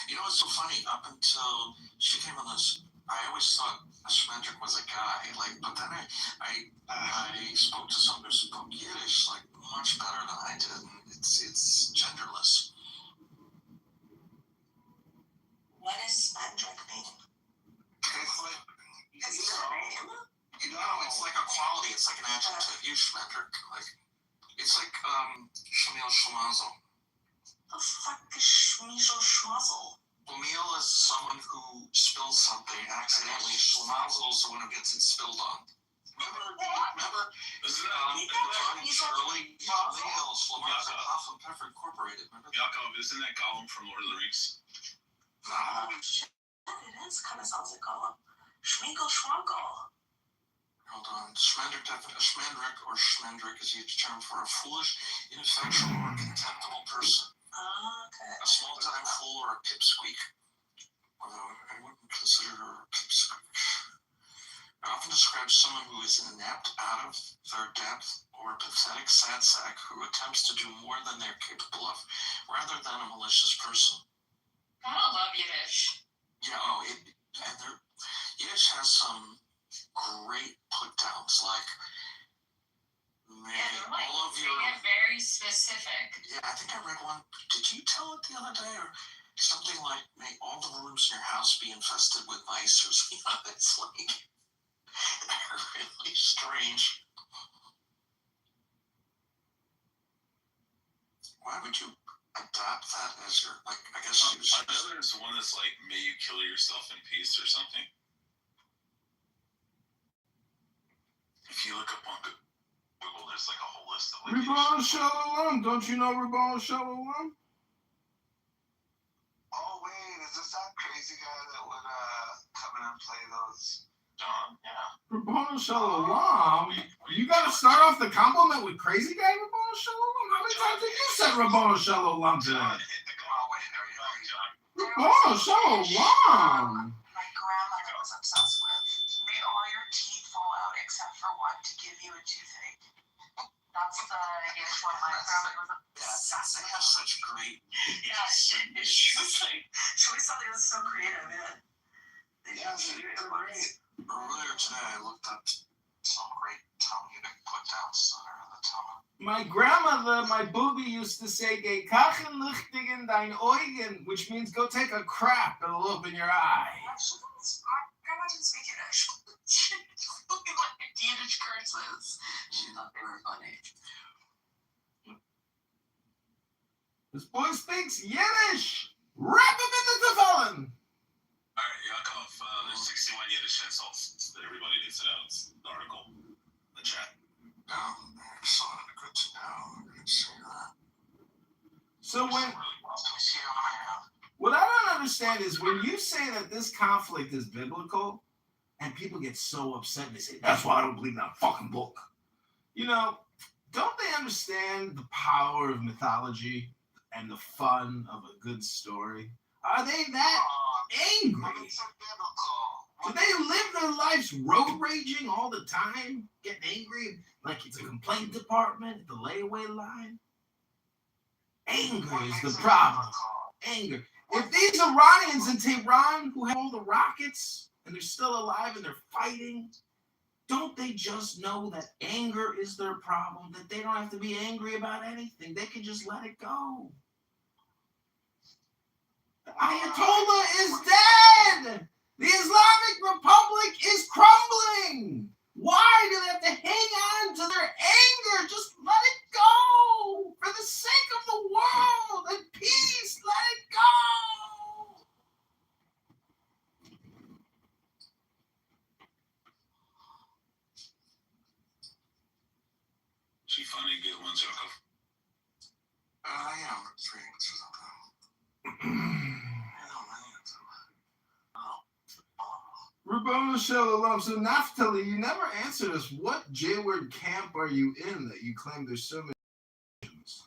You know what's so funny? Up until she came on this, I always thought Schmendrick was a guy. Like, but then I spoke to some who spoke Yiddish like much better than I did. And it's genderless. What does Schmendrick mean? It's like, Is it a name? it's like a quality. It's like an adjective. You Schmendrick. Like, it's like Shamil Shmazel. The fuck is Schmeasel Schmuzzle? Schlemiel is someone who spills something accidentally. Shmazel is the one who gets it spilled on. Remember? Isn't that Shirley Schlemiel, Schlemazel, Huff and Pepper Incorporated. Remember? Yakov, isn't that Gollum from Lord of the Rings? Oh, shit. It is kind of sounds like Gollum. Schmeagle Schmunkle. Hold on. Schmendrick or Schmendrick is used term for a foolish, ineffectual, or contemptible person. Okay. A small-time fool or a pipsqueak. Although I wouldn't consider her a pipsqueak. It often describes someone who is inept, out of their depth, or a pathetic sad sack who attempts to do more than they're capable of, rather than a malicious person. I don't love Yiddish. Yeah, Yiddish has some great put-downs, like all of your... They get very specific. Yeah, I think I read one. Did you tell it the other day, or something like, may all the rooms in your house be infested with mice, or something? It's like really strange. Why would you adapt that as your, like, I guess you... I know there's one that's like, may you kill yourself in peace or something. If you look up on Google, there's like a whole list of like... Ribbon Shalom. Don't you know Ribbon Shalom? Oh wait, is this that crazy guy that would come in and play those? John, yeah. Ribbon Shalom. You gotta start off the compliment with crazy guy Ribbon Shalom. How many times have you said Ribbon Shalom today? John, hit the Oh wait, there you go, John. Ribbon Shalom. My grandmother was obsessed with. May all your teeth fall out except for one to give you a toothache. That's the Yiddish one my grandmother was obsessed They with. have such great... Yeah, she was like, she always thought it was so creative, yeah. Yeah, they're great. Earlier today, I looked up some great Talmudic put-downs that are in the Talmud. My grandmother, my booby, used to say, "Geh kachen lichtig in dein Augen," which means go take a crap, it'll open your eye. My grandma didn't speak Yiddish. She liked Yiddish curses. She thought they were funny. This boy speaks Yiddish. Wrap him in the tefillin. Alright, Yakov, there's 61 Yiddish insults that everybody needs to know. It's the article in the chat. Excellent. Good to know. I can see that. So when... Let me see how I have. What I don't understand is when you say that this conflict is biblical, and people get so upset and they say, that's why I don't believe in that fucking book. You know, don't they understand the power of mythology? and the fun of a good story? Are they that angry? Do they live their lives road raging all the time? Getting angry like it's a complaint department at the layaway line? Anger is the problem. Anger. If these Iranians in Tehran who have all the rockets and they're still alive and they're fighting, don't they just know that anger is their problem? That they don't have to be angry about anything. They can just let it go. The Ayatollah is dead. The Islamic Republic is crumbling. Why do they have to hang on to their anger? Just let it go. For the sake of the world and peace, let it go. She funny, good one, Jacob. Yeah, I'm reading through them. Rabboni Shalom. So Naphtali, you never answered us. What jailward camp are you in that you claim there's so many Christians?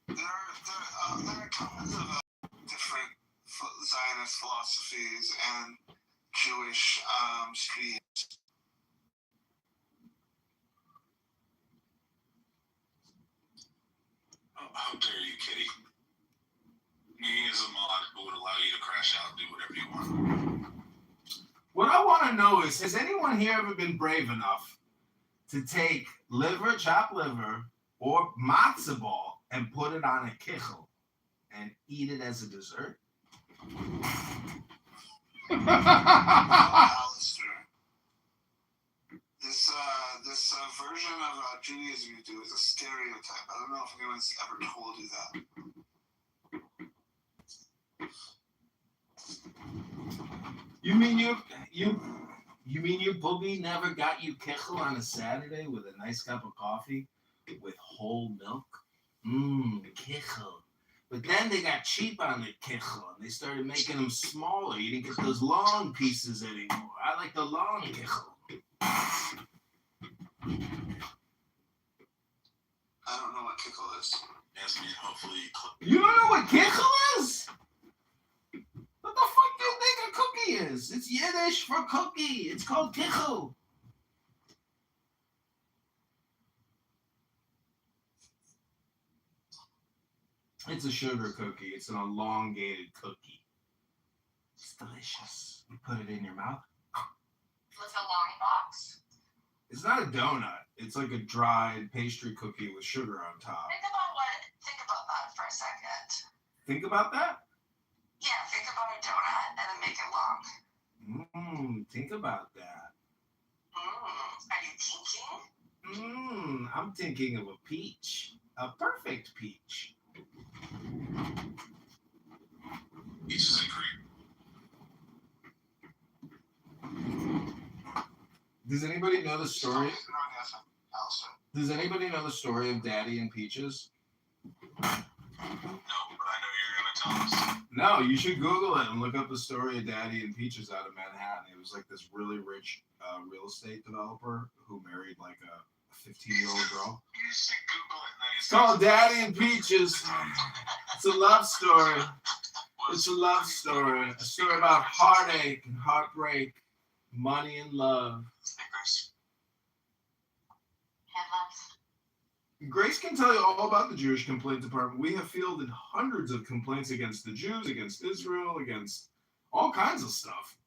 There are tons of different Zionist philosophies and Jewish streams. How dare you, Kitty? Me as a mod who would allow you to crash out and do whatever you want. What I want to know is, has anyone here ever been brave enough to take liver, chopped liver, or matzah ball and put it on a kichel and eat it as a dessert? This version of Judaism you do is a stereotype. I don't know if anyone's ever told you that. You mean your boogie never got you kichel on a Saturday with a nice cup of coffee with whole milk? Kichel. But then they got cheap on the kichel and they started making them smaller. You didn't get those long pieces anymore. I like the long kichel. I don't know what kichel is. Yes, me, hopefully. You don't know what kichel is? What the fuck do you think a cookie is? It's Yiddish for cookie. It's called kichel. It's a sugar cookie. It's an elongated cookie. It's delicious. You put it in your mouth. With a long box. It's not a donut. It's like a dried pastry cookie with sugar on top. Think about that for a second. Think about that? Yeah, think about a donut and then make it long. Think about that. Are you thinking? I'm thinking of a peach. A perfect peach. Peaches and cream. Does anybody know the story? Does anybody know the story of Daddy and Peaches? No, but I know you're going to tell us. No, you should Google it and look up the story of Daddy and Peaches out of Manhattan. It was like this really rich real estate developer who married like a 15-year-old girl. You should Google it. It's called Daddy and Peaches. It's a love story. It's a love story. A story about heartache and heartbreak, money and love. Grace can tell you all about the Jewish complaint department. We have fielded hundreds of complaints against the Jews, against Israel, against all kinds of stuff.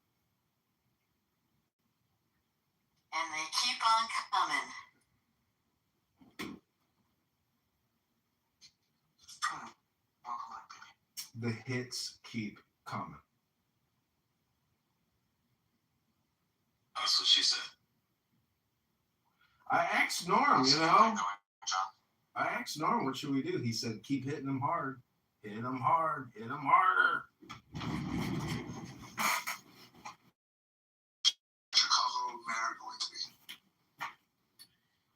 And they keep on coming. The hits keep coming. That's what she said. I asked Norm, I asked Norm, what should we do? He said, keep hitting them hard. Hit them hard. Hit them harder. Chicago mayor going to be?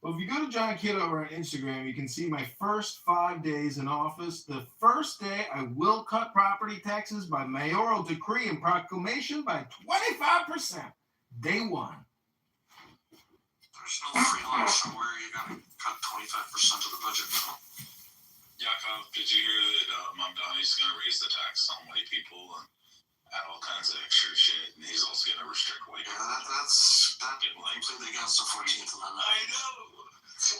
Well, if you go to John Kitover on Instagram, you can see my first 5 days in office. The first day, I will cut property taxes by mayoral decree and proclamation by 25%. Day one. There's no free lunch, so where are you going to cut 25% of the budget from? Yakov, did you hear that Mamdani's going to raise the tax on white people and add all kinds of extra shit, and he's also going to restrict white people? That's completely against the 14th Amendment. I know.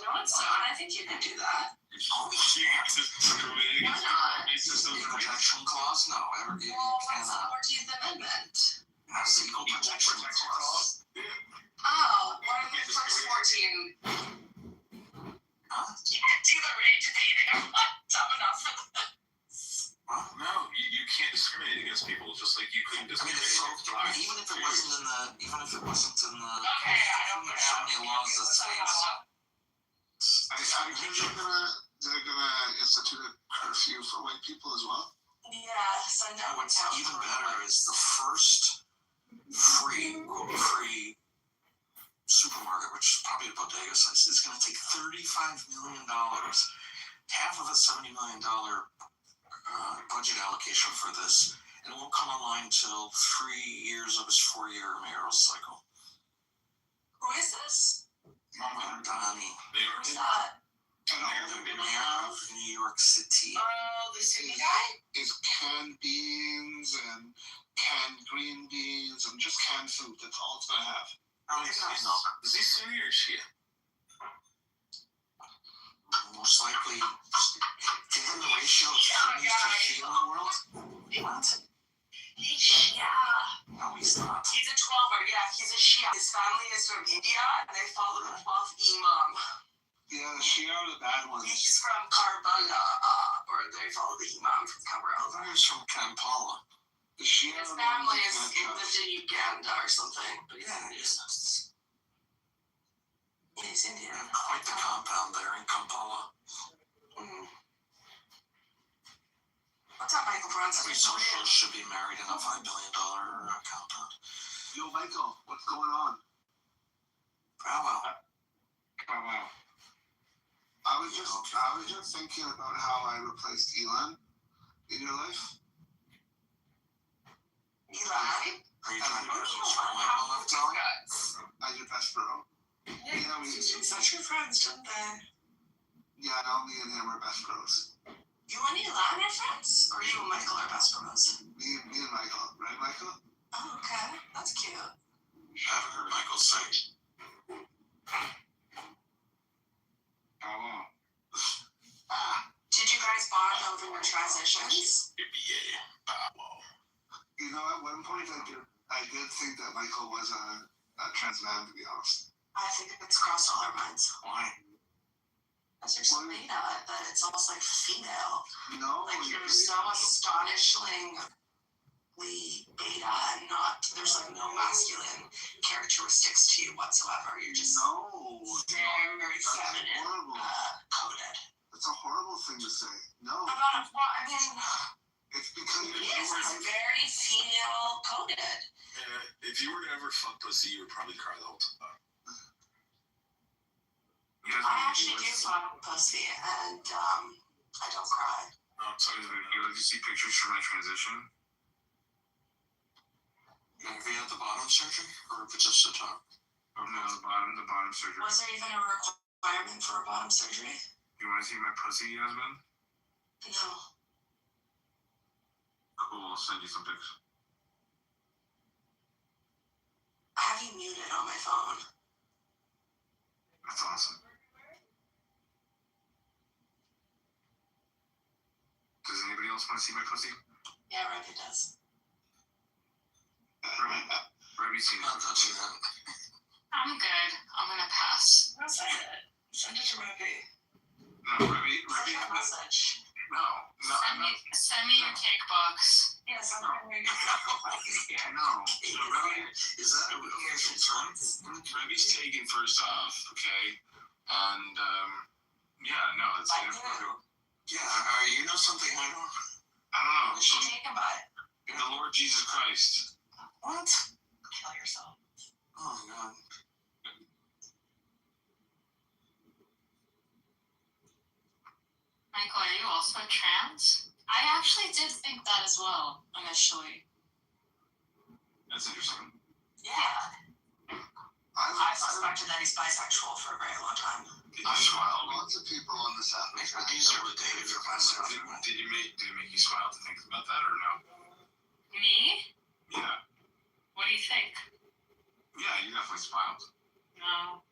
No, it's not. I think you can do that. Oh, Why not? protection clause? No, Well, that's the 14th Amendment. That's the equal protection clause. Oh, what are the first 14? Huh? You can't do the rate dating. I'm not dumb enough for this. No, you can't discriminate against people just like you couldn't I mean, discriminate it's so, against blacks. even if it wasn't in the, Okay, I don't there's so many laws that say I think they're gonna institute a curfew for white people as well. Yeah, send out what's even better is the first free supermarket, which is probably a bodega size, is going to take $35 million, half of a $70 million budget allocation for this, and it won't come online until 3 years of his 4-year mayoral cycle. Who is this? Mamdani, Who's that? the mayor of New York City. Oh, the city guy? Is canned beans and canned green beans and just canned food. That's all it's gonna have. Oh, he's not milk. Is he Sunni or Shia? Most likely, given the ratio of Sunnis to Shia in the world. What? He's Shia. No, he's not. He's a 12er, yeah, he's a Shia. His family is from India, and they follow the 12th Imam. Yeah, the Shia are the bad ones. He's from Karbala, or they follow the Imam from Karbala. He's from Kampala. The Shia His are the family ones is that lived in Uganda or something, but he's Yeah, Indian. He's Indian. Quite the compound there in Kampala. Mm. What's up, Michael Bronson? Every socialist should be married in a $5 billion compound. Yo, Michael, what's going on? Wow. I was just thinking about how I replaced Elon in your life. Eli? Are you trying to get close to Michael left out? As your best bro. Yeah, such good friends, don't they? Yeah, no, me and him are best bros. You and Eli are friends? Or you and Michael are best bros? Me and Michael, right, Michael? Oh, okay. That's cute. I haven't heard Michael say. Did you guys bond over your transitions? You know, at one point I did think that Michael was a trans man, to be honest. I think it's crossed all our minds. Why? Because you're so beta that it's almost like female. No. Like you're so astonishingly beta and not, there's like no masculine characteristics to you whatsoever. You're just very feminine coded. That's a horrible thing to say. No. It's because it's very female coded. If you were to ever fuck pussy, you would probably cry the whole time. I actually do fuck pussy, and I don't cry. No, I'm sorry. You like to see pictures from my transition? Have you had the bottom surgery, or if it's just the top? Oh no, the bottom surgery. Was there even a requirement for a bottom surgery? You want to see my pussy, Yasmin? No. Cool, I'll send you some pics. I have you muted on my phone. That's awesome. Does anybody else want to see my pussy? Yeah, Rebby does. Rebby's seen it. I'll touch that. I'm good. I'm gonna pass. No, send it. Send it to Rebby. No, Rebby. Send that message. No. Send me your cake box. Yeah, send it to Rebby. No. Rebby, Is that a official term? Rebby's taken first off, okay? And, yeah, no, it's... Yeah, you know something I know? I don't know. She's taken by The Lord Jesus Christ. What? kill yourself. Oh, God. Michael, are you also trans? I actually did think that as well, initially. That's interesting. Yeah. I suspected that he's bisexual for a very long time. I smiled. Lots of people on this app. It's been easier to date if you're myself. Did it make you smile to think about that or no? Me? Yeah. What do you think? Yeah, you definitely smiled. No.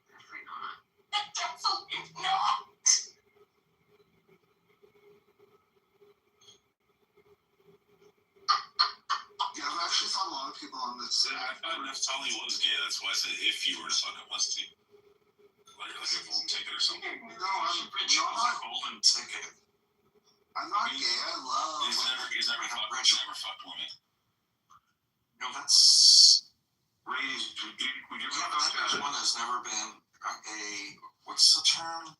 Definitely not. Definitely not. Yeah, I've actually found a lot of people on this app. Neftali was gay. That's why I said if you were to suck a pussy, like a golden ticket or something. No, I'm not a golden ticket. I'm not gay. I love. He's never fucked women. No, that's. Raised, would you There's one that's never been a. What's the term?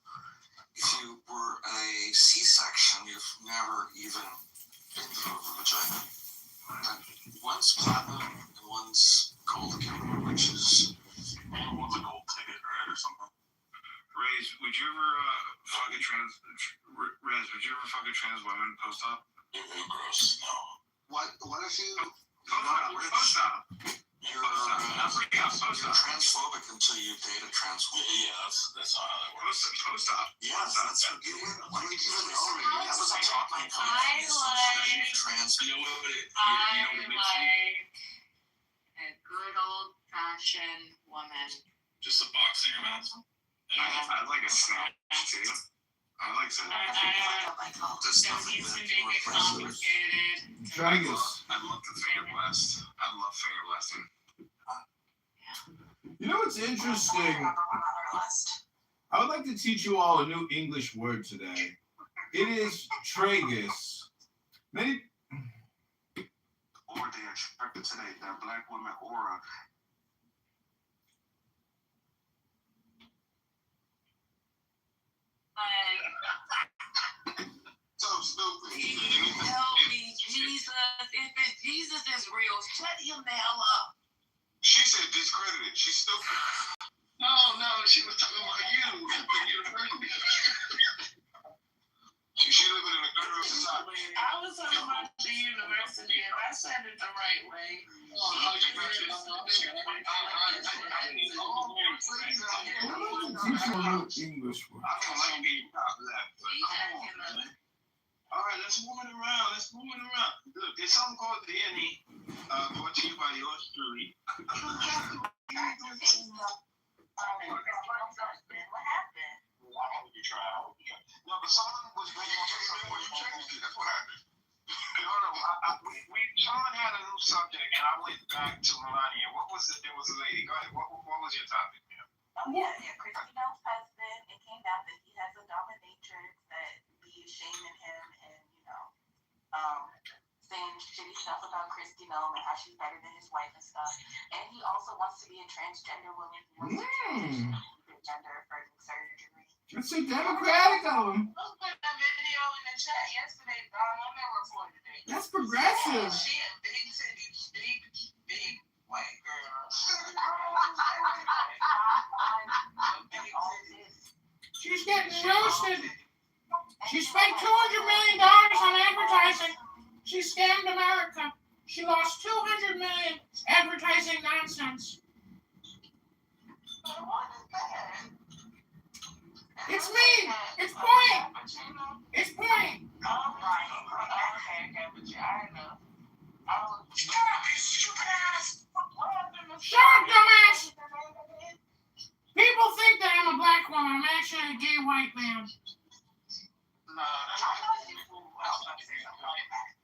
If you were a C-section, you've never even been through a vagina. And one's platinum and one's gold again, which is. One's a gold ticket, right, or something. Rez, would you ever fuck a trans? Rez, would you ever fuck a trans woman post-op? Gross. No. What if you? Post-op. You're transphobic until you date a trans woman. Yeah, that's not how that works. Post-op. Yeah, that's what you wouldn't even know me. That was a talking point. Trans. I like a good old fashioned woman. Just a box in your mouth. I'd like a snack too. I like that. Don't need to make it complicated. Tragus. I'd love to finger blast. I'd love finger blasting. You know what's interesting? I would like to teach you all a new English word today. It is tragus. Many. Or they attracted to that black woman aura. So stupid. Help me, Jesus. If Jesus is real, shut him the hell up. She said discredited. She's stupid. No, she was talking about you at the university. She living in a girl society. I was talking about the university and I said it the right way. Teach you a new English word. I don't like being that. All right, let's move it around. Look, there's something called DNA, brought to you by yours truly. What happened? No, but someone was making a when you changed it. That's what happened. Someone had a new subject, and I went back to Melania. What was it? There was a lady. Go ahead. What was your topic? Oh yeah, Christino's husband. It came out that he has a dominatrix that be shaming him and saying shitty stuff about Christino and how she's better than his wife and stuff. And he also wants to be a transgender woman. He wants to transition to gender affirming surgery. That's so democratic of him. I put that video in the chat yesterday, dog. I'll never report today. That's progressive. She a big city, big white girl. She's getting roasted. She spent $200 million on advertising. She scammed America. She lost $200 million advertising nonsense. It's me. It's Point. It's Point. Shut up, dumbass. People think that I'm a black woman. I'm actually a gay white man.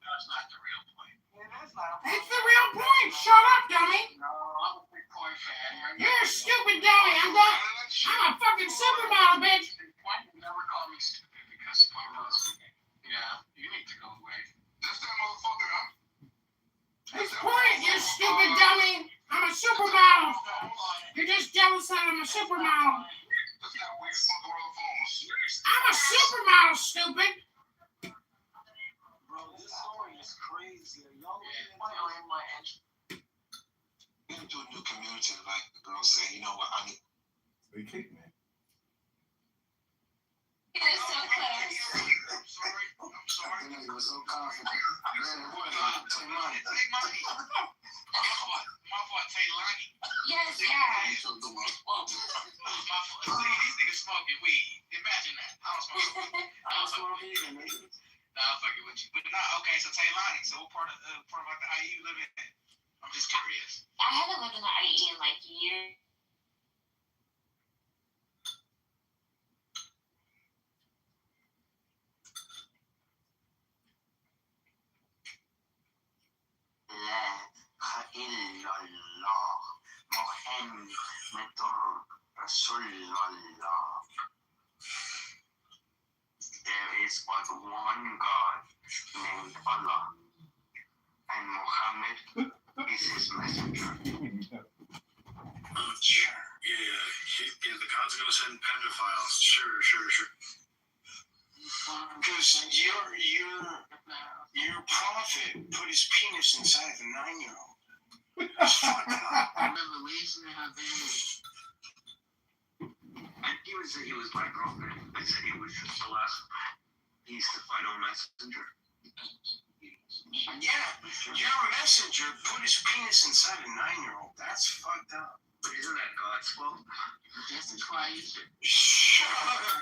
That's not the real point. It's the real point. Shut up, dummy. No, I'm a big Point fan. You're a stupid dummy. I'm a fucking supermodel, bitch. Point never call me stupid because Point was stupid. Yeah, you need to go away. That's that motherfucker, huh? It's Point, you stupid dummy. I'm a supermodel. You're just jealous that I'm a supermodel. That's that weird fucking on the phones. I'm a supermodel, stupid. Bro, this story is crazy. Y'all We need to do a new community like the girls say, you know what, I need. They kicked me. You're so close. I'm sorry. I think he was so confident. Man, boy, take money. My fault, Taylani. Yeah, IE you live in? I'm just curious. I haven't lived in the IE in like years. لا إله إلا الله محمد رسول الله. There is but one God named Allah, and Muhammad is his messenger. Sure. Yeah, the God's gonna send pedophiles. Sure. Because your prophet put his penis inside of a 9-year-old. That's fucked up. Revelation have been. I didn't even say he was my prophet. I said he was just the last. He's the final messenger. Yeah, your messenger put his penis inside a 9-year-old. That's fucked up. But isn't that God's fault? Just twice. Sure.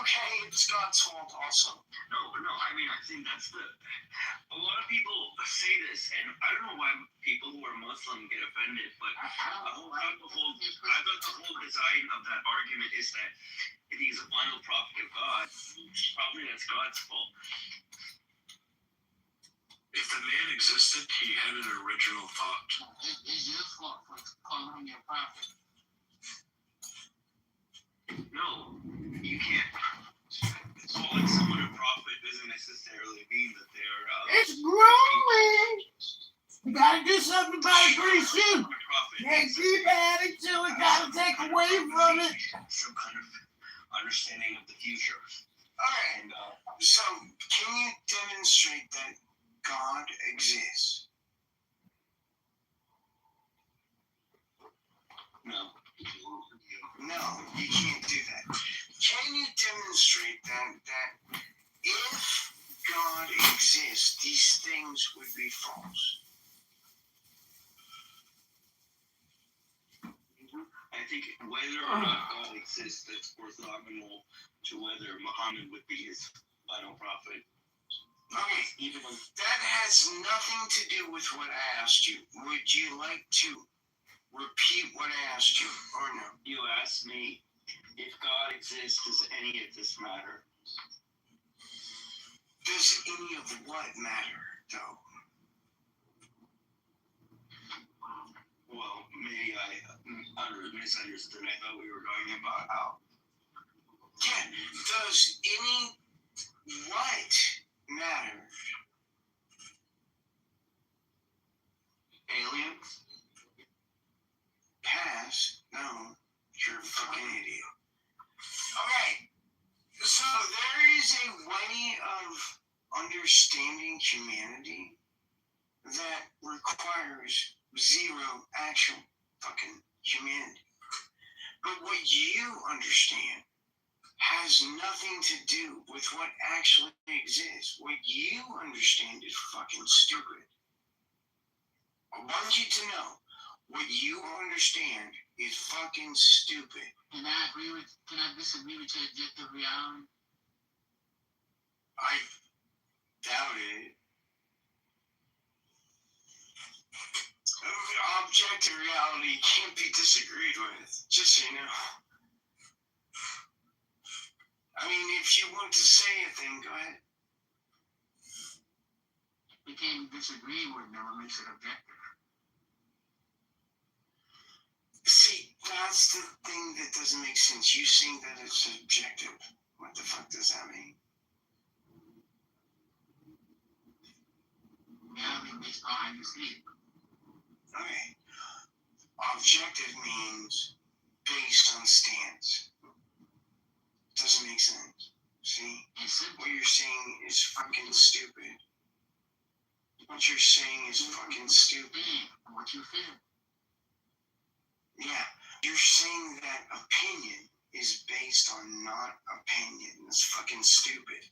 Okay, it's God's fault also. No, I mean, I think that's a lot of people say this, and I don't know why people who are Muslim get offended, but I thought the whole design of that argument is that if he's a final prophet of God, probably that's God's fault. If the man existed, he had an original thought. It's your fault for calling him your prophet. No, you can't. Calling someone a prophet doesn't necessarily mean that they're. It's growing. You gotta do something about it pretty soon. Can't keep adding to it. Gotta take away from it. Some kind of understanding of the future. All right. So, can you demonstrate that God exists? No. No, you can't do that. Can you demonstrate that if God exists, these things would be false? I think whether or not God exists, that's orthogonal to whether Muhammad would be his final prophet. Okay, Even that has nothing to do with what I asked you. Would you like to repeat what I asked you, or no? You asked me if God exists, does any of this matter? Does any of what matter, though? Well, maybe I misunderstood. I thought we were going about how. Yeah, does any what matter? Aliens? Past? No, you're a fucking idiot. Okay, so there is a way of understanding humanity that requires zero actual fucking humanity. But what you understand has nothing to do with what actually exists. What you understand is fucking stupid. I want you to know what you understand is fucking stupid. Can I disagree with your objective reality? I doubt it. Objective reality can't be disagreed with, just so you know. I mean, if you want to say it, then go ahead. We can't disagree with it, what makes it objective. See, that's the thing that doesn't make sense. You saying that it's subjective. What the fuck does that mean? Reality based on how you see it. Okay. Objective means based on stance. Doesn't make sense. See? What you're saying is fucking stupid. What you're saying is fucking stupid. What you feel. Yeah. You're saying that opinion is based on not opinion. That's fucking stupid.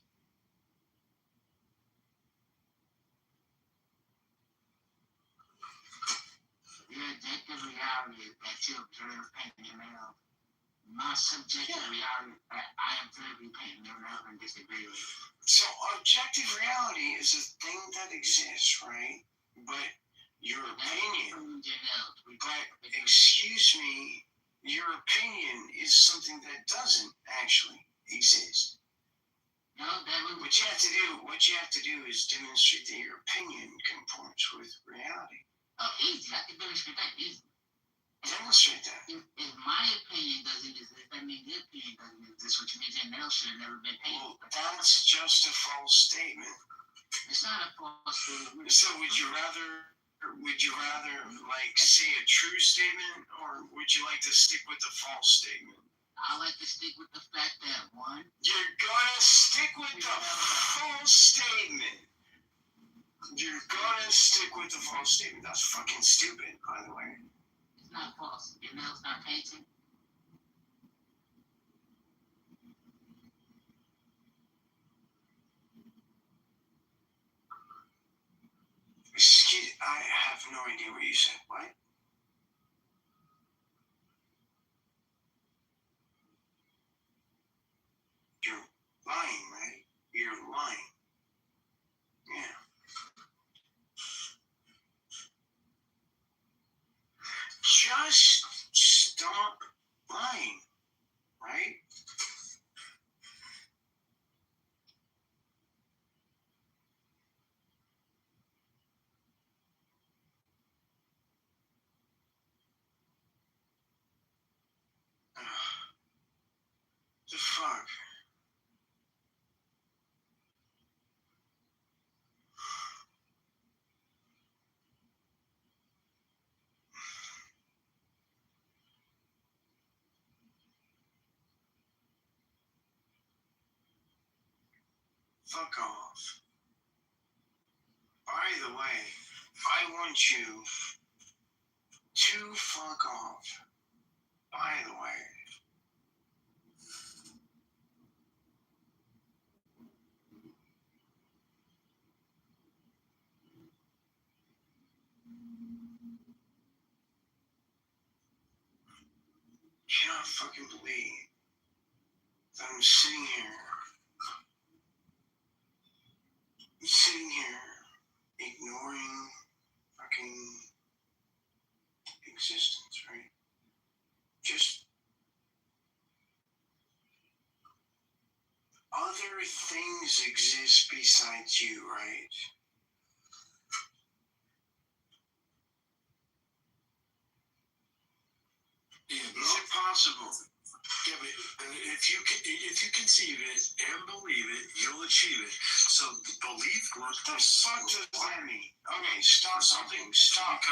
Your objective reality is that you observe painting your nail. My subjective reality is that I observe you painting your nail and disagree with it. So objective reality is a thing that exists, right? but your opinion, but excuse me, your opinion is something that doesn't actually exist. No, that would. What you have to do is demonstrate that your opinion conforms with reality. Oh, easy. I can demonstrate that easy. Demonstrate that. If my opinion doesn't exist, that means their opinion doesn't exist, which means their mail should have never been paid. Well, that's just a false statement. It's not a false statement. So would you rather like say a true statement, or would you like to stick with the false statement? I like to stick with the fact that one. You're gonna stick with the false statement. You're gonna stick with the false statement. That's fucking stupid, by the way. It's not false. Your mail's not painting. Excuse, I have no idea what you said. What? You're lying, right? You're lying. Yeah. Just stop lying, right? The fuck? Fuck off. By the way, I want you to fuck off. By the way. Cannot fucking believe that I'm sitting here ignoring fucking existence, right? Just other things exist besides you, right? Yeah, Is it possible? Yeah, but if you conceive it and believe it, you'll achieve it. So belief What the fuck does that mean? Okay, stop something. Stop.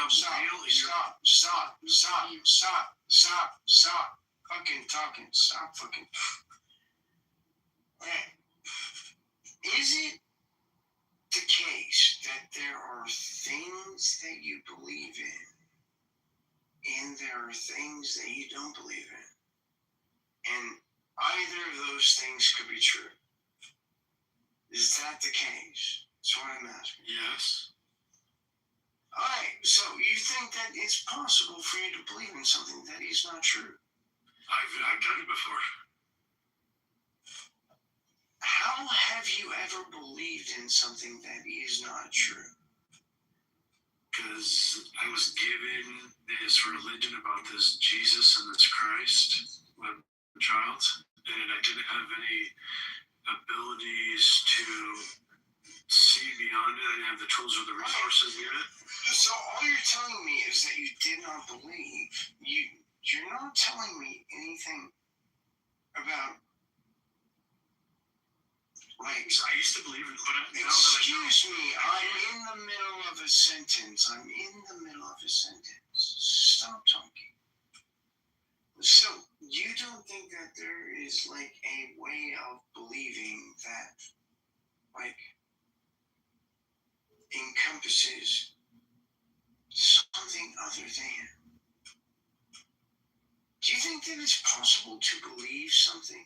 Fucking talking. Stop fucking. Okay. Is it the case that there are things that you believe in, and there are things that you don't believe in? And either of those things could be true. Is that the case? That's what I'm asking. Yes. Alright, so you think that it's possible for you to believe in something that is not true? I've done it before. How have you ever believed in something that is not true? Because I was given this religion about this Jesus and this Christ when I was a child, and I didn't have any abilities to see beyond it. I didn't have the tools or the resources yet. So all you're telling me is that you did not believe. You're not telling me anything about, like, I used to believe it, but now that I know. Excuse me, I'm in the middle of a sentence. Stop talking. So, you don't think that there is, like, a way of believing that, like, encompasses something other than? Do you think that it's possible to believe something?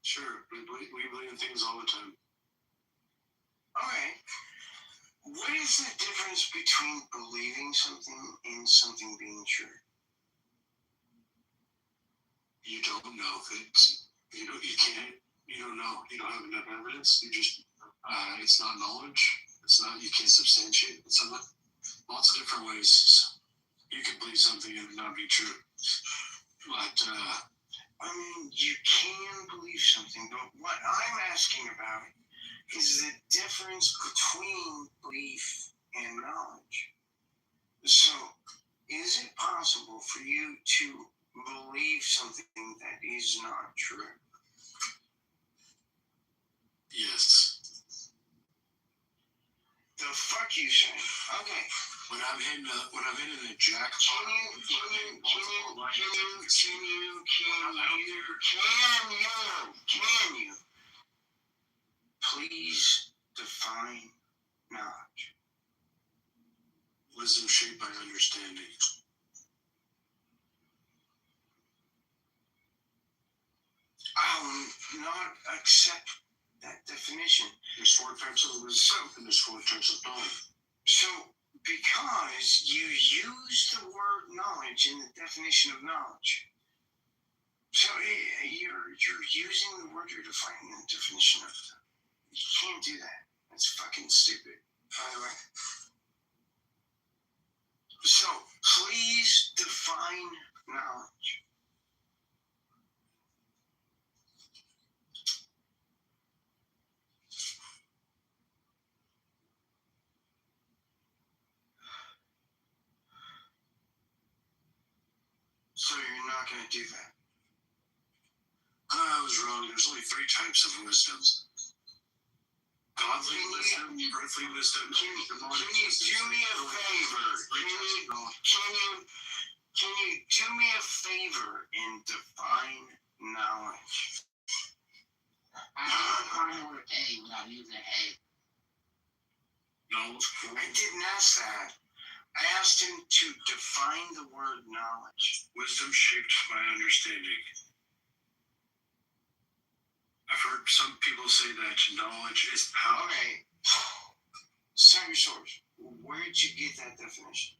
Sure, we believe in things all the time. Alright. What is the difference between believing something and something being true? you don't know that, you don't know, you don't have enough evidence. It's not knowledge. You can't substantiate it. So lots of different ways you can believe something and it not be true. But, you can believe something, but what I'm asking about is the difference between belief and knowledge. So, is it possible for you to believe something that is not true? yes. The fuck you say? Okay. When I'm hitting a jack. Can you please define knowledge? Wisdom shaped by understanding. I'll not accept that definition. There's 4 types of wisdom and there's 4 types of knowledge. So, because you use the word knowledge in the definition of knowledge, so you're using the word you're defining in the definition of it. You can't do that. That's fucking stupid, by the way. So, please define knowledge. So you're not going to do that? I was wrong. There's only 3 types of wisdom. Godly wisdom, earthly wisdom, Can you do me a favor? Can you do me a favor and define knowledge? I don't find the word A without using A. Knowledge. I didn't ask that. I asked him to define the word knowledge. Wisdom shaped by understanding. I've heard some people say that knowledge is power. Okay. Cite your source. Where did you get that definition?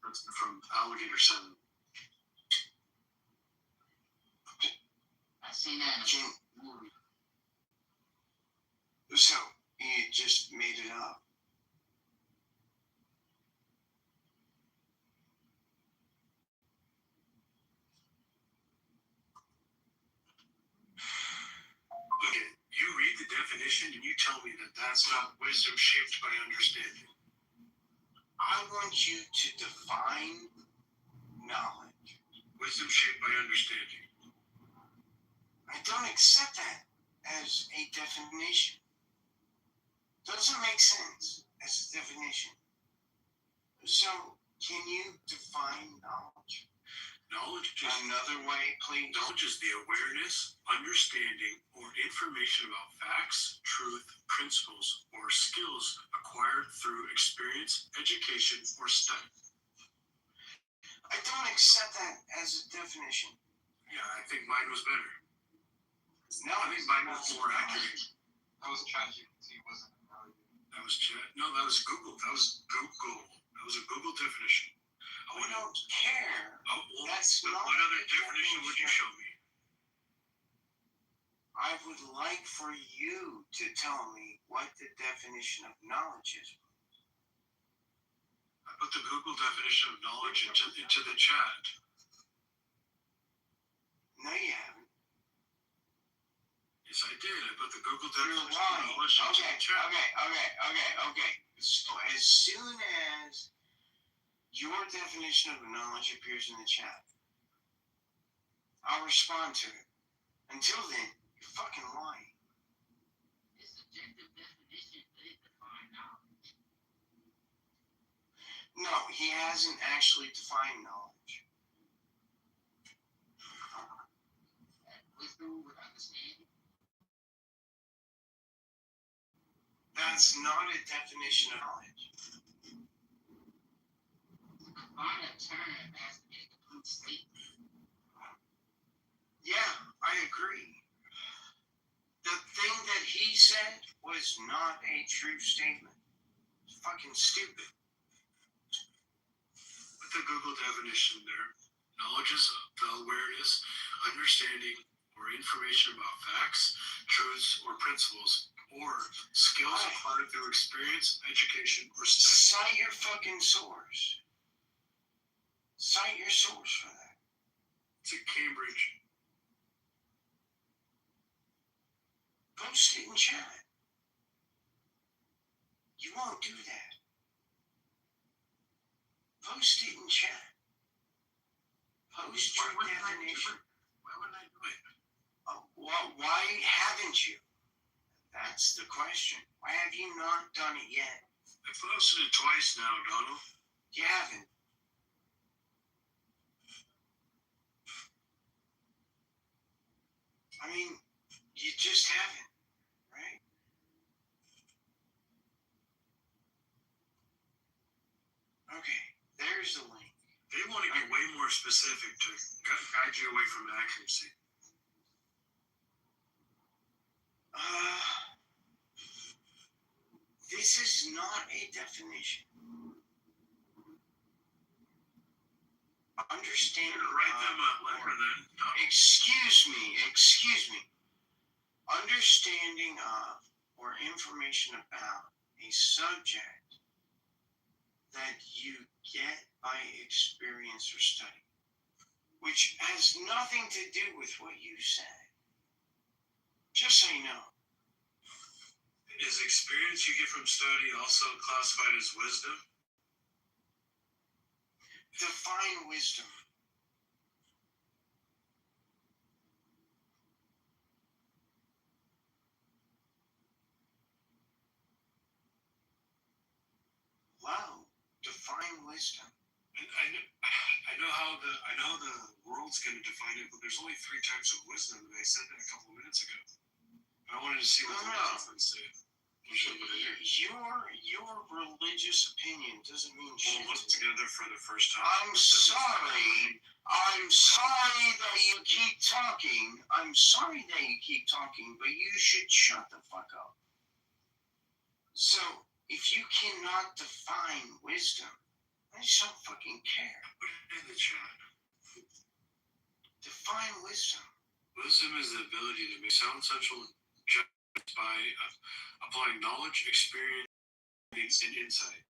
That's from Alligator 7. I seen that in a movie. So, you just made it up. Okay, you read the definition and you tell me that that's not wisdom shaped by understanding. I want you to define knowledge. Wisdom shaped by understanding. I don't accept that as a definition. Doesn't make sense as a definition. So, can you define knowledge? Knowledge is another way, please. Knowledge is the awareness, understanding, or information about facts, truth, principles, or skills acquired through experience, education, or study. I don't accept that as a definition. Yeah, I think mine was better. No, I think mine was more accurate. That was ChatGPT, wasn't it? That was Chat. No, that was Google. That was Google. That was a Google definition. We don't care. Oh, well, That's not what other definition would you show me? I would like for you to tell me what the definition of knowledge is. I put the Google definition of knowledge into the chat. No, you haven't. Yes, I did. I put the Google You're definition of lying. knowledge into the chat. Okay. So as soon as your definition of knowledge appears in the chat, I'll respond to it. Until then, you're fucking lying. It's subjective definition, but it defines knowledge. No, he hasn't actually defined knowledge. Wisdom with understanding. That's not a definition of knowledge. Define a term as a complete statement. Yeah, I agree. The thing that he said was not a true statement. It's fucking stupid. Put the Google definition there. Knowledge is the awareness, understanding or information about facts, truths, or principles, or skills acquired through experience, education, or study. Cite your fucking source. Cite your source for that. It's at Cambridge. Post it in chat. You won't do that. Post it in chat. Post your definition. Why wouldn't I do it? Why haven't you? That's the question. Why have you not done it yet? I posted it twice now, Donald. You haven't. I mean, you just haven't, right? Okay, there's the link. They want to get way more specific to guide you away from accuracy. This is not a definition. Understanding. Write them a letter then. Excuse me. Understanding of or information about a subject that you get by experience or study, which has nothing to do with what you said. Just so you know. Is experience you get from study also classified as wisdom? Define wisdom. Wow. Define wisdom. I know the world's going to define it, but there's only 3 types of wisdom, and I said that a couple minutes ago. I wanted to see what the Congressman said. Your religious opinion doesn't mean shit. We'll look together for the first time. I'm sorry that you keep talking. But you should shut the fuck up. So, if you cannot define wisdom, I just don't fucking care. Put it in the chat. Define wisdom. Wisdom is the ability to make sound central judgments by applying knowledge, experience, and insight.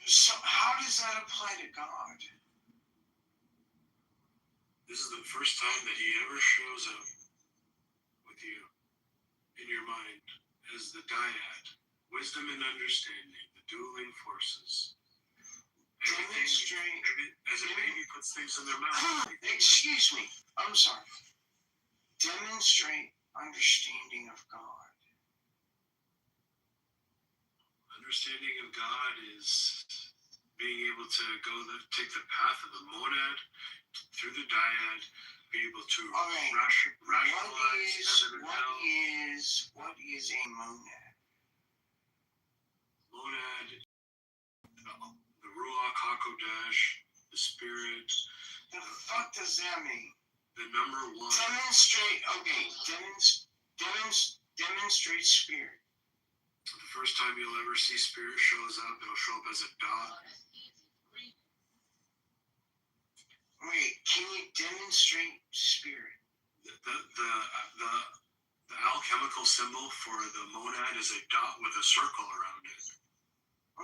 So how does that apply to God? This is the first time that he ever shows up with you in your mind as the dyad. Wisdom and understanding, the dueling forces. Demonstrate. As a baby puts things in their mouth. Excuse me. I'm sorry. Demonstrate understanding of God. Understanding of God is being able to take the path of the monad through the dyad, be able to rationalize what is a monad? Monad, the Ruach HaKodesh, the spirit. The fuck does that mean? The number 1. Demonstrate. Okay. Demonstrate spirit. The first time you'll ever see spirit shows up, it'll show up as a dot. Wait, can you demonstrate spirit? The alchemical symbol for the monad is a dot with a circle around it.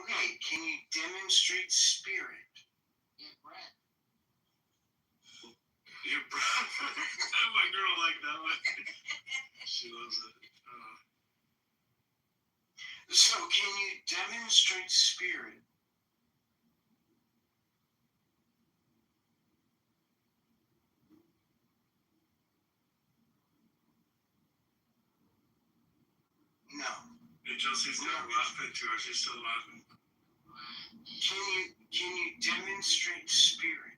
Okay, can you demonstrate spirit? Your breath. My girl like that one. She loves it. So, can you demonstrate spirit? No. Hey, Chelsea's not laughing to her. She's still laughing. Can you demonstrate spirit?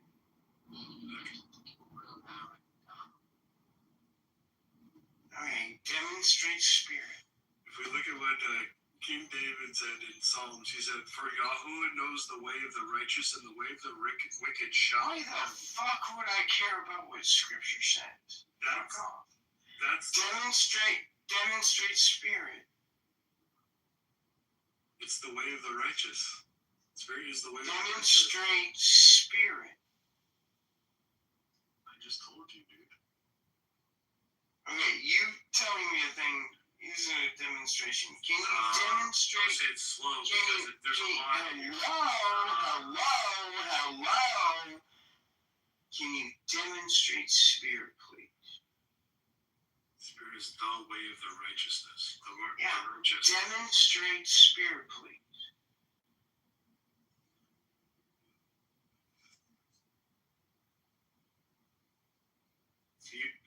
Okay, demonstrate spirit. If we look at what King David said in Psalms, he said, "For Yahweh knows the way of the righteous, and the way of the wicked shall." Why the fuck would I care about what Scripture says? That's demonstrate spirit. It's the way of the righteous. Spirit is the way of the righteous. Demonstrate spirit. showing me a thing. He's a demonstration. Can you demonstrate? Don't say it's slow because there's a lot here. Hello. Can you demonstrate spirit, please? Spirit is the way of the righteousness. The word Yeah. righteous. Demonstrate spirit, please.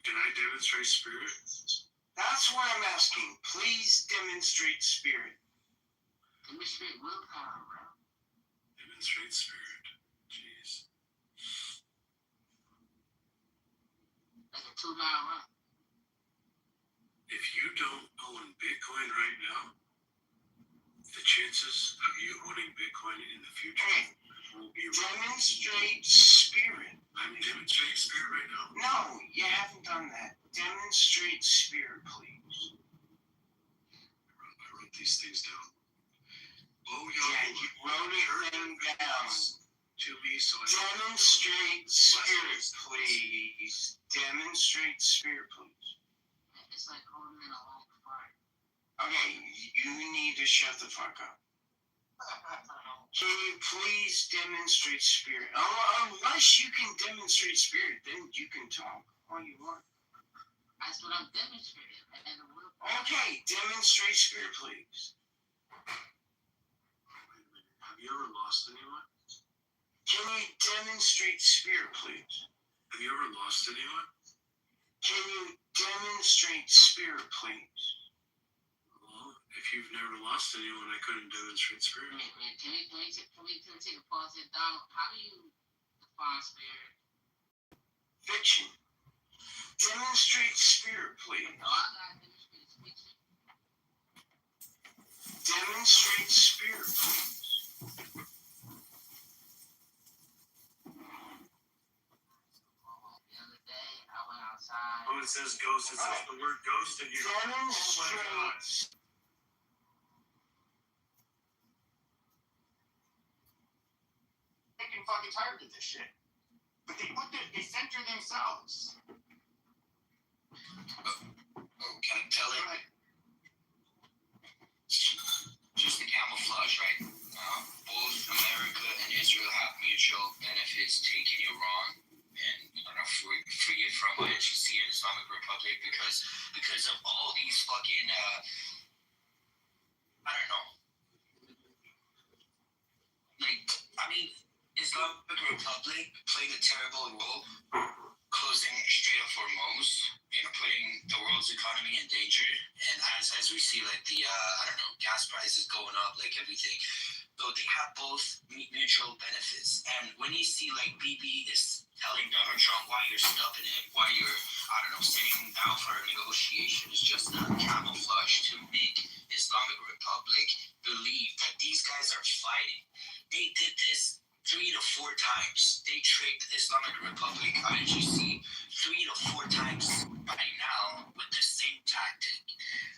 Can I demonstrate spirit? That's what I'm asking. Please demonstrate spirit. Demonstrate willpower, bro. Demonstrate spirit. Jeez. Like a 2-mile run. If you don't own Bitcoin right now, the chances of you owning Bitcoin in the future will be Demonstrate spirit. I'm demonstrating spirit right now. No, you haven't done that. Demonstrate spirit, please. I wrote these things down. Oh, Yeah, you wrote it down. To me, so I Demonstrate spirit, please. Demonstrate spirit, please. It's like holding in a long fire. Okay, you need to shut the fuck up. Can you please demonstrate spirit? Unless you can demonstrate spirit, then you can talk all you want. That's what I'm demonstrating. And the will. Okay, demonstrate spirit, please. Have you ever lost anyone? Can you demonstrate spirit, please? Have you ever lost anyone? Can you demonstrate spirit, please? Well, if you've never lost anyone, I couldn't demonstrate spirit. Wait, can we take a pause here? Donald, how do you define spirit? Fiction. Demonstrate spirit, please. No, I gotta demonstrate fiction. Demonstrate spirit, please. The other day, I went outside. Oh, it says ghost. It says the word ghost, and you. Demonstrate. Fucking tired of this shit. But they center themselves. Oh, can I tell it? Just the camouflage, right? Both America and Israel have mutual benefits taking Iran and free it from what you see in Islamic Republic because of all these fucking I don't know. Like, I mean, Islamic Republic played a terrible role closing Strait of Hormuz, putting the world's economy in danger. And as we see, like the gas prices going up, like everything. So they have both mutual benefits. And when you see like BB is telling Donald Trump why you're stopping it, why you're sitting down for a negotiation, it's just a camouflage to make Islamic Republic believe that these guys are fighting. They did this 3 to 4 times. They tricked Islamic Republic IGC 3 to 4 times by now with the same tactic.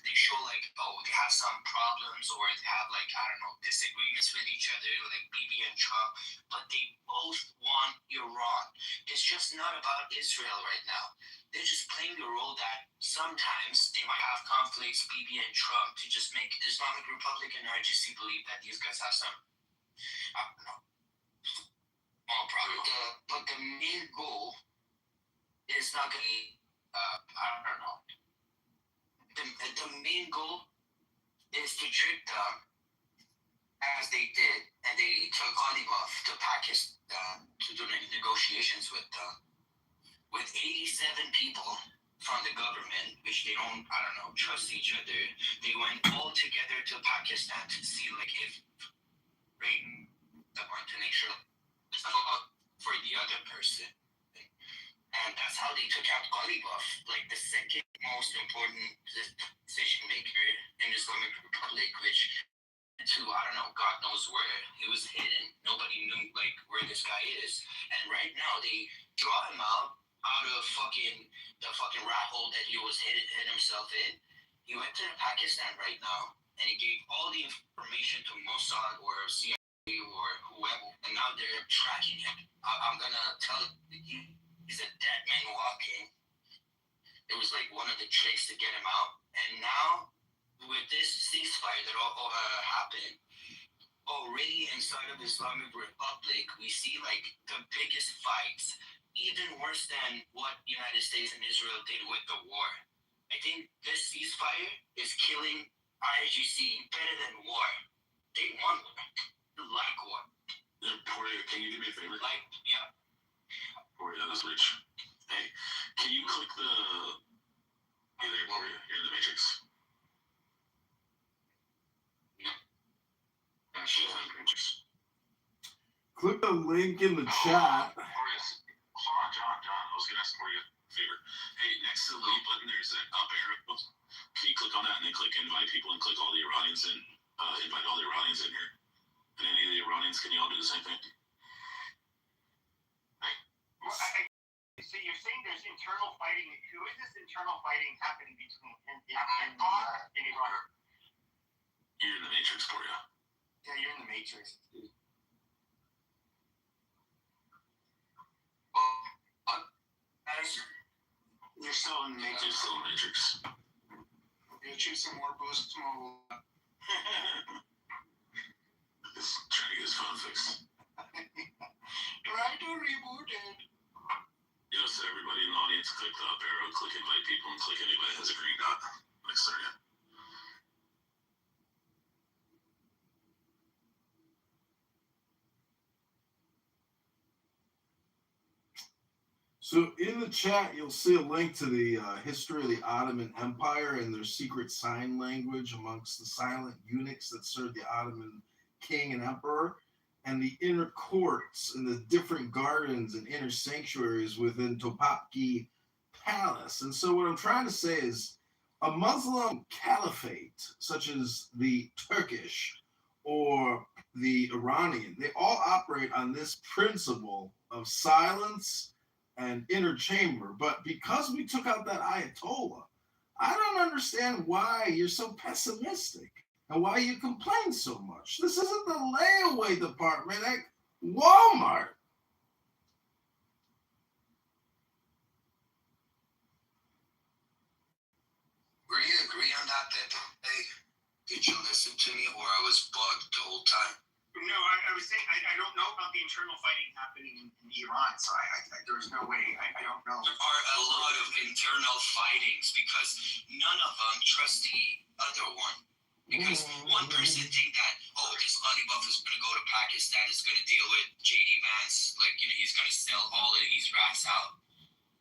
They show like, they have some problems or they have like, disagreements with each other, like Bibi and Trump, but they both want Iran. It's just not about Israel right now. They're just playing the role that sometimes they might have conflicts, Bibi and Trump, to just make Islamic Republic and IGC believe that these guys have some, small problem. But the main goal is not going to be, The main goal is to trick them as they did, and they took Ghalibaf to Pakistan to do negotiations with them. With 87 people from the government, which they don't, trust each other, they went all together to Pakistan to see, like, if to make sure it's not about for the other person. And that's how they took out Ghalibaf, like the second most important decision maker in the Islamic Republic, which to, God knows where. He was hidden. Nobody knew, like, where this guy is. And right now, they draw him out of the fucking rat hole that he was hidden himself in. He went to Pakistan right now, and he gave all the information to Mossad or CIA or whoever, and now they're tracking him. I'm gonna tell you, he's a dead man walking. It was like one of the tricks to get him out. And now, with this ceasefire that all happened, already inside of Islamic Republic, we see like the biggest fights, even worse than what United States and Israel did with the war. I think this ceasefire is killing IRGC better than war. They want war. They like war. Yeah, Poria, can you do me a favor? Like, yeah. Poria, that's Rich. Hey, can you click the... Hey there, Poria, you're in the Matrix. Click the link in the chat. Hold on, John. I was going to ask Poria a favor. Hey, next to the lead button, there's an up arrow. Can you click on that and then click invite people and click all the Iranians in? Invite all the Iranians in here. And any of the Iranians, can you all do the same thing? So you're saying there's internal fighting. Who is this internal fighting happening between in Iran? You're in the Matrix, Poria. Yeah, you're in the Matrix. You're still in the Matrix. You're still in the Matrix. You'll choose some more boost tomorrow. This trying to get his phone fixed. Try to reboot it. Yes, everybody in the audience, click the up arrow, click invite people, and click anybody that has a green dot next to their name. So in the chat, you'll see a link to the history of the Ottoman Empire and their secret sign language amongst the silent eunuchs that served the Ottoman king and emperor, and the inner courts and the different gardens and inner sanctuaries within Topkapi Palace. And so what I'm trying to say is a Muslim caliphate, such as the Turkish or the Iranian, they all operate on this principle of silence and inner chamber. But because we took out that Ayatollah, I don't understand why you're so pessimistic and why you complain so much. This isn't the layaway department at Walmart. Were you agree on that, Pepe? Did you listen to me, or I was bugged the whole time? No, I was saying I don't know about the internal fighting happening in Iran, so there's no way. I don't know. There are a lot of internal fightings because none of them trust the other one. Because one person think that, this Alibaba is going to go to Pakistan, is going to deal with JD Vance, he's going to sell all of these rats out.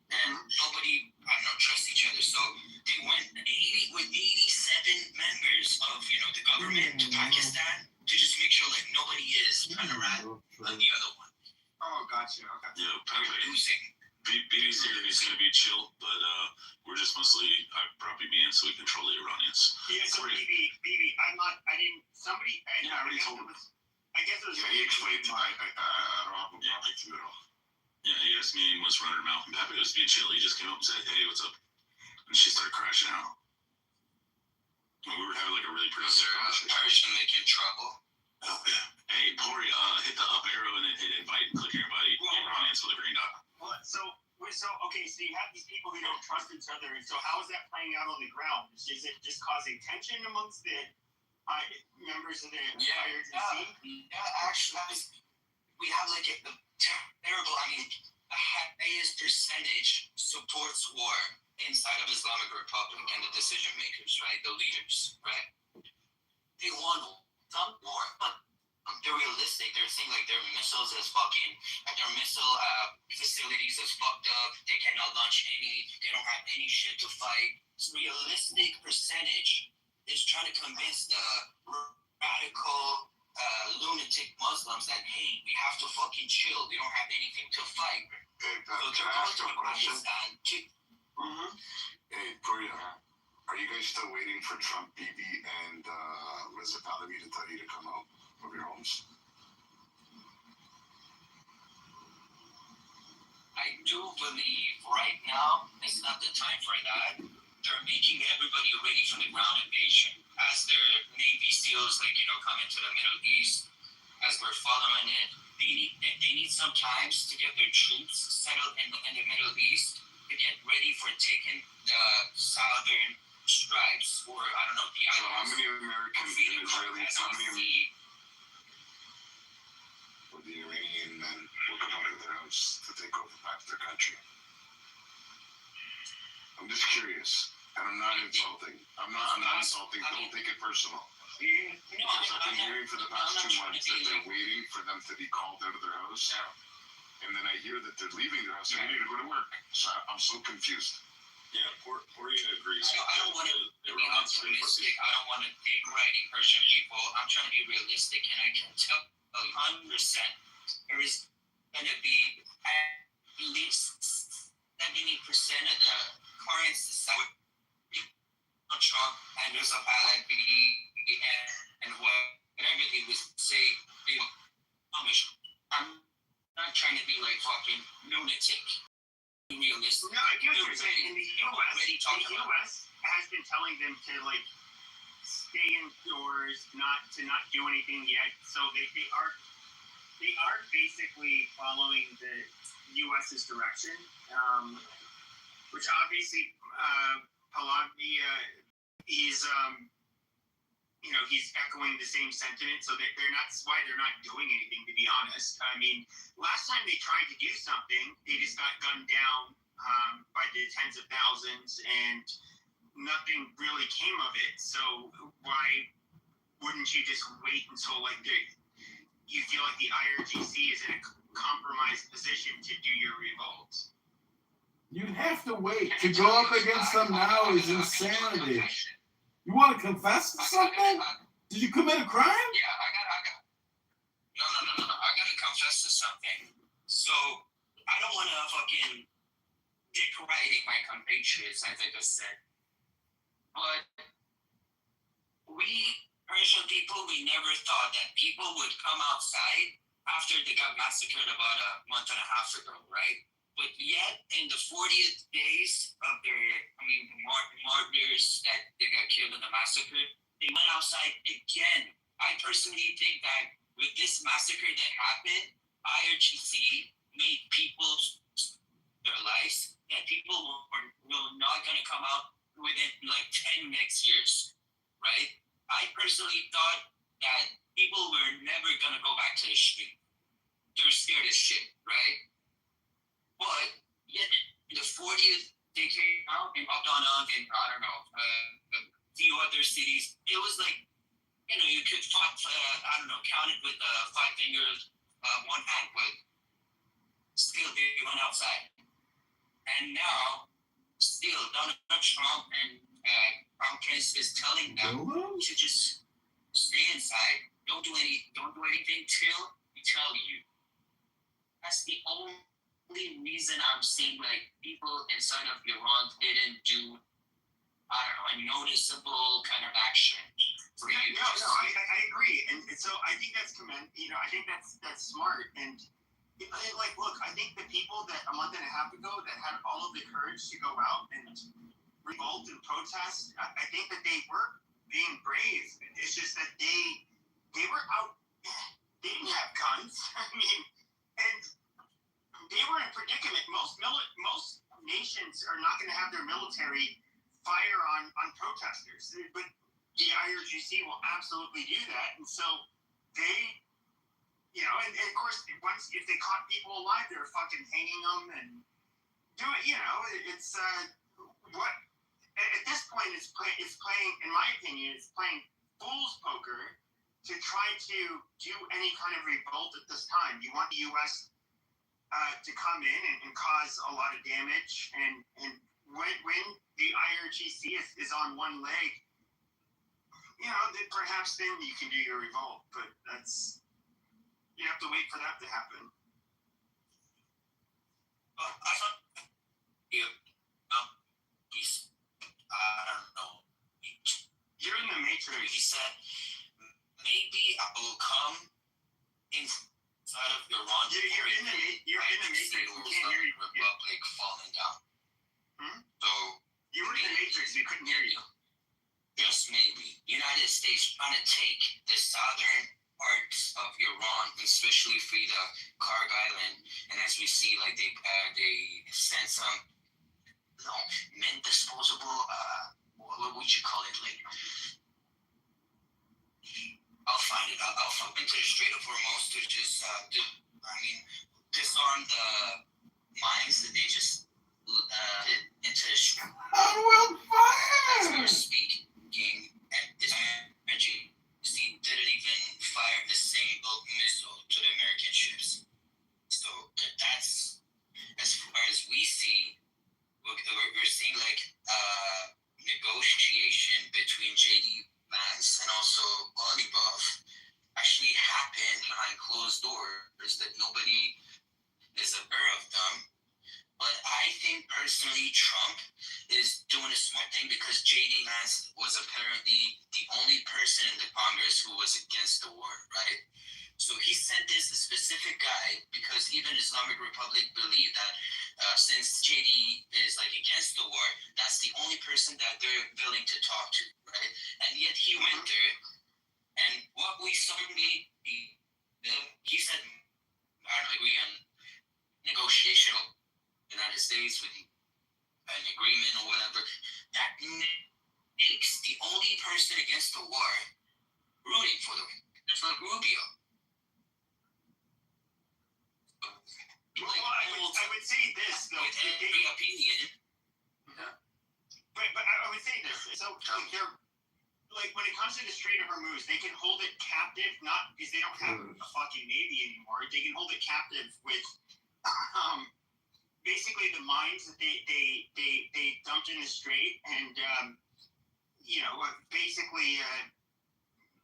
And nobody, trust each other. So they went with 87 members of, the government to Pakistan to just make sure, nobody is trying to rat on the other one. Oh, gotcha. Okay. Yeah, We're losing. BB's here and he's going to be chill, but we're just mostly probably being so we control the Iranians. Yeah, so BB, somebody. Yeah, I already told him. I guess it was. Yeah, he explained to me. I don't have a problem through it all. Yeah, he asked me what's running her mouth. Happy was being chill. He just came up and said, "Hey, what's up?" And she started crashing out. And we were having a really productive conversation. Persian making trouble? Oh, yeah. Hey, Poria, hit the up arrow and then hit invite and click everybody. Iranians with a green dot. What? So you have these people who don't trust each other, and so how is that playing out on the ground? Is it just causing tension amongst the members of the IRGC? Yeah, actually, we have a terrible, the highest percentage supports war inside of Islamic Republic and the decision makers, right? The leaders, right? They want some war, but they're realistic. They're saying their missiles is their missile facilities is fucked up. They cannot launch they don't have any shit to fight. It's realistic percentage is trying to convince the radical lunatic Muslims that, hey, we have to fucking chill. We don't have anything to fight. So they're going to Pakistan. Hey, Poria, are you guys still waiting for Trump, BB, and Reza Pahlavi to tell you to come out of your homes? I do believe right now it's not the time for that. They're making everybody ready for the ground invasion. As their Navy SEALs, come into the Middle East, as we're following it, they need some time to get their troops settled in the Middle East. to get ready for taking the southern stripes, or I don't know, the So how islands. many American and Israelis, how many of the Iranian men will come out of their house to take over back their country? I'm just curious, and I'm not insulting. I'm not insulting. Don't take it personal. Because I've been hearing for the past 2 months that they're waiting for them to be called out of their house, and then I hear that they're leaving their house and ready to go to work. So I'm so confused. Yeah, Poria agrees. I don't want to be optimistic. I don't want to be writing Persian people. I'm trying to be realistic, and I can tell you 100% there is going to be at least 70% of the current society on Trump and there's a pilot and whatever they would say, they promise. I'm not trying to be like fucking lunatic. Realistic. No, I get what you're saying. In the U.S. has been telling them to like stay indoors, not do anything yet. So they are basically following the U.S.'s direction, which obviously Pahlavi he's echoing the same sentiment. So they're not doing anything, to be honest. I mean, last time they tried to do something, they just got gunned down by the tens of thousands, and nothing really came of it. So why wouldn't you just wait until you feel like the IRGC is in a compromised position to do your revolt? You'd have to wait. To go up against them now is insanity. You want to confess to something? Did you commit a crime? Yeah, I got. No. I gotta confess to something. So I don't want to fucking decorating my compatriots, as I just said. But we Persian people, we never thought that people would come outside after they got massacred about a month and a half ago, right? But yet, in the 40th days of their, martyrs that they got killed in the massacre, they went outside again. I personally think that with this massacre that happened, IRGC made people their lives that people were not going to come out within like 10 next years, right? I personally thought that people were never going to go back to the street. They're scared as shit, right? But yet, the 40th, they came out and Abdana and I don't know, a few other cities. It was like, you could count it with 5 fingers, one hand, but still they went outside. And now, still, Donald Trump and Trump is telling them to just stay inside, don't do anything till we tell you. That's the only reason I'm seeing like people inside of Iran didn't do, I don't know, a noticeable kind of action. I agree, and so I think that's I think that's smart. And look, I think the people that a month and a half ago that had all of the courage to go out and revolt and protest, I think that they were being brave. It's just that they were out. They didn't have guns. And they were in predicament. Most nations are not going to have their military fire on protesters, but the IRGC will absolutely do that. And so they, and of course, if they caught people alive, they're fucking hanging them and do it. It's what at this point it's playing, in my opinion, it's playing fool's poker to try to do any kind of revolt at this time. You want the U.S. To come in and cause a lot of damage, and when the IRGC is on one leg, then perhaps then you can do your revolt. But you have to wait for that to happen. I thought I don't know. You're in the Matrix. He said maybe I will come inside of Iran. You're in the Matrix. We can't hear you. Republic falling down. So you were in the Matrix. We couldn't hear you. Just maybe United States trying to take the southern parts of Iran, especially for the Karg Island, and as we see, like they sent some men disposable. What would you call it? Like, I'll find it. I'll fuck into the Strait of Hormuz to just disarm the mines that they just into the street. As we were speaking, and this energy didn't even fire a single missile to the American ships. So that's, as far as we see, we're seeing like negotiation between JD Vance and also Oliboff actually happen behind closed doors that nobody is aware of them. But I think personally Trump is doing a smart thing because JD Vance was apparently the only person in the Congress who was against the war, right? So he sent this specific guy because even Islamic Republic believe that since JD is like against the war, that's the only person that they're willing to talk to, right? And yet he went there, and what we saw he said, I don't agree on negotiation of the United States with an agreement or whatever. That makes the only person against the war rooting for them. It's not Rubio. Well, I would say this though. With every opinion. But I would say this. So they're like when it comes to the Strait of Hormuz, they can hold it captive not because they don't have a fucking navy anymore. They can hold it captive with basically the mines that they dumped in the strait and basically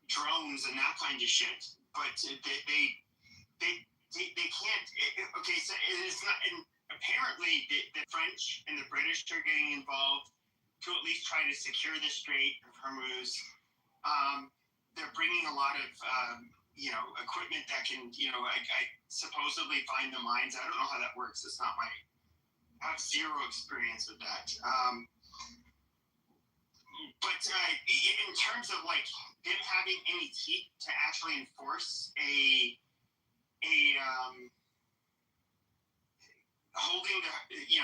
drones and that kind of shit. But they can't. Okay, so it's not. And apparently, the French and the British are getting involved to at least try to secure the Strait of Hormuz. They're bringing a lot of equipment that can I supposedly find the mines. I don't know how that works. It's not my. I have zero experience with that. But in terms of like them having any teeth to actually enforce a holding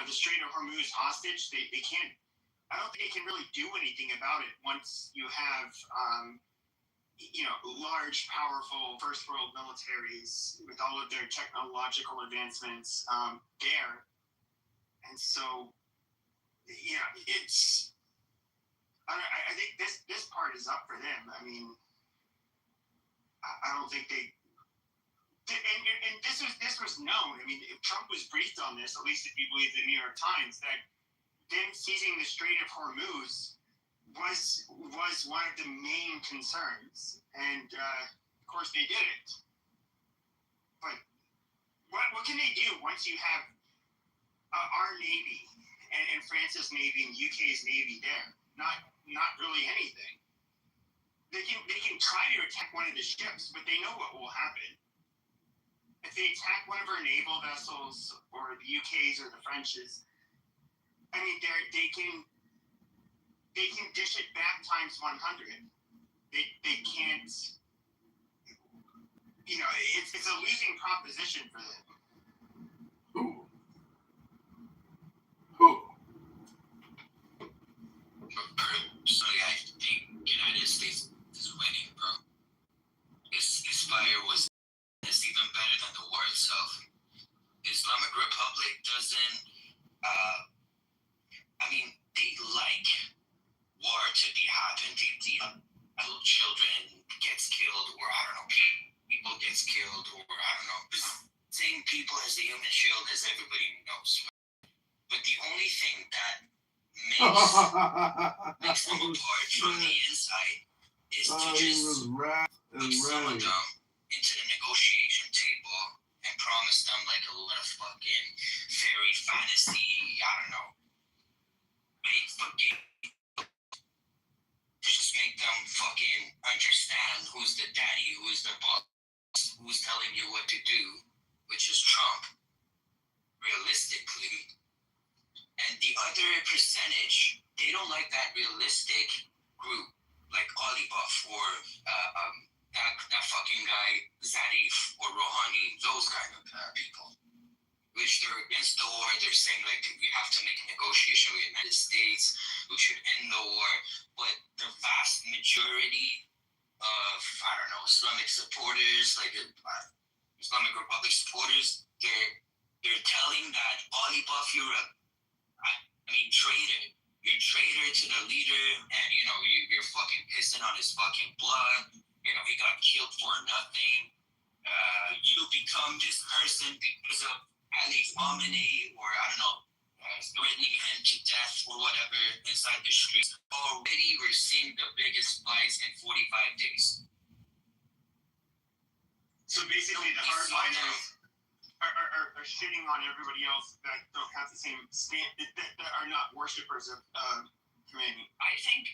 the Strait of Hormuz hostage, they can't. I don't think they can really do anything about it once you have large, powerful first world militaries with all of their technological advancements there, and so it's. I think this part is up for them. I mean, I don't think they. And this was known. I mean, if Trump was briefed on this, at least if you believe the New York Times, that them seizing the Strait of Hormuz was one of the main concerns, and of course they did it. But what can they do once you have our Navy and France's Navy and UK's Navy there? Not really anything. They can try to attack one of the ships, but they know what will happen. If they attack one of our naval vessels or the UK's or the French's, I mean, they can dish it back times 100. They can't. It's a losing proposition for them. Personally, I think United States is winning, bro. This fire was even better than the war itself. Islamic Republic doesn't. They like war to be happening. Little children gets killed, or I don't know, people gets killed, or I don't know. Same people as the human shield, as everybody knows. But the only thing that makes them apart from the inside is to just put some of them into the negotiation table and promise them like a lot of fucking fairy fantasy, I don't know, fake fucking, just make them fucking understand who's the daddy, who's the boss, who's telling you what to do, which is Trump, realistically. And the other percentage, they don't like that realistic group, like Oliboff or that fucking guy, Zarif or Rouhani, those kind of people, which they're against against the war. They're saying like we have to make a negotiation with the United States. We should end the war. But the vast majority of Islamic supporters, like Islamic Republic supporters, they're telling that Ali Buff, you're traitor. You're traitor to the leader, and you're fucking pissing on his fucking blood. He got killed for nothing. You become this person because of Ali Khamenei, or threatening him to death or whatever inside the streets. Already, we're seeing the biggest fights in 45 days. So basically, the hardliners are shitting on everybody else that don't have the same stand, that are not worshippers of Khomeini. I think,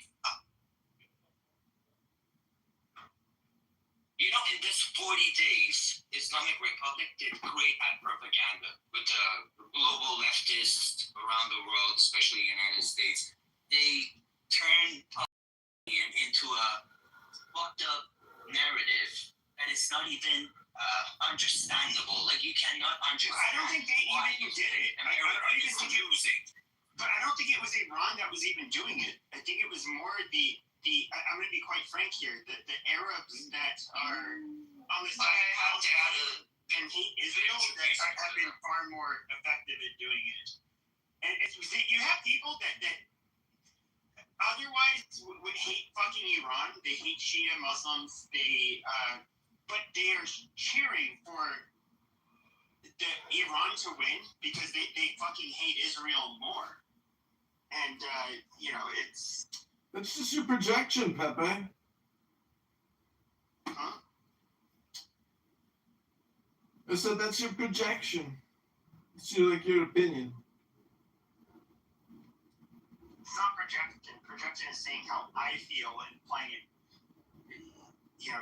in this 40 days, Islamic Republic did great at propaganda with the global leftists around the world, especially the United States. They turned into a fucked up narrative that is not even understandable. Like, you cannot understand. I don't think they even did it. I don't even think it was it. But I don't think it was Iran that was even doing it. I think it was more I'm going to be quite frank here, the Arabs that are on the side of Palestine and hate Israel that have been far more effective at doing it. And you have people that otherwise would hate fucking Iran. They hate Shia Muslims. But they are cheering for Iran to win because they fucking hate Israel more. And, it's... That's just your projection, Pepe. Huh? I said that's your projection. It's your opinion. It's not projection. Projection is saying how I feel and playing it,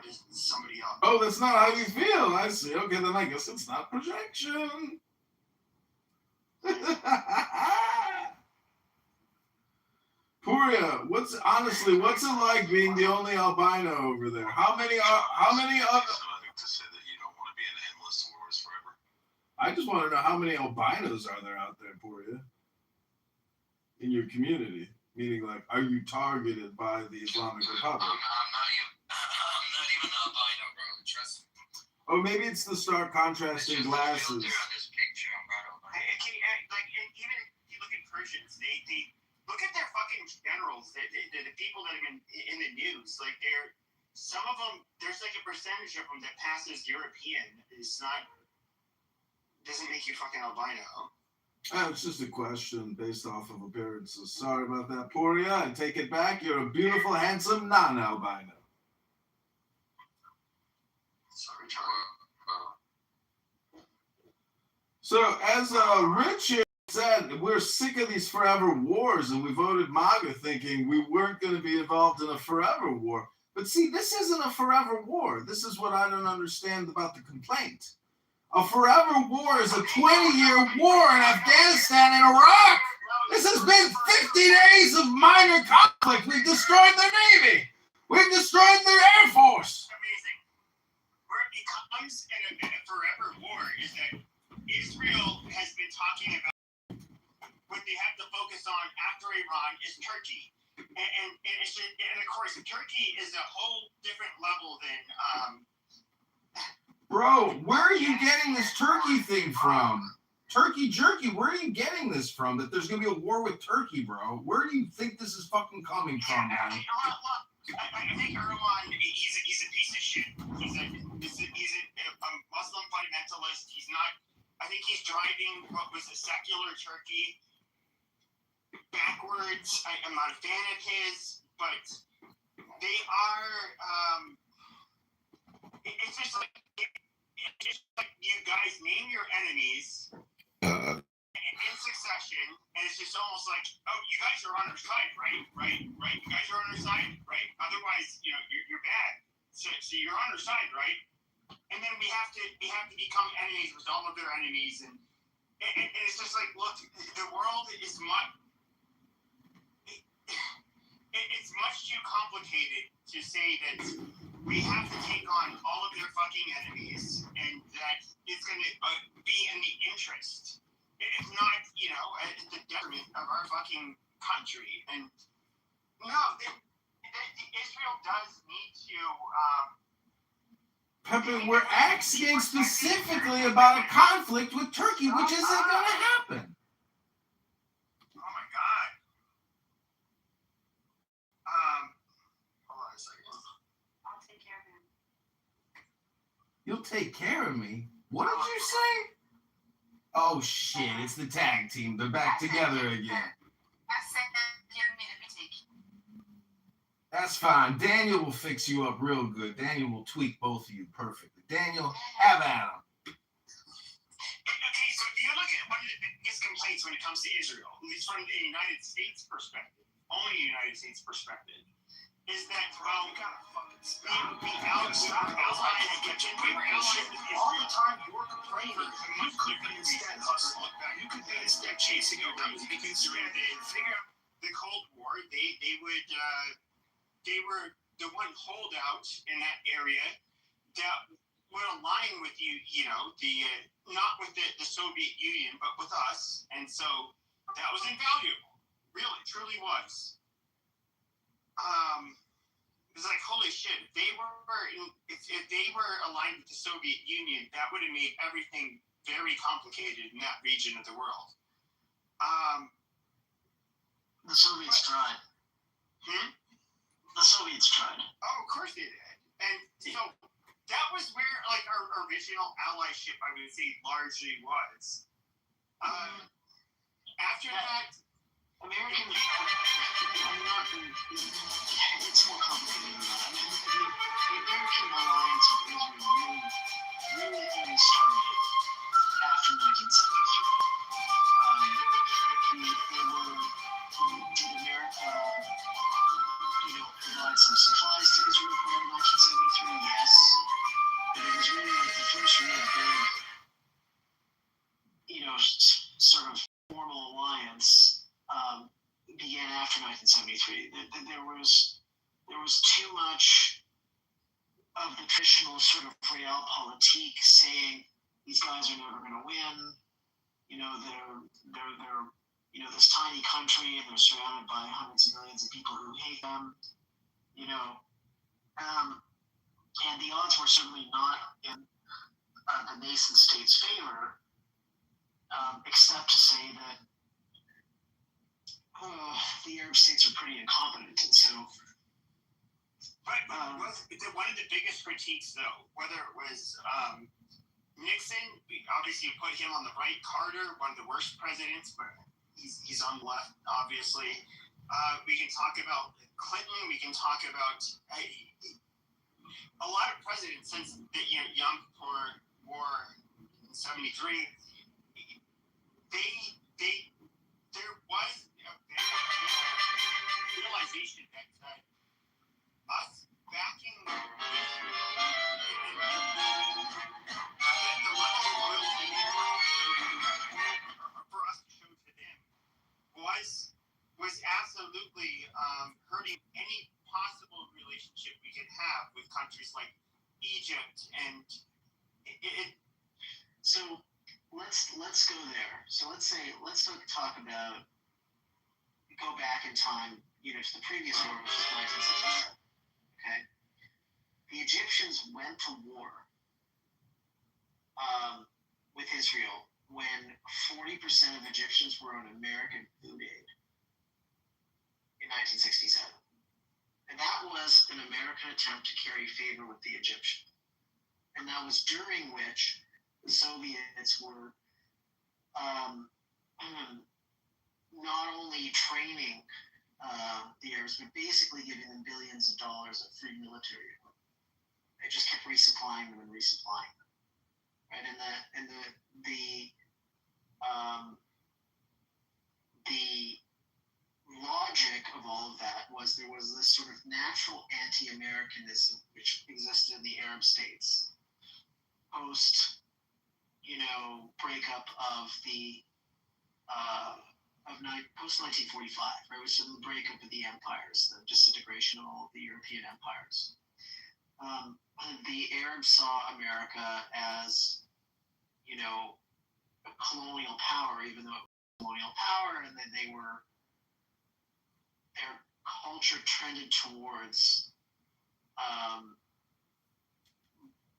to somebody else. Oh, that's not how you feel. I see. Okay, then I guess it's not projection. Puria, what's it like being the only albino over there? How many other? Nothing to say that you don't want to be in endless wars forever. I just want to know how many albinos are there out there, Puria, in your community? Meaning, are you targeted by the Islamic Republic? I'm not even an albino, bro. Trust me. Oh, maybe it's the stark contrasting glasses. On this picture, I'm not albino. Even if you look at Persians, they look at their fucking generals, the people that have been in the news. Some of them, there's a percentage of them that passes European. Doesn't make you fucking albino. It's just a question based off of appearances. Sorry about that, Puria. I take it back. You're a beautiful, handsome, non-albino. Sorry, Charlie. So, as Richard said, we're sick of these forever wars, and we voted MAGA thinking we weren't going to be involved in a forever war. But see, this isn't a forever war. This is what I don't understand about the complaint. A forever war is a 20-year war in Afghanistan and Iraq. This has been 50 days of minor conflict. We've destroyed their Navy. We've destroyed their Air Force. Amazing. Where it becomes a forever war is that Israel has been talking about what they have to focus on after Iran is Turkey. And of course, Turkey is a whole different level than... Bro, where are you getting this Turkey thing from? Turkey jerky, where are you getting this from? That there's going to be a war with Turkey, bro? Where do you think this is fucking coming from, man? I think Erdogan, he's a piece of shit. He's a Muslim fundamentalist. I think he's driving what was a secular Turkey backwards. I'm not a fan of his, but they are... It's just like you guys name your enemies in succession, and it's just almost like, oh, you guys are on our side, right? You guys are on our side, right? Otherwise, you're bad. So you're on our side, right? And then we have to become enemies with all of their enemies, and it's just like, look, the world is much. It's much too complicated to say that we have to take on all of their fucking enemies, and that it's going to be in the interest if not, at the detriment of our fucking country. And no, Israel does need to. Pepe, we're asking specifically about a conflict with Turkey, which isn't going to happen. Oh my God. Hold on a second. I'll take care of him. You'll take care of me? What did you say? Oh shit, it's the tag team. They're back together again. I said give me to take. That's fine. Daniel will fix you up real good. Daniel will tweak both of you perfectly. Daniel, have at him. Okay, so if you look at one of the biggest complaints when it comes to Israel, at least from the United States perspective, only United States perspective, is that we were allies with Israel. All the time you're complaining, you could be instead hustling. You could be instead chasing a race because you had to figure out the Cold War. They were the one holdout in that area that would align with not with the Soviet Union, but with us. And so that was invaluable. Really, truly was. It was like, holy shit, if they were aligned with the Soviet Union, that would have made everything very complicated in that region of the world. The Soviets tried. The Soviets tried. Oh, of course they did. And so that was where our original allyship, I would say, largely was. After that, American, it's more complicated than that. The American alliance with Israel really only started after 1973. Did America, provide some supplies to Israel prior to 1973? Yes. But it was really like the first real big, sort of formal alliance began after 1973. There was too much of the traditional sort of realpolitik saying these guys are never going to win. They're this tiny country and they're surrounded by hundreds of millions of people who hate them. And the odds were certainly not in the nation state's favor, except to say that the Arab states are pretty incompetent, and so. But one of the biggest critiques, though, whether it was Nixon, we obviously put him on the right. Carter, one of the worst presidents, but he's on the left, obviously. We can talk about Clinton. We can talk about a lot of presidents since the Yom Kippur War in '73. There was a realization that us backing the level of loyalty for us to show to them was absolutely hurting any possible relationship we could have with countries like Egypt and So let's go there. So let's talk about, go back in time, to the previous war, which is 1967. Okay, the Egyptians went to war with Israel when 40% of Egyptians were on American food aid in 1967, and that was an American attempt to carry favor with the Egyptian, and that was during which the Soviets were not only training the Arabs, but basically giving them billions of dollars of free military equipment. They just kept resupplying them. Right, and the logic of all of that was there was this sort of natural anti-Americanism which existed in the Arab states post breakup of the post 1945, right? Which is the breakup of the empires, the disintegration of all of the European empires. The Arabs saw America as, a a colonial power, even though it was colonial power, and then their culture trended towards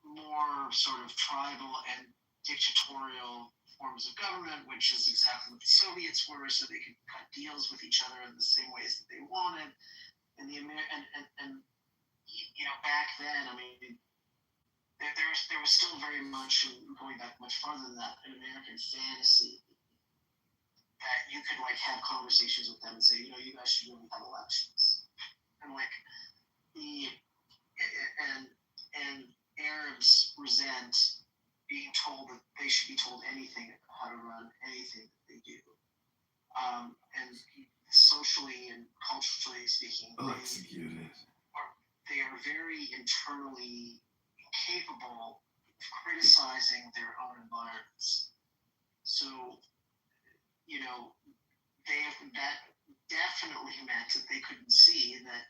more sort of tribal and dictatorial forms of government, which is exactly what the Soviets were, so they could cut deals with each other in the same ways that they wanted. And back then, I mean, there was still very much, going back much farther than that, an American fantasy that you could have conversations with them and say, you guys should really have elections, and and Arabs resent being told that they should be told anything, how to run anything that they do, and socially and culturally speaking, they are very internally capable of criticizing their own environments. So, that definitely meant that they couldn't see that,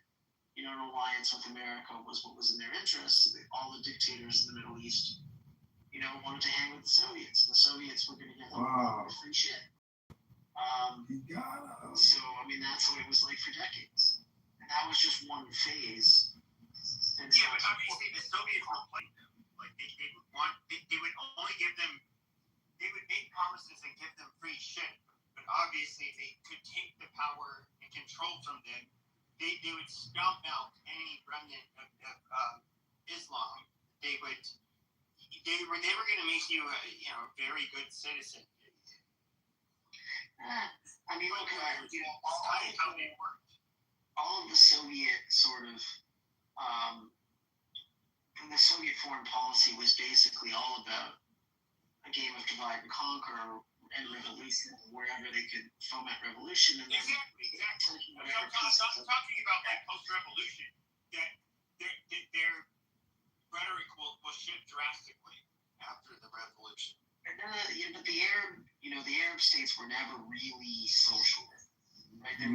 an alliance with America was what was in their interests. All the dictators in the Middle East, wanted to hang with the Soviets. The Soviets were going to give them free shit. So, I mean, that's what it was like for decades. And that was just one phase. Yeah, but obviously the Soviets were playing them. They would only give them, they would make promises and give them free shit. But obviously they could take the power and control from them. They would stomp out any remnant of Islam. They were never going to make you a very good citizen. I mean, look at how they worked. All of the Soviet sort of the Soviet foreign policy was basically all about a game of divide and conquer and revolution, wherever they could foment revolution. And exactly. I'm talking about post-revolution, that their rhetoric will shift drastically after the revolution. But the Arab states were never really socialist, right? The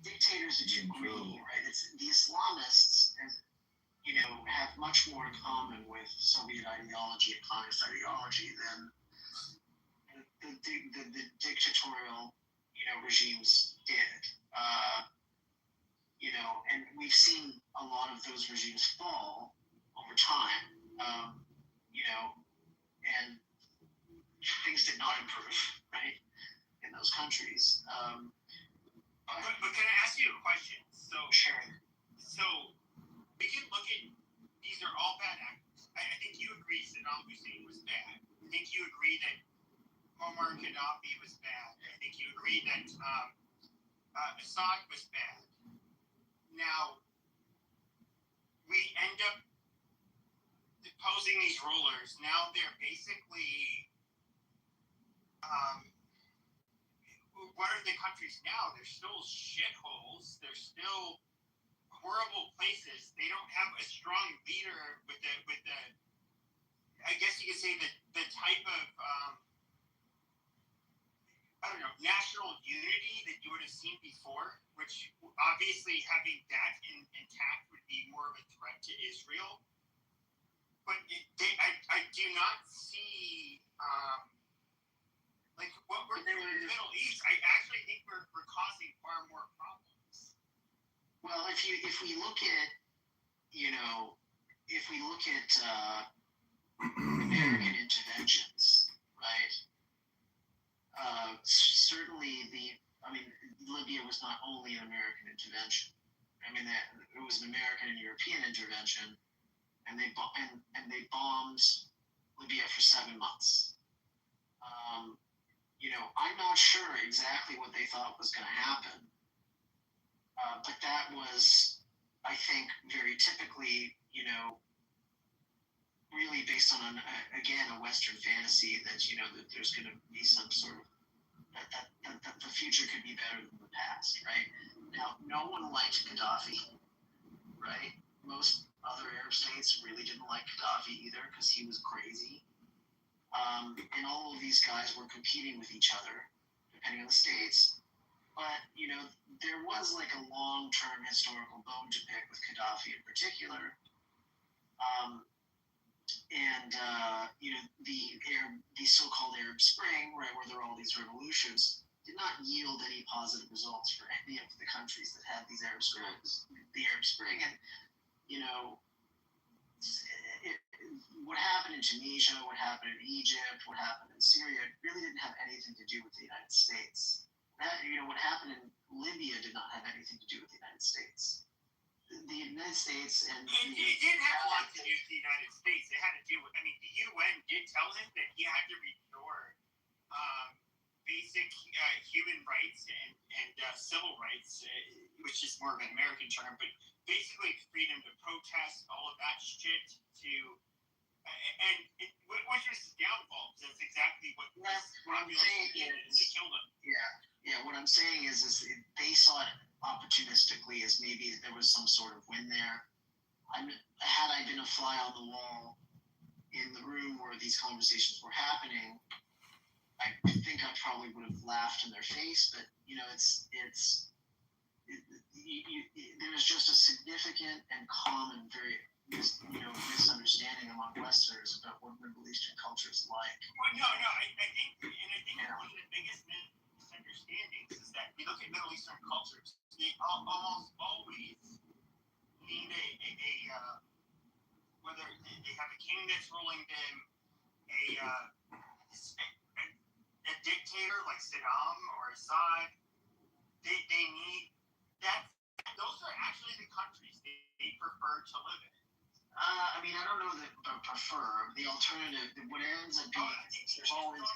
dictators that you agree, right? It's the Islamists, have much more in common with Soviet ideology and communist ideology than the dictatorial, regimes did. And we've seen a lot of those regimes fall over time. And things did not improve, right, in those countries. But can I ask you a question? So, sure. So, we can look at, these are all bad actors. I think you agree Saddam Hussein was bad. I think you agree that Muammar Gaddafi was bad. I think you agree that Assad was bad. Now, we end up deposing these rulers. Now they're basically, what are the countries now? They're still shitholes. They're still horrible places. They don't have a strong leader with the I guess you could say the type of national unity that you would have seen before, which obviously having that intact would be more of a threat to Israel. But I do not see what we're doing in the Middle East. I actually think we're causing far more problems. Well, if we look at American interventions, right? Certainly Libya was not only an American intervention. I mean, it was an American and European intervention, and they bombed Libya for 7 months. I'm not sure exactly what they thought was going to happen, but that was, I think, very typically, really based on a Western fantasy that that there's going to be some sort of that the future could be better than the past, right? Now, no one liked Gaddafi, right? Most other Arab states really didn't like Gaddafi either because he was crazy. And all of these guys were competing with each other, depending on the states. But, there was a long-term historical bone to pick with Gaddafi in particular. and the so-called Arab Spring, right, where there are all these revolutions, did not yield any positive results for any of the countries that had these Arab Springs, the Arab Spring, and what happened in Tunisia, what happened in Egypt, what happened in Syria, really didn't have anything to do with the United States. What happened in Libya did not have anything to do with the United States. The United States and it didn't have a lot to do with the United States. It had to do with, the UN did tell him that he had to restore basic human rights and civil rights, which is more of an American term, but basically freedom to protest, all of that shit, which was his downfall. That's exactly what population did, and they killed him. Yeah. What I'm saying is they saw it opportunistically as maybe there was some sort of win there. Had I been a fly on the wall in the room where these conversations were happening, I think I probably would have laughed in their face. But there's just a significant and common, very misunderstanding among Westerners about what Middle Eastern culture is like. Well, no, I think one of the biggest misunderstandings is that we look at Middle Eastern cultures, they almost always need whether they have a king that's ruling them, a dictator like Saddam or Assad. They need that. Those are actually the countries they prefer to live in. I don't know that prefer. The alternative, what ends up being, there's always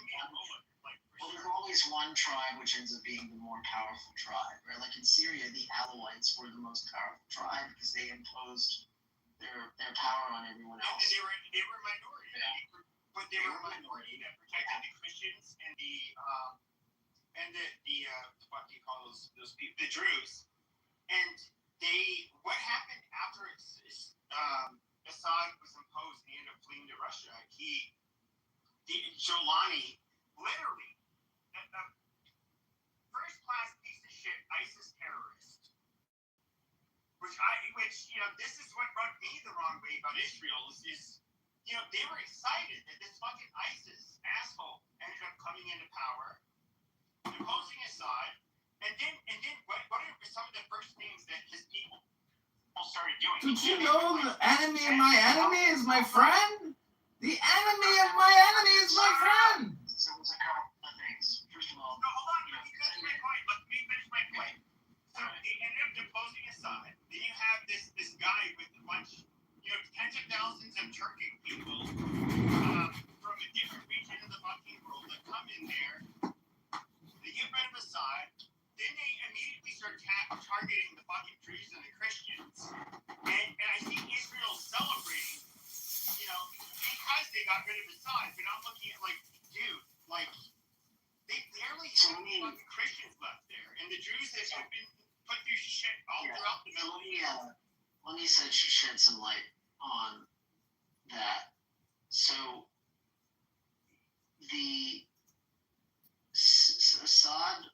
one tribe which ends up being the more powerful tribe, right? Like in Syria, the Alawites were the most powerful tribe because they imposed their power on everyone else. And they were a minority, but they were a minority that protected the Christians and the what do you call those people? The Druze. And what happened after Assad was imposed and he ended up fleeing to Russia? Jolani, literally, a first-class piece of shit ISIS terrorist, which this is what rubbed me the wrong way about Israel is they were excited that this fucking ISIS asshole ended up coming into power, imposing Assad, and then what are some of the first things that his people started doing? Did you know the enemy of my enemy is my friend? The enemy of my enemy is my friend! So it was a couple of things. First of all, no, hold on. Let me finish my point. So they ended up deposing Assad. Then you have this guy with a bunch, tens of thousands of Turkic people from a different region of the fucking world that come in there. They get rid of Assad. Then they immediately start targeting the fucking Druze and the Christians. And I see Israel celebrating, because they got rid of Assad. But I'm looking at, dude, they barely have any fucking Christians left there. And the Druze have been put through shit all throughout the Middle East. Let me shed some light on that. So, Assad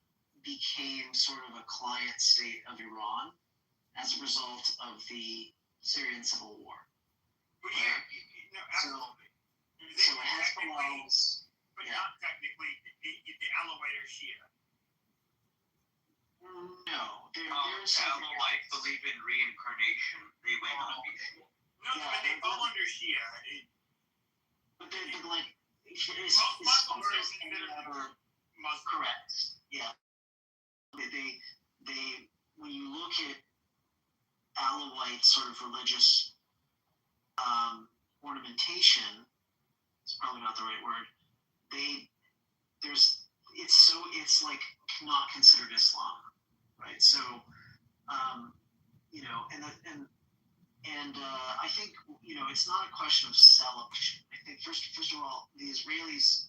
became sort of a client state of Iran as a result of the Syrian civil war. But absolutely. So Hezbollah's... But not technically the Alawite or Shia. No. Alawites believe in reincarnation. They might not be Shia. No, but they fall under Shia. But they're like... Most Muslims are considered Muslim. Correct. Yeah. They when you look at Alawite sort of religious ornamentation, it's probably not the right word. It's like not considered Islam, right? So, I think it's not a question of celebration. I think first of all, the Israelis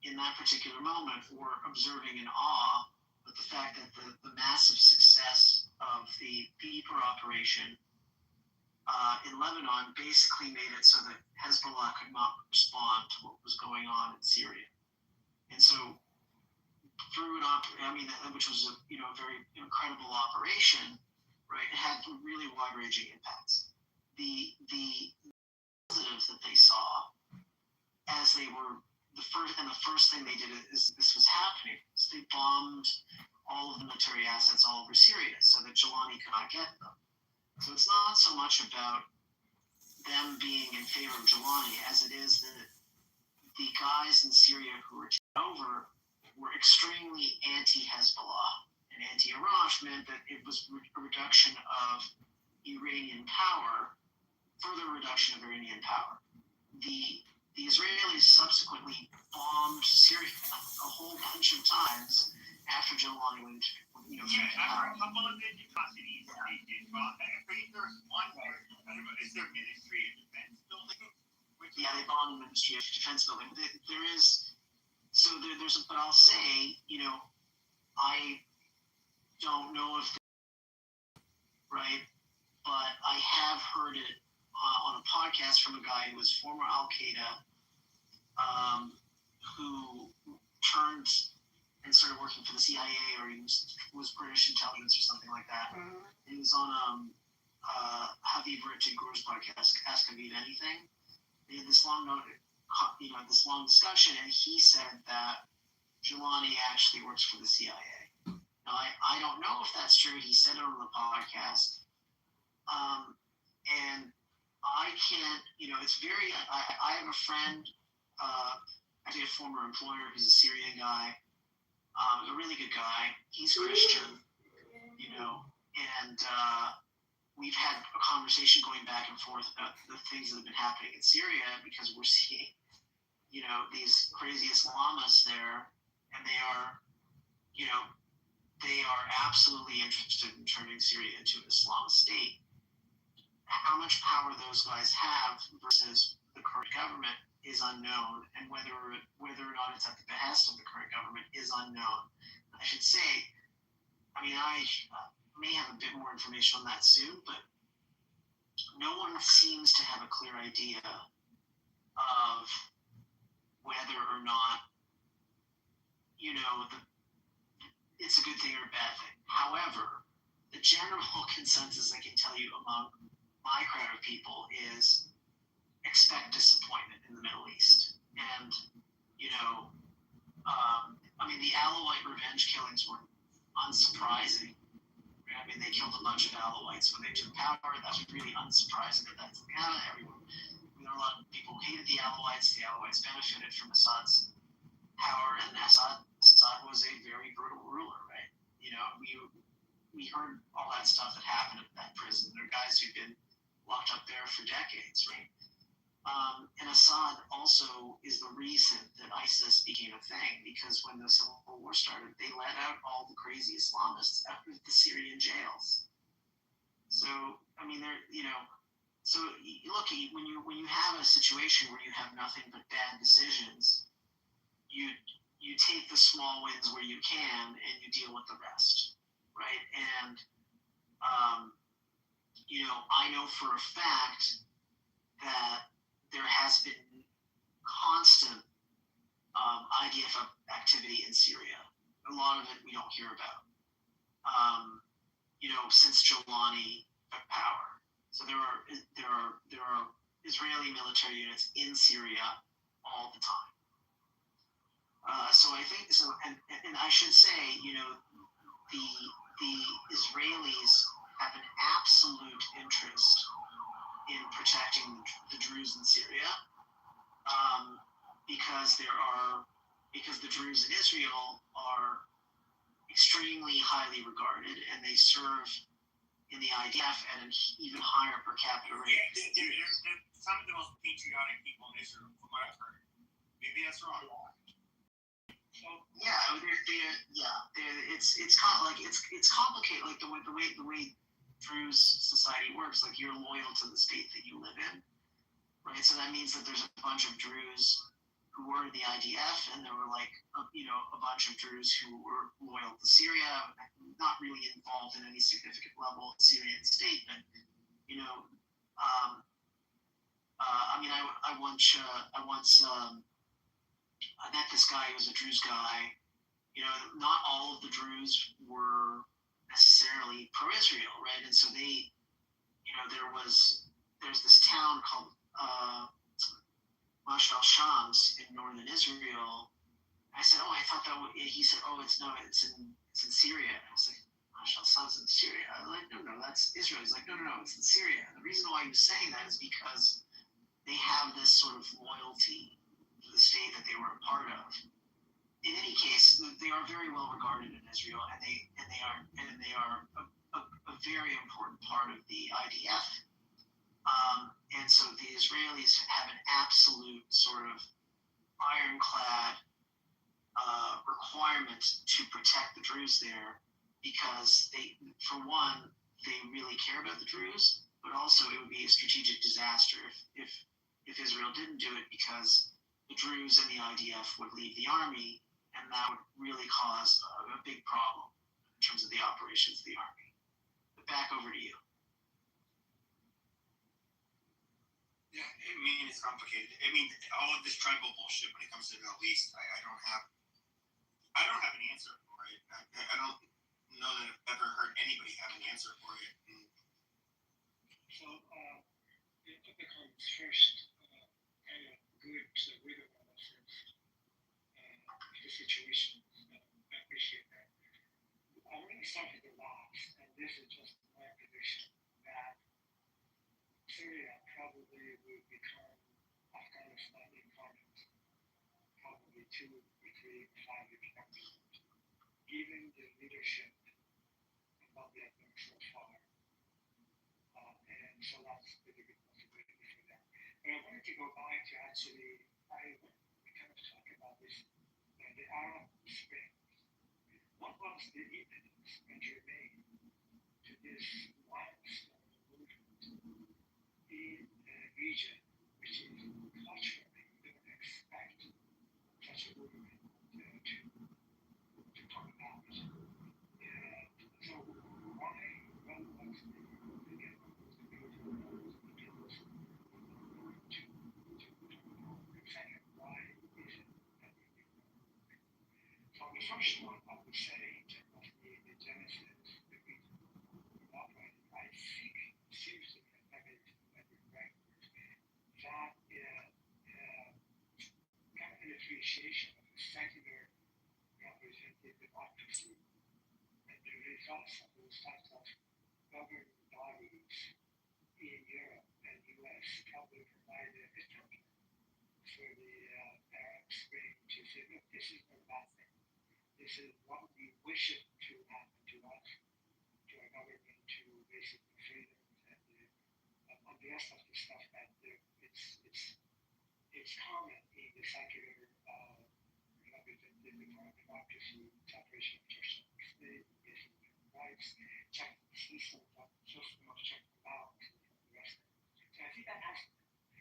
in that particular moment were observing in awe at the fact that the massive success of the Kitover operation in Lebanon basically made it so that Hezbollah could not respond to what was going on in Syria. And so through which was a very incredible operation, right? It had really wide-ranging impacts. The positive that they saw as they were the first thing they did is this was happening. So they bombed all of the military assets all over Syria so that Jelani could not get them. So it's not so much about them being in favor of Jelani as it is that the guys in Syria who were taken over were extremely anti-Hezbollah. And anti-Iraq meant that it was a reduction of Iranian power, further reduction of Iranian power. The Israelis subsequently bombed Syria a whole bunch of times after Jelani went. After a couple of the atrocities they did, well, I believe there was one where is their Ministry of Defense building. Yeah, they bombed the Ministry of Defense building. There's, but I'll say, I don't know if, right, but I have heard it on a podcast from a guy who was former Al Qaeda, who turned and started working for the CIA, or he was British intelligence or something like that. Mm-hmm. He was on Habib Ritchie-Gore's podcast, Ask Habib Anything. They had this long discussion, and he said that Jelani actually works for the CIA. Now, I don't know if that's true. He said it on the podcast. And I can't, it's very, I have a friend, actually a former employer who's a Syrian guy, a really good guy. He's Christian, and we've had a conversation going back and forth about the things that have been happening in Syria because we're seeing, these crazy Islamists there, and they are absolutely interested in turning Syria into an Islamist state. How much power those guys have versus the current government is unknown, and whether or not it's at the behest of the current government is unknown. I should say, I may have a bit more information on that soon, but no one seems to have a clear idea of whether or not, it's a good thing or a bad thing. However, the general consensus I can tell you among my crowd of people is expect disappointment in the Middle East. And, the Alawite revenge killings were unsurprising. They killed a bunch of Alawites when they took power. That's really unsurprising that that's everyone. There are a lot of people who hated the Alawites. The Alawites benefited from Assad's power, and Assad was a very brutal ruler, right? We heard all that stuff that happened at that prison. There are guys who've been locked up there for decades, right? And Assad also is the reason that ISIS became a thing, because when the Civil War started, they let out all the crazy Islamists out of the Syrian jails. So, so look, when you have a situation where you have nothing but bad decisions, you take the small wins where you can and you deal with the rest, right? And I know for a fact that there has been constant IDF activity in Syria. A lot of it we don't hear about, since Jelani took power. So there are Israeli military units in Syria all the time. So I think so, and I should say, the Israelis have an absolute interest in protecting the Druze in Syria, because the Druze in Israel are extremely highly regarded, and they serve in the IDF at an even higher per capita rate. Yeah, they're some of the most patriotic people in Israel, from what I've heard. Maybe that's wrong. It's complicated. Like the way Druze society works. Like, you're loyal to the state that you live in, right? So that means that there's a bunch of Druze who were in the IDF, and there were a bunch of Druze who were loyal to Syria, not really involved in any significant level of the Syrian state, but I met this guy who was a Druze guy. Not all of the Druze were necessarily pro-Israel, right? And so there's this town called Mashal Shams in northern Israel. I said, oh, I thought that would, he said, oh, it's in Syria. I was like, Mashal Shams in Syria. I was like, no, that's Israel. He's like, no, it's in Syria. And the reason why he was saying that is because they have this sort of loyalty to the state that they were a part of. In any case, they are very well regarded in Israel, and they are a very important part of the IDF. And so the Israelis have an absolute sort of ironclad requirement to protect the Druze there, because for one, they really care about the Druze, but also it would be a strategic disaster if Israel didn't do it, because the Druze and the IDF would leave the army, and that would really cause a big problem in terms of the operations of the army. But back over to you. Yeah, I mean, it's complicated. I mean, all of this tribal bullshit when it comes to the Middle East, I don't have an answer for it. I don't know that I've ever heard anybody have an answer for it. So, the topic comes first, kind of good rhythm of the situation. I appreciate that. I'm going to start with the last, and this is just my prediction, that Syria probably will become Afghanistan incarnate, probably 2 or 3 or 5 years down the road, given the leadership of what they have done so far. And so that's the big possibility for them. But I wanted to go back to actually, we kind of talk about this, the Arab Spring. What was the impetus that germane to this milestone movement in a region which is culturally, you don't expect such a movement to talk about? And so why was the the first one, I would say, in terms of the genesis, the reason we operate, I think seems to be a right that kind of an appreciation of the secular representative democracy and the results of those types of governing bodies in Europe and US probably provided a template for the Arab Spring to say, look, this is no bad thing. This is what we wish it to happen to us, to our government, to basically freedoms and on the rest of the stuff that it's common in the secular representative democracy, separation of church and state, basic human rights, check the systems of check and balance from the rest of it. So I think that has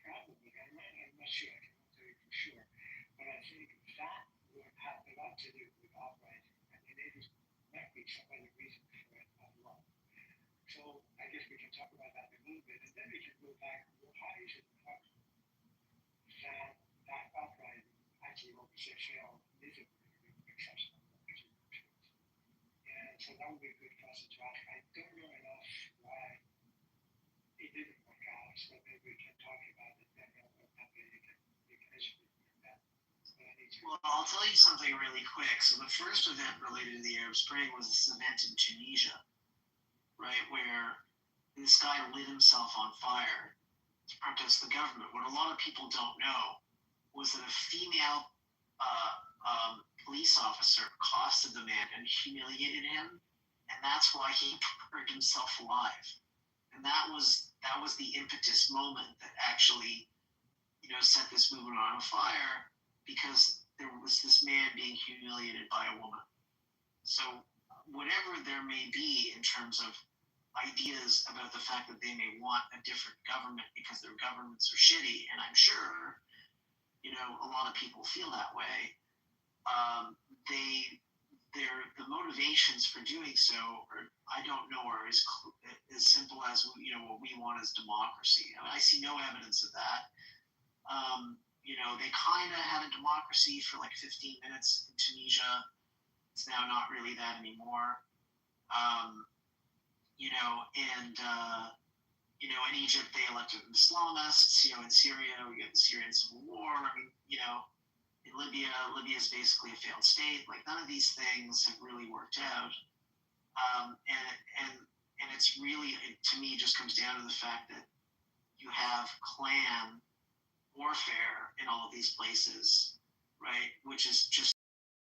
probably, I'm not sure, I cannot tell you for sure, but I think that would have a lot to do with uprising, and it might be some other reason for it as well. So I guess we can talk about that a little bit, and then we can go back, well, how is it possible that uprising actually will be failed miserably with the exception of one or two countries? And so that would be a good question to ask. I don't know enough why it didn't work out, so maybe we can talk about it, and you can educate me on that. Well, I'll tell you something really quick. So the first event related to the Arab Spring was this event in Tunisia, right, where this guy lit himself on fire to protest the government. What a lot of people don't know was that a female police officer accosted the man and humiliated him, and that's why he burned himself alive. And that was the impetus moment that actually, set this movement on fire, because there was this man being humiliated by a woman. So whatever there may be in terms of ideas about the fact that they may want a different government because their governments are shitty, and I'm sure, a lot of people feel that way, the motivations for doing so I don't know, are as simple as, what we want is democracy. I see no evidence of that. They kind of had a democracy for like 15 minutes in Tunisia. It's now not really that anymore. you know, in Egypt, they elected Islamists. You know, in Syria, we get the Syrian civil war. I mean, you know, in Libya is basically a failed state. Like, none of these things have really worked out. And it's really, to me, just comes down to the fact that you have clan warfare in all of these places, right? Which is just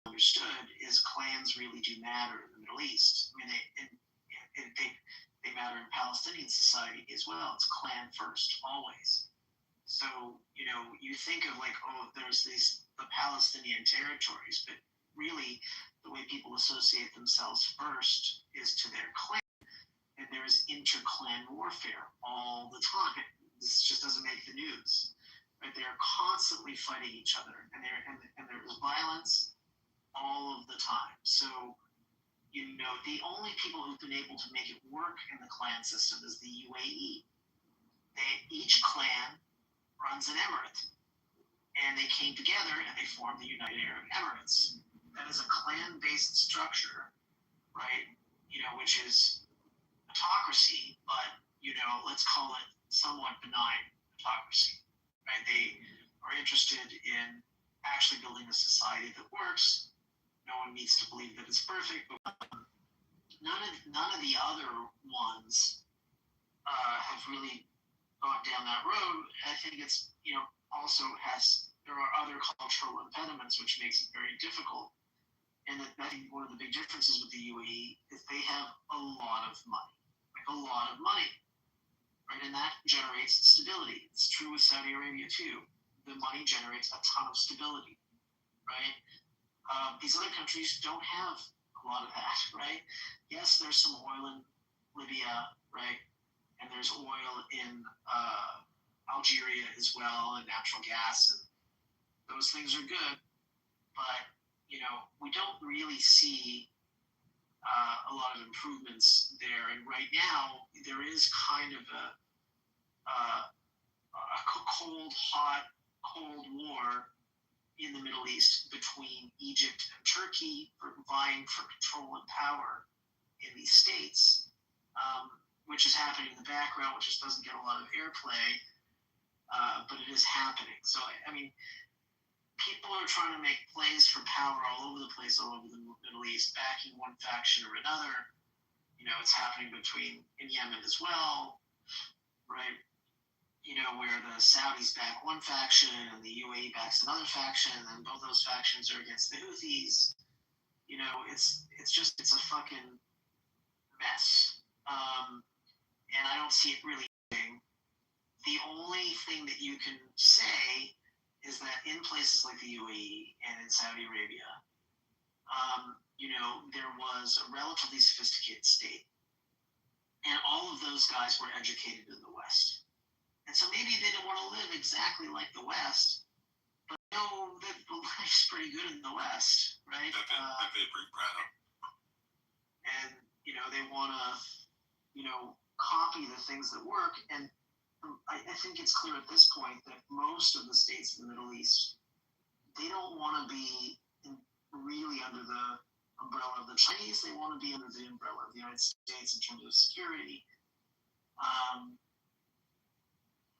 understood is clans really do matter in the Middle East. I mean, they matter in Palestinian society as well. It's clan first, always. So, you know, you think of like, oh, there's the Palestinian territories, but really the way people associate themselves first is to their clan. And there is inter-clan warfare all the time. This just doesn't make the news. Right? They are constantly fighting each other, and there's violence all of the time. So, you know, the only people who've been able to make it work in the clan system is the UAE. Each clan runs an emirate, and they came together and they formed the United Arab Emirates. That is a clan-based structure, right? You know, which is autocracy, but, you know, let's call it somewhat benign autocracy, right? They are interested in actually building a society that works. No one needs to believe that it's perfect, but none of the other ones have really gone down that road. I think it's, you know, also there are other cultural impediments which makes it very difficult. And I think one of the big differences with the UAE is they have a lot of money, like a lot of money, right? And that generates stability. It's true with Saudi Arabia too. The money generates a ton of stability, right? These other countries don't have a lot of that, right? Yes, there's some oil in Libya, right? And there's oil in Algeria as well, and natural gas, and those things are good. But, you know, we don't really see a lot of improvements there. And right now, there is kind of a cold war in the Middle East between Egypt and Turkey for vying for control and power in these states, which is happening in the background, which just doesn't get a lot of airplay, but it is happening. So, I mean, people are trying to make plays for power all over the place, all over the Middle East, backing one faction or another. You know, it's happening in Yemen as well, right? You know, where the Saudis back one faction and the UAE backs another faction, and both those factions are against the Houthis. You know, it's a fucking mess. And I don't see it really moving. The only thing that you can say is that in places like the UAE and in Saudi Arabia, you know, there was a relatively sophisticated state. And all of those guys were educated in the West. And so maybe they don't want to live exactly like the West, but they know that life's pretty good in the West, right? That they bring proud. And, you know, they want to, you know, copy the things that work. And I think it's clear at this point that most of the states in the Middle East, they don't want to be really under the umbrella of the Chinese. They want to be under the umbrella of the United States in terms of security.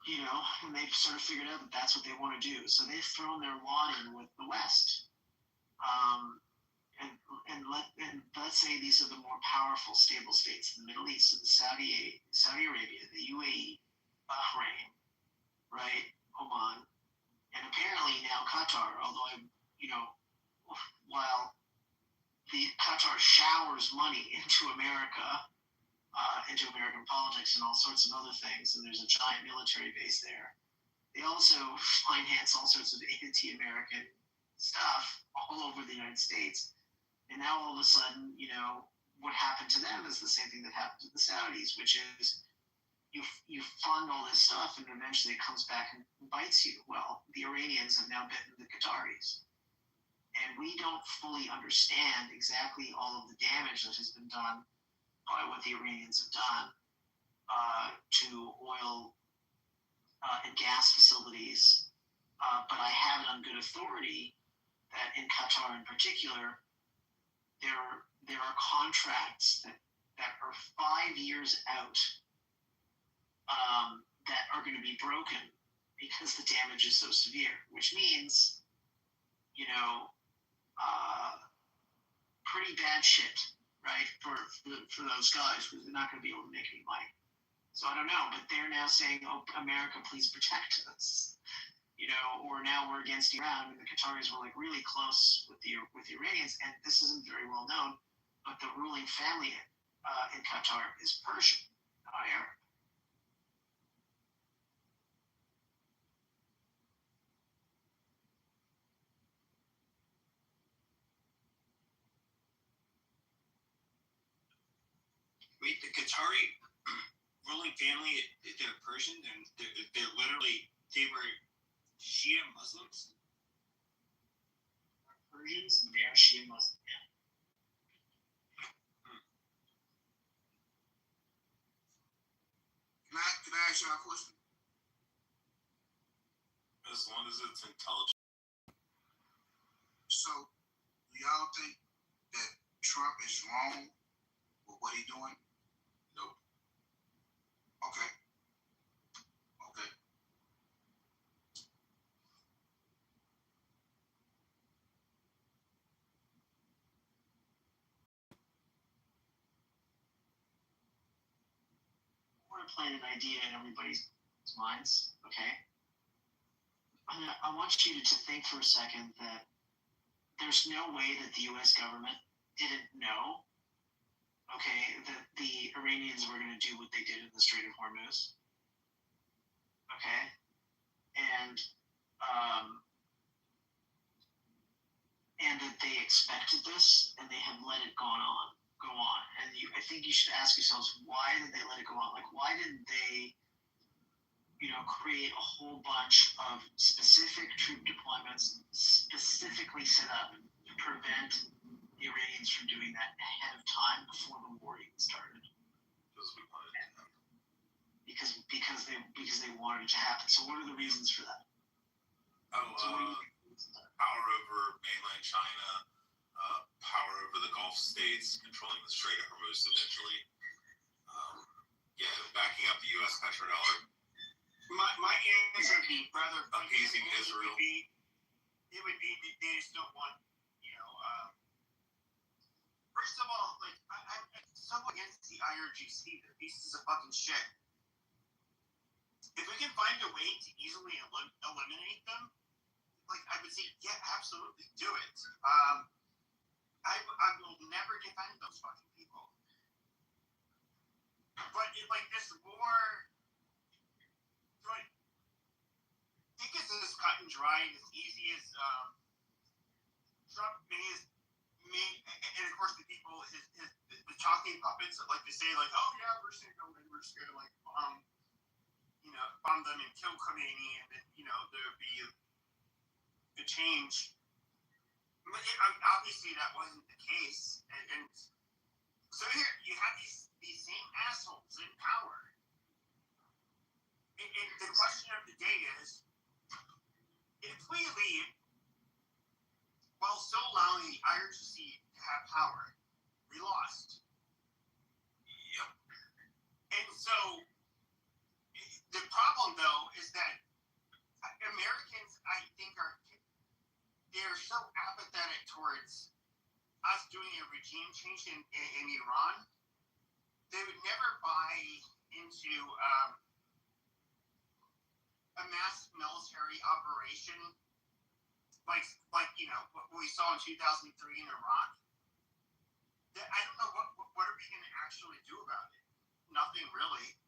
You know, and they've sort of figured out that that's what they want to do. So they've thrown their lot in with the West. And let's say these are the more powerful, stable states in the Middle East, so the Saudi Arabia, the UAE, Bahrain, right, Oman, and apparently now Qatar. Although while the Qatar showers money into America, into American politics and all sorts of other things, and there's a giant military base there. They also finance all sorts of anti-American stuff all over the United States. And now all of a sudden, you know, what happened to them is the same thing that happened to the Saudis, which is you fund all this stuff and eventually it comes back and bites you. Well, the Iranians have now bitten the Qataris. And we don't fully understand exactly all of the damage that has been done by what the Iranians have done to oil and gas facilities. But I have it on good authority that in Qatar in particular, there are contracts that are 5 years out that are going to be broken because the damage is so severe, which means, pretty bad shit, right, for those guys, because they're not going to be able to make any money. So I don't know, but they're now saying, "Oh, America, please protect us," or now we're against Iran. I mean, the Qataris were like really close with the Iranians, and this isn't very well known, but the ruling family in Qatar is Persian, not Arab. Wait, the Qatari ruling family, they're Persian, and they're literally, they were Shia Muslims? Persians, and they are Shia Muslims. Can I ask y'all a question? As long as it's intelligent. So, do y'all think that Trump is wrong with what he's doing? Nope. Okay. Okay. I want to plant an idea in everybody's minds, okay? I want you to think for a second that there's no way that the U.S. government didn't know, okay, that the Iranians were going to do what they did in the Strait of Hormuz, okay? And that they expected this and they have let it go on. And I think you should ask yourselves, why did they let it go on? Like, why didn't they, create a whole bunch of specific troop deployments specifically set up to prevent the Iranians from doing that ahead of time before the war even started? Because they wanted it to happen. So what are the reasons for that? Power over mainland China, power over the Gulf states, controlling the Strait of Hormuz eventually. Backing up the U.S. petrodollar. My answer would be rather appeasing Israel. It would be they just don't want, first of all, like I'm so against the IRGC. They're pieces of fucking shit. If we can find a way to easily eliminate them, like I would say, yeah, absolutely do it. I will never defend those fucking people. But like this war, I think it's as cut and dry and as easy as Trump made, and of course the people, the talking puppets that like to say like, oh yeah, we're just gonna like bomb them and kill Khomeini, and then there'll be a change. But obviously that wasn't the case, and so here you have these same assholes in power. And the question of the day is, if we leave while still allowing the IRGC to have power, we lost. Yep. And so the problem, though, is that Americans, I think, they're so apathetic towards us doing a regime change in Iran. They would never buy into a mass military operation like what we saw in 2003 in Iraq. I don't know what are we going to actually do about it? Nothing really.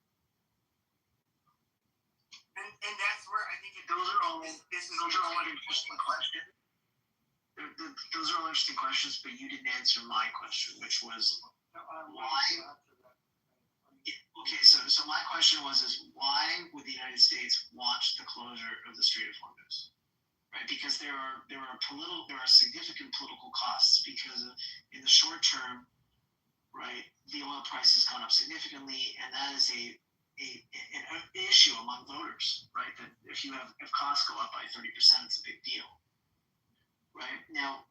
And that's where I think those are all interesting questions. Those are all interesting questions, but you didn't answer my question, which was why. Okay, so my question was why would the United States want the closure of the Strait of Hormuz? Right, because there are significant political costs because in the short term, right, the oil price has gone up significantly, and that is an issue among voters, right? That if costs go up by 30%, it's a big deal, right? Now,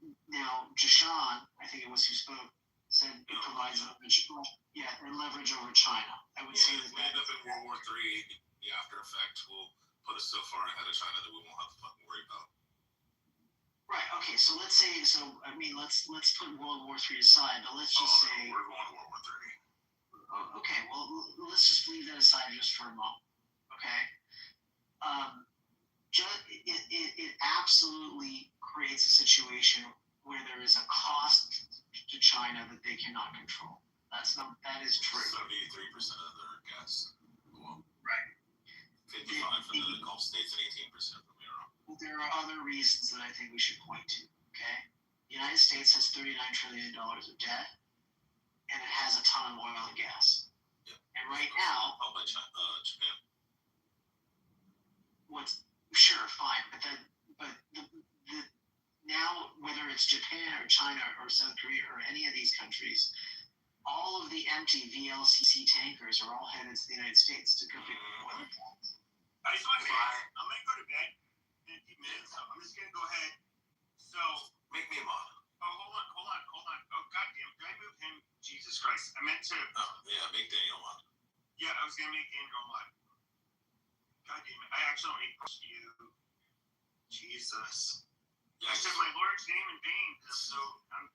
Jashan, I think it was who spoke, said it provides leverage over China. I would say if we end up in World War III, the after effect will put us so far ahead of China that we won't have to fucking worry about. Right. Okay. So let's say. So I mean, let's put World War III aside, but let's just say we're going to World War III. Okay. Well, let's just leave that aside just for a moment. Okay. It absolutely creates a situation where there is a cost to China that they cannot control. That is true. 73% of their gas. Well, right. 55% for the Gulf States and 18% from Europe. Well, there are other reasons that I think we should point to. Okay, the United States has $39 trillion of debt, and it has a ton of oil and gas. Yep. And right now, how about Japan? Sure, fine, but now whether it's Japan or China or South Korea or any of these countries, all of the empty VLCC tankers are all headed to the United States to go pick up oil and gas. I just want to say, I'm going to go to bed in a few minutes. So I'm just going to go ahead. So make me a mod. Oh, hold on. Oh, goddamn, did I move him? Jesus Christ, I meant to. Yeah, make Daniel mod. Yeah, I was going to make Daniel mod. God damn it, I accidentally pushed you. Jesus. Yeah, I said my Lord's name in vain, so I'm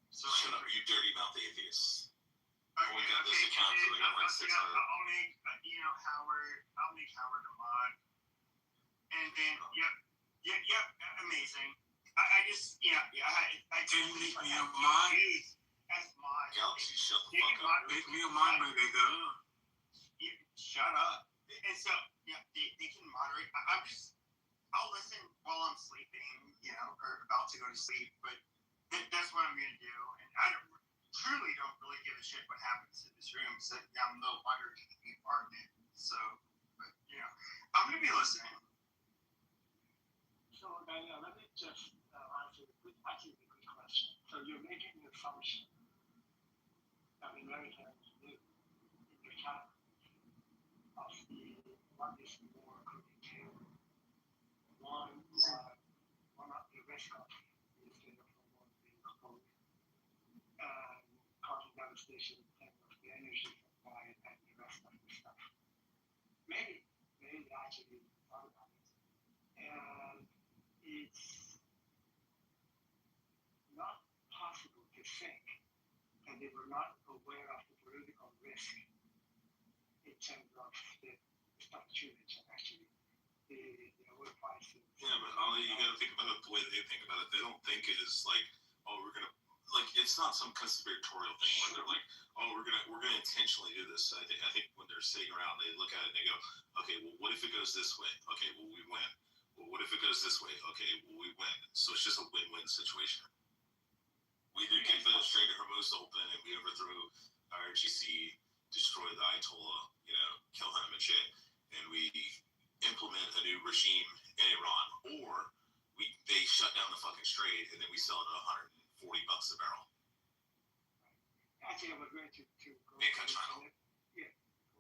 so shut up, you dirty mouth atheist. Okay, we got this account so we got like 600. I'll make I'll make Howard a mod. And then yep, amazing. I just I can you make me a mod? As mod. Galaxy, shut the fuck up. Make me a mod, my nigga. Shut up. And so they can moderate. I'll listen while I'm sleeping, or about to go to sleep, but that's what I'm going to do. And I truly don't really give a shit what happens in this room, so I'm no longer going to be a part of it. So, but, I'm going to be listening. So, Daniel, let me just answer the good question. So, you're making the assumption that Americans live in the category of what is more entail. One of the risk of the state of Vermont being closed, causing devastation in terms of the energy supply and the rest of the stuff. Maybe actually thought about it. And it's not possible to think that they were not aware of the political risk in terms of the stock tonnage and actually the oil prices. Yeah, but Ali, you gotta think about it the way they think about it. They don't think it is like, oh, we're gonna it's not some conspiratorial thing where they're like, oh, we're gonna intentionally do this. I think when they're sitting around, they look at it and they go, okay, well, what if it goes this way? Okay, well, we win. Well, what if it goes this way? Okay, well, we win. So it's just a win-win situation. We either keep the Strait of Hormuz open and we overthrow IRGC, destroy the Ayatollah, kill him and shit, and we implement a new regime in Iran, or they shut down the fucking strait and then we sell it at $140 a barrel. Actually, we're going to go. Yeah,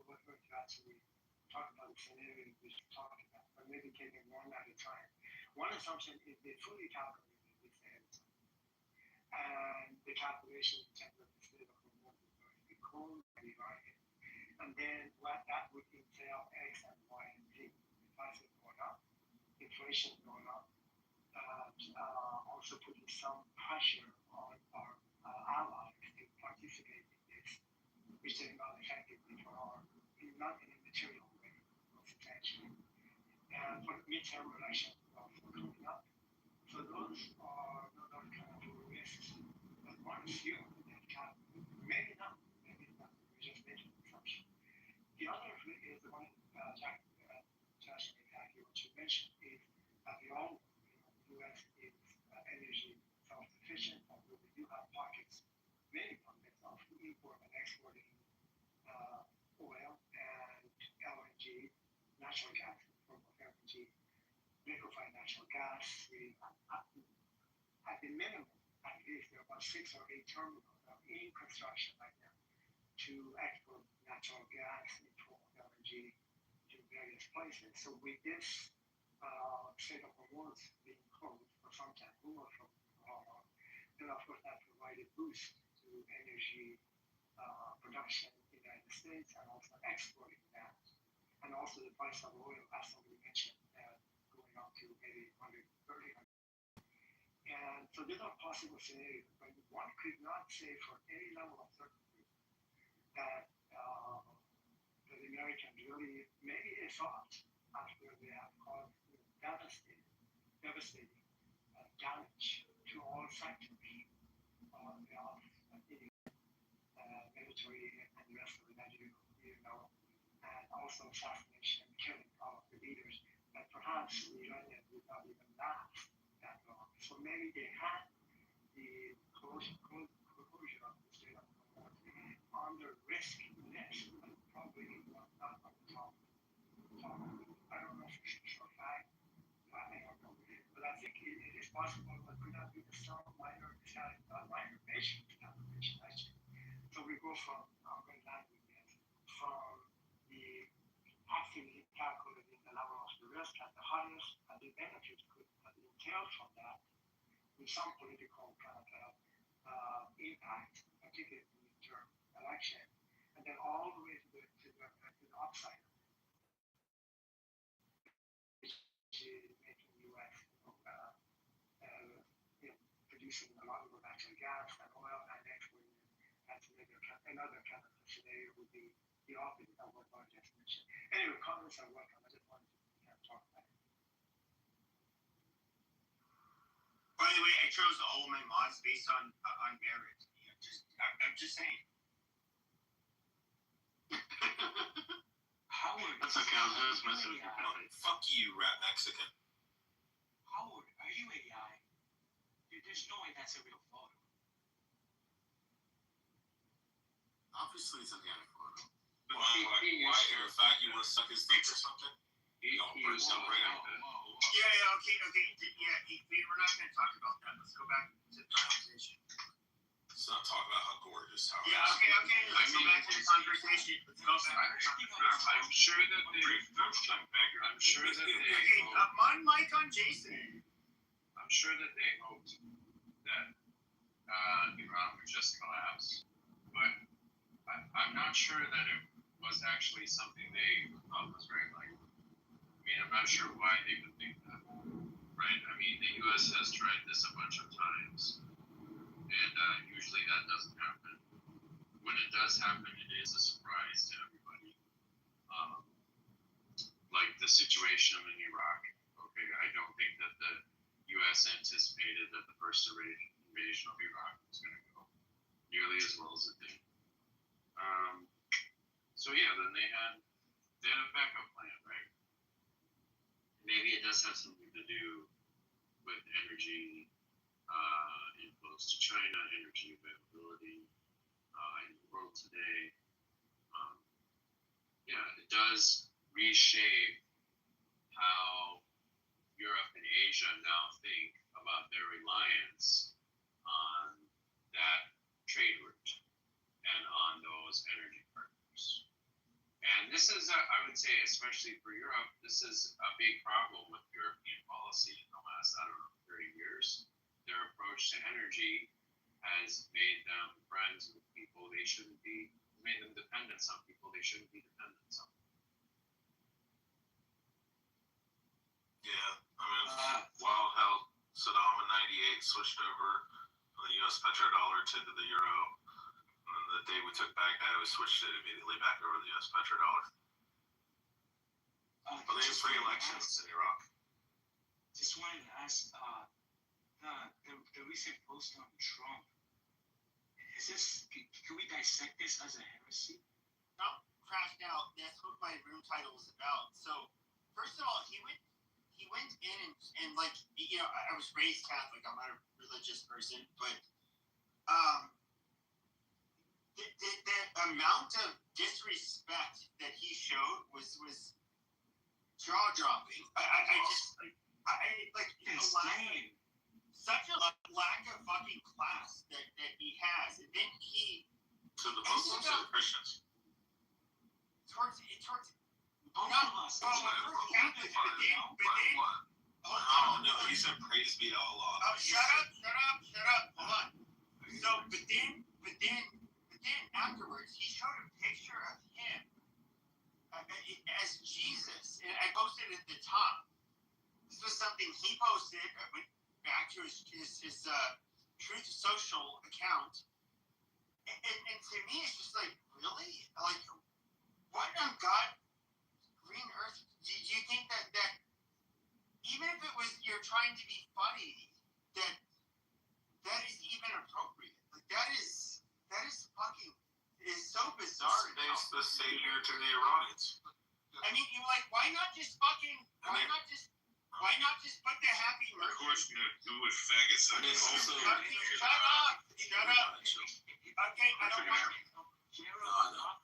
we're going to actually talk about the scenario we should talk about, but maybe taking one at a time. One assumption is they fully calculated this answer, and the calculation in terms of the state of Vermont is going to be cold and Iran. And then what that would entail X and Y and Z. The prices going up, inflation going up, also putting some pressure on our allies to participate in this, which is not effectively for our, not in a material way, substantially. And for the midterm elections also coming up. So those are those kind of risks that one few that can, maybe not, we just making an assumption. The other is the one, Josh, exactly what you mentioned, is that we all know, the U.S. is energy self-sufficient, although we do have pockets, many pockets of import and exporting oil and LNG, natural gas, from LNG, liquefied natural gas. At the minimum, at least there are about 6 or 8 terminals in construction right now to export natural gas in form of LNG to various places. So with this state of Vermont being closed for some time, then of course that provided boost to energy energy production in the United States and also exporting that. And also the price of oil, as somebody mentioned, going up to maybe 130. And so these are possible scenarios, but one could not say for any level of certainty that the Americans really, maybe they thought after they have caused devastating damage to all sectors of military and the rest of the and also assassination and killing of the leaders, that perhaps the Iranians would not even last that long. So maybe they had the closure of the state of Hormuz on the risk list, but probably not on the top. I don't know for fact. I don't know. But I think it is possible, but could not be some minor major contamination, actually. So we go from from the actively calculating the level of the risk at the highest, and the benefits could entail from that with some political kind of impact, particularly in the midterm election, and then all the way to the upside, which is making the U.S. Producing a lot of natural gas and oil and exporting it. That's another kind of scenario would be the opposite of what I just mentioned. Anyway, comments are welcome. I just wanted to talk about it. By the way, I chose all of my mods based on merit. I'm just saying. Howard. That's okay. I was just messing with your point. Fuck you, rat Mexican. Howard, are you AI? There's no way that's a real photo. Obviously, it's a organic photo. Why, in fact, you want to suck his dick or something? Don't burst up right out there. Yeah, okay. We're not going to talk about that. Let's go back to the conversation. Let's not talk about how gorgeous Howard is. Yeah, okay. Let's go back to the conversation. Let's go back. I'm sure that they. Okay, on mic on Jason. I'm sure that they hoped that Iran would just collapse, but I'm not sure that it was actually something they thought was very likely. I mean, I'm not sure why they would think that, right? I mean, the U.S. has tried this a bunch of times, and usually that doesn't happen. When it does happen, it is a surprise to everybody. Like the situation in Iraq. Okay, I don't think that the U.S. anticipated that the first invasion of Iraq was going to go nearly as well as it did. So yeah, then they had a backup plan, right? Maybe it does have something to do with energy inflows to China, energy availability in the world today. Yeah, it does reshape how Europe and Asia now think about their reliance on that trade route and on those energy partners. And this is, I would say, especially for Europe, this is a big problem with European policy in the last, 30 years. Their approach to energy has made them friends with people they shouldn't be, made them dependent on people they shouldn't be dependent on. Yeah, I mean, it's wild how Saddam in '98 switched over from the U.S. petrodollar to the euro. And then the day we took Baghdad, we switched it immediately back over to the U.S. petrodollar. But they have free elections in Iraq. Just wanted to ask, the recent post on Trump, can we dissect this as a heresy? No, crashed out. That's what my room title was about. So, first of all, he went in and like, I was raised Catholic. I'm not a religious person, but the amount of disrespect that he showed was jaw dropping. Such a lack of fucking class that he has, and then he to the Muslims or the Christians. Towards both of us. Catholics, but then. No, he said praise be to Allah. Shut up. Hold on. So, but then afterwards, he showed a picture of him as Jesus, and I posted at the top. This was something he posted. I went back to his Truth Social account, and to me, it's just like, really, like, what on God, green earth? Do you think that even if it was you're trying to be funny, that is even appropriate? Like that is fucking so bizarre. It's the savior to the Iranians. I mean, you like, why not just put the happy merchant? Of course, you do with faggots. And it's also Shut up. Okay, I don't want.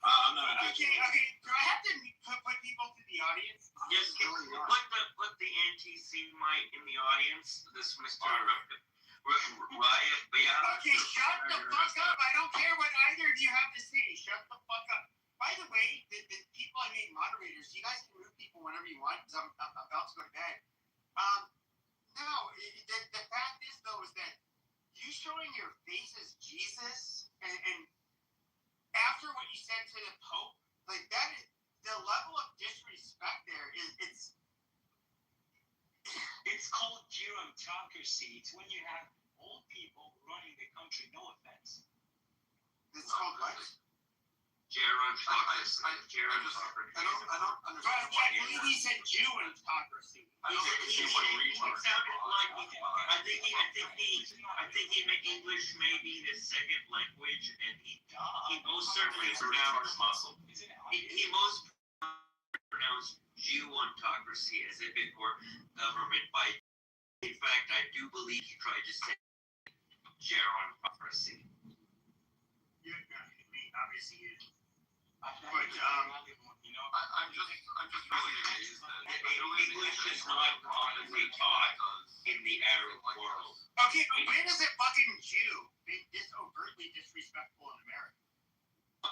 I'm not. Okay. Do I have to put people to the audience? Yes, put the anti-Semite in the audience. This Mr. Riot. Okay, shut the fuck up. I don't care what either of you have to say. Shut the fuck up. By the way, the people I made moderators, you guys can move people whenever you want because I'm about to go to bed. No, the fact is, though, is that you showing your face as Jesus and after what you said to the Pope, like that is the level of disrespect there It's called gerontocracy. It's when you have old people running the country. No offense. It's called what? Gerontocracy. I don't understand. I believe he said Jew-ontocracy. It sounded like I think he English may be his second language, and he most certainly pronounced muscle. He most pronounced Jew-ontocracy as if it were government by. In fact, I do believe he tried to say gerontocracy. Yeah, obviously he is. I'm just really amazed that English is not commonly taught in the Arab world. Okay, but when is it fucking Jew being this overtly disrespectful in America?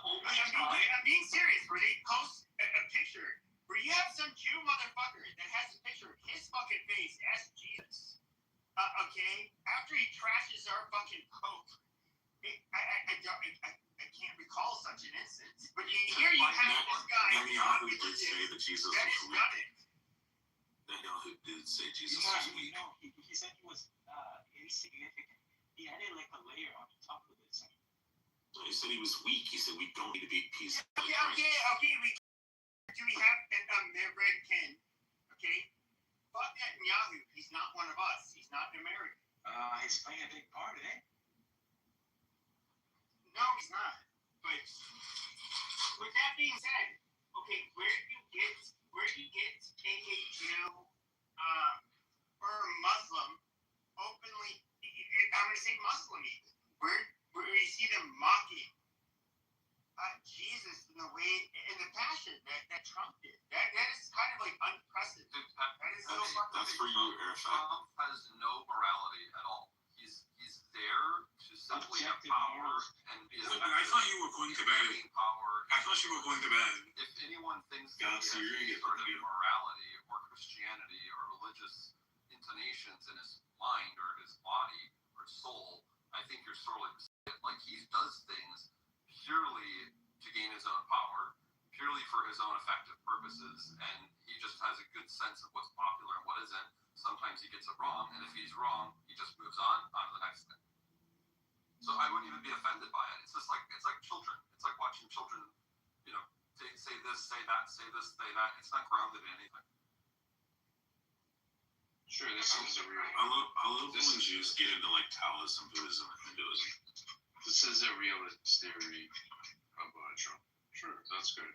I'm being serious. Where they post a picture where you have some Jew motherfucker that has a picture of his fucking face as Jesus. Okay, after he trashes our fucking Pope. I can't recall such an instance. But here you have this guy. Netanyahu did say that Jesus that was is weak. nothing. Netanyahu did say Jesus was weak. No, he said he was insignificant. He added like a layer on top of it. He said he was weak. He said we don't need to be peaceful. Okay. Do we have an American? Okay. Fuck Netanyahu. He's not one of us. He's not an American. He's playing a big part in it. No, he's not. But with that being said, okay, where do you get a Jew or a Muslim openly? I'm going to say Muslim even. Where you see them mocking Jesus in the way in the passion that Trump did. That is kind of like unprecedented. That is so fucking. That's for you, Arafat. Trump has no morality at all. He's there to simply have power and be effective. I thought you were going to bed. I thought you were going to bed. If anyone thinks Yeah, that so he you're gonna has get sort of confused. morality or Christianity or religious intonations in his mind or his body or soul, I think you're sorely mistaken. Like he does things purely to gain his own power, purely for his own effective purposes, and he just has a good sense of what's popular and what isn't. Sometimes he gets it wrong, and if he's wrong, he just moves on to the next thing. So I wouldn't even be offended by it. It's like children. It's like watching children, say this, say that, say this, say that. It's not grounded in anything. Sure, this is a real. I love when Jews get into like Taoism, Buddhism, and Hinduism. This is a realist theory of Trump. Sure, that's good.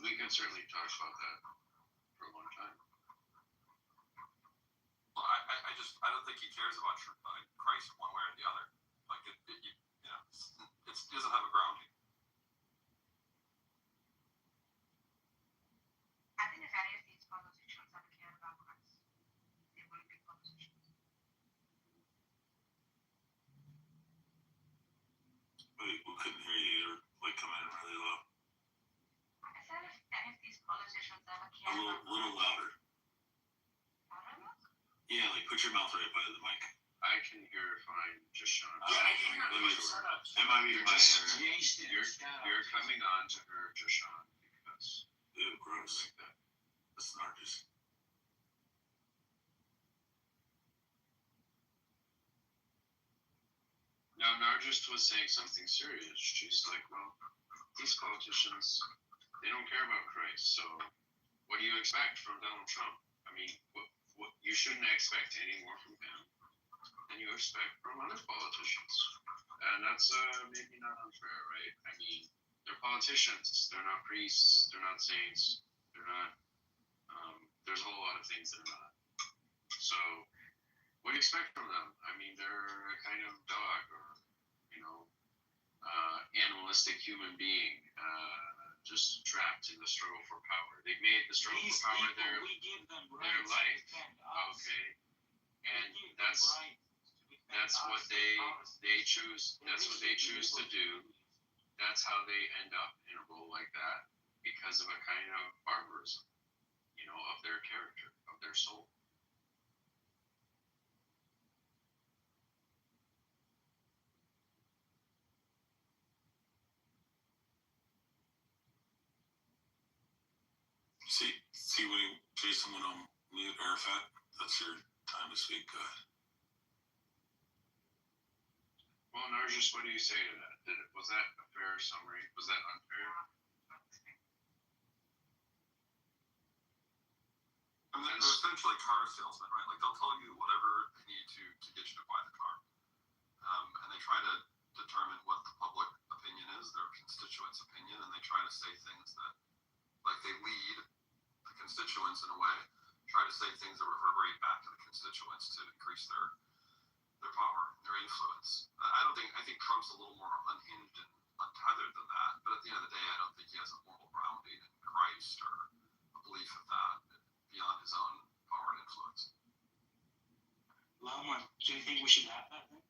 We can certainly talk about that for a long time. Well, I don't think he cares about Christ one way or the other. Like it doesn't have a grounding. I think if any of these politicians ever cared about Christ, they wouldn't be politicians. Wait, we couldn't hear you. You're like coming in really low. I said if any of these politicians ever A cared about little louder. I don't know. Yeah, like put your mouth right by the mic. I can hear fine, just shut up. Yeah, I can hear It might be You're my just hair. you're coming on to her, Jashawn, because Ew, gross. like that. That's Nargis. No, Nargis was saying something serious. She's like, well, these politicians, they don't care about Christ, so what do you expect from Donald Trump? I mean, what you shouldn't expect any more from him than you expect from other politicians. And that's maybe not unfair, right? I mean, they're politicians. They're not priests. They're not saints. They're not. There's a whole lot of things they're not. So, what do you expect from them? I mean, they're a kind of dog or, animalistic human being, just trapped in the struggle for power. They've made the struggle These for power people, we give them their rights life. to defend us. Okay, and We give them that's rights to defend that's us what and they choose. They That's what should they be choose to able do. That's how they end up in a role like that because of a kind of barbarism, of their character, of their soul. See when Jason went on mute, Arafat. That's your time to speak. Well, Nargis, what do you say to that? Was that a fair summary? Was that unfair? And they're essentially car salesmen, right? Like they'll tell you whatever they need to get you to buy the car. And they try to determine what the public opinion is, their constituents' opinion, and they try to say things that, like, they lead the constituents in a way, try to say things that reverberate back to the constituents to increase their power, their influence. I think Trump's a little more unhinged and untethered than that, but at the end of the day, I don't think he has a moral grounding in Christ or a belief of that beyond his own power and influence. Lama, do you think we should have that then?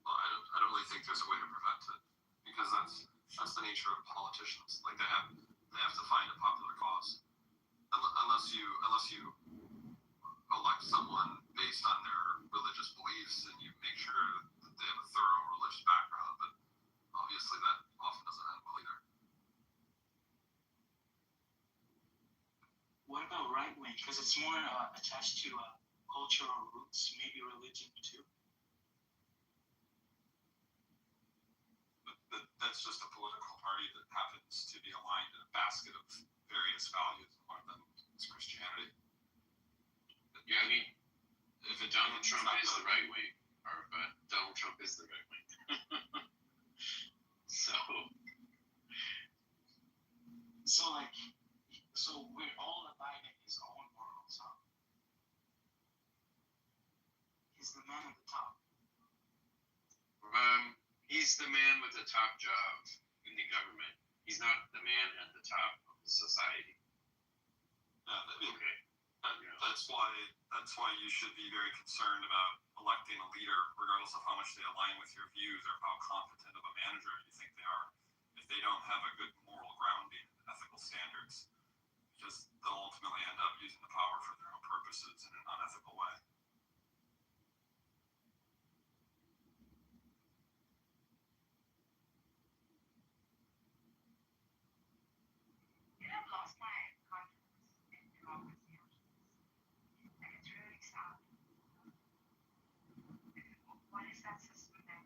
Well, I don't really think there's a way to prevent it because that's the nature of politicians. Like they have to find a popular cause. Unless you elect someone based on their religious beliefs and you make sure that they have a thorough religious background, but obviously that often doesn't end well either. What about right wing? Because it's more attached to cultural roots, maybe religion too. But that's just a political party that happens to be aligned in a basket of various values. One of them is Christianity. Yeah, I mean, if Donald Trump is the right wing, but Donald Trump is the right wing. So we're all abiding his own morals, huh? He's the man at the top. He's the man with the top job in the government. He's not the man at the top of the society. Okay. That's why you should be very concerned about electing a leader, regardless of how much they align with your views or how competent of a manager you think they are. If they don't have a good moral grounding and ethical standards, because they'll ultimately end up using the power for their own purposes in an unethical way. I've lost my confidence in democracy. And it's really sad. What is that system then?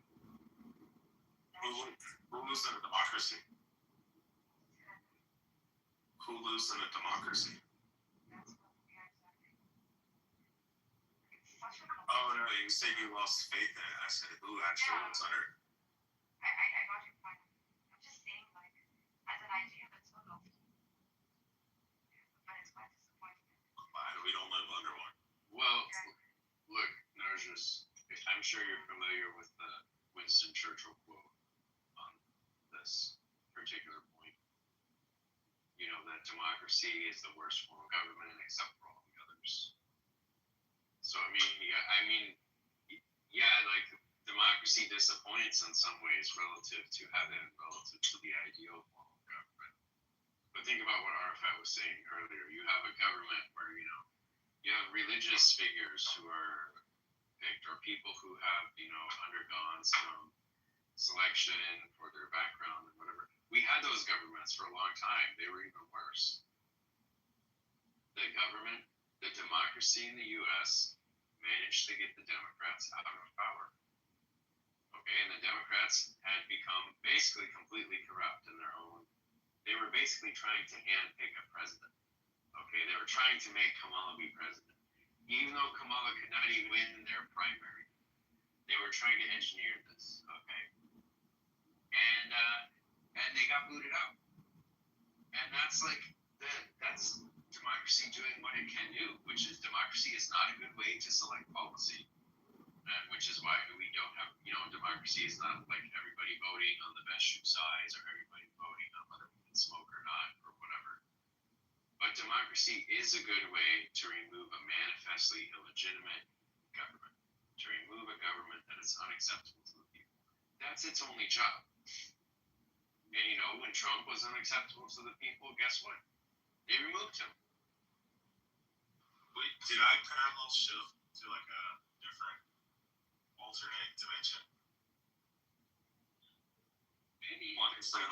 Who lives in a democracy? Who lives in a democracy? Oh no, you said you lost faith in it. I said, who actually lives under it? I got your point. I'm just saying, like, as an idea, that's so lofty. But it's quite disappointing. We don't live under one. Well, look, Nargis, I'm sure you're familiar with the Winston Churchill quote on this particular point. You know that democracy is the worst form of government except for all the others. So like democracy disappoints in some ways relative to heaven, relative to the ideal form of government. But think about what Arafat was saying earlier. You have a government where you have religious figures who are picked or people who have, undergone some selection for their background and whatever. We had those governments for a long time. They were even worse. The democracy in the U.S. managed to get the Democrats out of power. Okay, and the Democrats had become basically completely corrupt in their own. They were basically trying to handpick a president. Okay, they were trying to make Kamala be president. Even though Kamala could not even win their primary, they were trying to engineer this. Okay, and they got booted out. And that's that's democracy doing what it can do, which is democracy is not a good way to select policy. And which is why we don't have, democracy is not like everybody voting on the best shoe size or everybody voting on whether we can smoke or not or whatever. But democracy is a good way to remove a manifestly illegitimate government, to remove a government that is unacceptable to the people. That's its only job. And when Trump was unacceptable to the people, guess what? They removed him. Wait, did I parallel shift to like a different alternate dimension? Maybe. One instead of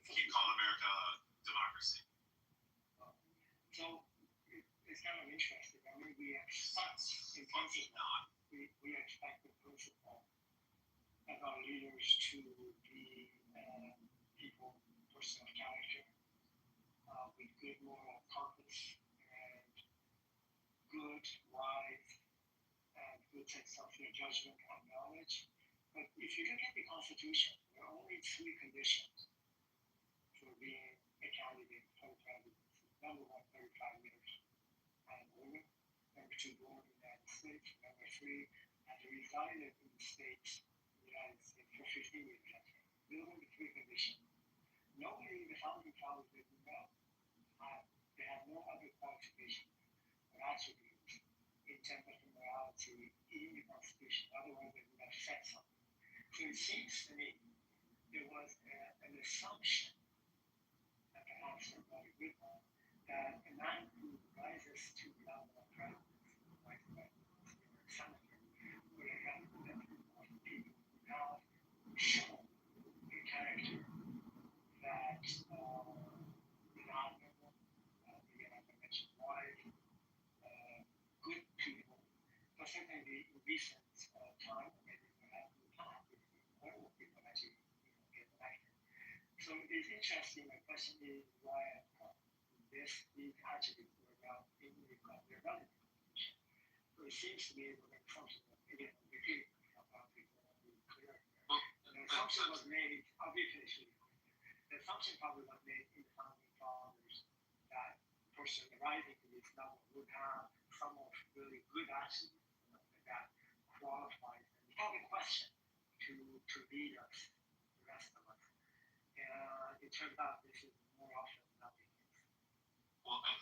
keep calling America democracy. So it's kind of interesting. I mean, we expect in principle, we expect the principle of our leaders to be people, person of character, with good moral compass and good, wise, and good sense of your judgment and knowledge. But if you look at the Constitution, there are only three conditions for being a candidate for the presidency. Number one, 35 years and older. Number two, born in the United States. Number three, has resided in the States, for 15 years. Those are the three conditions. Nobody in the founding fathers didn't know. They have no other qualifications or attributes in terms of morality in the Constitution. Otherwise, they would have said something. So it seems to me there was an assumption, and perhaps somebody good one, that a man who rises to the level of president, like a senator, would have of people who have shown a character that is honorable, again, as I mentioned, wise, good people, but certainly in recent time, maybe we have more people actually get elected. So it's interesting. My question is why these attributes were not in the relevant constitution. So it seems to me that the assumption was, again, repeating myself, be clear here. The assumption was made, obviously, the assumption probably was made in the founding fathers that the person rising to this level would have some of really good attributes that qualifies them without a question to lead us, the rest of us. And it turns out this is more often than not the case. Well, I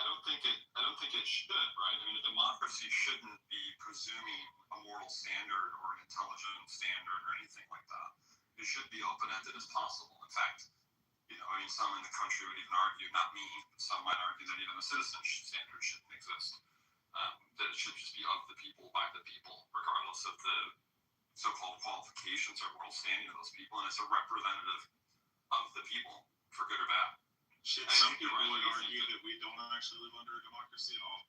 don't think it should, right? I mean, a democracy shouldn't be presuming a moral standard or an intelligence standard or anything like that. It should be open-ended as possible. In fact, some in the country would even argue, not me, some might argue that even a citizenship standard shouldn't exist. That it should just be of the people, by the people, regardless of the so-called qualifications or moral standing of those people, and it's a representative of the people, for good or bad. Some people would argue that we don't actually live under a democracy at all.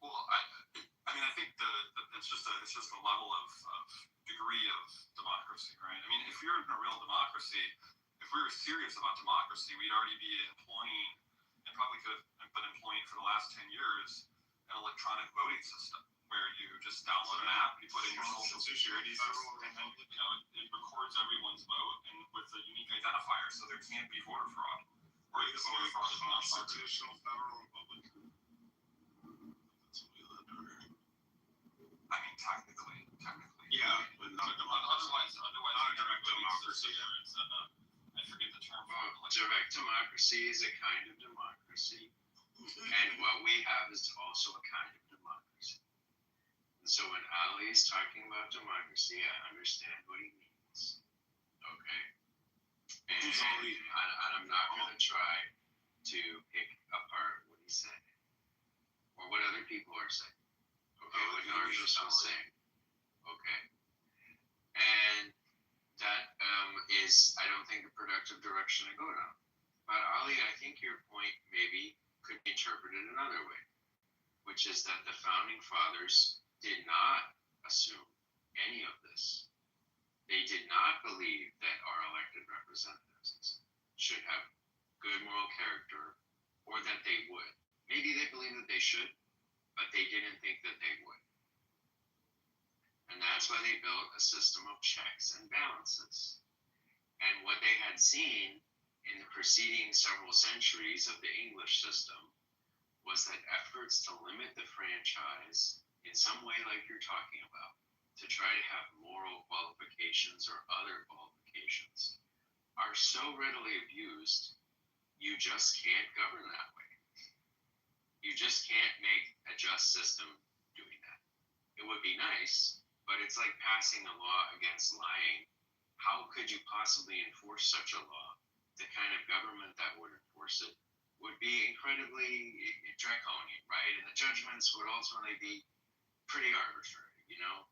Well, I mean, I think it's just a level of degree of democracy, right? I mean, if you're in a real democracy, if we were serious about democracy, we'd already be employing, and probably could have been employing for the last 10 years, an electronic voting system where you just download an app, you put in your social security, and it records everyone's vote and with a unique identifier, so there can't be voter fraud. Or the voter fraud is not constitutional federal republic. I mean, technically. Yeah, but not a democracy. Otherwise, not a direct democracy. I forget the term. Direct democracy is a kind of democracy, and what we have is also a kind of democracy. And so when Ali is talking about democracy, I understand what he means. Okay? And I'm not going to try to pick apart what he said. other people are saying. Okay, what Nargis was saying. Okay. And that is, I don't think, a productive direction to go down. But Ali, I think your point maybe could be interpreted another way, which is that the founding fathers did not assume any of this. They did not believe that our elected representatives should have good moral character, or that they would. Maybe they believed that they should, but they didn't think that they would. And that's why they built a system of checks and balances. And what they had seen in the preceding several centuries of the English system was that efforts to limit the franchise in some way like you're talking about, to try to have moral qualifications or other qualifications, are so readily abused, you just can't govern that way. You just can't make a just system doing that. It would be nice, but it's like passing a law against lying. How could you possibly enforce such a law? The kind of government that would enforce it would be incredibly draconian, right? And the judgments would ultimately be pretty arbitrary, you know?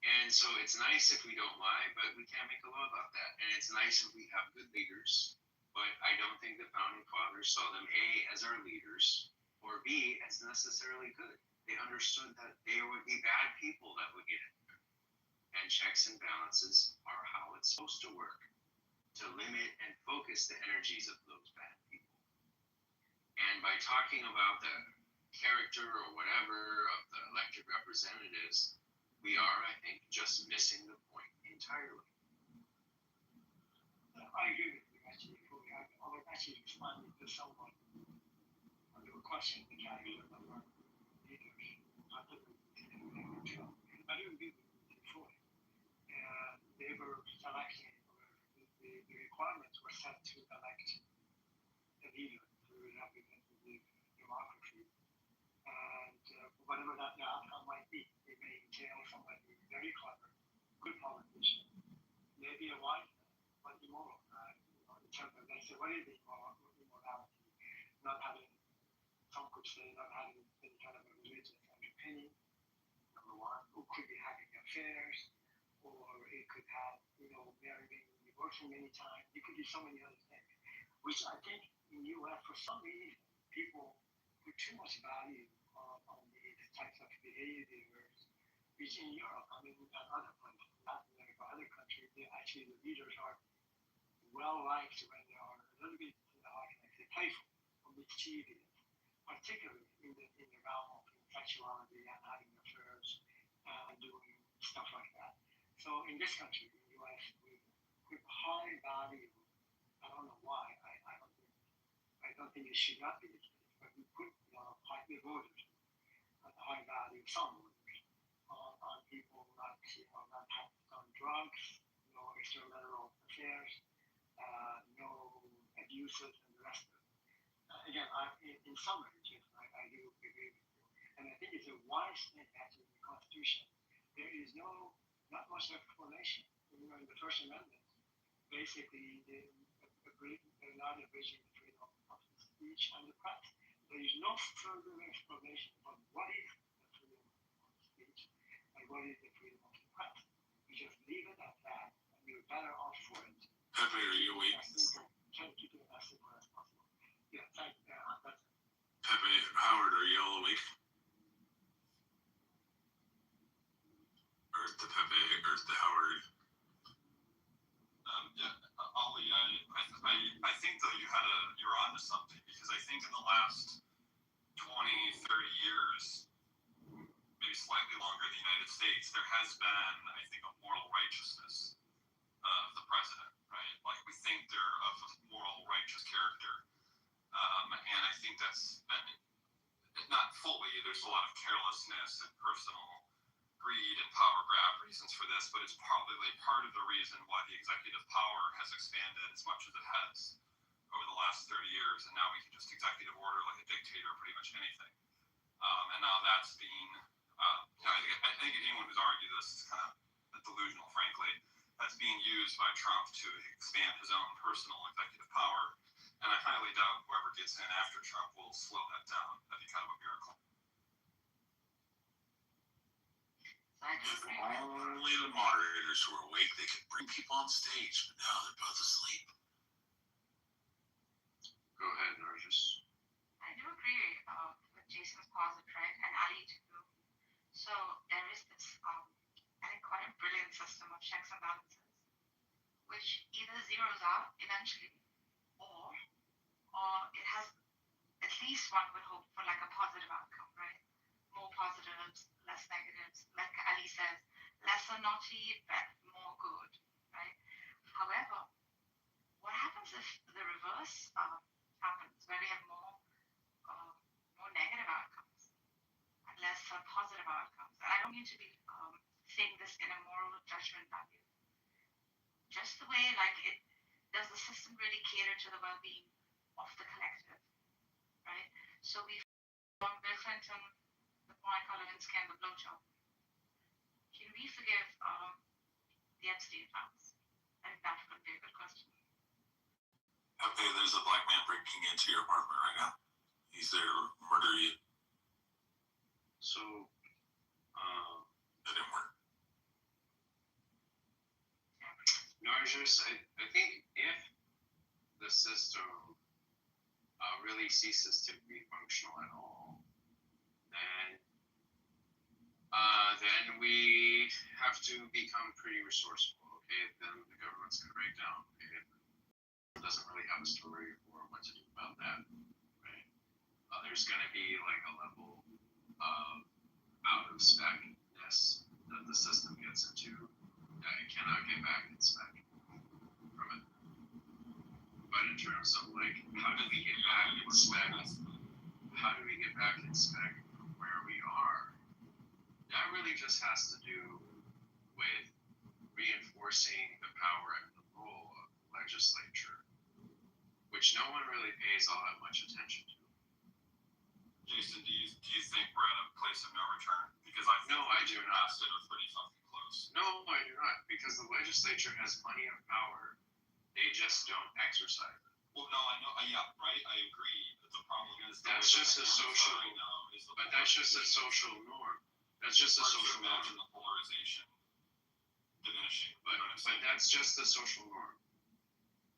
And so it's nice if we don't lie, but we can't make a law about that. And it's nice if we have good leaders, but I don't think the founding fathers saw them A, as our leaders, or B, as necessarily good. They understood that there would be bad people that would get in there. And checks and balances are how it's supposed to work, to limit and focus the energies of those bad people. And by talking about the character or whatever of the elected representatives, we are, I think, just missing the point entirely. I agree with you, actually. I was actually responding to someone on the question which I heard of our leaders. I didn't agree with you before. They were selecting, the requirements were set to elect a leader to represent the democracy. And whatever that outcome might be, it may entail somebody very clever, good politician, maybe a wise man, but immoral. In terms of, they say, what is immorality? Not having, some could say, not having any kind of a religious underpinning, number one, who could be having affairs, or it could have, marrying, divorcing many times. It could be so many other things, which I think in the U.S., for some reason, people put too much value on these types of behaviors, which in Europe, and other places, Latin America, other countries, actually the leaders are well liked when they are a little bit, how can I say, playful or mischievous, particularly in the realm of sexuality and having affairs and doing stuff like that. So in this country, in the U.S., we high value. I don't know why. I don't think it should not be the case, but we put high voters at high value, some voters, on people not having done drugs, no extramarital affairs, no abuses, and the rest of it. Again, in some regions, I do agree with you, and I think it's a wise thing actually in the Constitution. There is not much explanation. In the First Amendment, basically, they're not abridging the freedom of speech and the press. There is no further explanation about what is the freedom of speech and what is the freedom of the press. You just leave it at that, and you're better off for it. Pepe, are you awake? Try to keep it as simple as possible. Yeah, thank you. That's it. Pepe, Howard, are you all awake? Earth to Pepe, Earth to Howard. Ollie, I think though you're onto something, because I think in the last 20, 30 years, maybe slightly longer in the United States, there has been, I think, a moral righteousness of the president, right? Like, we think they're of a moral, righteous character. And I think that's been, not fully, there's a lot of carelessness and personal greed and power grab reasons for this, but it's probably part of the reason why the executive power has expanded as much as it has over the last 30 years, and now we can just executive order like a dictator pretty much anything. And now that's being, I think anyone who's argued this is kind of delusional, frankly. That's being used by Trump to expand his own personal executive power, and I highly doubt whoever gets in after Trump will slow that down. That'd be kind of a miracle. I do agree. Only the moderators who are awake, they can bring people on stage, but now they're both asleep. Go ahead, Nargis. I do agree with Jason's posit, right? And Ali too. So there is this, I think, quite a brilliant system of checks and balances, which either zeroes out eventually, or it has at least one would hope for like a positive outcome, right? More positives, less negatives. Like Ali says, lesser naughty, but more good, right? However, what happens if the reverse happens, where we have more negative outcomes and less positive outcomes? And I don't mean to be saying this in a moral judgment value. Just the way, like, does the system really cater to the well-being of the collective, right? So we've Bill Clinton, the Monica Lewinsky, and the blowjob. Can we forgive the Epstein files? I think that would be a good question. Okay, there's a black man breaking into your apartment right now. He's there to murder you. So, that didn't work. Nargis, I think if the system really ceases to be functional at all, then we have to become pretty resourceful, okay? Then the government's going to break down, okay? It doesn't really have a story for what to do about that, right? There's going to be like a level of out of specness that the system gets into that it cannot get back in spec from it. But in terms of like, how do we get back in spec? How do we get back in spec from where we are? That really just has to do with reinforcing the power and the role of the legislature, which no one really pays all that much attention to. Jason, do you think we're at a place of no return? Because I think I do not. Instead of pretty fucking close. No, I do not, because the legislature has plenty of power. They just don't exercise it. Well, no, I know. Yeah, right. I agree. But the problem is that's just a social. But that's just a social norm. That's just a social norm. Imagine the polarization diminishing. But that's just the social norm.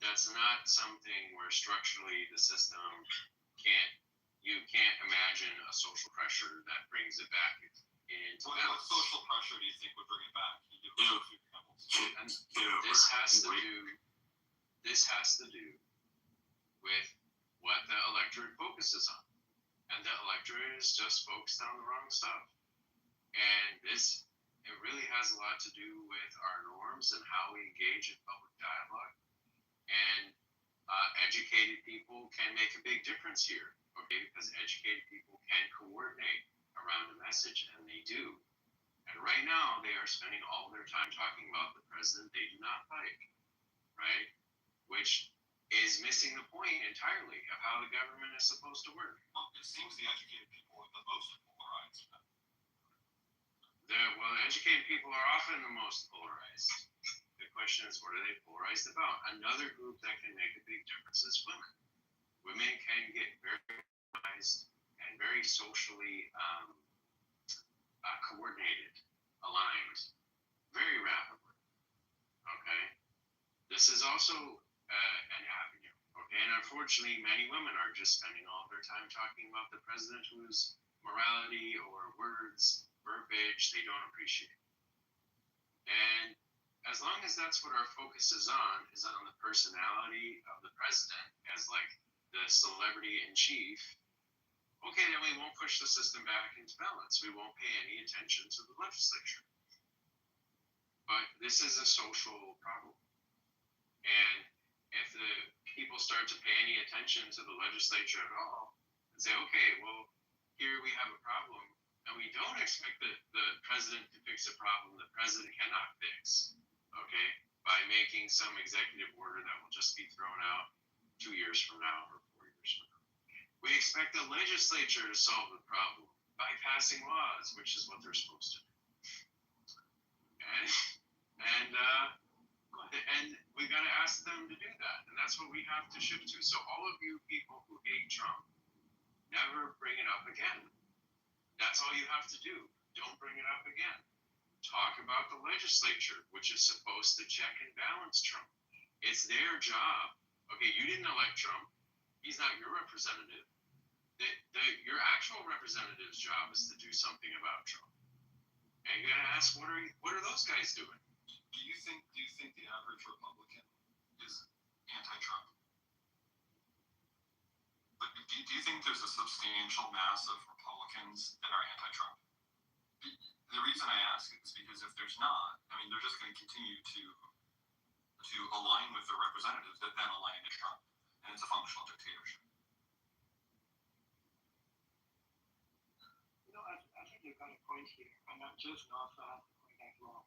That's not something where structurally the system you can't imagine a social pressure that brings it back into what social pressure do you think would bring it back? And this has to do with what the electorate focuses on. And the electorate is just focused on the wrong stuff. And it really has a lot to do with our norms and how we engage in public dialogue. And educated people can make a big difference here, okay? Because educated people can coordinate around a message, and they do. And right now, they are spending all their time talking about the president they do not like, right? Which is missing the point entirely of how the government is supposed to work. Well, it seems the educated people are the most polarized. Educated people are often the most polarized. The question is, what are they polarized about? Another group that can make a big difference is women. Women can get very polarized and very socially coordinated, aligned, very rapidly. Okay? This is also an avenue. Okay? And unfortunately, many women are just spending all of their time talking about the president whose morality or words, verbiage, they don't appreciate. And as long as that's what our focus is on the personality of the president as like the celebrity in chief, okay, then we won't push the system back into balance. We won't pay any attention to the legislature. But this is a social problem. And if the people start to pay any attention to the legislature at all and say, okay, well, here we have a problem, and we don't expect the president to fix a problem the president cannot fix, okay, by making some executive order that will just be thrown out 2 years from now or 4 years from now. We expect the legislature to solve the problem by passing laws, which is what they're supposed to do. And we got to ask them to do that, and that's what we have to shift to. So all of you people who hate Trump, never bring it up again. That's all you have to do. Don't bring it up again. talk about the legislature, which is supposed to check and balance Trump. It's their job. Okay, you didn't elect Trump. He's not your representative. Your actual representative's job is to do something about Trump. And you gotta ask, what are those guys doing? Do you think the average Republican is anti-Trump? Like, do you think there's a substantial mass of Republicans that are anti-Trump? The reason I ask is because if there's not, I mean, they're just going to continue to align with their representatives that then align to Trump, and it's a functional dictatorship. You know, I think you've got a point here, and not just also have the point that wrong.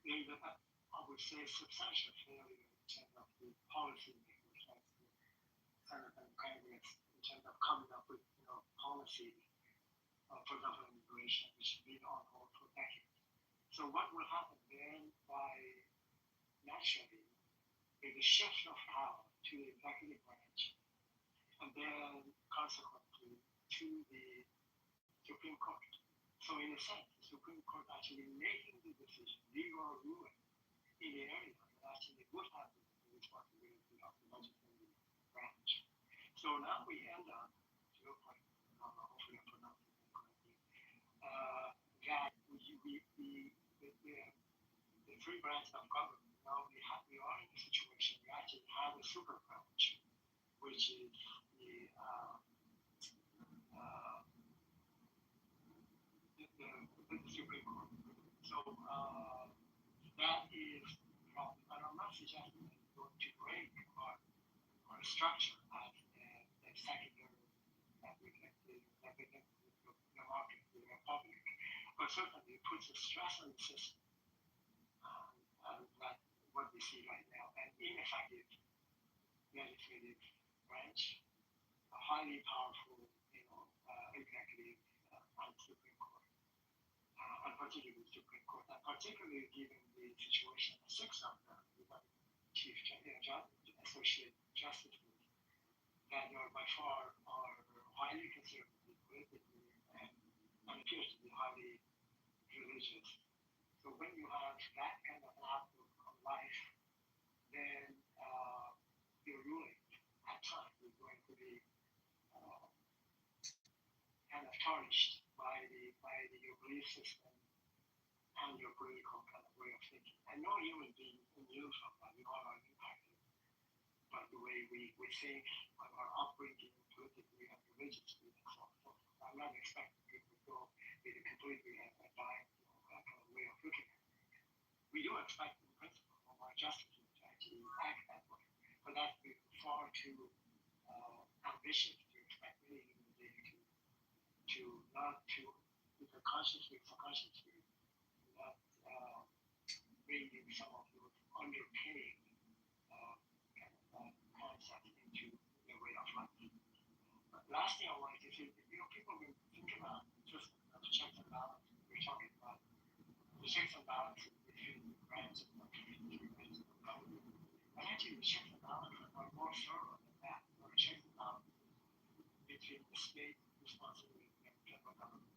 There's I would say substantial failure in terms of the policy makers, like the Senate and Congress, in terms of coming up with policy for example, immigration, which has been on hold for decades. So what will happen then naturally is a shift of power to the executive branch, and then consequently to the Supreme Court. So in a sense, the Supreme Court actually making the decision, legal ruling, in the area that actually would have the responsibility of the legislative branch. So now we end up, to your point, hopefully I'm pronouncing it correctly, that the three branches of government, now we are in a situation we actually have a super branch, which is the Supreme Court. So that is from, and I'm not suggesting that it's going to break or structure as the secondary representative republic, but certainly it puts a stress on the system, like what we see right now, an ineffective legislative branch, a highly powerful, executive and Supreme Court, and particularly Supreme Court, and particularly given the situation of six of them, chief associate justices, that are by far are highly conservative politically and appears to be highly religious. So when you have that kind of outlook on life, then your ruling at times is going to be kind of tarnished by your belief system and your political kind of way of thinking. And no human being is immune from that. We all are impacted by the way we think, by our upbringing politically and religiously, and so on. So I'm not expecting people to go with a completely blind kind of way of looking at it. We do expect, in principle, from our justices to actually act that way. But that's far too ambitious to expect any human being either consciously or subconsciously, not bringing some of those underpinning concepts into their way of life. But last thing I wanted to say, people will think about just the checks and balances. We're talking about the checks and balances between the branches of government. But actually, the checks and balances are more thorough than that. There are checks and balances between the state responsibility and the federal government.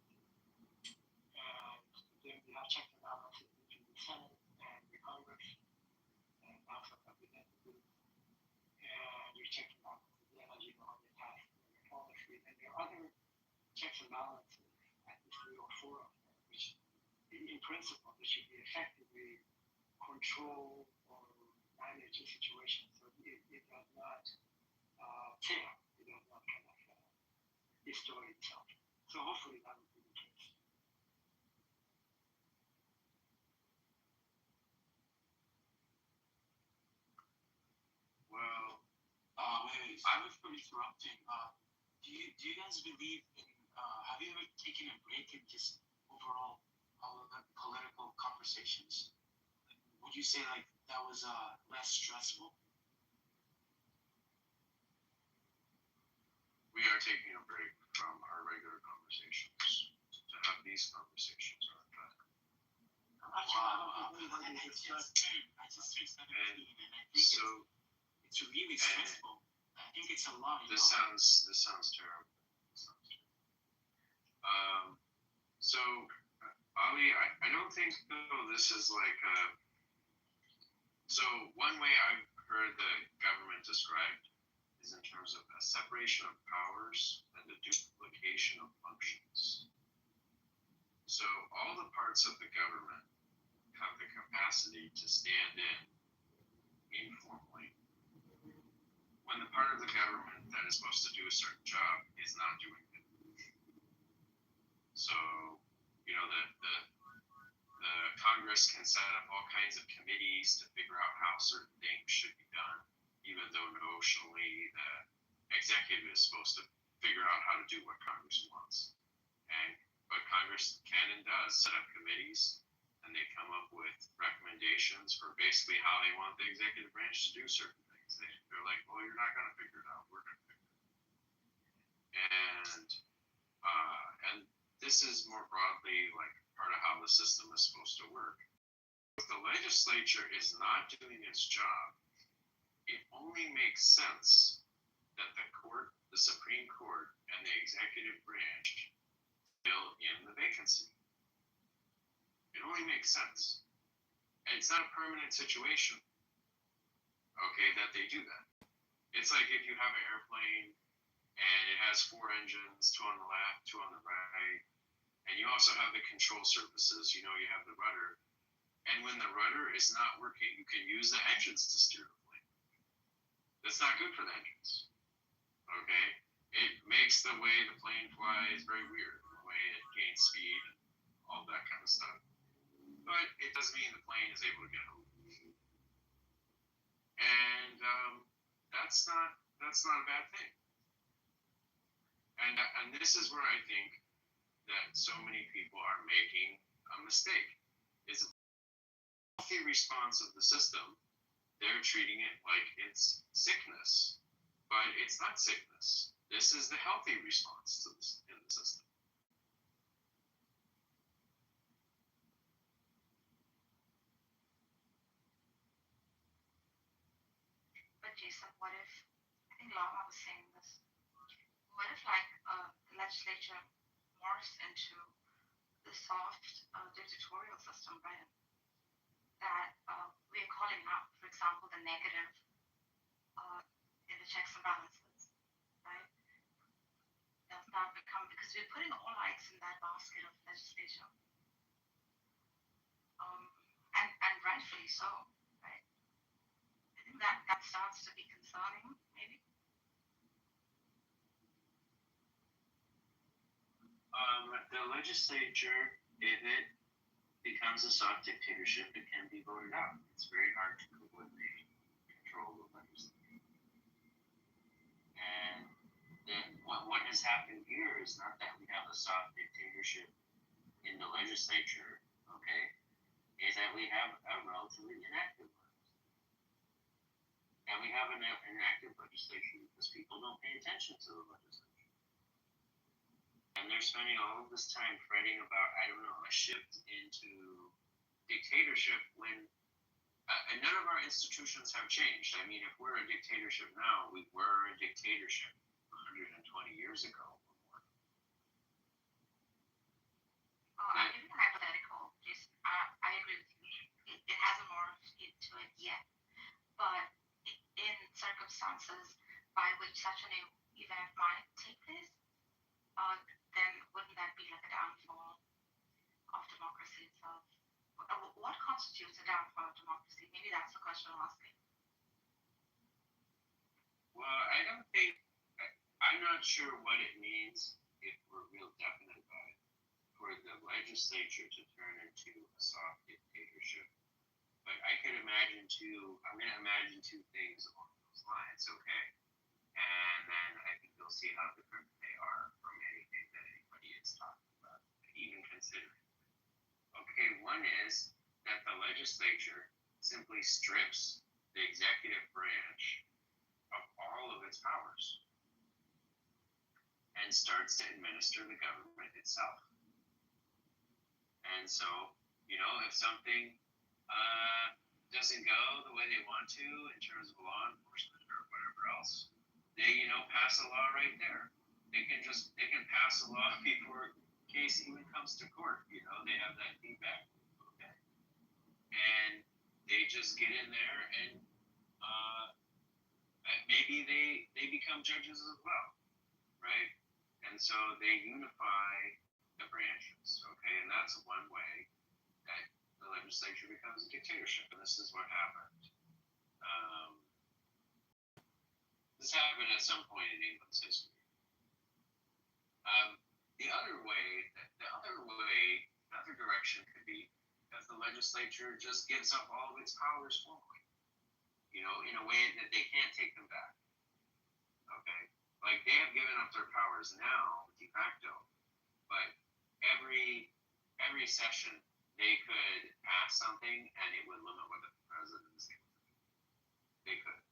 And then we have checks and balances between the Senate and the Congress and House of Representatives. And your checks and balances, the energy on the tax and the policy. And there are other checks and balances, at least 3 or 4 of them, which in principle they should be effectively control or manage the situation so it does not fail. It does not kind of destroy itself. So hopefully that will be the case. Well, wait, sorry for interrupting. Do you guys believe in, have you ever taken a break in just overall political conversations? Would you say like that was less stressful? we are taking a break from our regular conversations to have these conversations on a track. I just think so. It's really stressful. I think it's a lot. This sounds terrible. So I Bobby, I don't think though this is like so one way I've heard the government described is in terms of a separation of powers and the duplication of functions. So all the parts of the government have the capacity to stand in informally when the part of the government that is supposed to do a certain job is not doing it. So, you know, the Congress can set up all kinds of committees to figure out how certain things should be done, even though notionally the executive is supposed to figure out how to do what Congress wants. But Congress can and does set up committees, and they come up with recommendations for basically how they want the executive branch to do certain things. They're like, well, you're not going to figure it out. We're going to figure it out. And this is more broadly like part of how the system is supposed to work. If the legislature is not doing its job, it only makes sense that the court, the Supreme Court, and the executive branch fill in the vacancy. It only makes sense. And it's not a permanent situation, okay, that they do that. It's like if you have an airplane and it has 4 engines, 2 on the left, 2 on the right, and you also have the control surfaces, you know, you have the rudder. And when the rudder is not working, you can use the engines to steer the plane. That's not good for the engines, okay? It makes the way the plane flies very weird, the way it gains speed and all that kind of stuff. But it doesn't mean the plane is able to get home. And that's not a bad thing. And this is where I think that so many people are making a mistake. Is a healthy response of the system, they're treating it like it's sickness, but it's not sickness. This is the healthy response to this in the system. But Jason, what if, I think Lama was saying this, what if like the legislature morphs into the soft dictatorial system, right? That we're calling out, for example, the negative in the checks and balances, right? Does not become, because we're putting all our eggs in that basket of legislation. And rightfully so, right? I think that starts to be concerning, maybe. The legislature, if it becomes a soft dictatorship, it can be voted out. It's very hard to coordinate control of legislation. And then what has happened here is not that we have a soft dictatorship in the legislature, okay, is that we have a relatively inactive legislature. And we have an inactive legislation because people don't pay attention to the legislature. And they're spending all of this time fretting about, I don't know, a shift into dictatorship when and none of our institutions have changed. I mean, if we're a dictatorship now, we were a dictatorship 120 years ago or more. I'll give you a hypothetical. Just, I agree with you. It hasn't morphed into it yet. But in circumstances by which such an event might take place, then wouldn't that be like a downfall of democracy itself? What constitutes a downfall of democracy? Maybe that's the question I'm asking. Well, I don't think, I'm not sure what it means if we're real definite about it, for the legislature to turn into a soft dictatorship. But I could imagine I'm going to imagine 2 things along those lines, okay? And then I think you'll see how different they are from anything that anybody is talking about, even considering. Okay, one is that the legislature simply strips the executive branch of all of its powers and starts to administer the government itself. And so, you know, if something doesn't go the way they want to in terms of law enforcement or whatever else, they, you know, pass a law right there. They can pass a law before case even comes to court, you know, they have that feedback. Okay. And they just get in there and maybe they become judges as well, right? And so they unify the branches, okay? And that's one way that the legislature becomes a dictatorship, and this is what happened. This happened at some point in England's history. The other direction could be that the legislature just gives up all of its powers fully, you know, in a way that they can't take them back. Okay, like they have given up their powers now de facto, but every session they could pass something and it would limit what the president is able to do. They could,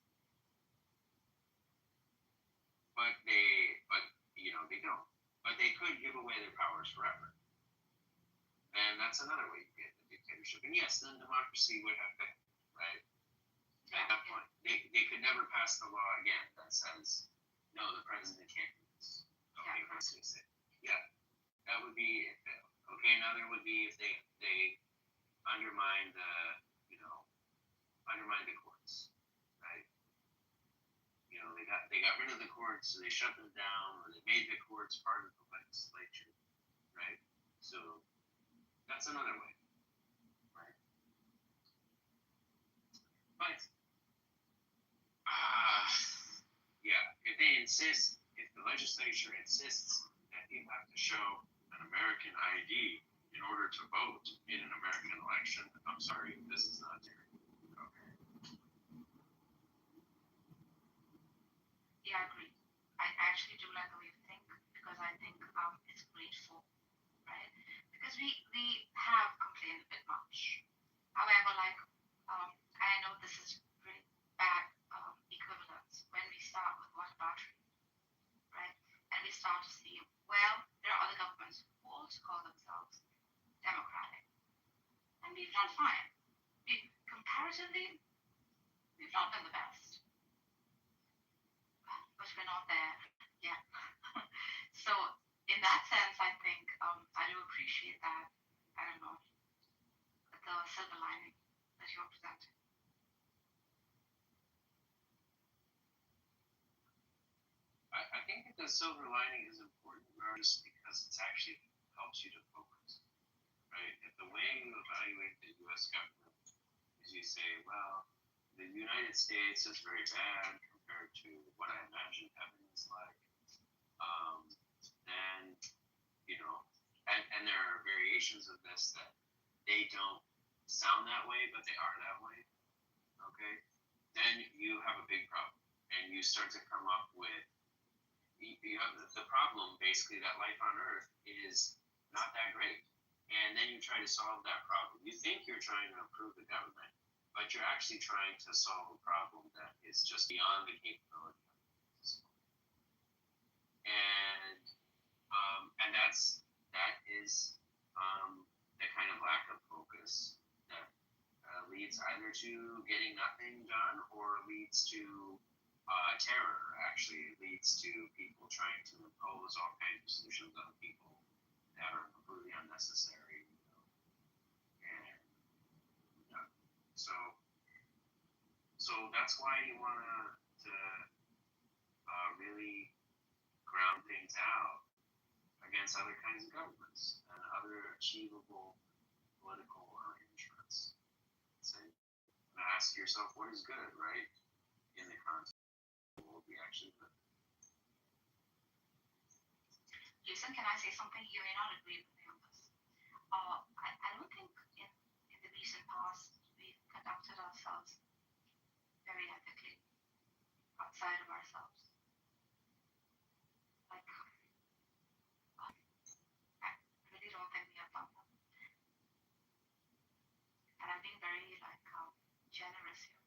but you know they don't. But they could give away their powers forever. And that's another way you get the dictatorship. And yes, then democracy would have failed, right? At that point, they could never pass the law again that says, no, the president can't do this. Okay, let's just say, yeah, that would be it failed. Okay, another would be if they undermine the courts, right? You know, they got rid of the courts, so they shut them down, or they made the courts part of the legislature, right? So that's another way, right? But if the legislature insists that you have to show an American ID in order to vote in an American election, I'm sorry, this is not true. Okay. Yeah, I agree. I actually do like the way you think because I think it's grateful, right? Because we have complained a bit much. However, like I know this is really bad equivalence when we start with what about right? And we start to see, well, there are other governments who also call themselves democratic. And we've done fine. Comparatively, we've not been the best. But we're not there yet. So in that sense, I think I do appreciate that. I don't know, the silver lining that you're presenting. I think that the silver lining is important, just because it actually helps you to focus, right? If the way you evaluate the U.S. government is you say, well, the United States is very bad compared to what I imagine heaven is like, then, you know, and there are variations of this that they don't sound that way, but they are that way, okay? Then you have a big problem, and you start to come up with, you have the problem basically that life on Earth is not that great. And then you try to solve that problem. You think you're trying to improve the government, but you're actually trying to solve a problem that is just beyond the capability of it. And that is the kind of lack of focus that leads either to getting nothing done or leads to terror. Actually, it leads to people trying to impose all kinds of solutions on people that are completely unnecessary. You know? And so that's why you want to really ground things out against other kinds of governments and other achievable political arrangements. So, and ask yourself what is good, right, in the context of what we actually live. Jason, can I say something? You may not agree with me on this. I don't think in the recent past we've conducted ourselves very ethically outside of ourselves. Like, I really don't think we have done that. And I'm being very generous here.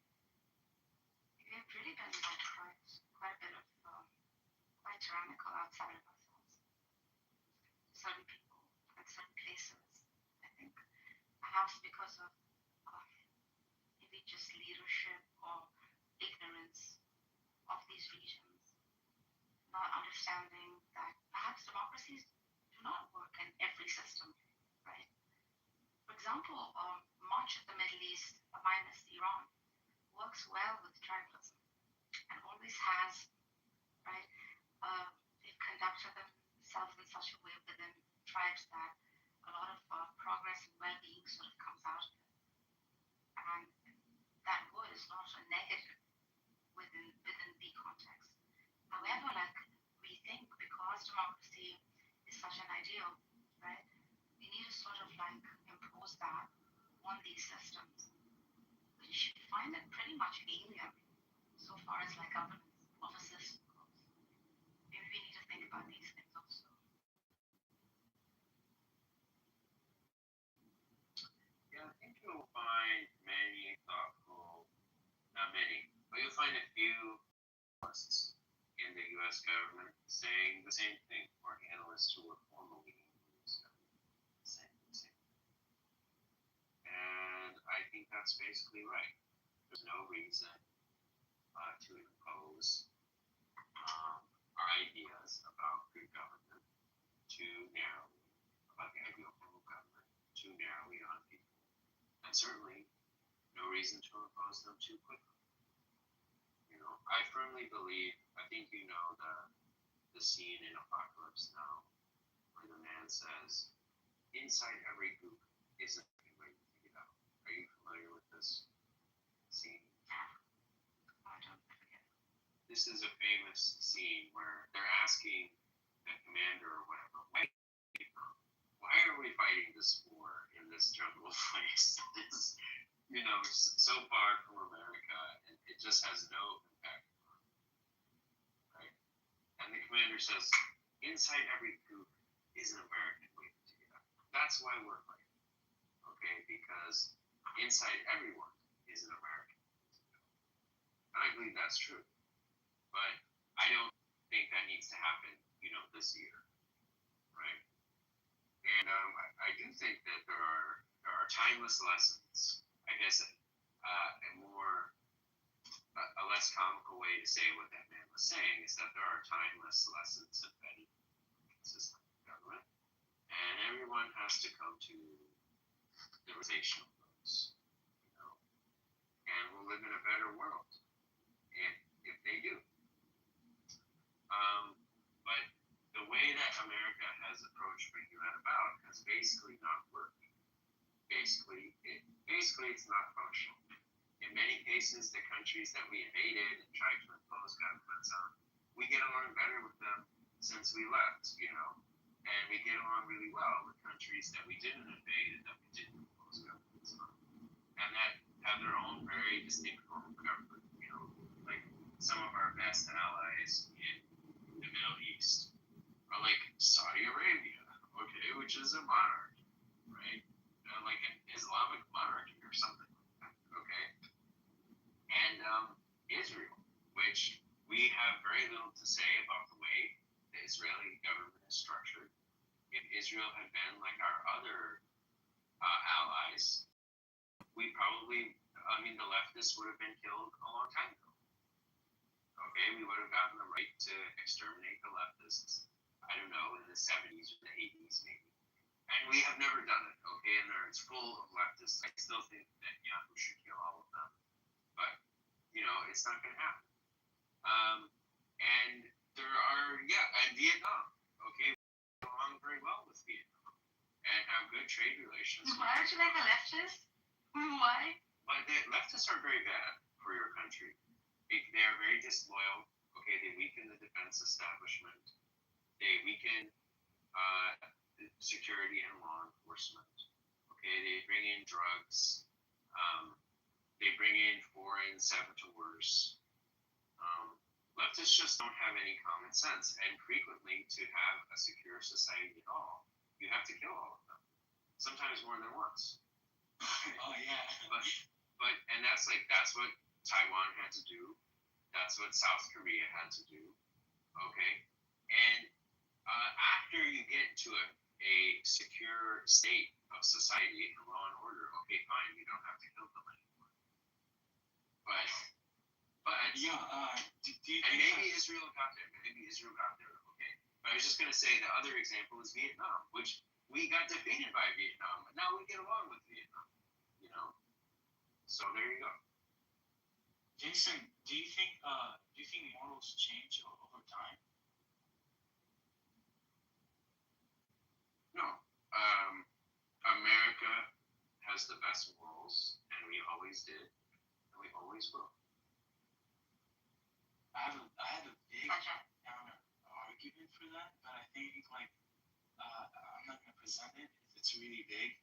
We have really been quite a bit of quite tyrannical outside of ourselves. Certain people and certain places. I think perhaps because of maybe just leadership or ignorance of these regions, not understanding that perhaps democracies do not work in every has, right, they've conducted themselves in such a way within tribes that a lot of progress and well-being sort of comes out of it. And that word is not a negative within the context. However, like we think because democracy is such an ideal, right, we need to sort of like impose that on these systems, which we find it pretty much alien so far as like governance of a system goes. Maybe we need to think about these things also. Yeah, I think you'll find many thoughtful, not many, but you'll find a few analysts in the U.S. government saying the same thing, or analysts who were formerly in the U.S. government saying the same thing. And I think that's basically right. There's no reason to impose ideas about good government too narrowly, about the ideal form of government too narrowly on people. And certainly no reason to impose them too quickly. You know, I firmly believe, I think you know the scene in Apocalypse Now where the man says, inside every goop is a way to figure it out. Are you familiar with this scene? This is a famous scene where they're asking the commander or whatever, why are we fighting this war in this jungle place? It's, you know, so far from America, and it just has no impact on it, right? And the commander says, inside every group is an American waiting to get out. That's why we're fighting, okay? Because inside everyone is an American. And I believe that's true. But I don't think that needs to happen, you know, this year, right? And I do think that there are timeless lessons. I guess a less comical way to say what that man was saying is that there are timeless lessons of any consistent government, and everyone has to come to the realization of those, you know, and we'll live in a better world if they do. But the way that America has approached bringing that about has basically not worked. Basically, it's not functional. In many cases, the countries that we invaded and tried to impose governments on, we get along better with them since we left, you know, and we get along really well with countries that we didn't invade and that we didn't impose governments on, and that have their own very distinct form of government, you know, like some of our best allies in the Middle East are like Saudi Arabia, okay, which is a monarchy, right? Like an Islamic monarchy or something like that, okay? And Israel, which we have very little to say about the way the Israeli government is structured. If Israel had been like our other allies, we probably, the leftists would have been killed a long time ago. Okay, we would have gotten the right to exterminate the leftists, I don't know, in the 70s or the 80s maybe. And we have never done it, okay, and it's full of leftists. I still think that Yahoo should kill all of them. But, you know, it's not going to happen. And there are, and Vietnam, okay, we get along very well with Vietnam and have good trade relations. Why would you like a leftist? Why? But the leftists are very bad for your country. They are very disloyal. Okay, they weaken the defense establishment. They weaken security and law enforcement. Okay, they bring in drugs. They bring in foreign saboteurs. Leftists just don't have any common sense, and frequently, to have a secure society at all, you have to kill all of them. Sometimes more than once. Oh yeah. And that's what Taiwan had to do. That's what South Korea had to do. Okay, and after you get to a secure state of society and law and order, okay, fine, you don't have to kill them anymore. But and maybe Israel got there. Okay, but I was just going to say the other example is Vietnam, which we got defeated by Vietnam, but now we get along with Vietnam. You know, so there you go. Jason, do you think morals change over time? No. America has the best morals, and we always did, and we always will. I have a big counter argument for that, but I think I'm not gonna present it if it's really big.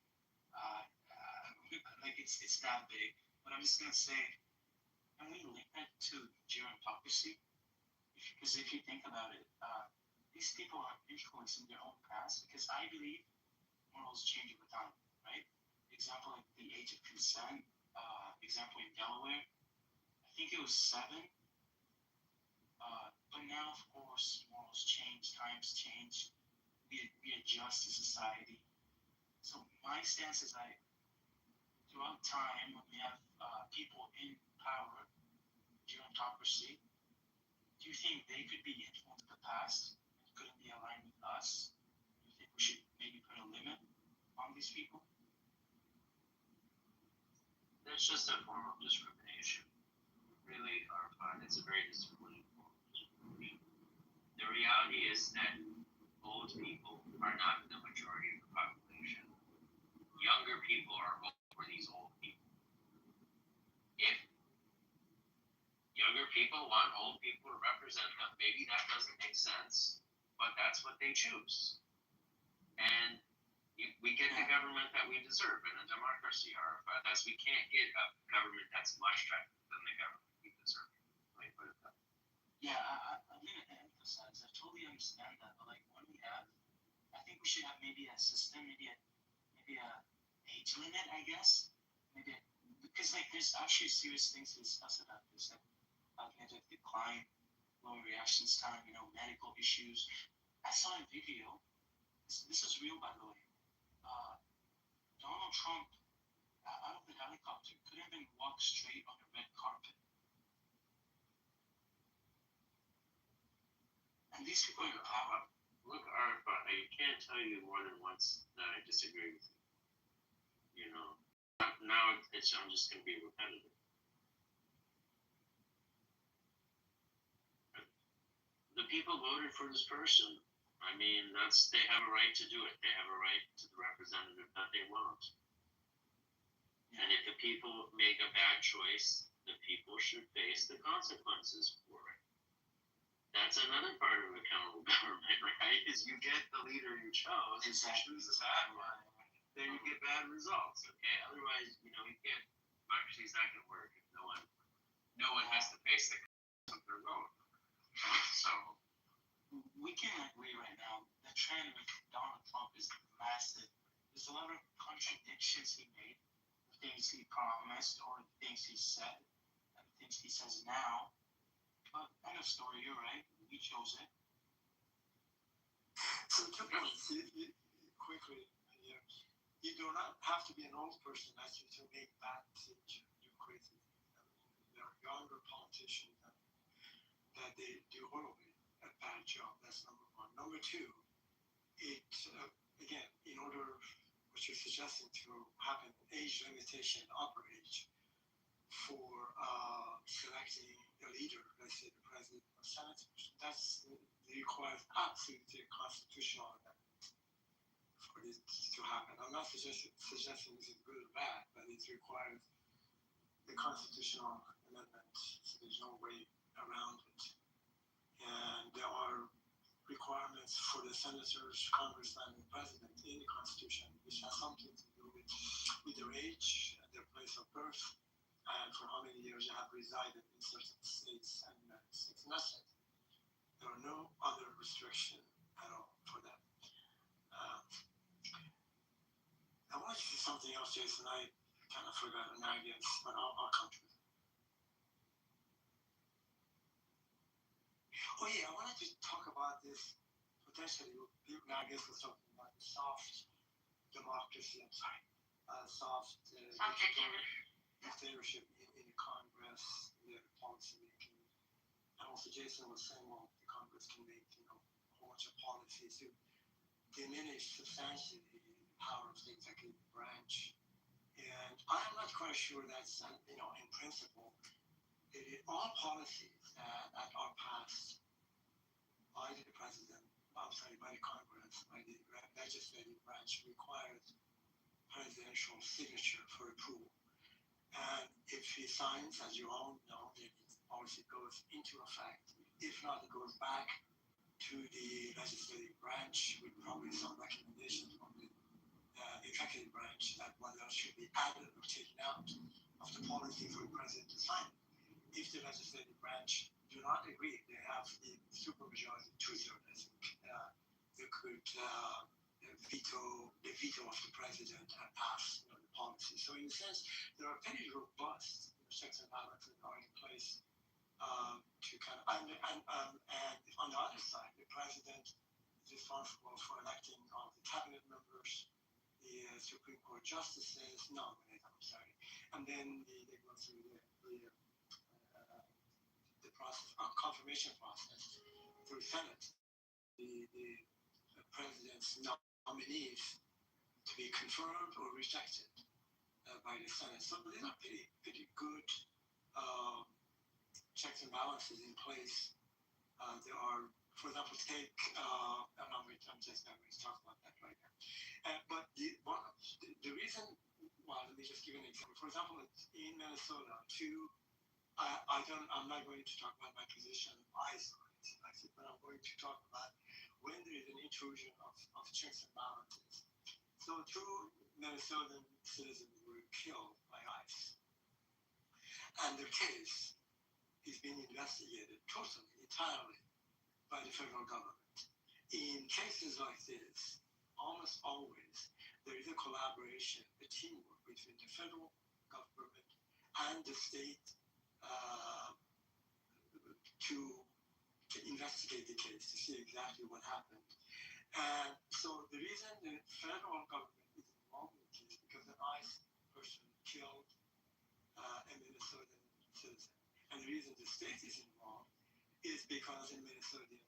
Like it's that big, but I'm just gonna say, can we link that to gerontocracy? Because if you think about it, these people are influencing their own past. Because I believe morals change over time, right? Example, like the age of consent. Example in Delaware, I think it was 7. But now, of course, morals change, times change. We adjust to society. So my stance is that throughout time, when we have people in power, gerontocracy, do you think they could be influenced the past and couldn't be aligned with us? Do you think we should maybe put a limit on these people? That's just a form of discrimination. Really, it's a very discriminating form of discrimination. The reality is that old people are not the majority of the population. Younger people are over these old people. If younger people want old people to represent them, maybe that doesn't make sense, but that's what they choose. And we get the government that we deserve in a democracy, but we can't get a government that's much better than the government we deserve. Let me put it that way. Yeah, I'm gonna emphasize. I totally understand that, but like when we have, I think we should have maybe a system, maybe a age limit, I guess. Because like there's actually serious things to discuss about this, like cognitive decline, low reactions time, medical issues. I saw a video. This is real, by the way. Donald Trump, out of the helicopter, couldn't even walk straight on the red carpet. And these people are power. Look, I can't tell you more than once that I disagree with you. Now I'm just going to be repetitive. The people voted for this person. I mean, they have a right to do it. They have a right to the representative that they want. And if the people make a bad choice, the people should face the consequences for it. That's another part of accountable government, right? Is you get the leader you chose, and you choose a bad one, then you get bad results. Okay, otherwise, you can't. Democracy's not going to work if no one has to face the consequences of their vote. So we can agree right now. The trend with Donald Trump is massive. There's a lot of contradictions he made, the things he promised or the things he said, and the things he says now. But end of story, you're right. We chose it. So 2 points. Quickly, you do not have to be an old person actually to make bad decisions. You're crazy. There are younger politicians that they do horribly a bad job. That's number one. Number two, again, in order what you're suggesting to happen, age limitation, upper age for selecting a leader, let's say the president or senators, that requires absolutely constitutional amendment for this to happen. I'm not suggesting this is good or bad, but it requires the constitutional amendment, so there's no way around it. And there are requirements for the senators, congressmen, and president in the Constitution, which has something to do with their age, their place of birth, and for how many years you have resided in certain states and United States. And that's it. There are no other restrictions at all for that. I wanted to say something else, Jason. I kind of forgot an idea, but I'll come to it. Oh yeah, I wanted to talk about this potentially. I guess we're talking about the soft democracy. I'm sorry, soft dictatorship in the Congress, the policy making. And also, Jason was saying, well, the Congress can make a whole bunch of policies to diminish substantially the power of the executive branch. And I'm not quite sure that's in principle all policies that are passed by the president, by the Congress, by the legislative branch requires presidential signature for approval. And if he signs, as you all know, the policy goes into effect. If not, it goes back to the legislative branch with probably some recommendations from the executive branch that what else should be added or taken out of the policy for the president to sign. If the legislative branch do not agree, they have the supermajority, 2/3, I think, they could veto of the president and pass the policy. So in a sense, there are very robust checks and balances are in place to kind of, and on the other side, the president is responsible for electing all the cabinet members, the Supreme Court justices, I'm sorry, and then they go through the process, confirmation process through Senate, the president's nominees to be confirmed or rejected by the Senate. So these are pretty good checks and balances in place. There are, for example, take, I'm just not going to talk about that right now. But the reason, well, let me just give an example. For example, in Minnesota, I'm not going to talk about my position isolated, but I'm going to talk about when there is an intrusion of checks and balances. So two Minnesotan citizens were killed by ICE, and their case is being investigated totally, entirely by the federal government. In cases like this, almost always, there is a collaboration, a teamwork between the federal government and the state to investigate the case, to see exactly what happened. And so the reason the federal government is involved in the case because an ICE person killed a Minnesotan citizen. And the reason the state is involved is because a Minnesotan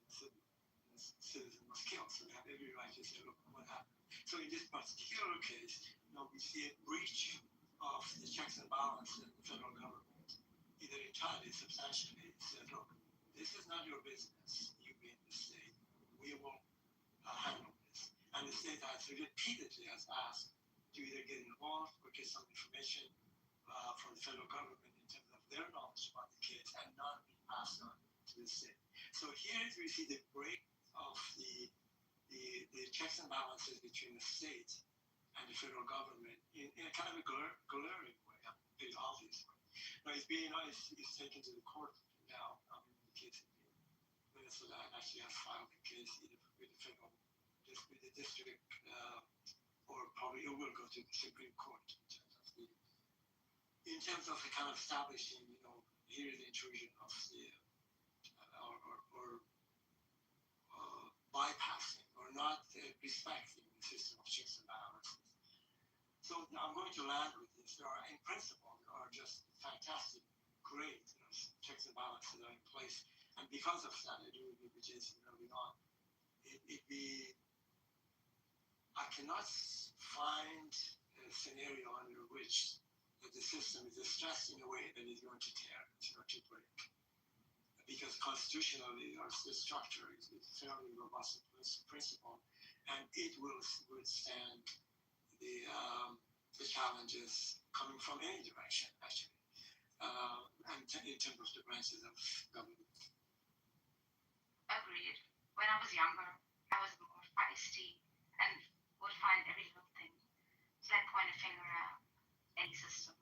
citizen was killed. So they have every right to say, look, what happened? So in this particular case, we see a breach of the checks and balances in the federal government. Either entirely, substantially, said, look, this is not your business, you being the state. We will handle this. And the state has repeatedly asked to either get involved or get some information from the federal government in terms of their knowledge about the case and not be passed on to the state. So here we see the break of the checks and balances between the state and the federal government in a kind of a glaring way, a very obvious way. Now it's taken to the court now. The case in Minnesota actually has filed a case either with the federal, with the district, or probably it will go to the Supreme Court in terms of the kind of establishing, here is the intrusion of the or bypassing or not respecting the system of checks and balances. So now I'm going to land with this. In principle, there are just fantastic, great checks and balances that are in place. And because of that, I do agree with Jason early on. I cannot find a scenario under which the system is stressed in a way that is going to tear, it's going to break. Because constitutionally, the structure is fairly robust principle, and it will withstand the challenges coming from any direction, actually, and in terms of the branches of government. Agreed. When I was younger, I was more feisty and would find every little thing to point a finger at any system,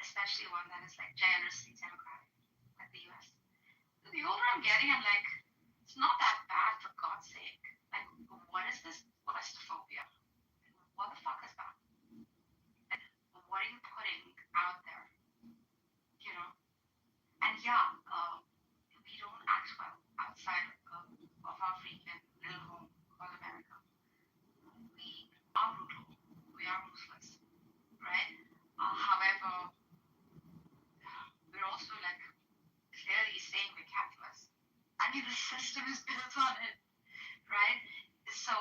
especially one that is generously democratic, like the US. The older I'm getting, I'm like, it's not that bad, for God's sake. What is this Westophobia? What the fuck is that? And what are you putting out there? And yeah, we don't act well outside of our freaking little home called America. We are brutal. We are ruthless, right? However, we're also clearly saying we're capitalist. I mean, the system is built on it, right? So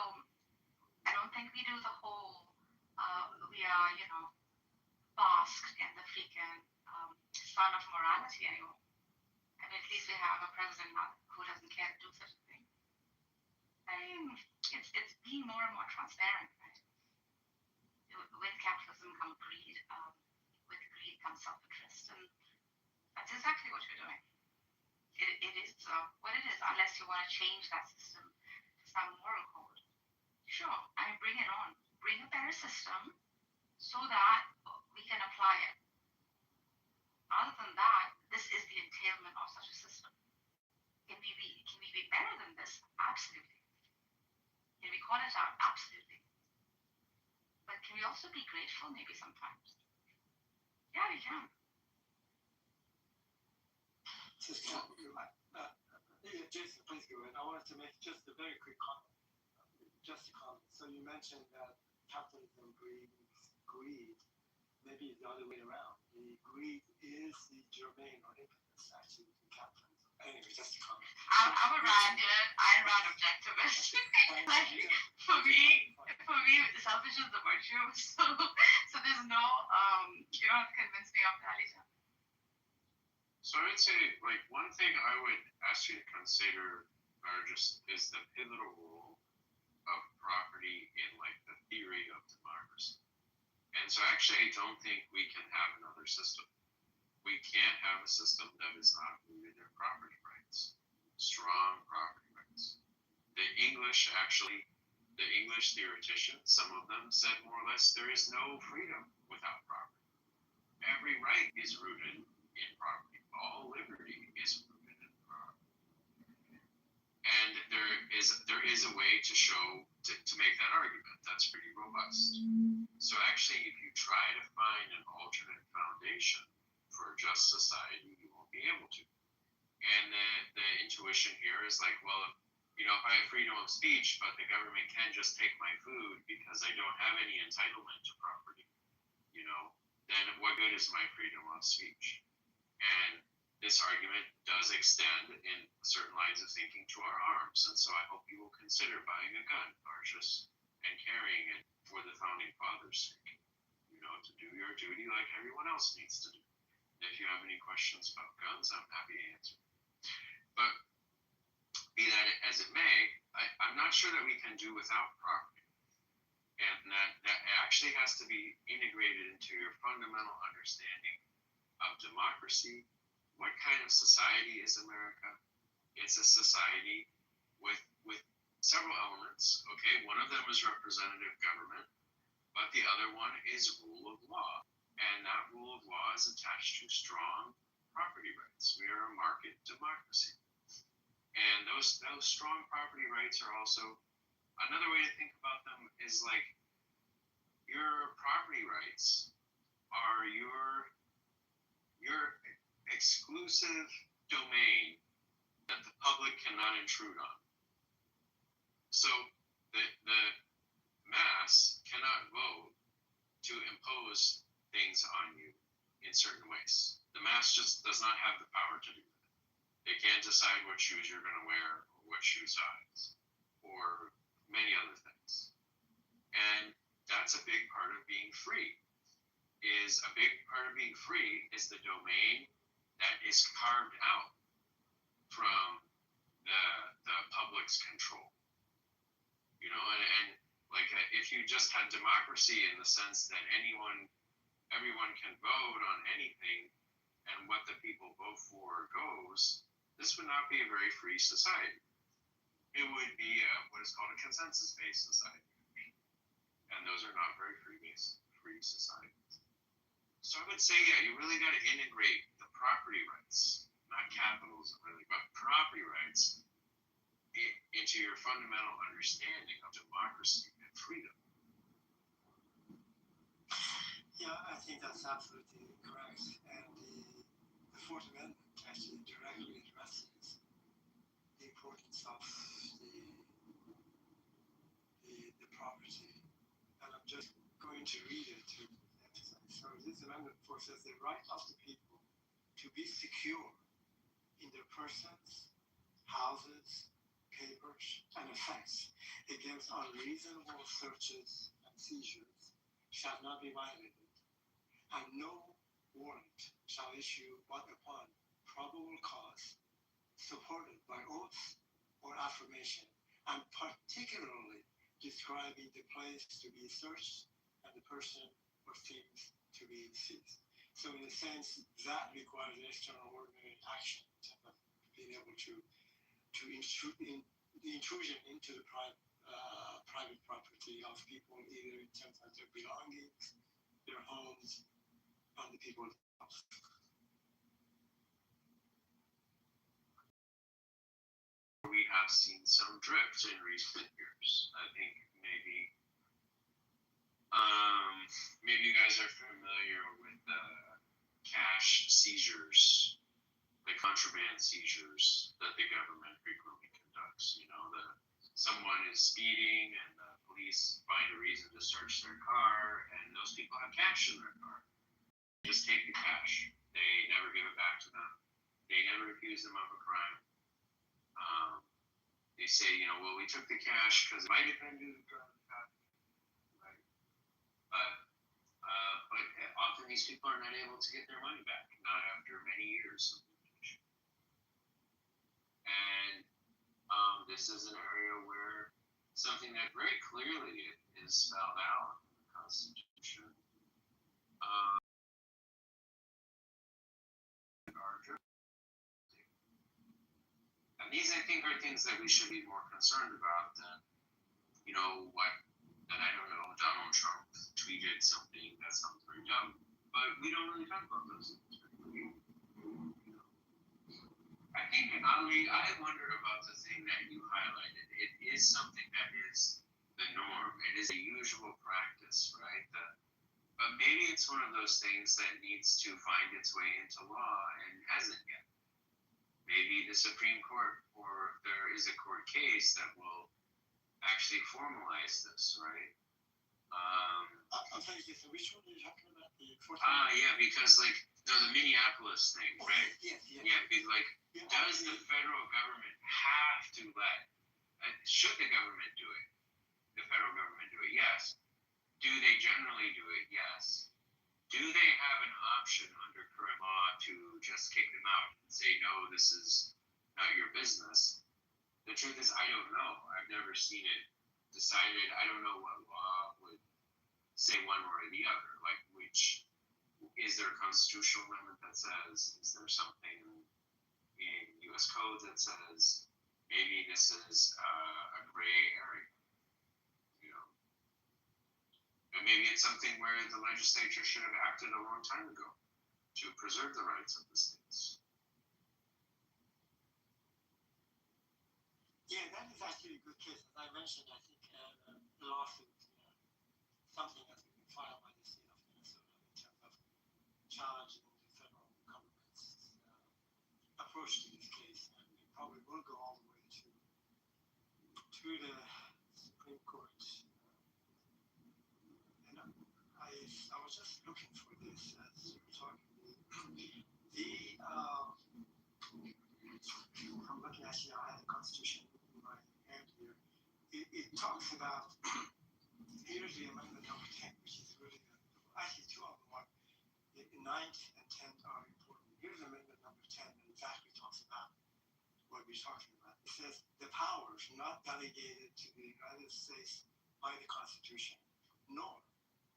I don't think we do the whole, we are, basked in the freaking sun of morality anymore. And at least we have a president now who doesn't care to do such a thing. I mean, it's being more and more transparent, right? With capitalism comes greed. With greed comes self-interest, and that's exactly what you're doing. It is what it is, unless you want to change that system to some moral code. Sure, I bring it on. Bring a better system so that we can apply it. Other than that, this is the entailment of such a system. Can we be better than this? Absolutely. Can we call it out? Absolutely. But can we also be grateful maybe sometimes? Yeah, we can. Jason, please go ahead. I wanted to make just a very quick comment. Just a comment. So you mentioned that capitalism breeds greed. Maybe it's the other way around. The greed is the germane or impetus actually to capitalism. Anyway, just a comment. I'm a random. I'm an objectivist. Like for me, selfish is the virtue. So there's no you don't have to convince me of that, Lisa. So I would say, like, one thing I would ask you to consider is the pivotal role of property in, like, the theory of democracy. And so actually, I don't think we can have another system. We can't have a system that is not rooted in property rights, strong property rights. The English theoreticians, some of them said more or less, there is no freedom without property. Every right is rooted in property. All liberty is rooted in property. And there is a way to make that argument. That's pretty robust. So actually, if you try to find an alternate foundation for a just society, you won't be able to. And the intuition here is like, well, if I have freedom of speech, but the government can just take my food because I don't have any entitlement to property, then what good is my freedom of speech? And this argument does extend in certain lines of thinking to our arms. And so I hope you will consider buying a gun, Arjus, and carrying it for the founding fathers' sake, to do your duty like everyone else needs to do. If you have any questions about guns, I'm happy to answer. But be that as it may, I'm not sure that we can do without property. And that actually has to be integrated into your fundamental understanding of democracy. What kind of society is America? It's a society with several elements. Okay, one of them is representative government, but the other one is rule of law. And that rule of law is attached to strong property rights. We are a market democracy. And those strong property rights are also, another way to think about them is like your property rights are your exclusive domain that the public cannot intrude on. So the mass cannot vote to impose things on you in certain ways. The mass just does not have the power to do that. They can't decide what shoes you're going to wear or what shoe size or many other things. And that's a big part of being free. A big part of being free is the domain that is carved out from the public's control. And like if you just had democracy in the sense that everyone can vote on anything and what the people vote for goes, this would not be a very free society. It would be what is called a consensus-based society. And those are not very free societies. So I would say, you really got to integrate the property rights, not capitalism really, but property rights into your fundamental understanding of democracy and freedom. Yeah, I think that's absolutely correct. And the Fourth Amendment actually directly addresses the importance of the property. And I'm just going to read it to emphasize. So this amendment says the right of the people to be secure in their persons, houses, papers, and effects against unreasonable searches and seizures shall not be violated, and no warrant shall issue but upon probable cause supported by oath or affirmation, and particularly describing the place to be searched and the person or things to be seized. So in a sense, that requires an extraordinary action in terms of being able to intrude in the intrusion into the private property of people, either in terms of their belongings, their homes, and the people themselves. We have seen some drift in recent years. I think maybe you guys are familiar with the cash seizures, the contraband seizures that the government frequently conducts. You know, someone is speeding and the police find a reason to search their car, and those people have cash in their car. They just take the cash. They never give it back to them. They never accuse them of a crime. They say, well, we took the cash because it might have been due to drug trafficking, right? But often these people are not able to get their money back, not after many years of litigation. And this is an area where something that very clearly is spelled out in the Constitution and these, I think, are things that we should be more concerned about than, Donald Trump tweeted something that sounds very dumb, but we don't really talk about those things. I think, Ali, I wonder about the thing that you highlighted. It is something that is the norm. It is a usual practice, right? But maybe it's one of those things that needs to find its way into law and hasn't yet. Maybe the Supreme Court, or there is a court case that will actually formalize this, right? I'm sorry, so which one are you talking about? Yeah, because the Minneapolis thing, right? Yes. Yeah, because does the federal government have to should the government do it? The federal government do it? Yes. Do they generally do it? Yes. Do they have an option under current law to just kick them out and say, no, this is not your business? The truth is, I don't know. I've never seen it decided. I don't know what law would say one or the other. Which is there a constitutional limit that says? Is there something in U.S. code that says maybe this is a gray area? And maybe it's something where the legislature should have acted a long time ago to preserve the rights of the states. Yeah, that is actually a good case. As I mentioned, I think the lawsuit, something that's been filed by the state of Minnesota in terms of challenging the federal government's approach to this case, and it probably will go all the way to the Supreme Court. And I was just looking for this as you were talking. I'm looking at here. I have the Constitution in my hand here. It talks about here's the amendment number 10, which is really actually two of them. The 9th and 10th are important. Here's amendment number 10 that exactly talks about what we're talking about. It says the powers not delegated to the United States by the Constitution, nor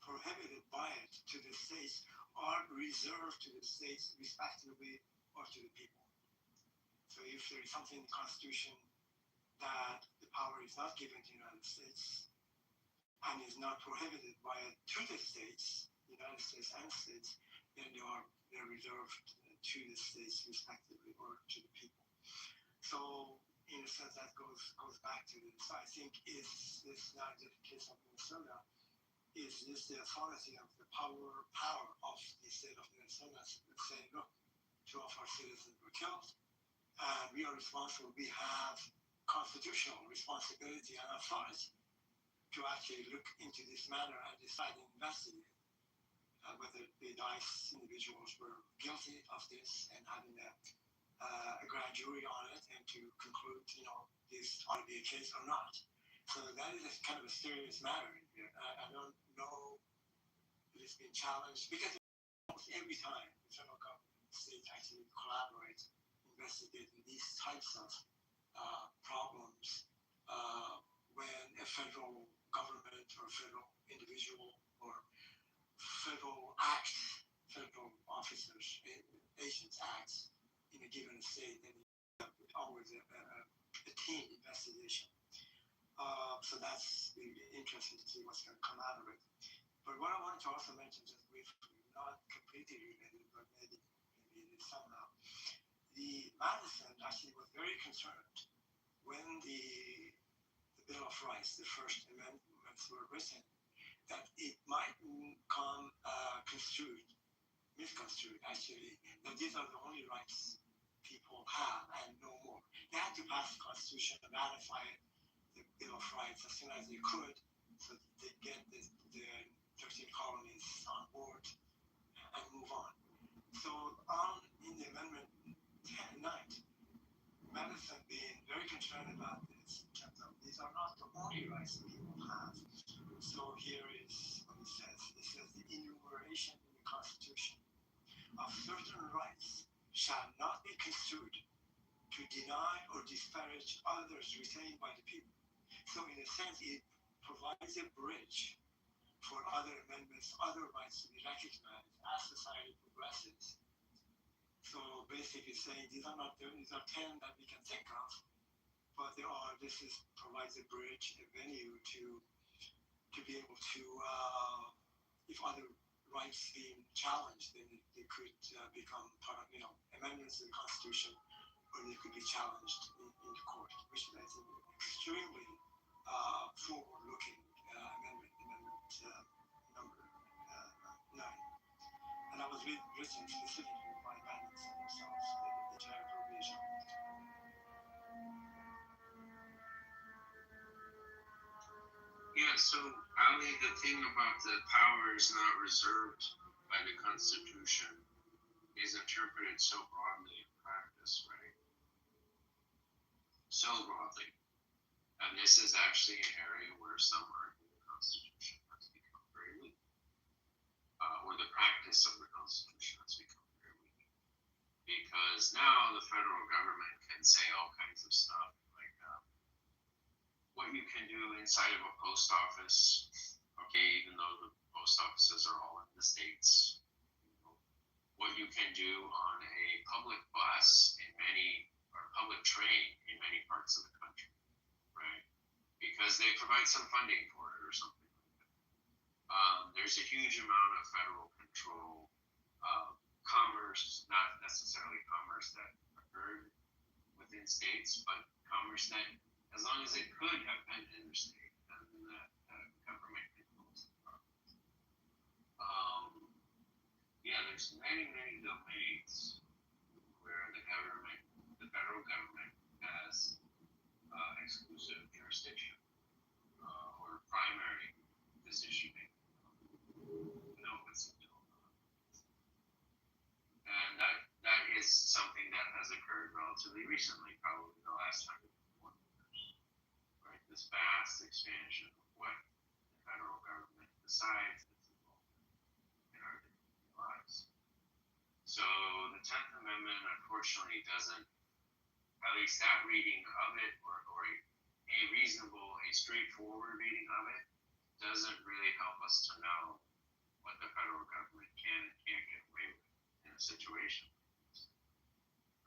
prohibited by it to the states, are reserved to the states respectively or to the people. So if there is something in the Constitution that the power is not given to the United States and is not prohibited by it to the states, United States and states, then they're reserved to the states respectively or to the people. So in a sense that goes back to this. So I think is this not just the case of Minnesota? Is this the authority of the power of the state of Minnesota saying, look, 2 of our citizens were killed, and we are responsible. We have constitutional responsibility and authority to actually look into this matter and decide and investigate whether the DICE individuals were guilty of this and having a grand jury on it and to conclude, this ought to be a case or not. So that is a kind of a serious matter in here. I don't know if it's been challenged because almost every time the federal government states actually collaborate, investigating these types of problems when a federal government or federal individual or federal acts, federal officers, agents acts in a given state, and always a team investigation. So that's really interesting to see what's going to come out of it. But what I wanted to also mention, just briefly, not completely related, but maybe it is somehow, the Madison actually was very concerned when the Bill of Rights, the first amendments were written, that it might come misconstrued actually, that these are the only rights people have and no more. They had to pass the Constitution and ratify the Bill of Rights as soon as they could, so that they get the 13 colonies on board and move on. So in the Amendment 9, Madison being very concerned about this in terms of these are not the only rights that people have. So here is what it says. It says the enumeration in the Constitution of certain rights shall not be construed to deny or disparage others retained by the people. So in a sense, it provides a bridge for other amendments, other rights to be recognized as society progresses. So basically saying these are 10 that we can think of, but provides a bridge, a venue to be able to, if other rights being challenged, then they could become part of, amendments to the Constitution, or they could be challenged in the court, which I think is extremely forward-looking amendment number 9. And that was written specifically by Madison themselves, the entire provision. Yeah, so Ali, the thing about the power is not reserved by the Constitution is interpreted so broadly in practice, right? So broadly. And this is actually an area where some argue the Constitution has become very weak, or the practice of the Constitution has become very weak. Because now the federal government can say all kinds of stuff, like what you can do inside of a post office, okay, even though the post offices are all in the states, what you can do on a public bus or public train in many parts of the country, right? Because they provide some funding for it or something like that. There's a huge amount of federal control of commerce, not necessarily commerce that occurred within states, but commerce that, as long as it could have been interstate, and that government controls the property. Yeah, there's many, many domains where the federal government has exclusive jurisdiction or primary decision making. And that is something that has occurred relatively recently, probably the last 140 years. Right? This vast expansion of what the federal government decides that's involved in our daily lives. So the 10th Amendment, unfortunately, doesn't, at least that reading of it, or a reasonable, a straightforward reading of it, doesn't really help us to know what the federal government can and can't get away with in a situation like this.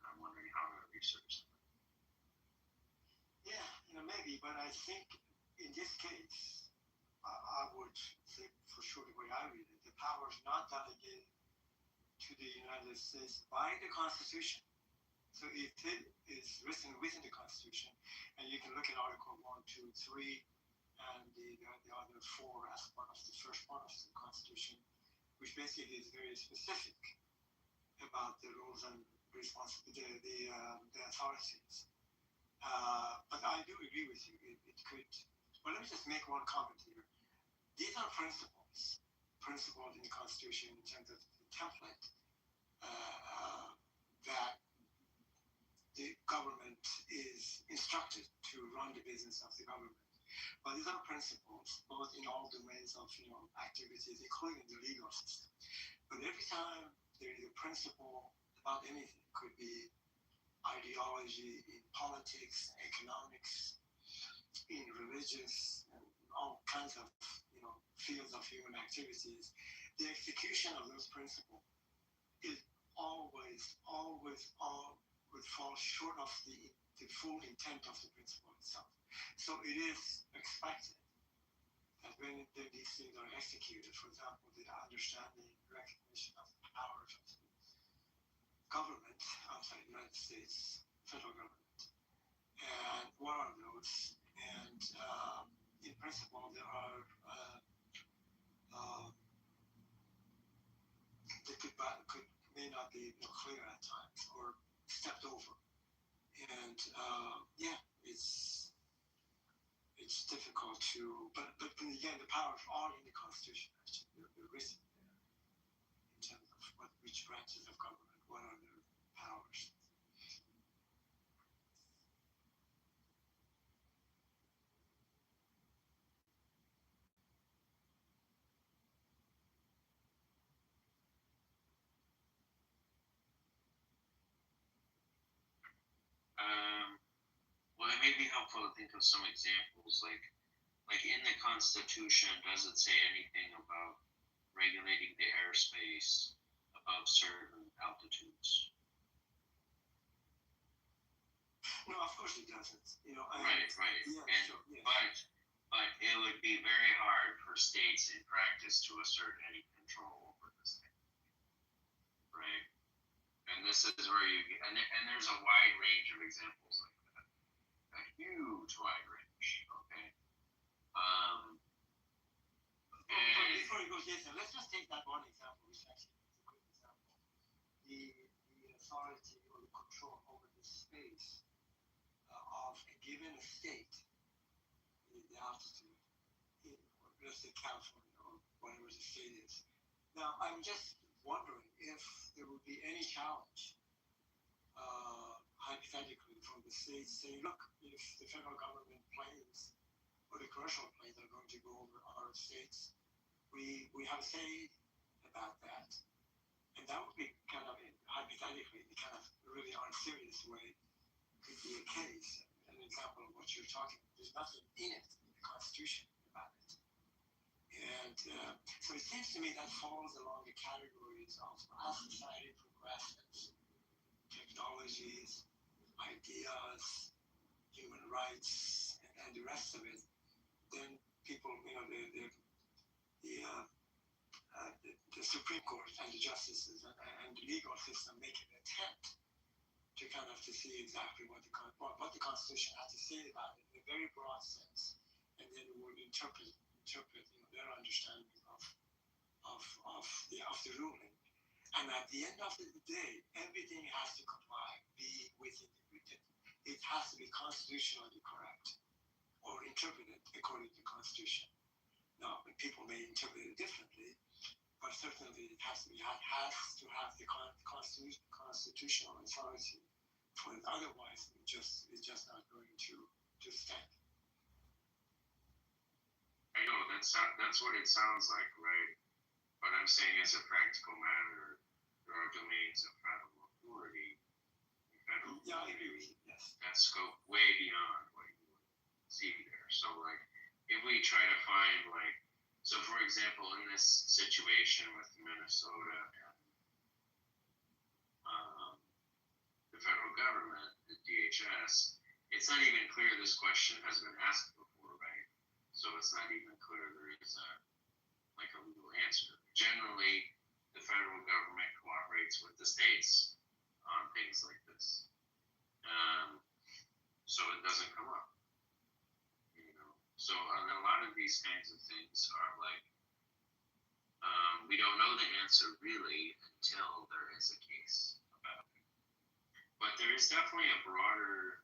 I'm wondering how to research that. Yeah, maybe, but I think in this case, I would say for sure the way I read it, the power is not delegated to the United States by the Constitution. So it is written within the Constitution, and you can look at Article 1, 2, 3, and the other 4 as part of the first part of the Constitution, which basically is very specific about the rules and responsibility, the authorities. But I do agree with you. It could. Well, let me just make one comment here. These are principles in the Constitution in terms of the template that the government is instructed to run the business of the government. But these are principles, both in all domains of activities, including the legal system. But every time there is a principle about anything. Could be ideology in politics, economics, in religious, and all kinds of fields of human activities. The execution of those principles is always would fall short of the full intent of the principle itself. So it is expected that when these things are executed, for example, the understanding, recognition of the powers of the government outside the United States, federal government, and what are those? And in principle, there are they may not be clear at times or stepped over. And it's difficult to, but again, the powers are in the Constitution. Actually, they're written there in terms of which branches of government, what are their powers. Well, it may be helpful to think of some examples, like in the Constitution, does it say anything about regulating the airspace above certain altitudes? No, of course it doesn't. Right. Yeah, And sure, yeah. but it would be very hard for states in practice to assert any control over this thing, right? And this is where you get, and there's a wide range of examples like that, a huge wide range. Okay. But before you go, Jason, let's just take that one example, which actually is a good example. The authority or the control over the space of a given state, the altitude, let's say California or whatever the state is. Now, I'm just wondering if there would be any challenge, hypothetically, from the states saying, look, if the federal government planes or the commercial planes are going to go over our states, we have a say about that. And that would be kind of, hypothetically, the kind of really unserious way could be a case. An example of what you're talking about. There's nothing in it, in the Constitution, about it. And so it seems to me that falls along the categories of as society progresses, technologies, ideas, human rights, and the rest of it, then people, the Supreme Court and the justices and the legal system make an attempt to kind of to see exactly what the Constitution has to say about it in a very broad sense, and then would interpret their understanding of the ruling. And at the end of the day, everything has to comply, be within it has to be constitutionally correct or interpreted according to the Constitution. Now, people may interpret it differently, but certainly it has to have the constitutional authority for it. Otherwise, it's just not going to stand. I know that's what it sounds like, right? But I'm saying, as a practical matter, there are domains of federal authority, Yeah, I agree with you. Yes. That scope way beyond what you would see there. So, like, if we try to find, like, so for example, in this situation with Minnesota and the federal government, the DHS, it's not even clear this question has been asked before, right? So it's not even clear there is a legal answer. Generally, the federal government cooperates with the states on things like this. So it doesn't come up. So a lot of these kinds of things are like, we don't know the answer really until there is a case about it. But there is definitely a broader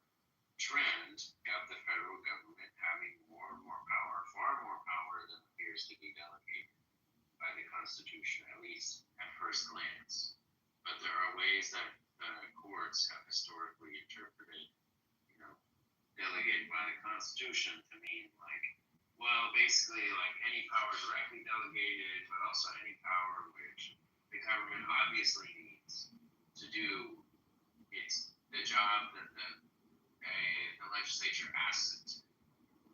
trend of the federal government having more and more power, far more power than appears to be delegated by the Constitution, at least at first glance. But there are ways that courts have historically interpreted, delegated by the Constitution to mean like, well, basically like any power directly delegated, but also any power which the government obviously needs to do the job that the legislature asks it to.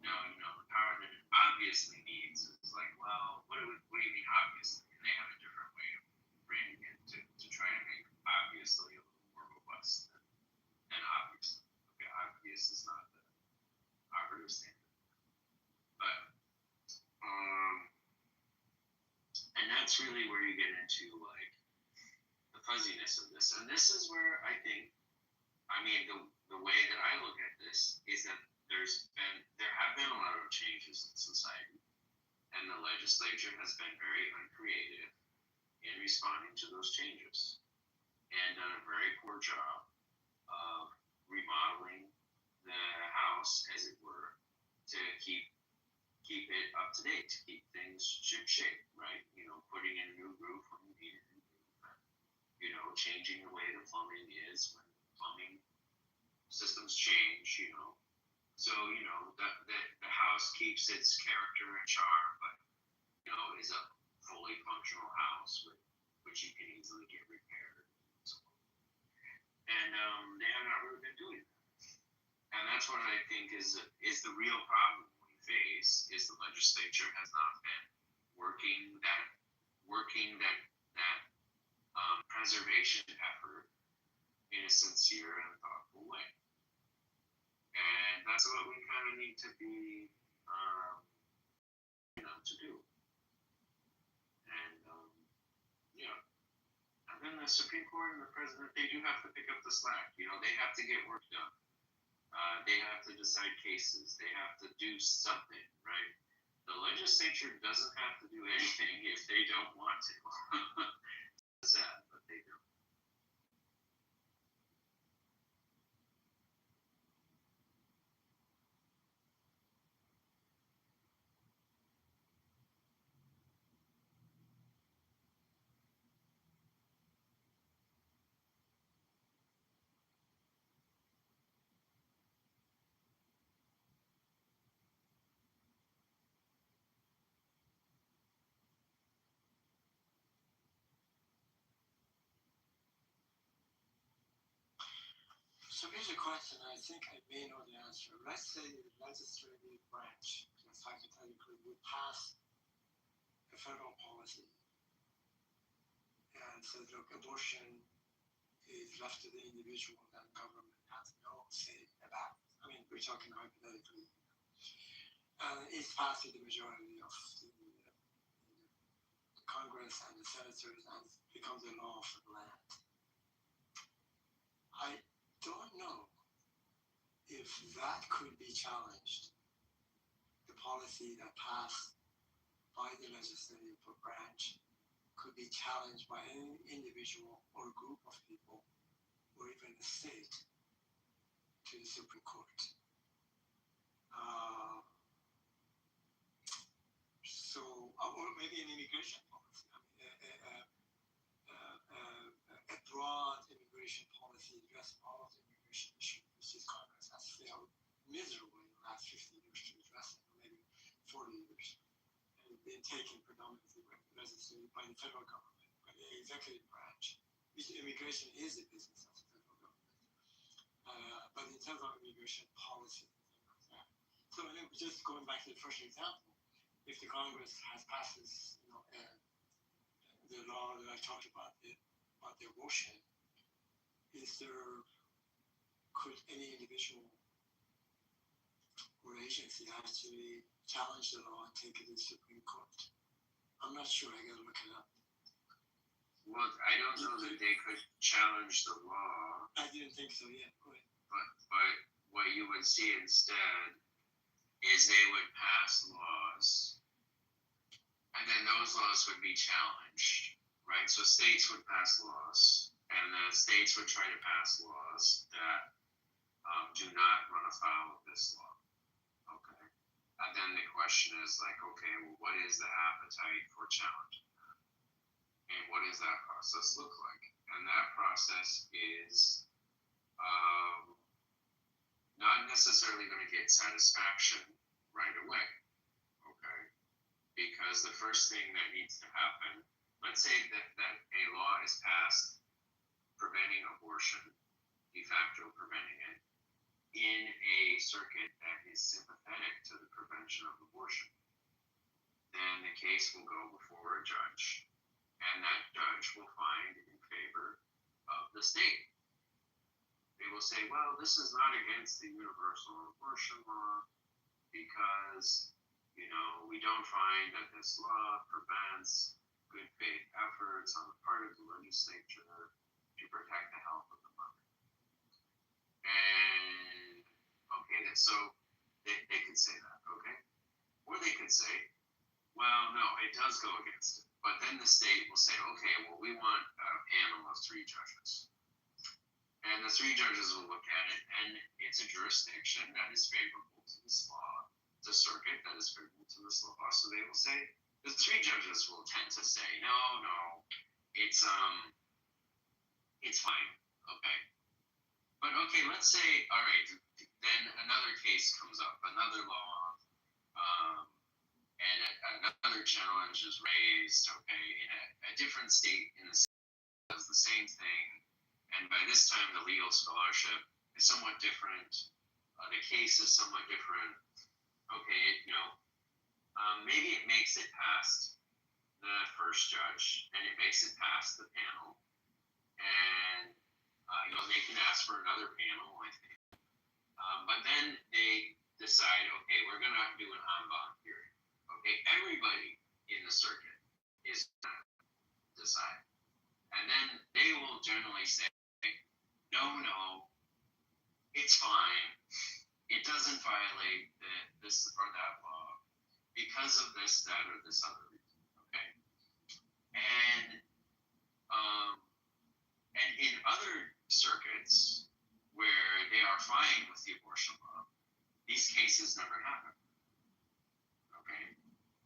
No, the power that it obviously needs is like, well, what do you mean obviously? And they have a different way of framing it to try to make obviously a little more robust than obviously. Okay, obvious is not the operative standard. But, and that's really where you get into like the fuzziness of this. And this is where I think, the way that I look at this is that there have been a lot of changes in society, and the legislature has been very uncreative in responding to those changes, and done a very poor job of remodeling the house, as it were, to keep it up to date, to keep things ship-shape, right? Putting in a new roof when you need a new roof, changing the way the plumbing is when plumbing systems change, So, the house keeps its character and charm, but, is a fully functional house which you can easily get repaired. And they have not really been doing that. And that's what I think is the real problem we face, is the legislature has not been working that preservation effort in a sincere and thoughtful way. And that's what we kind of need to be, to do. And, and then the Supreme Court and the president, they do have to pick up the slack. They have to get work done. They have to decide cases. They have to do something, right? The legislature doesn't have to do anything if they don't want to. It's sad, but they don't. So here's a question I think I may know the answer. Let's say the legislative branch, just hypothetically, would pass a federal policy and says, look, abortion is left to the individual and government has no say about it. We're talking hypothetically. And it's passed with the majority of the Congress and the senators and becomes a law for the land. I don't know if that could be challenged, the policy that passed by the legislative branch could be challenged by any individual or group of people or even the state to the Supreme Court. Or maybe an immigration policy. A broad immigration policy addressing all of the immigration issues, which this Congress has failed miserably in the last 50 years to address it, or maybe 40 years. And it's been taken predominantly by the federal government, by the executive branch. Immigration is a business of the federal government. But in terms of immigration policy, so just going back to the first example, if the Congress has passed this, the law that I talked about the abortion, could any individual or agency actually challenge the law and take it to the Supreme Court? I'm not sure. I gotta look it up. Well, I don't know that they could challenge the law. I didn't think so yet. But what you would see instead is they would pass laws, and then those laws would be challenged, right? So states would pass laws, and the states would try to pass laws that do not run afoul of this law, okay? And then the question is like, okay, well, what is the appetite for challenging that? And what does that process look like? And that process is not necessarily going to get satisfaction right away, okay? Because the first thing that needs to happen, let's say that a law is passed preventing abortion, de facto preventing it, in a circuit that is sympathetic to the prevention of abortion, then the case will go before a judge, and that judge will find in favor of the state. They will say, well, this is not against the universal abortion law because, we don't find that this law prevents good faith efforts on the part of the legislature to protect the health of the mother. And, okay, so they could say that, okay? Or they could say, well, no, it does go against it. But then the state will say, okay, well, we want a panel of 3 judges. And the 3 judges will look at it, and it's a jurisdiction that is favorable to this law. It's a circuit that is favorable to this law. So they will say, the 3 judges will tend to say, no, it's fine, okay? But okay, let's say, all right, then another case comes up, another law, and another challenge is raised, okay, in a different state in the state does the same thing, and by this time the legal scholarship is somewhat different, the case is somewhat different, okay, maybe it makes it past the first judge, and it makes it past the panel, and they can ask for another panel, I think. But then they decide, okay, we're going to do an en banc hearing. Okay, everybody in the circuit is going to decide. And then they will generally say, no, it's fine. It doesn't violate this or that law because of this, that, or this other reason. Okay? And in other circuits where they are fine with the abortion law, these cases never happen. Okay?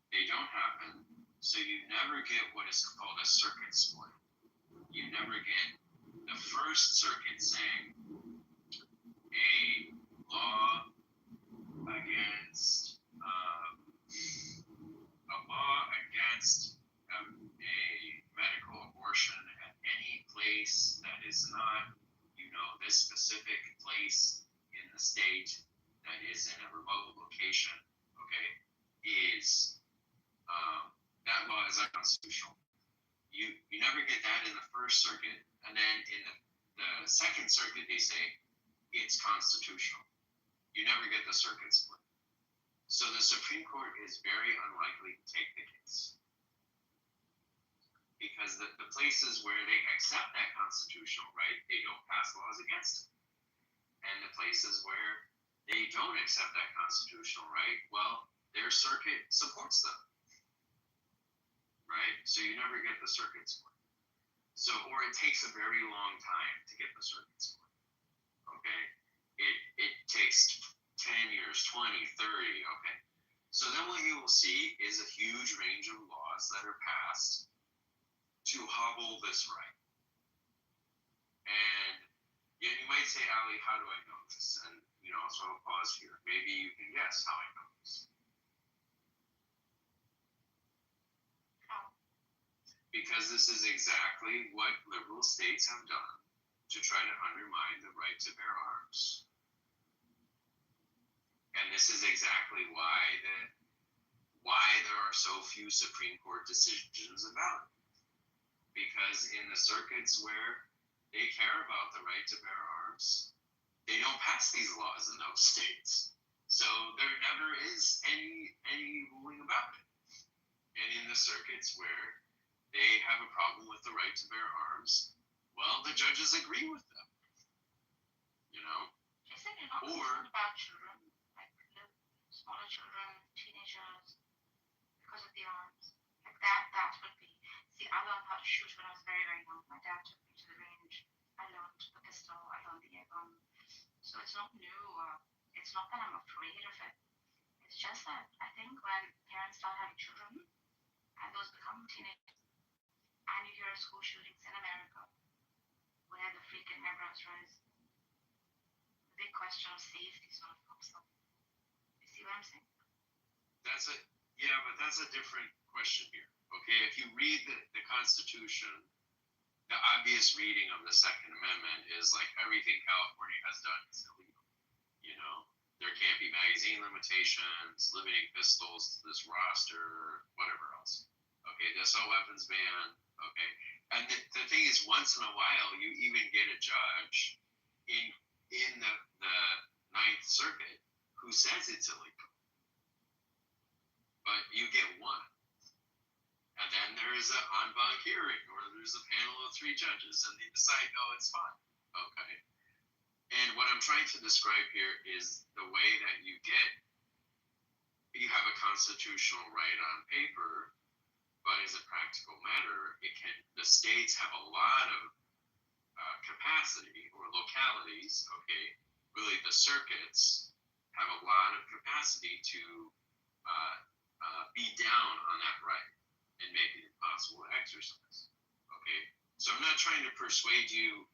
They don't happen, so you never get what is called a circuit split. You never get the first circuit saying a law against a medical abortion at any place that is not, this specific place in the state that is in a remote location, okay, is that law is unconstitutional. You never get that in the First Circuit, and then in the Second Circuit they say it's constitutional. You never get the circuit split. So the Supreme Court is very unlikely to take the case. Because the places where they accept that constitutional right, they don't pass laws against it. And the places where they don't accept that constitutional right, well, their circuit supports them. Right? So you never get the circuit split. So, or it takes a very long time to get the circuit split. Okay? It takes 10 years, 20, 30, okay? So then what you will see is a huge range of laws that are passed to hobble this right. And yeah, you might say, Ali, how do I know this? And, so I'll pause here. Maybe you can guess how I know this. Because this is exactly what liberal states have done to try to undermine the right to bear arms. And this is exactly why there are so few Supreme Court decisions about it. Because in the circuits where they care about the right to bear arms, they don't pass these laws in those states. So there never is any ruling about it. And in the circuits where they have a problem with the right to bear arms, well, the judges agree with them. Is it not concerned about children, like smaller children, teenagers, because of the arms? Like that would be. See, I learned how to shoot when I was very, very young. My dad took me to the range. I learned the pistol. I learned the air gun. So it's not new. It's not that I'm afraid of it. It's just that I think when parents start having children and those become teenagers, and you hear of school shootings in America, where the freaking eyebrows rise, the big question of safety sort of comes up. You see what I'm saying? But that's a different question here. Okay, if you read the Constitution, the obvious reading of the Second Amendment is like everything California has done is illegal. You know, there can't be magazine limitations, limiting pistols to this roster, whatever else. Okay, this whole weapons ban. Okay, and the thing is, once in a while, you even get a judge in the Ninth Circuit who says it's illegal, but you get one. And then there is an en banc hearing, or there's a panel of 3 judges, and they decide, no, it's fine. Okay. And what I'm trying to describe here is the way that you have a constitutional right on paper, but as a practical matter, the states have a lot of capacity, or localities, okay, really the circuits have a lot of capacity to be down on that right and make it impossible to exercise. Okay, so I'm not trying to persuade you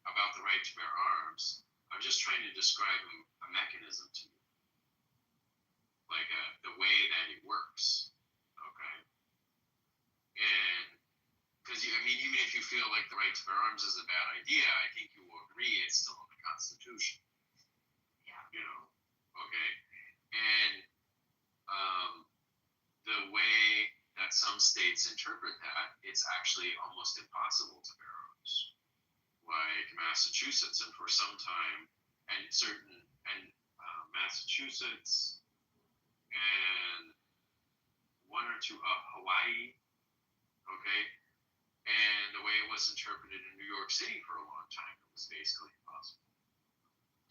about the right to bear arms. I'm just trying to describe a mechanism to you, like the way that it works. Okay, and because even if you feel like the right to bear arms is a bad idea, I think you will agree it's still in the Constitution. Yeah. You know, okay, and the way that some states interpret that, it's actually almost impossible to bear arms. Like Massachusetts, and for some time, Massachusetts and 1 or 2 Hawaii, okay, and the way it was interpreted in New York City for a long time, it was basically impossible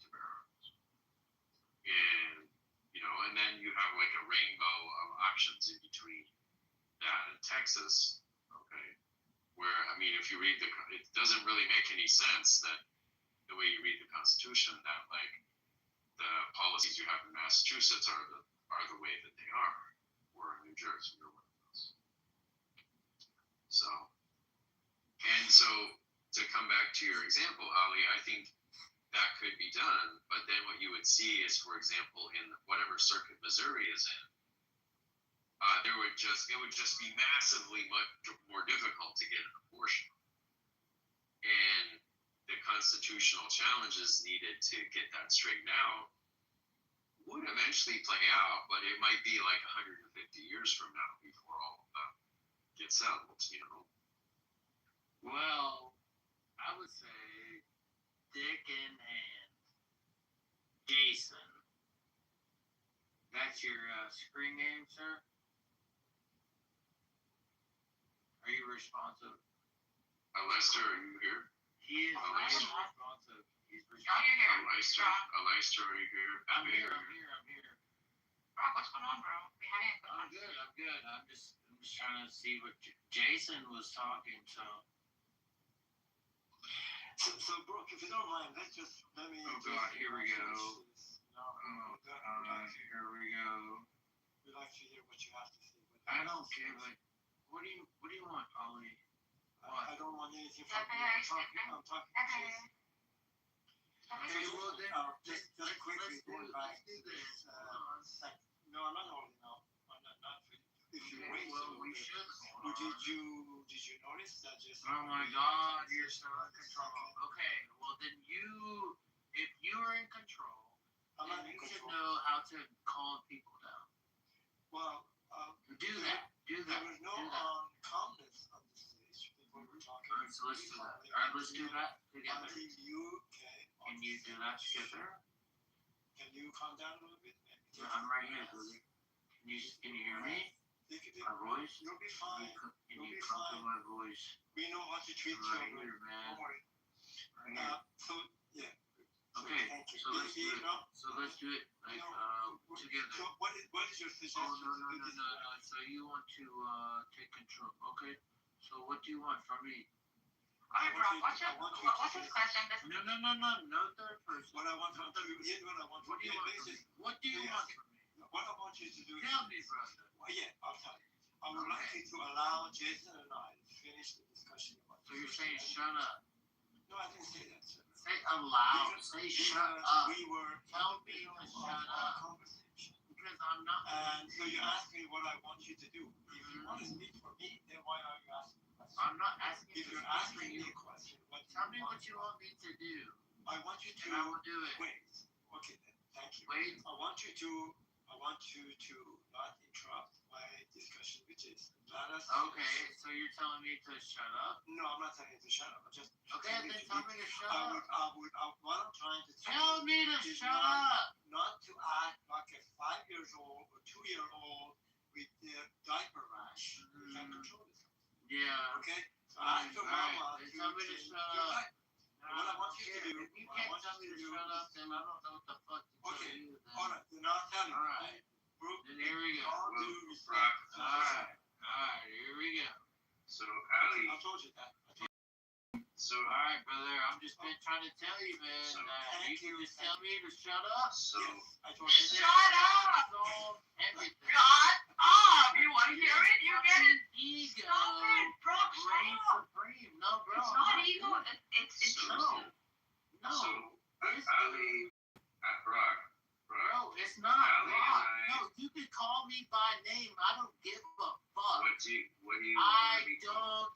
to bear arms. And and then you have like a rainbow of options in between that and Texas, okay, where, if you read it doesn't really make any sense that the way you read the Constitution, that like the policies you have in Massachusetts are the way that they are, or in New Jersey or whatever else. So to come back to your example, Ali, I think that could be done, but then what you would see is, for example, in whatever circuit Missouri is in, it would just be massively much more difficult to get an abortion, and the constitutional challenges needed to get that straightened out would eventually play out, but it might be like 150 years from now before all of that gets settled. Well, I would say dick in hand. Jason. That's your screen name, sir? Are you responsive? Lester, are you here? He is responsive. He's responsive. Lester, are you here? I'm here. Brock, what's going on, bro? I'm good. I'm just trying to see what Jason was talking, so. So, Brooke, if you don't mind, let me. Oh God, here we go. Here we go. We'd like to hear what you have to say. I don't care, but what do you want, Ollie? I don't want anything from you. I'm talking to you. Okay, well then, just quickly going back to this. No, I'm not holding out. I'm not for you. If you wait, well, we should. Did you notice that just? Oh my God, you're so in control. Okay, well then if you are in control, then you should know how to calm people down. Well, do that. There was no calmness on the stage. People were talking. Alright, so let's do that. Alright, let's do that together. Can you do that together? Can you calm down a little bit? Yeah, I'm right here, Billy. Can you hear me? My voice? You'll be fine. Can you come to my voice? We know how to treat right children. Here, man. Don't worry. Right yeah. Okay, so let's do it. So let's do it like together. So what is your suggestion? Oh no. So you want to take control? Okay. So what do you want from me? Alright, Brock, what's his question? No third person. What I want from you, here's what I want from you. What do you want from me? What I want you to do. Tell me, brother. Well, yeah, I'll tell you. I would like you to allow Jason and I to finish the discussion about. So you're saying shut up? No, I didn't say that, sir. Say aloud. Say shut up. We were. Tell me to shut up. Conversation. Because I'm not. And so you asked me what I want you to do. If you want to speak for me, then why are you asking? I'm I'm not asking If you you're asking me a question, tell me what you want me to do. I want you to. And I will do it. Wait. Okay. Then. Thank you. Wait. I want you to not interrupt my discussion, which is let us. Okay. So you're telling me to shut up? No, I'm not telling you to shut up. I'm just. Okay, then tell me to shut up. What I'm trying to tell me to shut up. Not to act like a 5-year-old or 2-year-old with the diaper rash. You can't control this. Yeah. Okay. So ask your mama to tell me to change shut your up. diaper. What I want you to do. If you can't tell me to shut up, then I don't know what the fuck to tell you. Then. All right. Then I'll tell you. All right. Then here we go. All due respect. All right. Here we go. So, Ali. I told you that. So, all right, brother. I'm just been trying to tell you, man. So, you can just tell me to shut up. So, I told you. Shut up! Solve everything. Shut up! You want to hear it? You get it? Ego. Stop it, bro. Reign Stop. supreme. No, bro. It's not ego. It's intrusive. No. So, Ali, Brock, Bro, it's not Ali Brock. and I. No, you can call me by name. I don't give a fuck. What do you I don't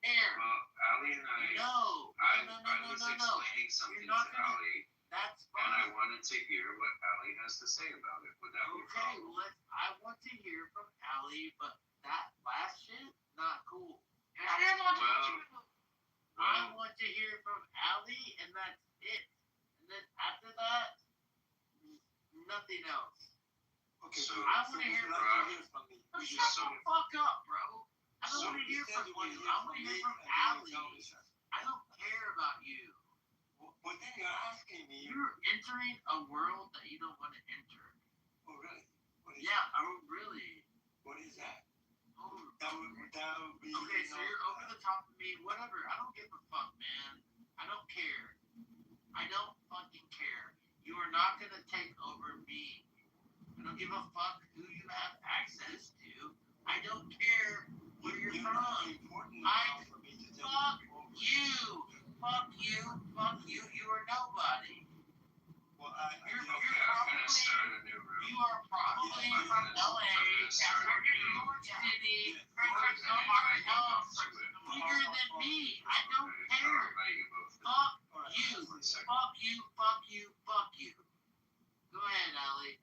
care. Well, Ali and I. No. I was explaining something You're not to gonna- Ali. That's And I fine. wanted to hear what Ali has to say about it. Would that be a Okay, problem? well, I want to hear from Allie, but that last shit, not cool. I didn't want to let you. I want to hear from Allie, and that's it. And then after that, nothing else. Okay. So, I want to hear from me. Shut the fuck up, bro. I don't So, want to hear from you. want to I want to hear from Allie. I don't care about you. Well, then you're asking me. You're entering a world that you don't want to enter. Oh, really? What is Yeah, oh, really. What is that? Oh, That would be. okay, so you're over the top of me. Whatever. I don't give a fuck, man. I don't care. I don't fucking care. You are not gonna take over me. I don't give a fuck who you have access to. I don't care where you're from. I fuck you. Fuck you. Fuck you. You are nobody. Well, You're I'm gonna start a new room. You are probably from LA, or New York City, or somewhere else, bigger than me. I don't care. Fuck you. Fuck you. Fuck you. Fuck you. Go ahead, Allie.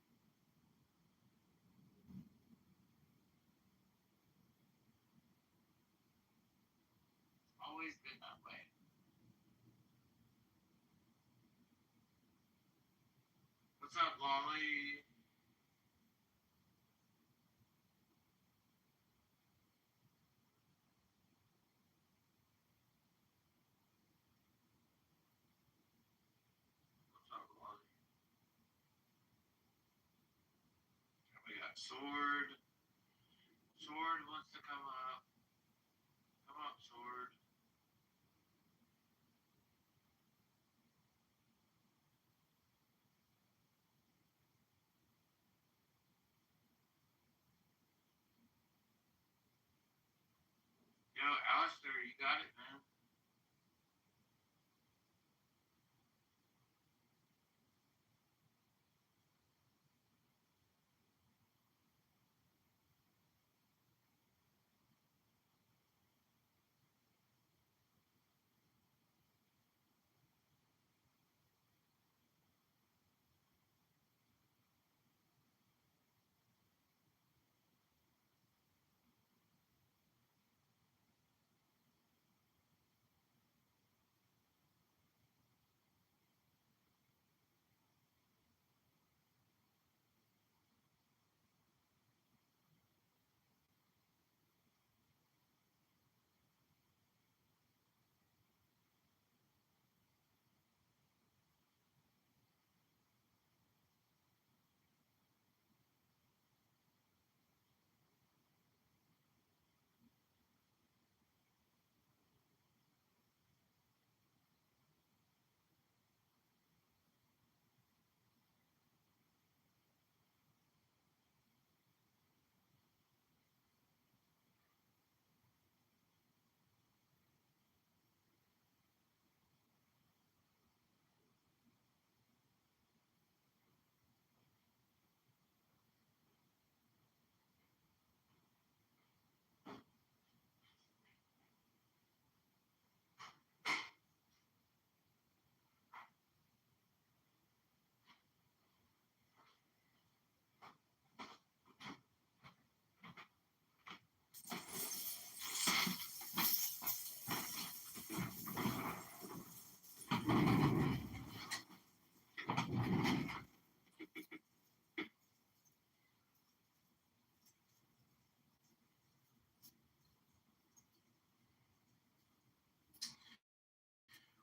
Always been that way. What's up, Lolly? What's up, Lolly? We got Sword. Sword wants to come up. Come up, Sword. Yo, Alistair, you got it, man.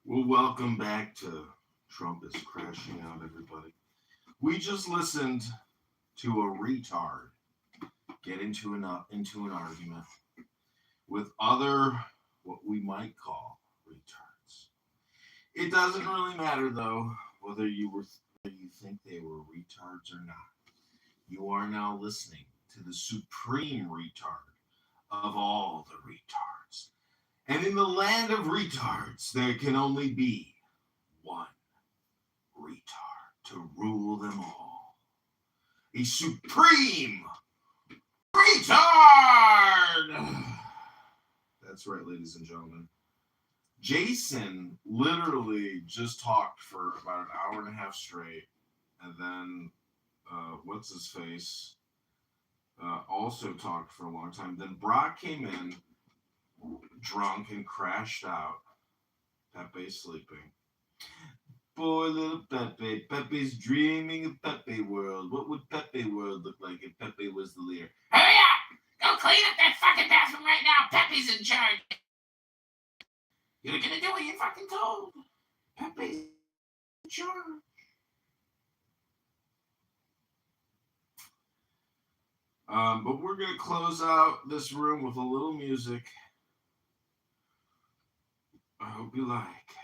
Well, welcome back to Trump is Crashing Out, everybody. We just listened to a retard get into an argument with other, what we might call retards. It doesn't really matter, though, whether you think they were retards or not. You are now listening to the supreme retard of all the retards. And in the land of retards, there can only be one retard to rule them all. A supreme retard! That's right, ladies and gentlemen. Jason literally just talked for about an hour and a half straight, and then what's his face also talked for a long time. Then Brock came in drunk and crashed out. Pepe's sleeping. Poor little Pepe. Pepe's dreaming of Pepe World. What would Pepe World look like if Pepe was the leader? Hurry up! Go clean up that fucking bathroom right now. Pepe's in charge. You're gonna do what you're fucking told. Pepe's in charge. But we're going to close out this room with a little music. I hope you like.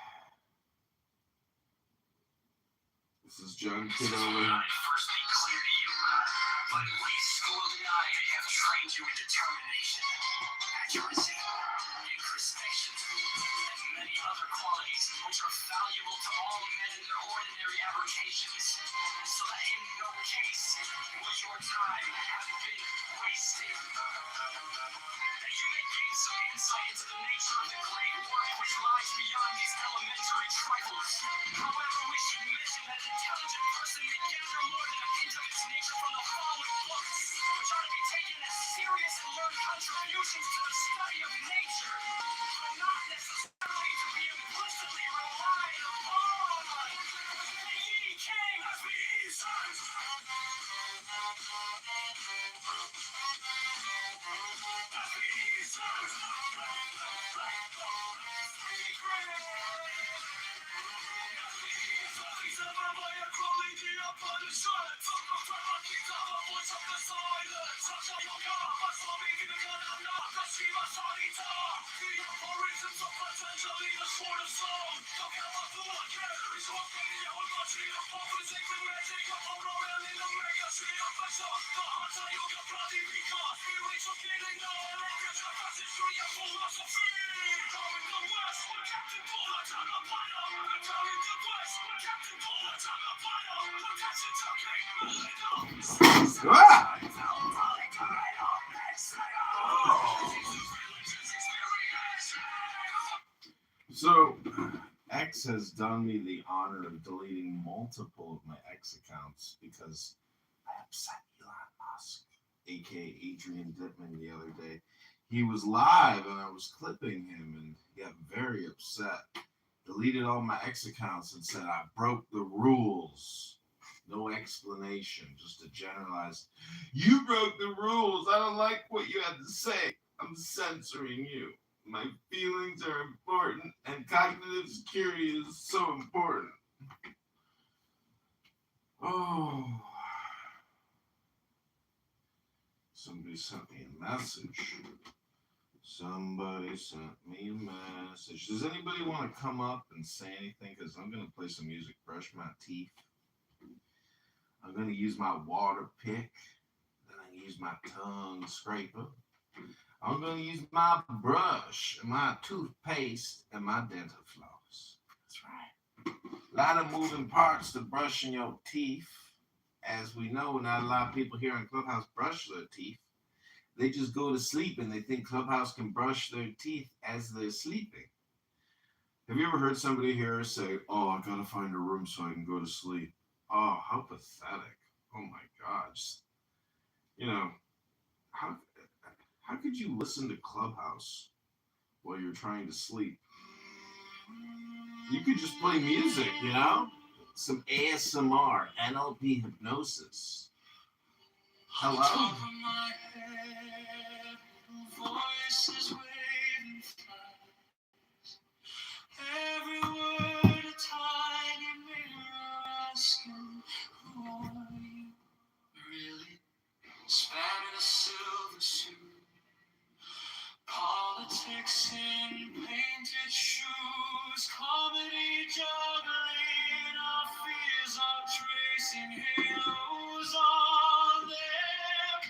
This is John Kitover. First be clear to you, but at least school of the eye have trained you in determination, accuracy, introspection, and many other qualities which are valuable to all men in their ordinary avocations, so that in no case will your time have been wasted. That you may gain some insight into the nature of the great work which lies beyond these elementary trifles. However, we should mention that an intelligent person may gather more than a hint of its nature from the following books, which are to be taken as serious and learned contributions to the study of nature, but not necessarily to be implicitly relied upon. Ye king of the Eastern! Ah! So, X has done me the honor of deleting multiple of my X accounts because I upset Elon Musk, aka Adrian Dittman, the other day. He was live and I was clipping him and he got very upset. Deleted all my X accounts and said I broke the rules. No explanation, just a generalized, you broke the rules. I don't like what you had to say. I'm censoring you. My feelings are important and cognitive security is so important. Oh. Somebody sent me a message. Somebody sent me a message. Does anybody want to come up and say anything? Because I'm going to play some music, brush my teeth. I'm going to use my water pick. Then I use my tongue scraper. I'm going to use my brush, and my toothpaste, and my dental floss. That's right. A lot of moving parts to brushing your teeth. As we know, not a lot of people here in Clubhouse brush their teeth. They just go to sleep and they think Clubhouse can brush their teeth as they're sleeping. Have you ever heard somebody here say, oh, I gotta find a room so I can go to sleep? Oh, how pathetic. Oh my God. Just, how could you listen to Clubhouse while you're trying to sleep? You could just play music, some ASMR, NLP hypnosis. Hello? Voices waving flags. Every word in painted shoes, comedy juggling, our fears are tracing halos on them.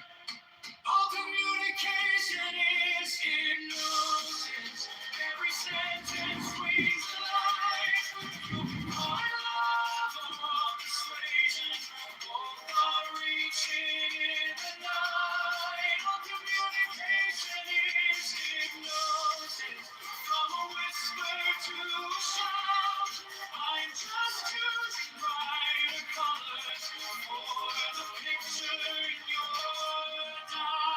All communication is hypnosis. Every sentence swings a line. You can call it love or persuasion. Both are reaching in the night. All communication is hypnosis. From a whisper to a shout, I'm just choosing brighter colors for the picture in your doubt.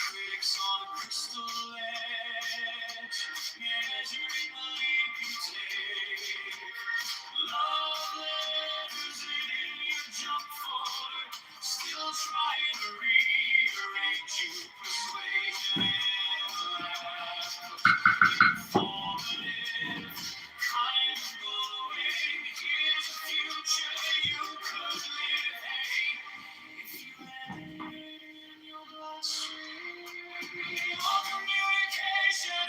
Critics on a crystal edge, measuring the leap you take. Love letters in your junk folder, still trying to rearrange you. Persuasion in the lab, informative, kind of glowing. Here's a future you could live. Hey, if you let it in your bloodstream, all communication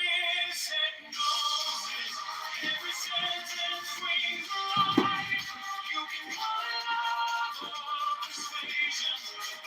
is hypnosis. Every sentence swings a line. You can call it love or persuasion.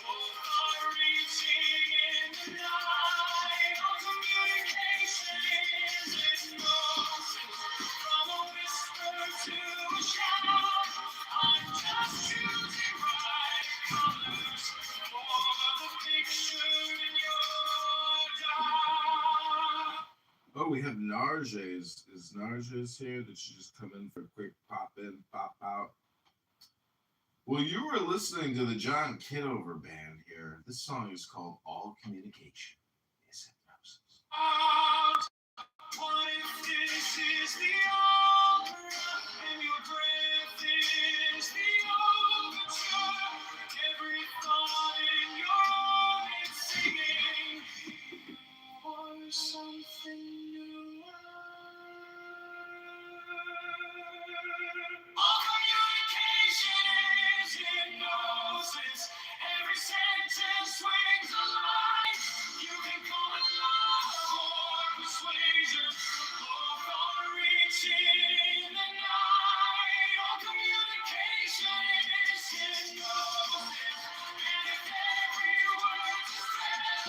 Both are reaching in the night. All communication is hypnosis. From a whisper to a shout, I'm just choosing right colors for the picture in your doubt. Oh, we have Narges. Is Narges here? Did she just come in for a quick pop in, pop out? Well, you were listening to the John Kitover band here. This song is called All Communication is Hypnosis. What if this is the opera and your breath is the overture? Every thought in your own is singing for something new. All communication is hypnosis. Every sentence swings a line. You can call it love or persuasion. Both are reaching in the night. All communication is hypnosis. And if every word you said,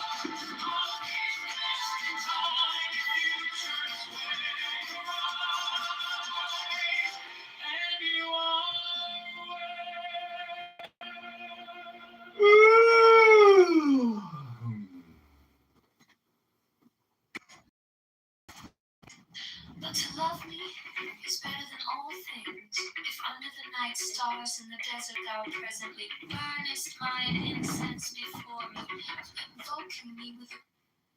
I'll keep testing time. Futures when you rise, and you are Woo! But to love me is better than all things. If under the night stars in the desert thou presently burnest mine incense before me, invoking me with a...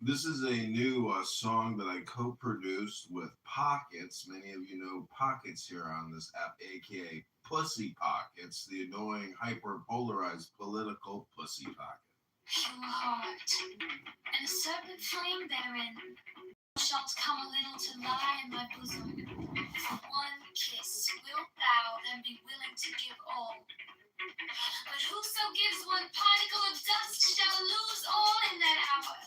This is a new song that I co-produced with Pockets. Many of you know Pockets here on this app, aka Pussy Pockets, the annoying, hyper-polarized political pussy pocket. pure heart, and a serpent flame therein. Shalt come a little to lie in my bosom. For one kiss wilt thou then be willing to give all. But whoso gives one particle of dust shall lose all in that hour.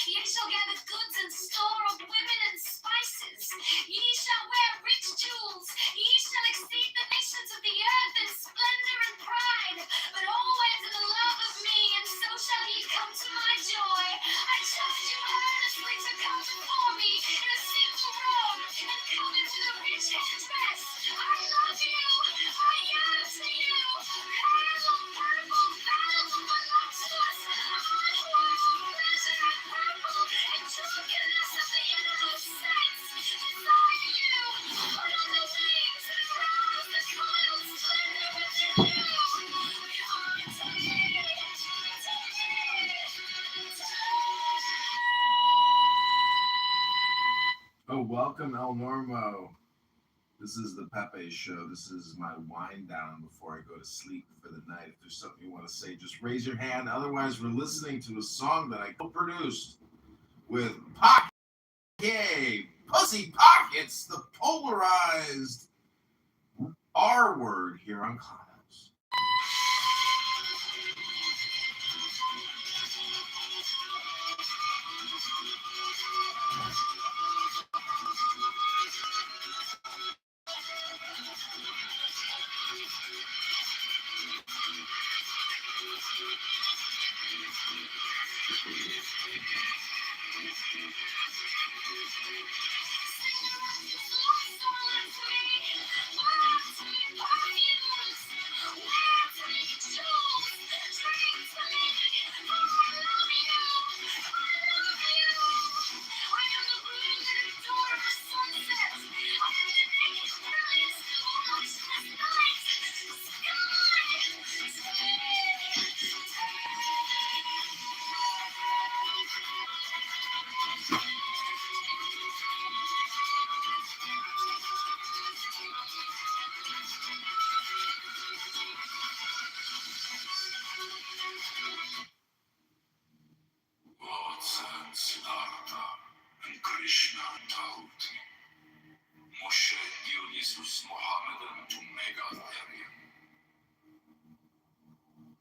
Ye shall gather goods and store of women and spices. Ye shall wear rich jewels. Ye shall exceed the nations of the earth in splendor and pride. But always in the love of me, and so shall ye come to my joy. I trust you earnestly to come before me in a single robe and come into the richest dress. I love you. I yearn to you. Purple, purple, battle voluptuous. Unworld pleasure and purple and drunkenness of the innermost sense. Desire you. Put on the wings and rouse the coiled splendor within you. Come to me. Oh, welcome, El Normo. This is the Pepe Show. This is my wind down before I go to sleep for the night. If there's something you want to say, just raise your hand. Otherwise, we're listening to a song that I co-produced with Pocket, Pussy Pockets, the polarized R word here on Clubhouse.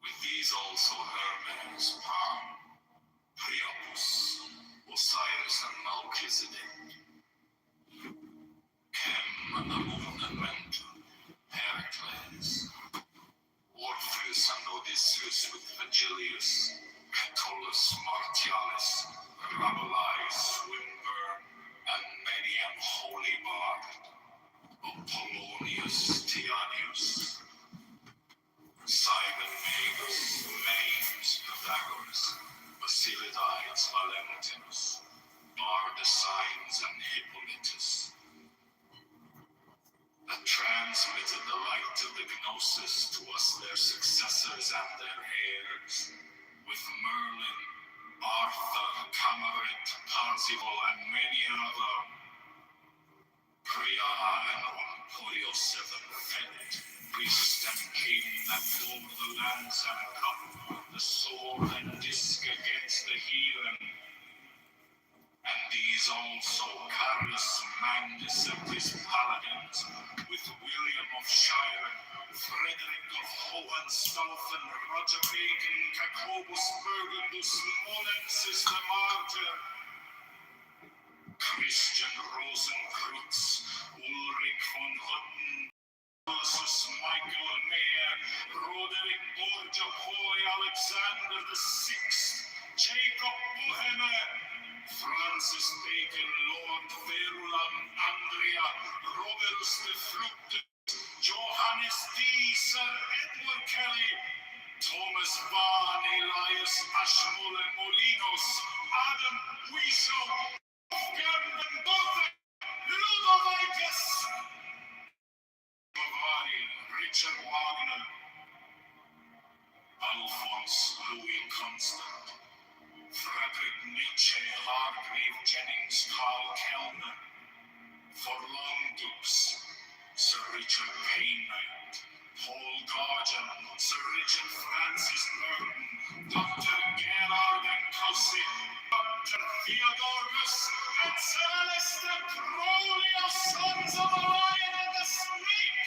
With these also Hermes, Palm, Priapus, Osiris, and Melchizedek, Chem, Amun, and Mentor, Heracles, Orpheus and Odysseus with Virgilius, Catullus, Martialis, Rabelais, Swinburne, and many an holy bard, Apollonius, Tianius, Simon Magus, Mames, Pythagoras, Basilides, Valentinus, Bardesigns, and Hippolytus, that transmitted the light of the Gnosis to us, their successors and their heirs, with Merlin, Arthur, Camaret, Parzival, and many another. Priya and Emporio Seven Fed, priest and king that bore the lance and cup, the sword and disc against the heathen. And these also, Carlos Magnus and his paladins, with William of Shire, Frederick of Hohenstaufen, Roger Bacon, Jacobus Burgundus, Molensis the Martyr, Christian Rosenkreutz, Ulrich von Hutten, Ursus Michael Mayer, Roderick Borgia Poi, Alexander the Sixth, Jacob Boheme, Francis Bacon, Lord Verulam, Andrea, Robertus de Fructus, Johannes D, Sir Edward Kelly, Thomas Vaughan, Elias Ashmole Molinos, Adam Wiesel, Wolfgang Mendoza, Ludovicus, Bavaria, Richard Wagner, Alphonse Louis Constant, Frederick Nietzsche, Hargrave Jennings, Carl Kellner, Forlong Dukes, Sir Richard Payne-Knight, Paul Gargan, Sir Richard Francis Burton, Dr. Gerard and Cosy, Dr. Theodorus, and Sir Alistair Crowley, of Sons of the Lion and the Snake.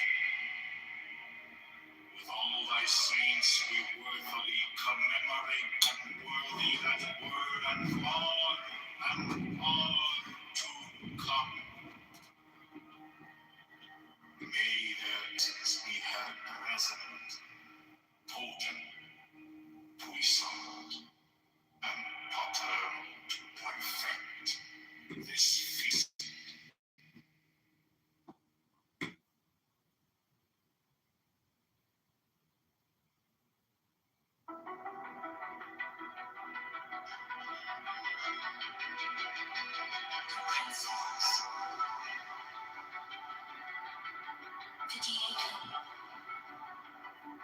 With all thy saints we worthily commemorate, and worthy that word and more to come. May their deeds be held present, potent, puissant, and paternal to perfect this feast.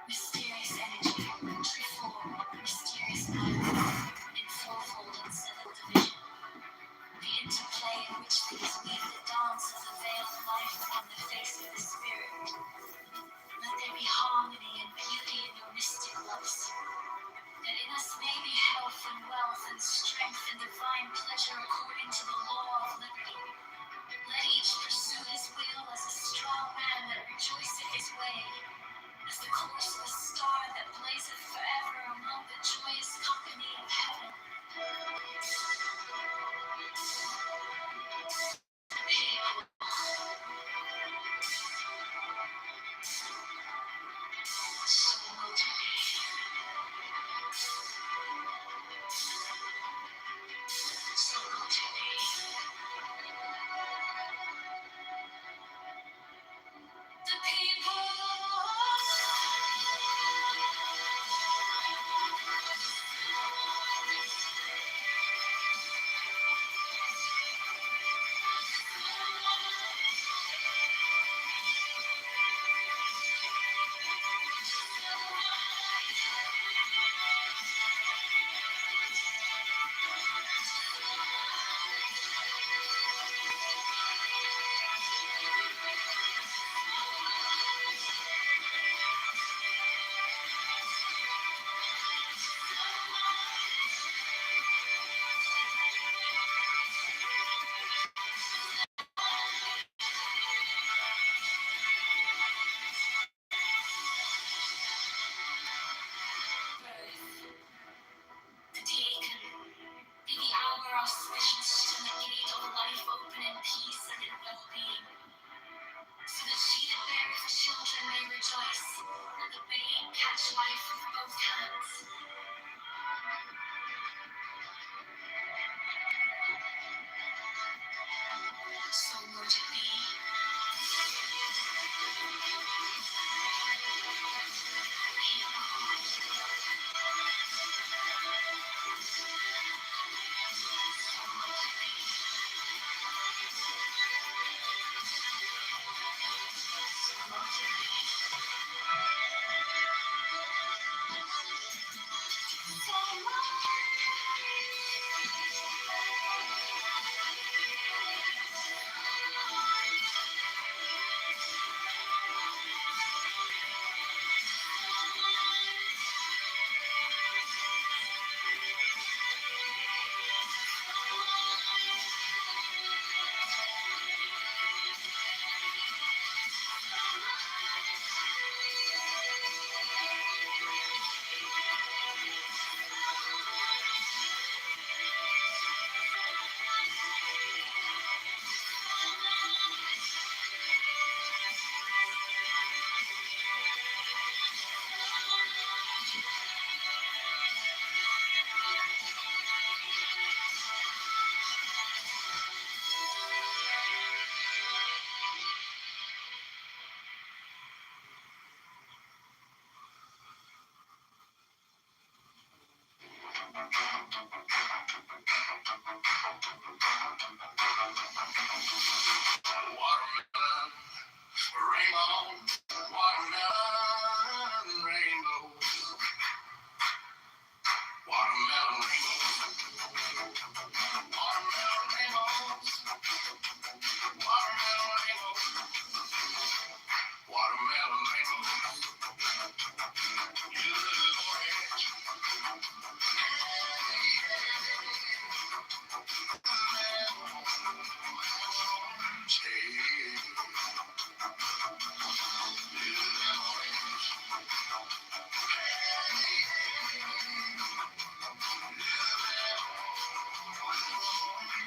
Mysterious energy, reform, mysterious life, in fourfold and seventh division. The interplay in which these weave the dance of the veiled life upon the face of the spirit. Let there be harmony and beauty in your mystic loves. That in us may be health and wealth and strength and divine pleasure according to the law of liberty. Let each pursue his will as a strong man that rejoiceth his way, as the course of a star that blazeth forever among the joyous company of heaven. So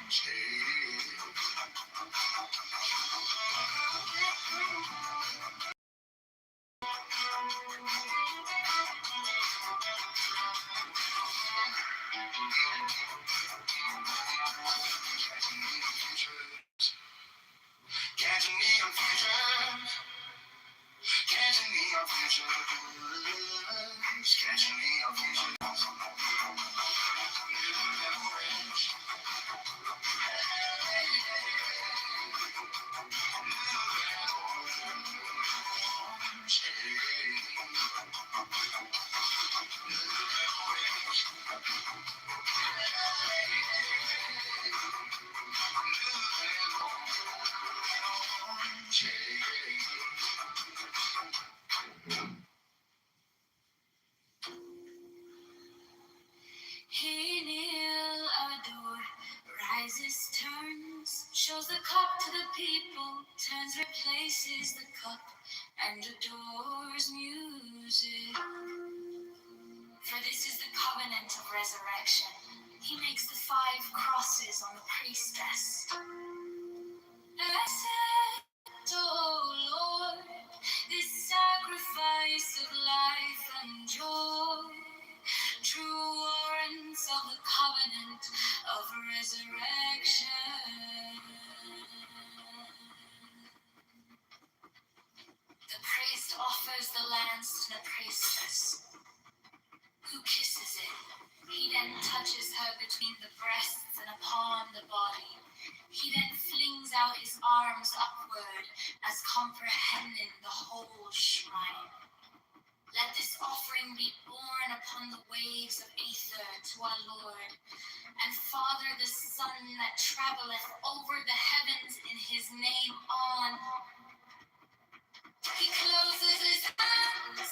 Catching neon future. Catching neon future. Catching neon future. He kneel adore, rises, turns, shows the cup to the people, turns, replaces the cup, and adores music. For this is the covenant of resurrection. He makes the 5 crosses on the priestess. Accept, O Lord, this sacrifice of life and joy, true warrants of the covenant of resurrection. The priest offers the lance to the priestess, who kisses it. He then touches her between the breasts and upon the body. He then flings out his arms upward as comprehending the whole shrine. Let this offering be borne upon the waves of ether to our Lord, and Father the Son that travelleth over the heavens in his name on. He closes his hands,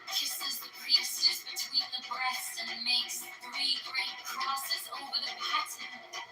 kisses the priestess between the breasts, and makes 3 great crosses over the pattern.